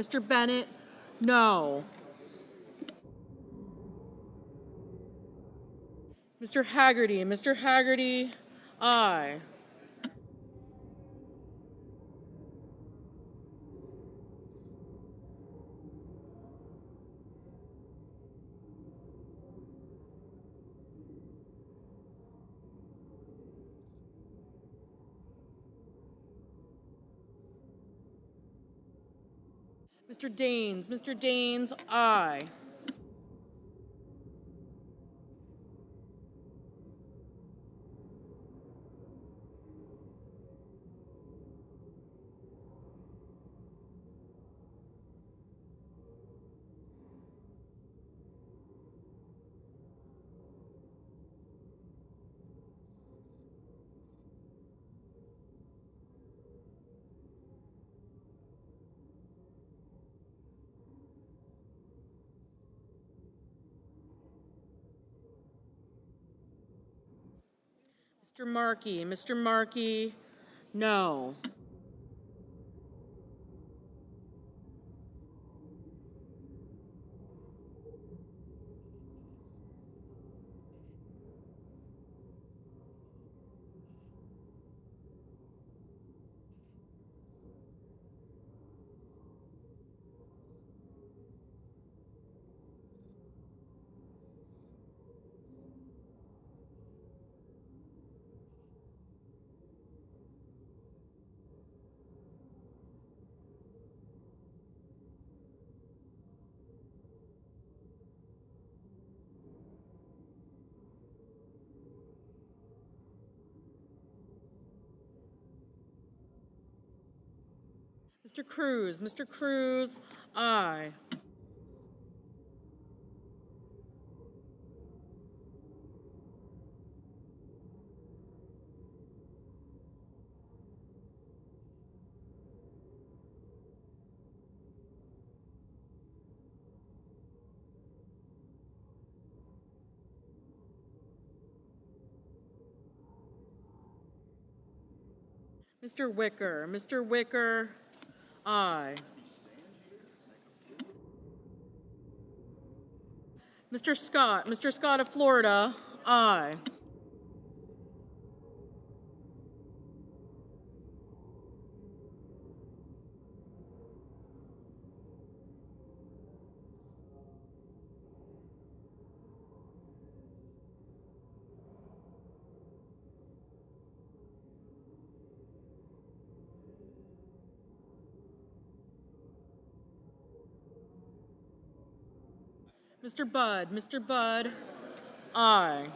no. Mr. Haggerty, aye. Mr. Daines, aye. Mr. Markey, no. Mr. Cruz, aye. Mr. Wicker, aye. Mr. Scott of Florida, aye. Mr. Budd, aye.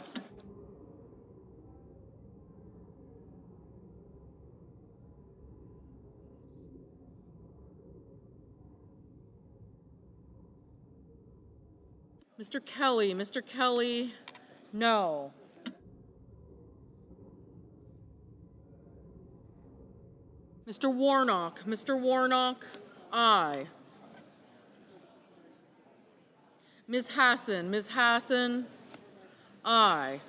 Mr. Kelly, no. Mr. Warnock, aye. Ms. Hassan, aye.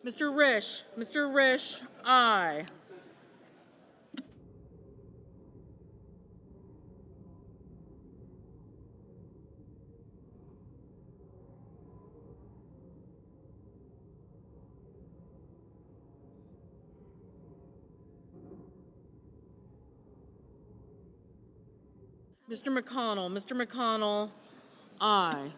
Mr. Risch, aye. Mr. McConnell, aye.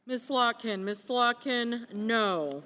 Ms. Slotkin, no.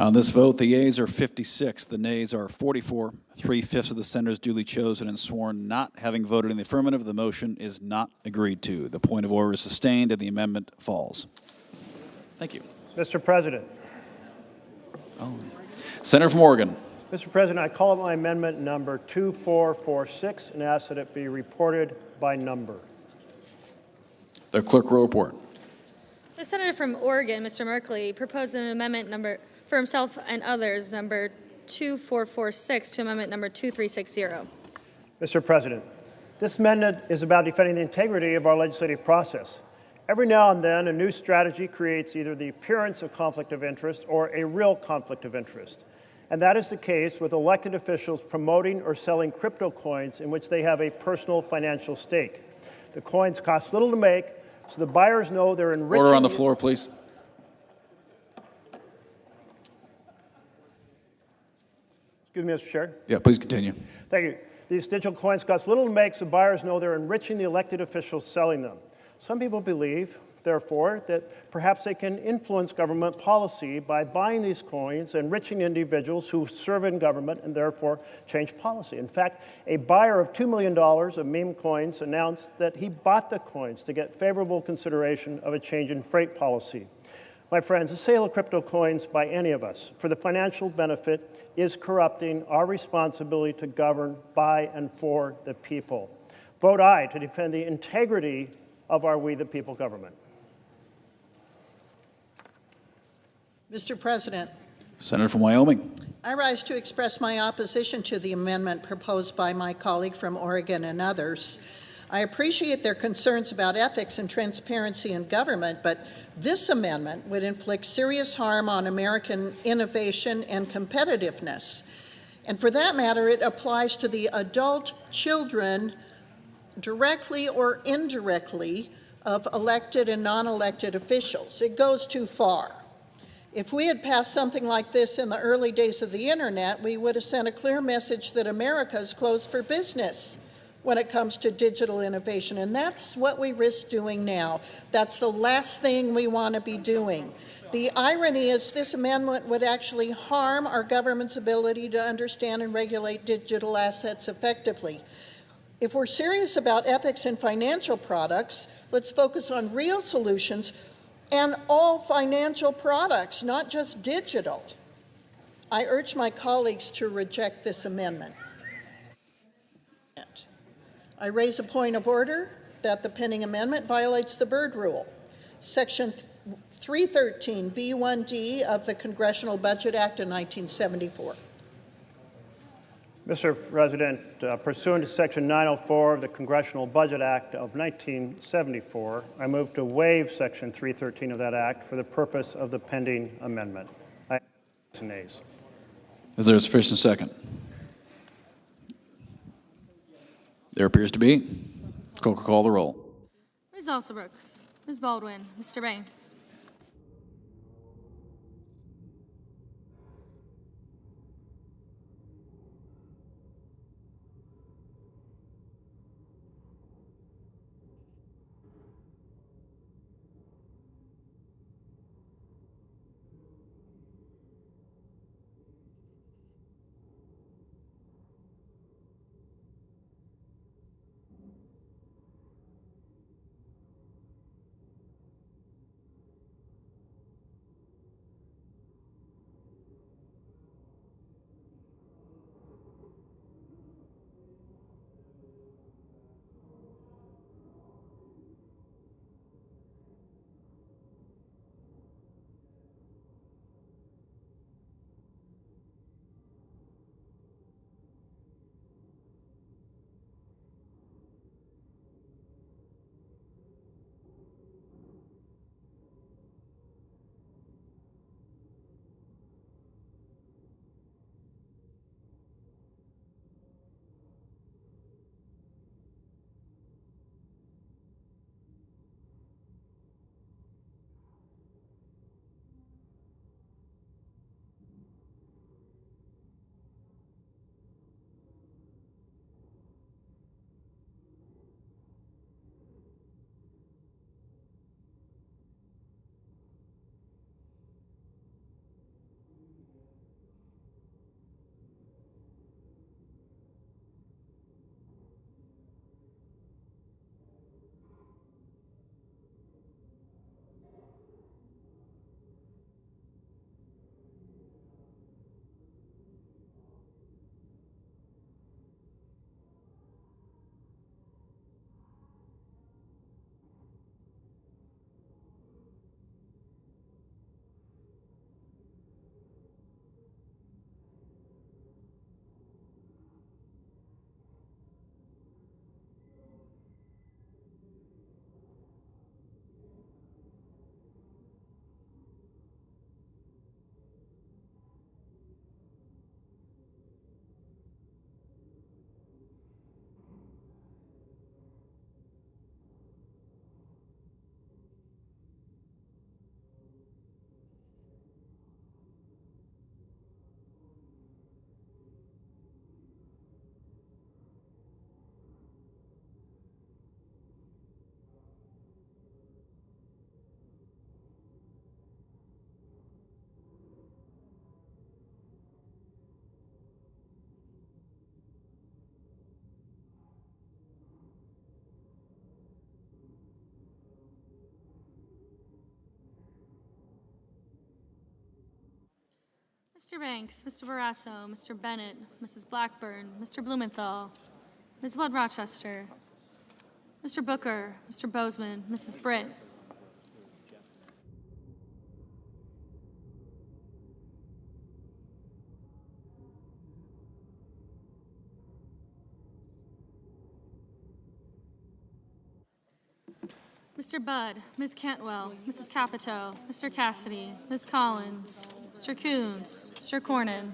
On this vote, the yeas are 56, the nays are 44. 3/5 of the senators duly chosen and sworn not having voted in the affirmative, the motion is not agreed to. The point of order is sustained and the amendment falls. Thank you. Mr. President. Senator from Oregon. Mr. President, I call up my amendment number 2446 and ask that it be reported by number. The clerk will report. The senator from Oregon, Mr. Merkley, proposed an amendment number for himself and others, number 2446 to amendment number 2360. Mr. President, this amendment is about defending the integrity of our legislative process. Every now and then, a new strategy creates either the appearance of conflict of interest or a real conflict of interest. And that is the case with elected officials promoting or selling crypto coins in which they have a personal financial stake. The coins cost little to make, so the buyers know they're enriching. Order on the floor, please. Excuse me, Mr. Chair. Yeah, please continue. Thank you. These digital coins cost little to make, so buyers know they're enriching the elected officials selling them. Some people believe, therefore, that perhaps they can influence government policy by buying these coins, enriching individuals who serve in government and therefore change policy. In fact, a buyer of $2 million of meme coins announced that he bought the coins to get favorable consideration of a change in freight policy. My friends, the sale of crypto coins by any of us for the financial benefit is corrupting our responsibility to govern by and for the people. Vote aye to defend the integrity of our We the People government. Mr. President, Senator from Wyoming. I rise to express my opposition to the amendment proposed by my colleague from Oregon and others. I appreciate their concerns about ethics and transparency in government, but this amendment would inflict serious harm on American innovation and competitiveness. And for that matter, it applies to the adult children, directly or indirectly, of elected and non-elected officials. It goes too far. If we had passed something like this in the early days of the internet, we would have sent a clear message that America is closed for business when it comes to digital innovation, and that's what we risk doing now. That's the last thing we want to be doing. The irony is this amendment would actually harm our government's ability to understand and regulate digital assets effectively. If we're serious about ethics in financial products, let's focus on real solutions and all financial products, not just digital. I urge my colleagues to reject this amendment. I raise a point of order that the pending amendment violates the Byrd Rule. Section 313B1D of the Congressional Budget Act of 1974. Mr. President, pursuant to Section 904 of the Congressional Budget Act of 1974, I move to waive Section 313 of that act for the purpose of the pending amendment. I ask nays. Is there a sufficient second? There appears to be. Clerk will call the roll. Ms. Alsobrooks, Ms. Baldwin, Mr. Banks. Mr. Banks, Mr. Barrasso, Mr. Bennett, Mrs. Blackburn, Mr. Blumenthal, Ms. Blood Rochester, Mr. Booker, Mr. Bozeman, Mrs. Britt, Mr. Budd, Ms. Cantwell, Mrs. Capito, Mr. Cassidy, Ms. Collins, Mr. Coons, Mr. Cornyn.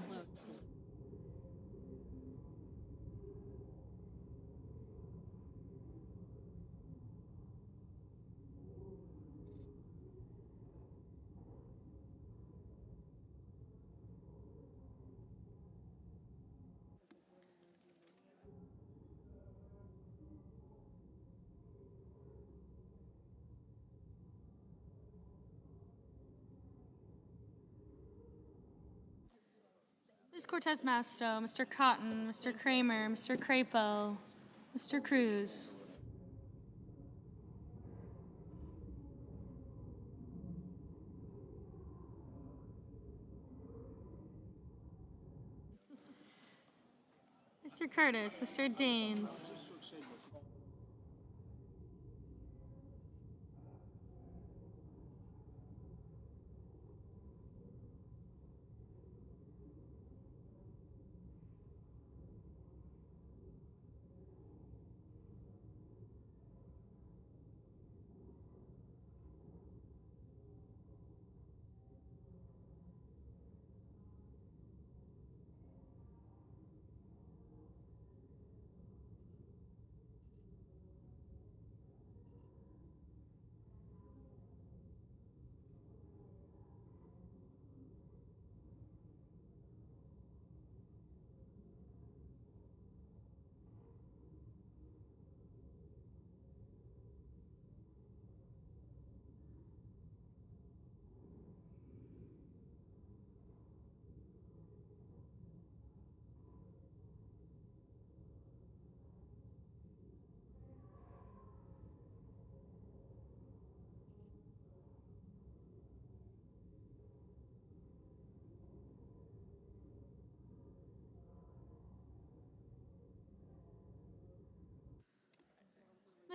Ms. Cortez Masto, Mr. Cotton, Mr. Kramer, Mr. Crapo, Mr. Cruz. Mr. Curtis, Mr. Daines.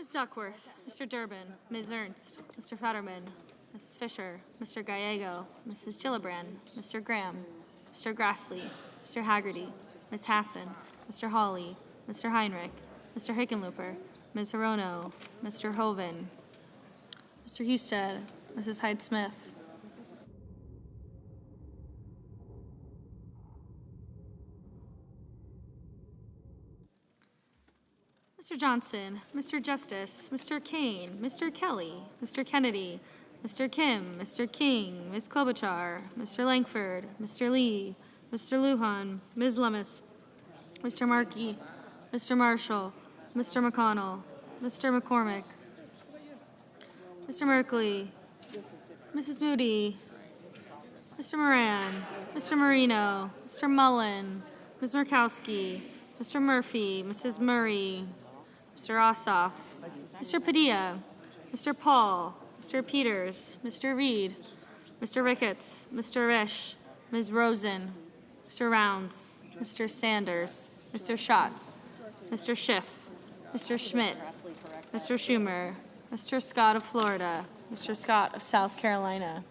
Ms. Duckworth, Mr. Durbin, Ms. Ernst, Mr. Fetterman, Mrs. Fisher, Mr. Gallego, Mrs. Gillibrand, Mr. Graham, Mr. Grassley, Mr. Haggerty, Ms. Hassan, Mr. Hawley, Mr. Heinrich, Mr. Hickenlooper, Ms. Hirono, Mr. Hoven, Mr. Husted, Mrs. Hyde-Smith, Mr. Johnson, Mr. Justice, Mr. Kane, Mr. Kelly, Mr. Kennedy, Mr. Kim, Mr. King, Ms. Klobuchar, Mr. Langford, Mr. Lee, Mr. Lujan, Ms. Lummis, Mr. Markey, Mr. Marshall, Mr. McConnell, Mr. McCormick, Mr. Merkley, Mrs. Moody, Mr. Moran, Mr. Marino, Mr. Mullen, Ms. Murkowski, Mr. Murphy, Mrs. Murray, Mr. Ossoff, Mr. Padilla, Mr. Paul, Mr. Peters, Mr. Reed, Mr. Ricketts, Mr. Risch, Ms. Rosen, Mr. Rounds, Mr. Sanders, Mr. Schatz, Mr. Schiff, Mr. Schmidt, Mr. Schumer, Mr. Scott of Florida, Mr. Scott of South Carolina.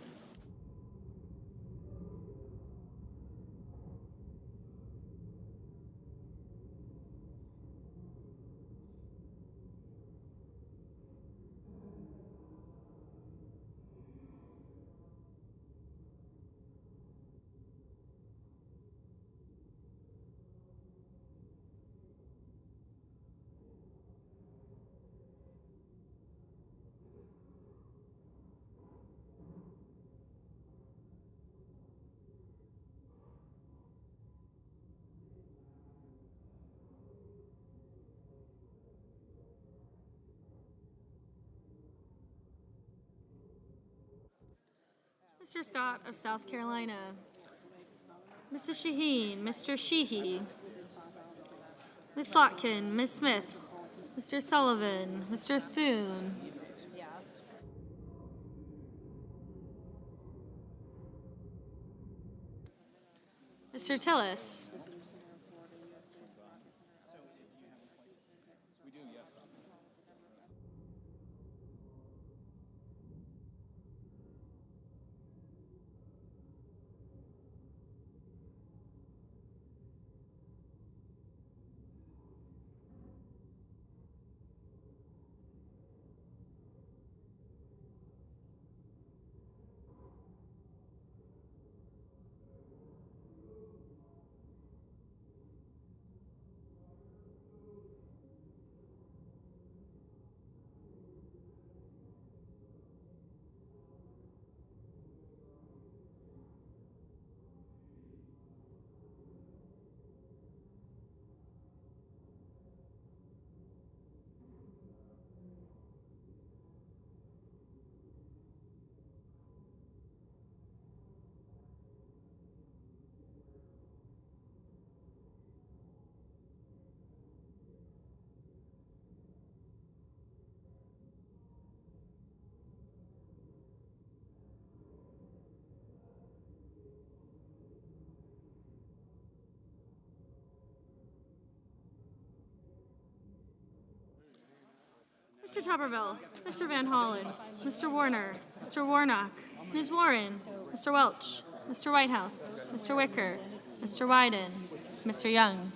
Mr. Scott of South Carolina, Mrs. Shaheen, Mr. Sheehy, Ms. Slotkin, Ms. Smith, Mr. Sullivan, Mr. Thune, Mr. Tillis. Mr. Tuberville, Mr. Van Hollen, Mr. Warner, Mr. Warnock, Ms. Warren, Mr. Welch, Mr. Whitehouse, Mr. Wicker, Mr. Wyden, Mr. Young.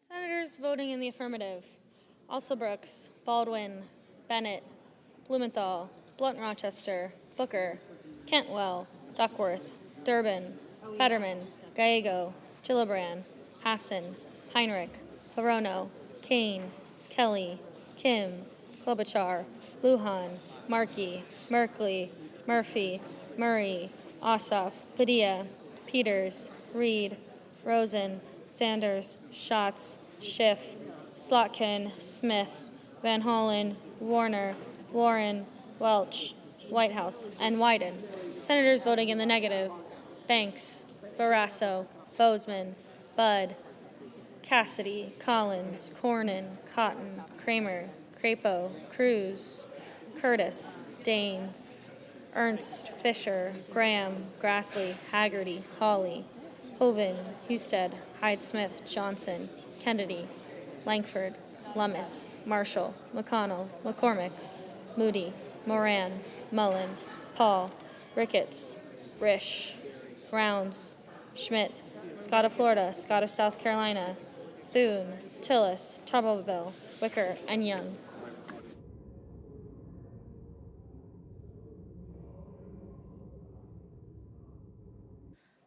Senators voting in the affirmative: Alsobrooks, Baldwin, Bennett, Blumenthal, Blunt Rochester, Booker, Cantwell, Duckworth, Durbin, Fetterman, Gallego, Gillibrand, Hassan, Heinrich, Hirono, Kane, Kelly, Kim, Klobuchar, Lujan, Markey, Merkley, Murphy, Murray, Ossoff, Padilla, Peters, Reed, Rosen, Sanders, Schatz, Schiff, Slotkin, Smith, Van Hollen, Warner, Warren, Welch, Whitehouse, and Wyden. Senators voting in the negative: Banks, Barrasso, Bozeman, Budd, Cassidy, Collins, Cornyn, Cotton, Kramer, Crapo, Cruz, Curtis, Daines, Ernst, Fisher, Graham, Grassley, Haggerty, Hawley, Hoven, Husted, Hyde-Smith, Johnson, Kennedy, Langford, Lummis, Marshall, McConnell, McCormick, Moody, Moran, Mullen, Paul, Ricketts, Risch, Rounds, Schmidt, Scott of Florida, Scott of South Carolina, Thune, Tillis, Tuberville, Wicker, and Young.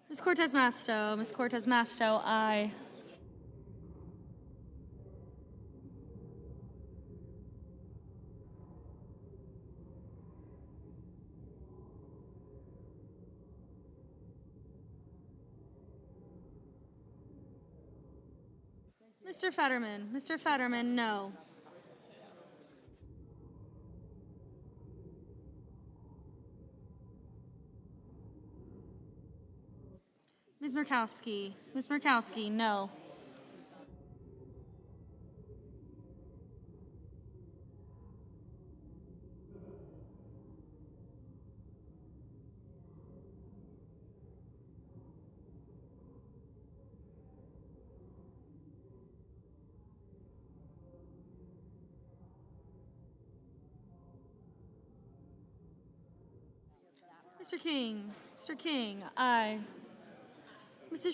Ms. Cortez Masto, Ms. Cortez Masto, aye. Mr. Fetterman, no. Ms. Murkowski, no. Mr. King, aye. Mrs.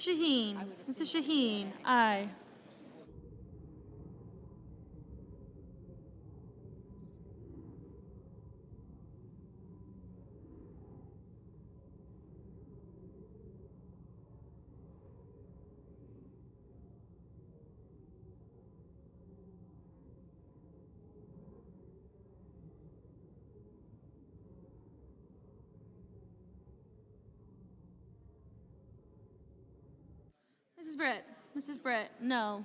Shaheen, aye. Mrs. Britt. Mrs. Britt, no.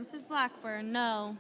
Mrs. Blackburn, no.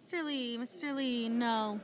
Mr. Lee, no.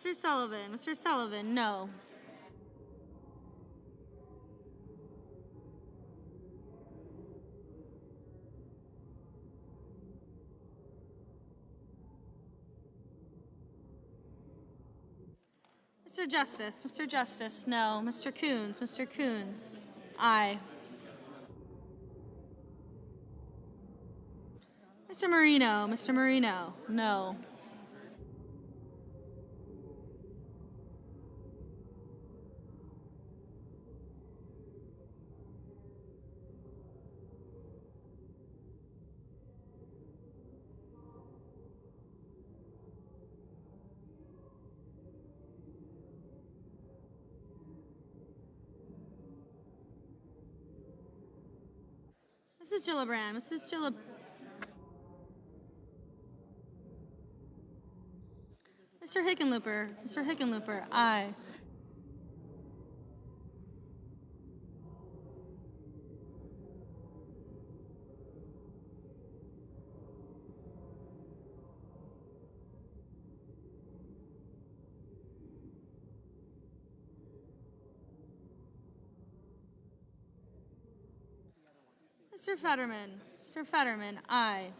Mr. Sullivan, no. Mr. Justice, no. Mr. Coons, aye. Mr. Marino, no. Mrs. Gillibrand, Mr. Hickenlooper, aye. Mr. Fetterman, aye.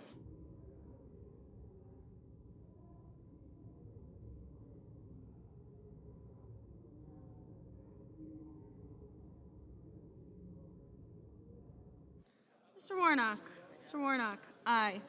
Mr. Warnock, aye.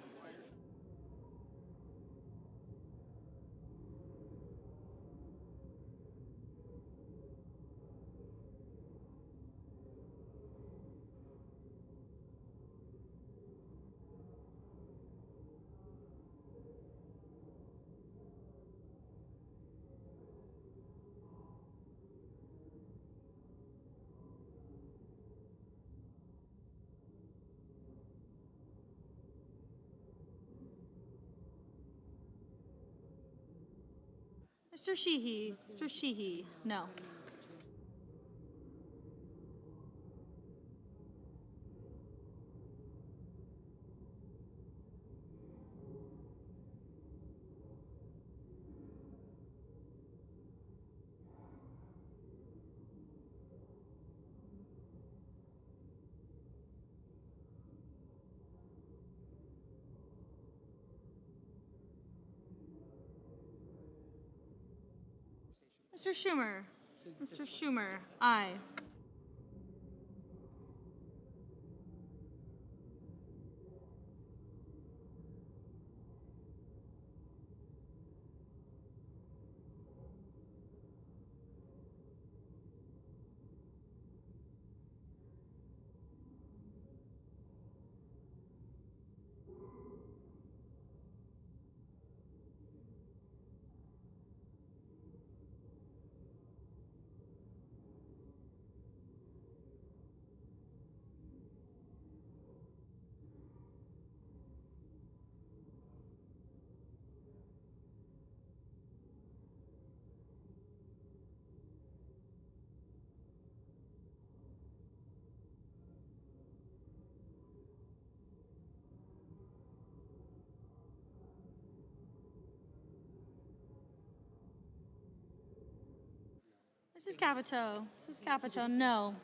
Mr. Sheehy, no. Mr. Schumer. Mr. Schumer, aye. Mrs. Capito, no.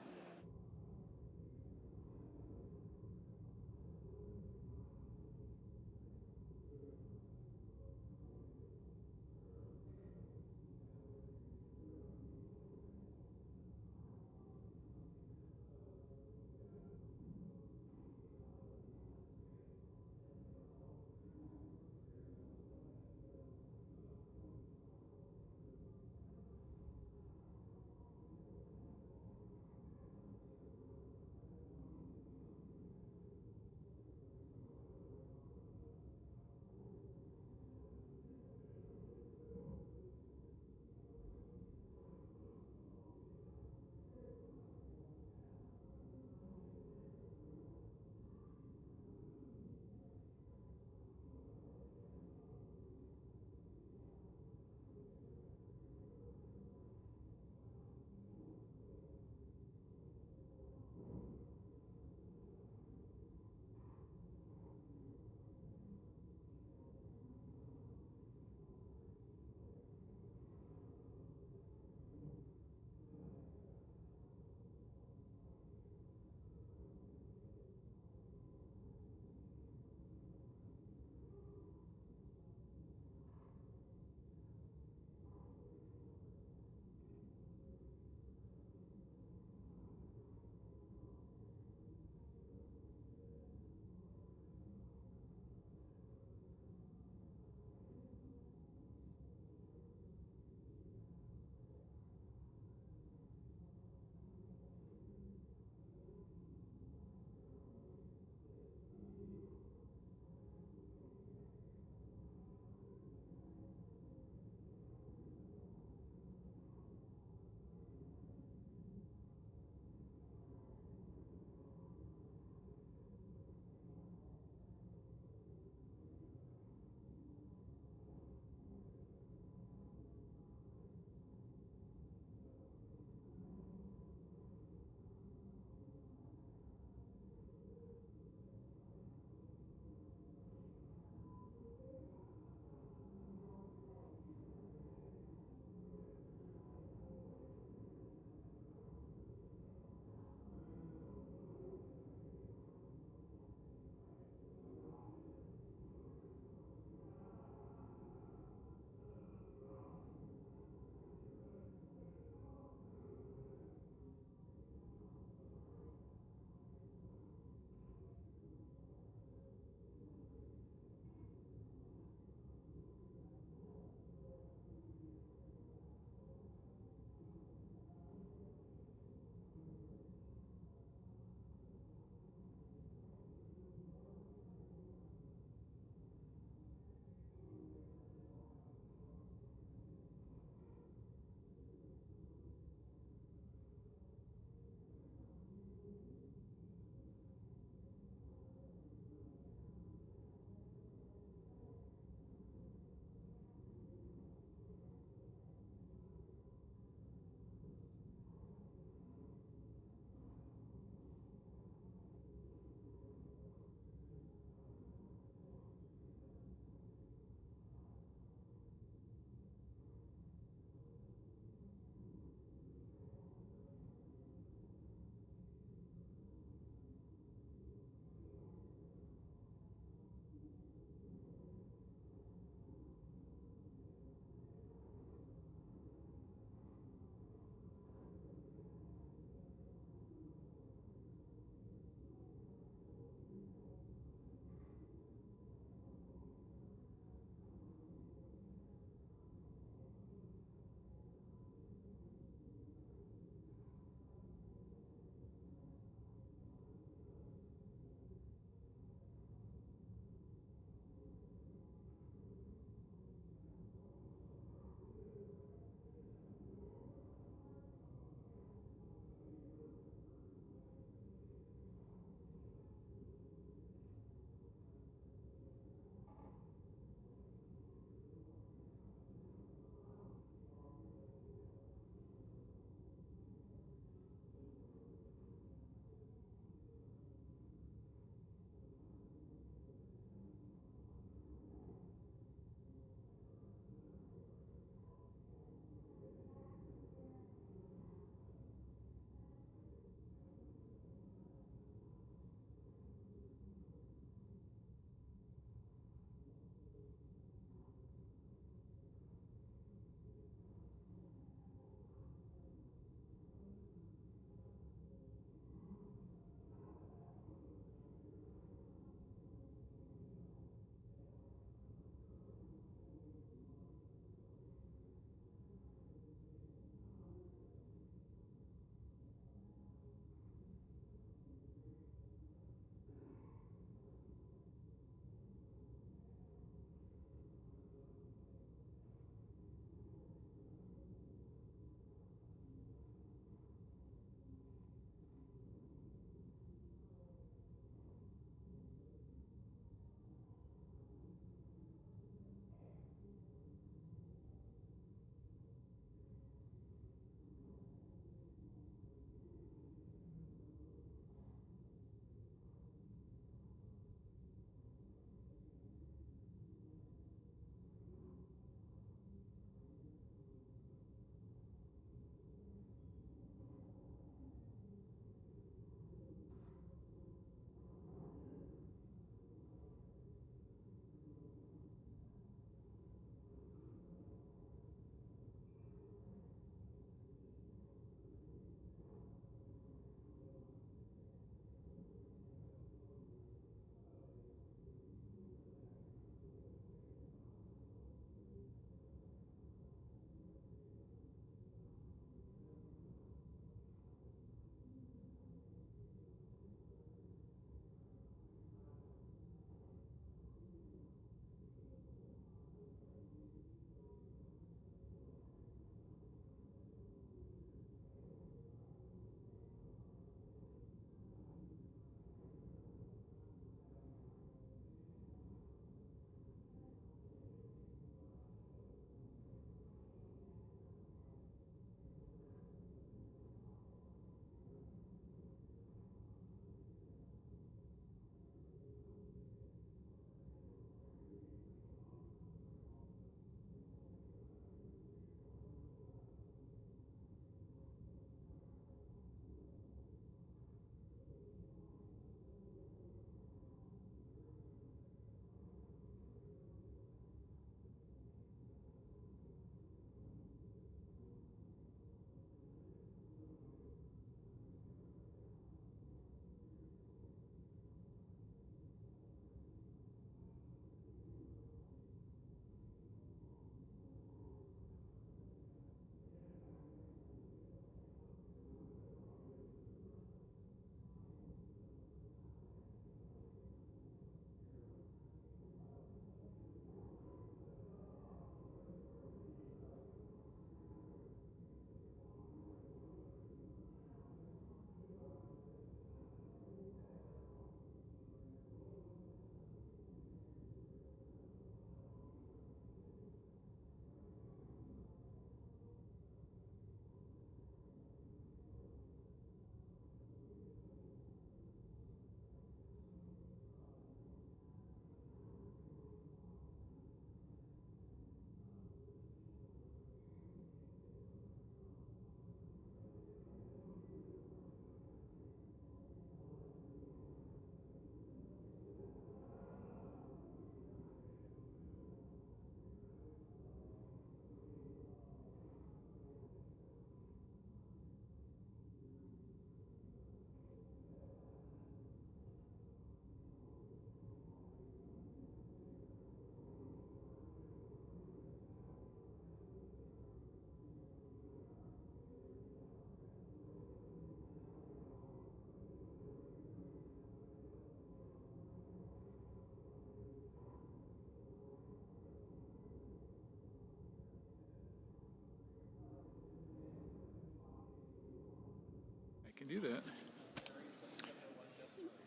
can do that.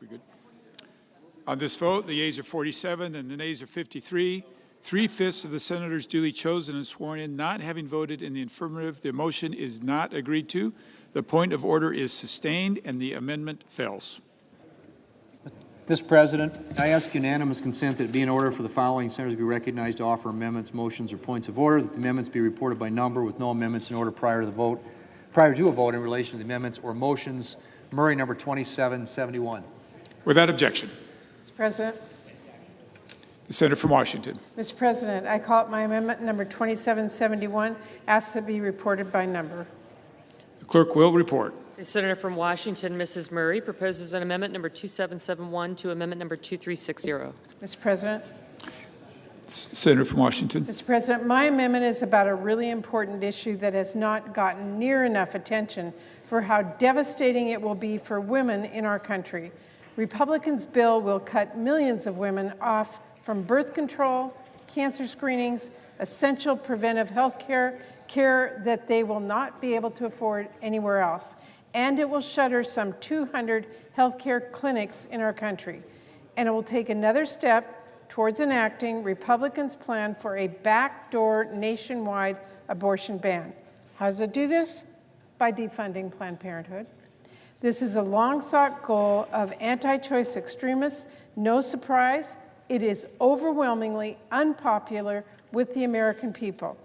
We good? On this vote, the yeas are 47 and the nays are 53. 3/5 of the senators duly chosen and sworn in not having voted in the affirmative, the motion is not agreed to. The point of order is sustained and the amendment fails. Mr. President, I ask unanimous consent that it be in order for the following senators to be recognized to offer amendments, motions, or points of order, that the amendments be reported by number with no amendments in order prior to a vote in relation to the amendments or motions. Murray, number 2771. Without objection. Mr. President. The senator from Washington. Mr. President, I call up my amendment number 2771, ask that it be reported by number. The clerk will report. The senator from Washington, Mrs. Murray, proposes an amendment number 2771 to amendment number 2360. Mr. President. Senator from Washington. Mr. President, my amendment is about a really important issue that has not gotten near enough attention for how devastating it will be for women in our country. Republicans' bill will cut millions of women off from birth control, cancer screenings, essential preventive health care that they will not be able to afford anywhere else. And it will shutter some 200 healthcare clinics in our country. And it will take another step towards enacting Republicans' plan for a backdoor nationwide abortion ban. How does it do this? By defunding Planned Parenthood. This is a long-sought goal of anti-choice extremists. No surprise, it is overwhelmingly unpopular with the American people.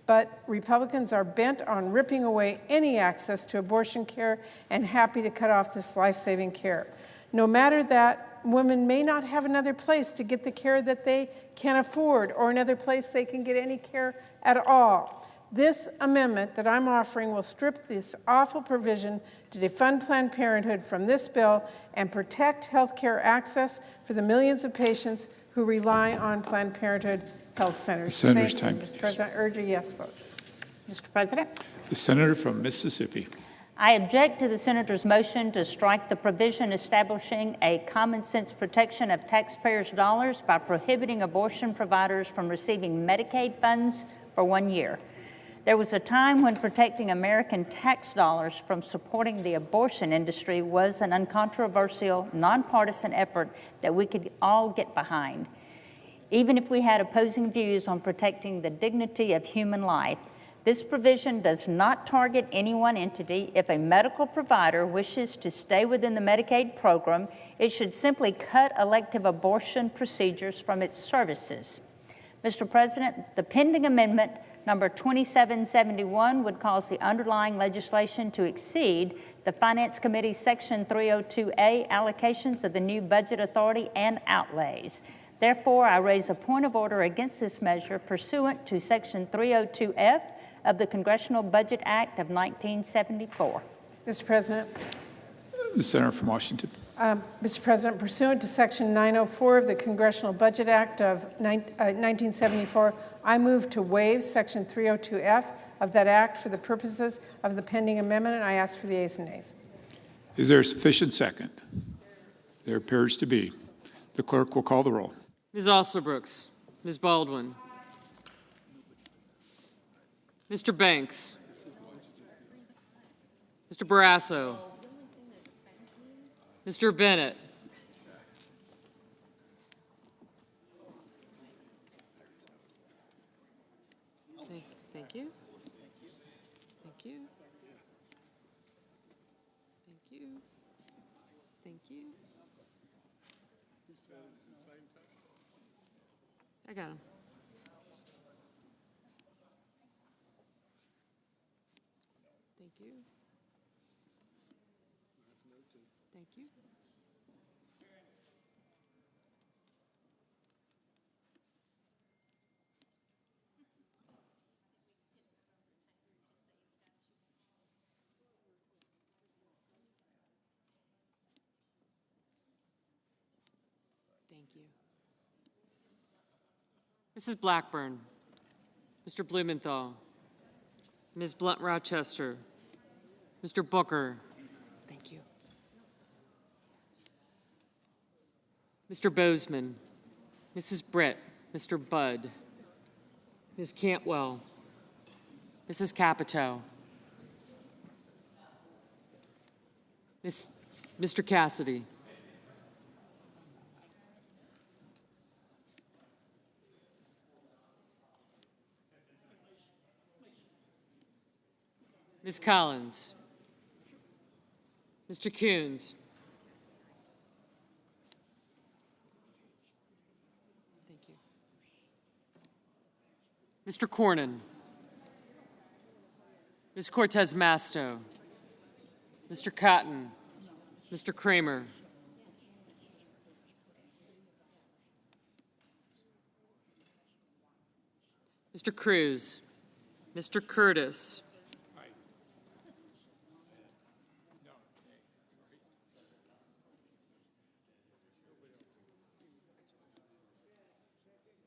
But Republicans are bent on ripping away any access to abortion care and happy to cut off this life-saving care. No matter that, women may not have another place to get the care that they can afford or another place they can get any care at all. This amendment that I'm offering will strip this awful provision to defund Planned Parenthood from this bill and protect health care access for the millions of patients who rely on Planned Parenthood health centers. The senator's Thank you, time. Mr. President, I urge a yes vote. Mr. President, The senator from Mississippi. I object to the senator's motion to strike the provision establishing a common sense protection of taxpayers' dollars by prohibiting abortion providers from receiving Medicaid funds for 1 year. There was a time when protecting American tax dollars from supporting the abortion industry was an uncontroversial, nonpartisan effort that we could all get behind. Even if we had opposing views on protecting the dignity of human life, this provision does not target any one entity. If a medical provider wishes to stay within the Medicaid program, it should simply cut elective abortion procedures from its services. Mr. President, the pending amendment number 2771 would cause the underlying legislation to exceed the Finance Committee's Section 302A allocations of the new budget authority and outlays. Therefore, I raise a point of order against this measure pursuant to Section 302F of the Congressional Budget Act of 1974. Mr. President. The senator from Washington. Mr. President, pursuant to Section 904 of the Congressional Budget Act of 1974, I move to waive Section 302F of that act for the purposes of the pending amendment, and I ask for the ayes and nays. Is there a sufficient second? There appears to be. The clerk will call the roll. Ms. Alsobrooks, Ms. Baldwin, Mr. Banks, Mr. Barrasso, Mr. Bennett, thank you. Thank you. Thank you. Thank you. I got him. Thank you. Thank you. Thank you. Mrs. Blackburn, Mr. Blumenthal, Ms. Blunt-Rochester, Mr. Booker, thank you. Mr. Bozeman, Mrs. Britt, Mr. Budd, Ms. Cantwell, Mrs. Capito, Mr. Cassidy. Ms. Collins. Mr. Coons. Thank you. Mr. Cornyn. Ms. Cortez Masto. Mr. Cotton. Mr. Kramer. Mr. Cruz. Mr. Curtis.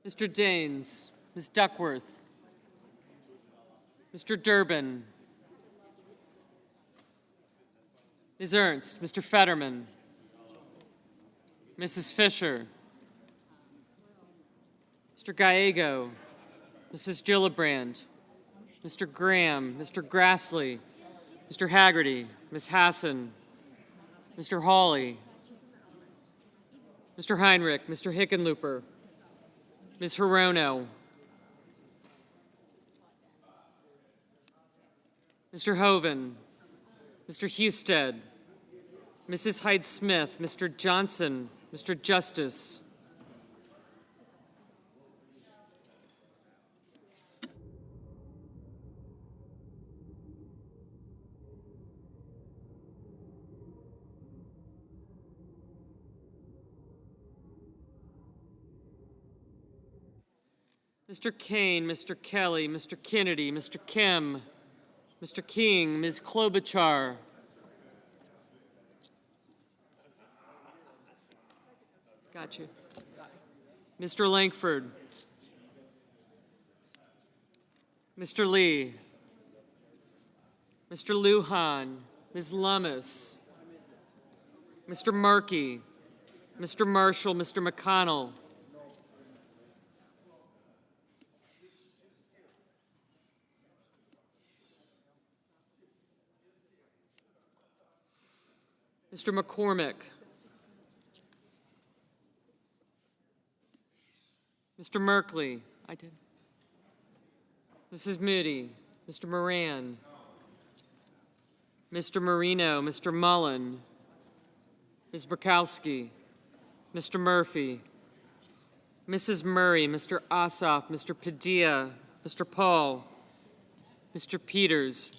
Mr. Daines, Ms. Duckworth, Mr. Durbin, Ms. Ernst, Mr. Fetterman, Mrs. Fisher, Mr. Gallego, Mrs. Gillibrand, Mr. Graham, Mr. Grassley, Mr. Haggerty, Ms. Hassan, Mr. Hawley, Mr. Heinrich, Mr. Hickenlooper, Ms. Hirono, Mr. Hoven, Mr. Husted, Mrs. Hyde-Smith, Mr. Johnson, Mr. Justice, Mr. Kane, Mr. Kelly, Mr. Kennedy, Mr. Kim, Mr. King, Ms. Klobuchar, got you, Mr. Lankford, Mr. Lee, Mr. Lujan, Ms. Lummis, Mr. Markey, Mr. Marshall, Mr. McConnell, Mr. McCormick, Mr. Merkley, I did, Mrs. Moody, Mr. Moran, Mr. Marino, Mr. Mullen, Ms. Burkowski, Mr. Murphy, Mrs. Murray, Mr. Ossoff, Mr. Padilla, Mr. Paul, Mr. Peters,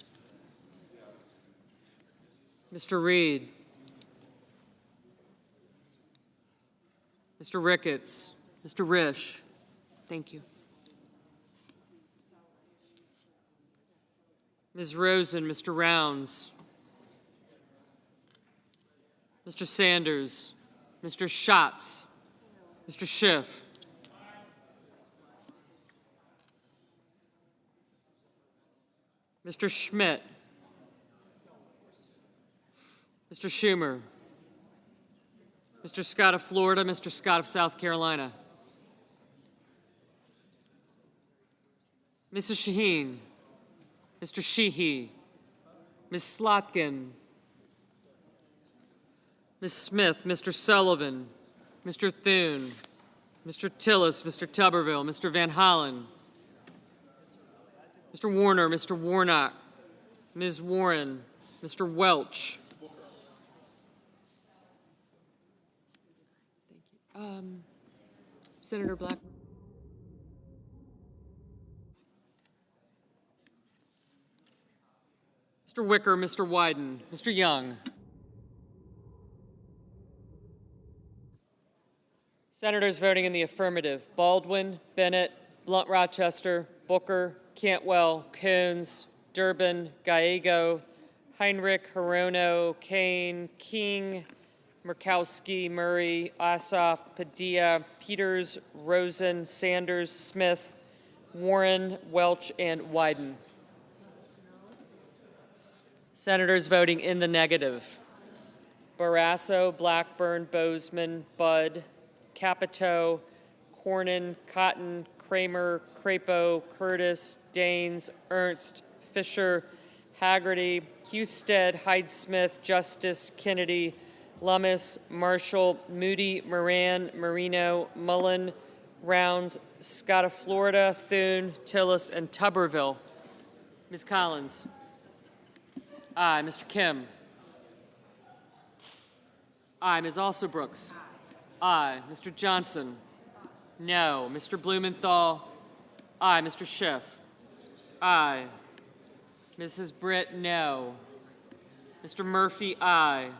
Mr. Reed, Mr. Ricketts, Mr. Risch, thank you. Ms. Rosen, Mr. Rounds, Mr. Sanders, Mr. Schatz, Mr. Schiff, Mr. Schmidt, Mr. Schumer, Mr. Scott of Florida, Mr. Scott of South Carolina, Mrs. Shaheen, Mr. Sheehy, Ms. Slotkin, Ms. Smith, Mr. Sullivan, Mr. Thune, Mr. Tillis, Mr. Tuberville, Mr. Van Hollen, Mr. Warner, Mr. Warnock, Ms. Warren, Mr. Welch, Senator Blackburn. Mr. Wicker, Mr. Wyden, Mr. Young. Senators voting in the affirmative: Baldwin, Bennett, Blunt Rochester, Booker, Cantwell, Coons, Durbin, Gallego, Heinrich, Hirono, Kane, King, Murkowski, Murray, Ossoff, Padilla, Peters, Rosen, Sanders, Smith, Warren, Welch, and Wyden. Senators voting in the negative: Barrasso, Blackburn, Bozeman, Budd, Capito, Cornyn, Cotton, Kramer, Crapo, Curtis, Daines, Ernst, Fisher, Haggerty, Husted, Hyde-Smith, Justice, Kennedy, Lummis, Marshall, Moody, Moran, Marino, Mullen, Rounds, Scott of Florida, Thune, Tillis, and Tuberville. Ms. Collins. Aye. Mr. Kim. Aye. Ms. Alsobrooks. Aye. Mr. Johnson. No. Mr. Blumenthal. Aye. Mr. Schiff. Aye. Mrs. Britt, no. Mr. Murphy, aye.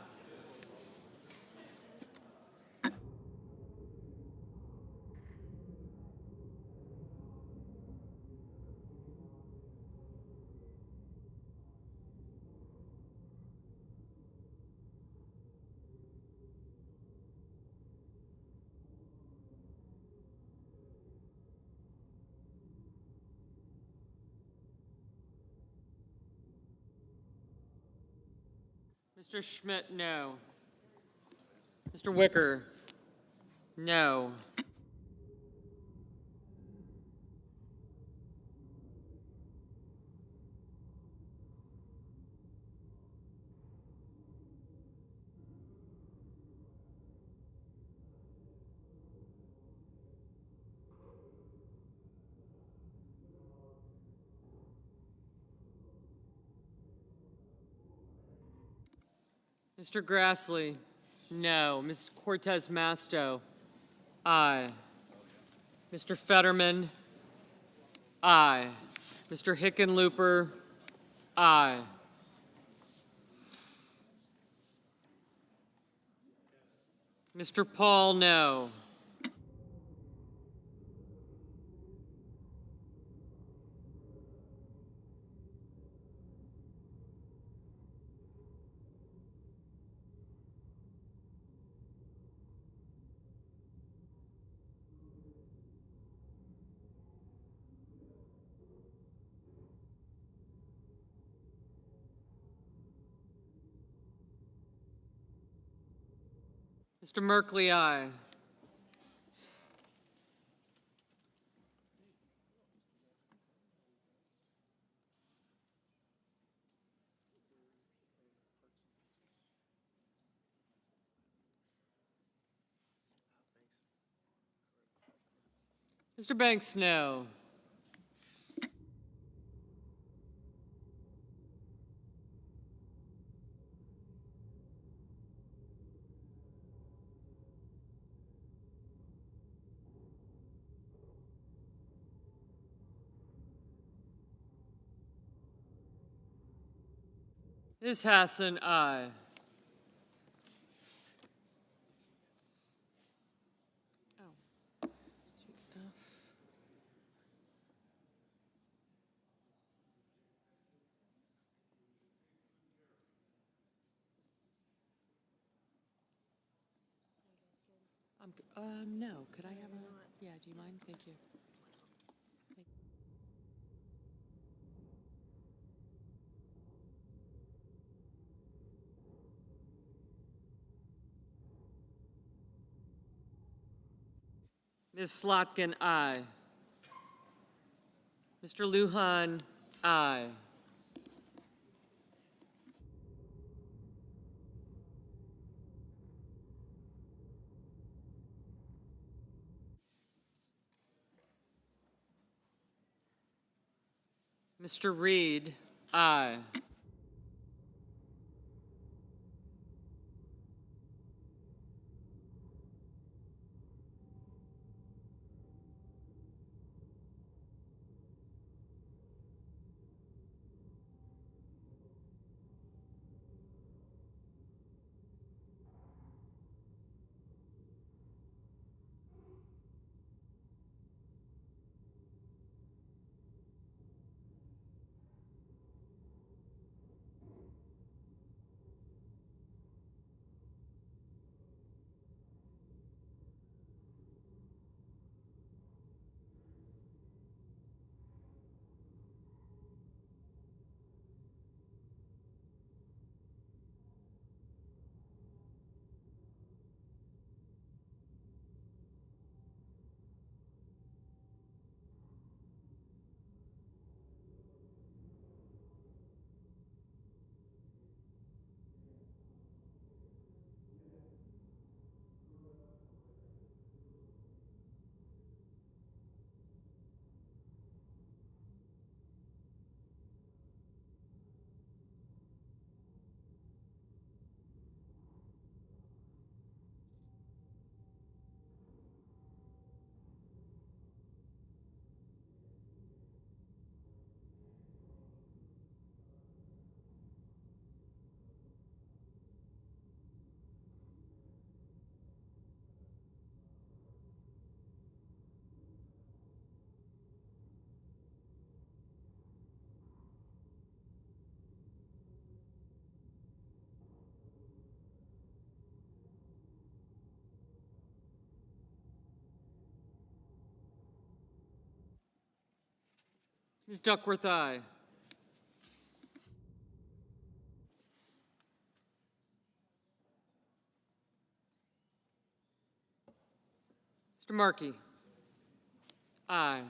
Mr. Schmidt, no. Mr. Wicker, no. Mr. Grassley, no. Ms. Cortez Masto, aye. Mr. Fetterman, aye. Mr. Hickenlooper, aye. Mr. Paul, no. Mr. Merkley, aye. Mr. Banks, no. Ms. Hassan, aye. No. Could I have a? Yeah. Do you mind? Thank you. Ms. Slotkin, aye. Mr. Lujan, aye. Mr. Reed, aye. Ms. Duckworth, aye. Mr. Markey. Aye.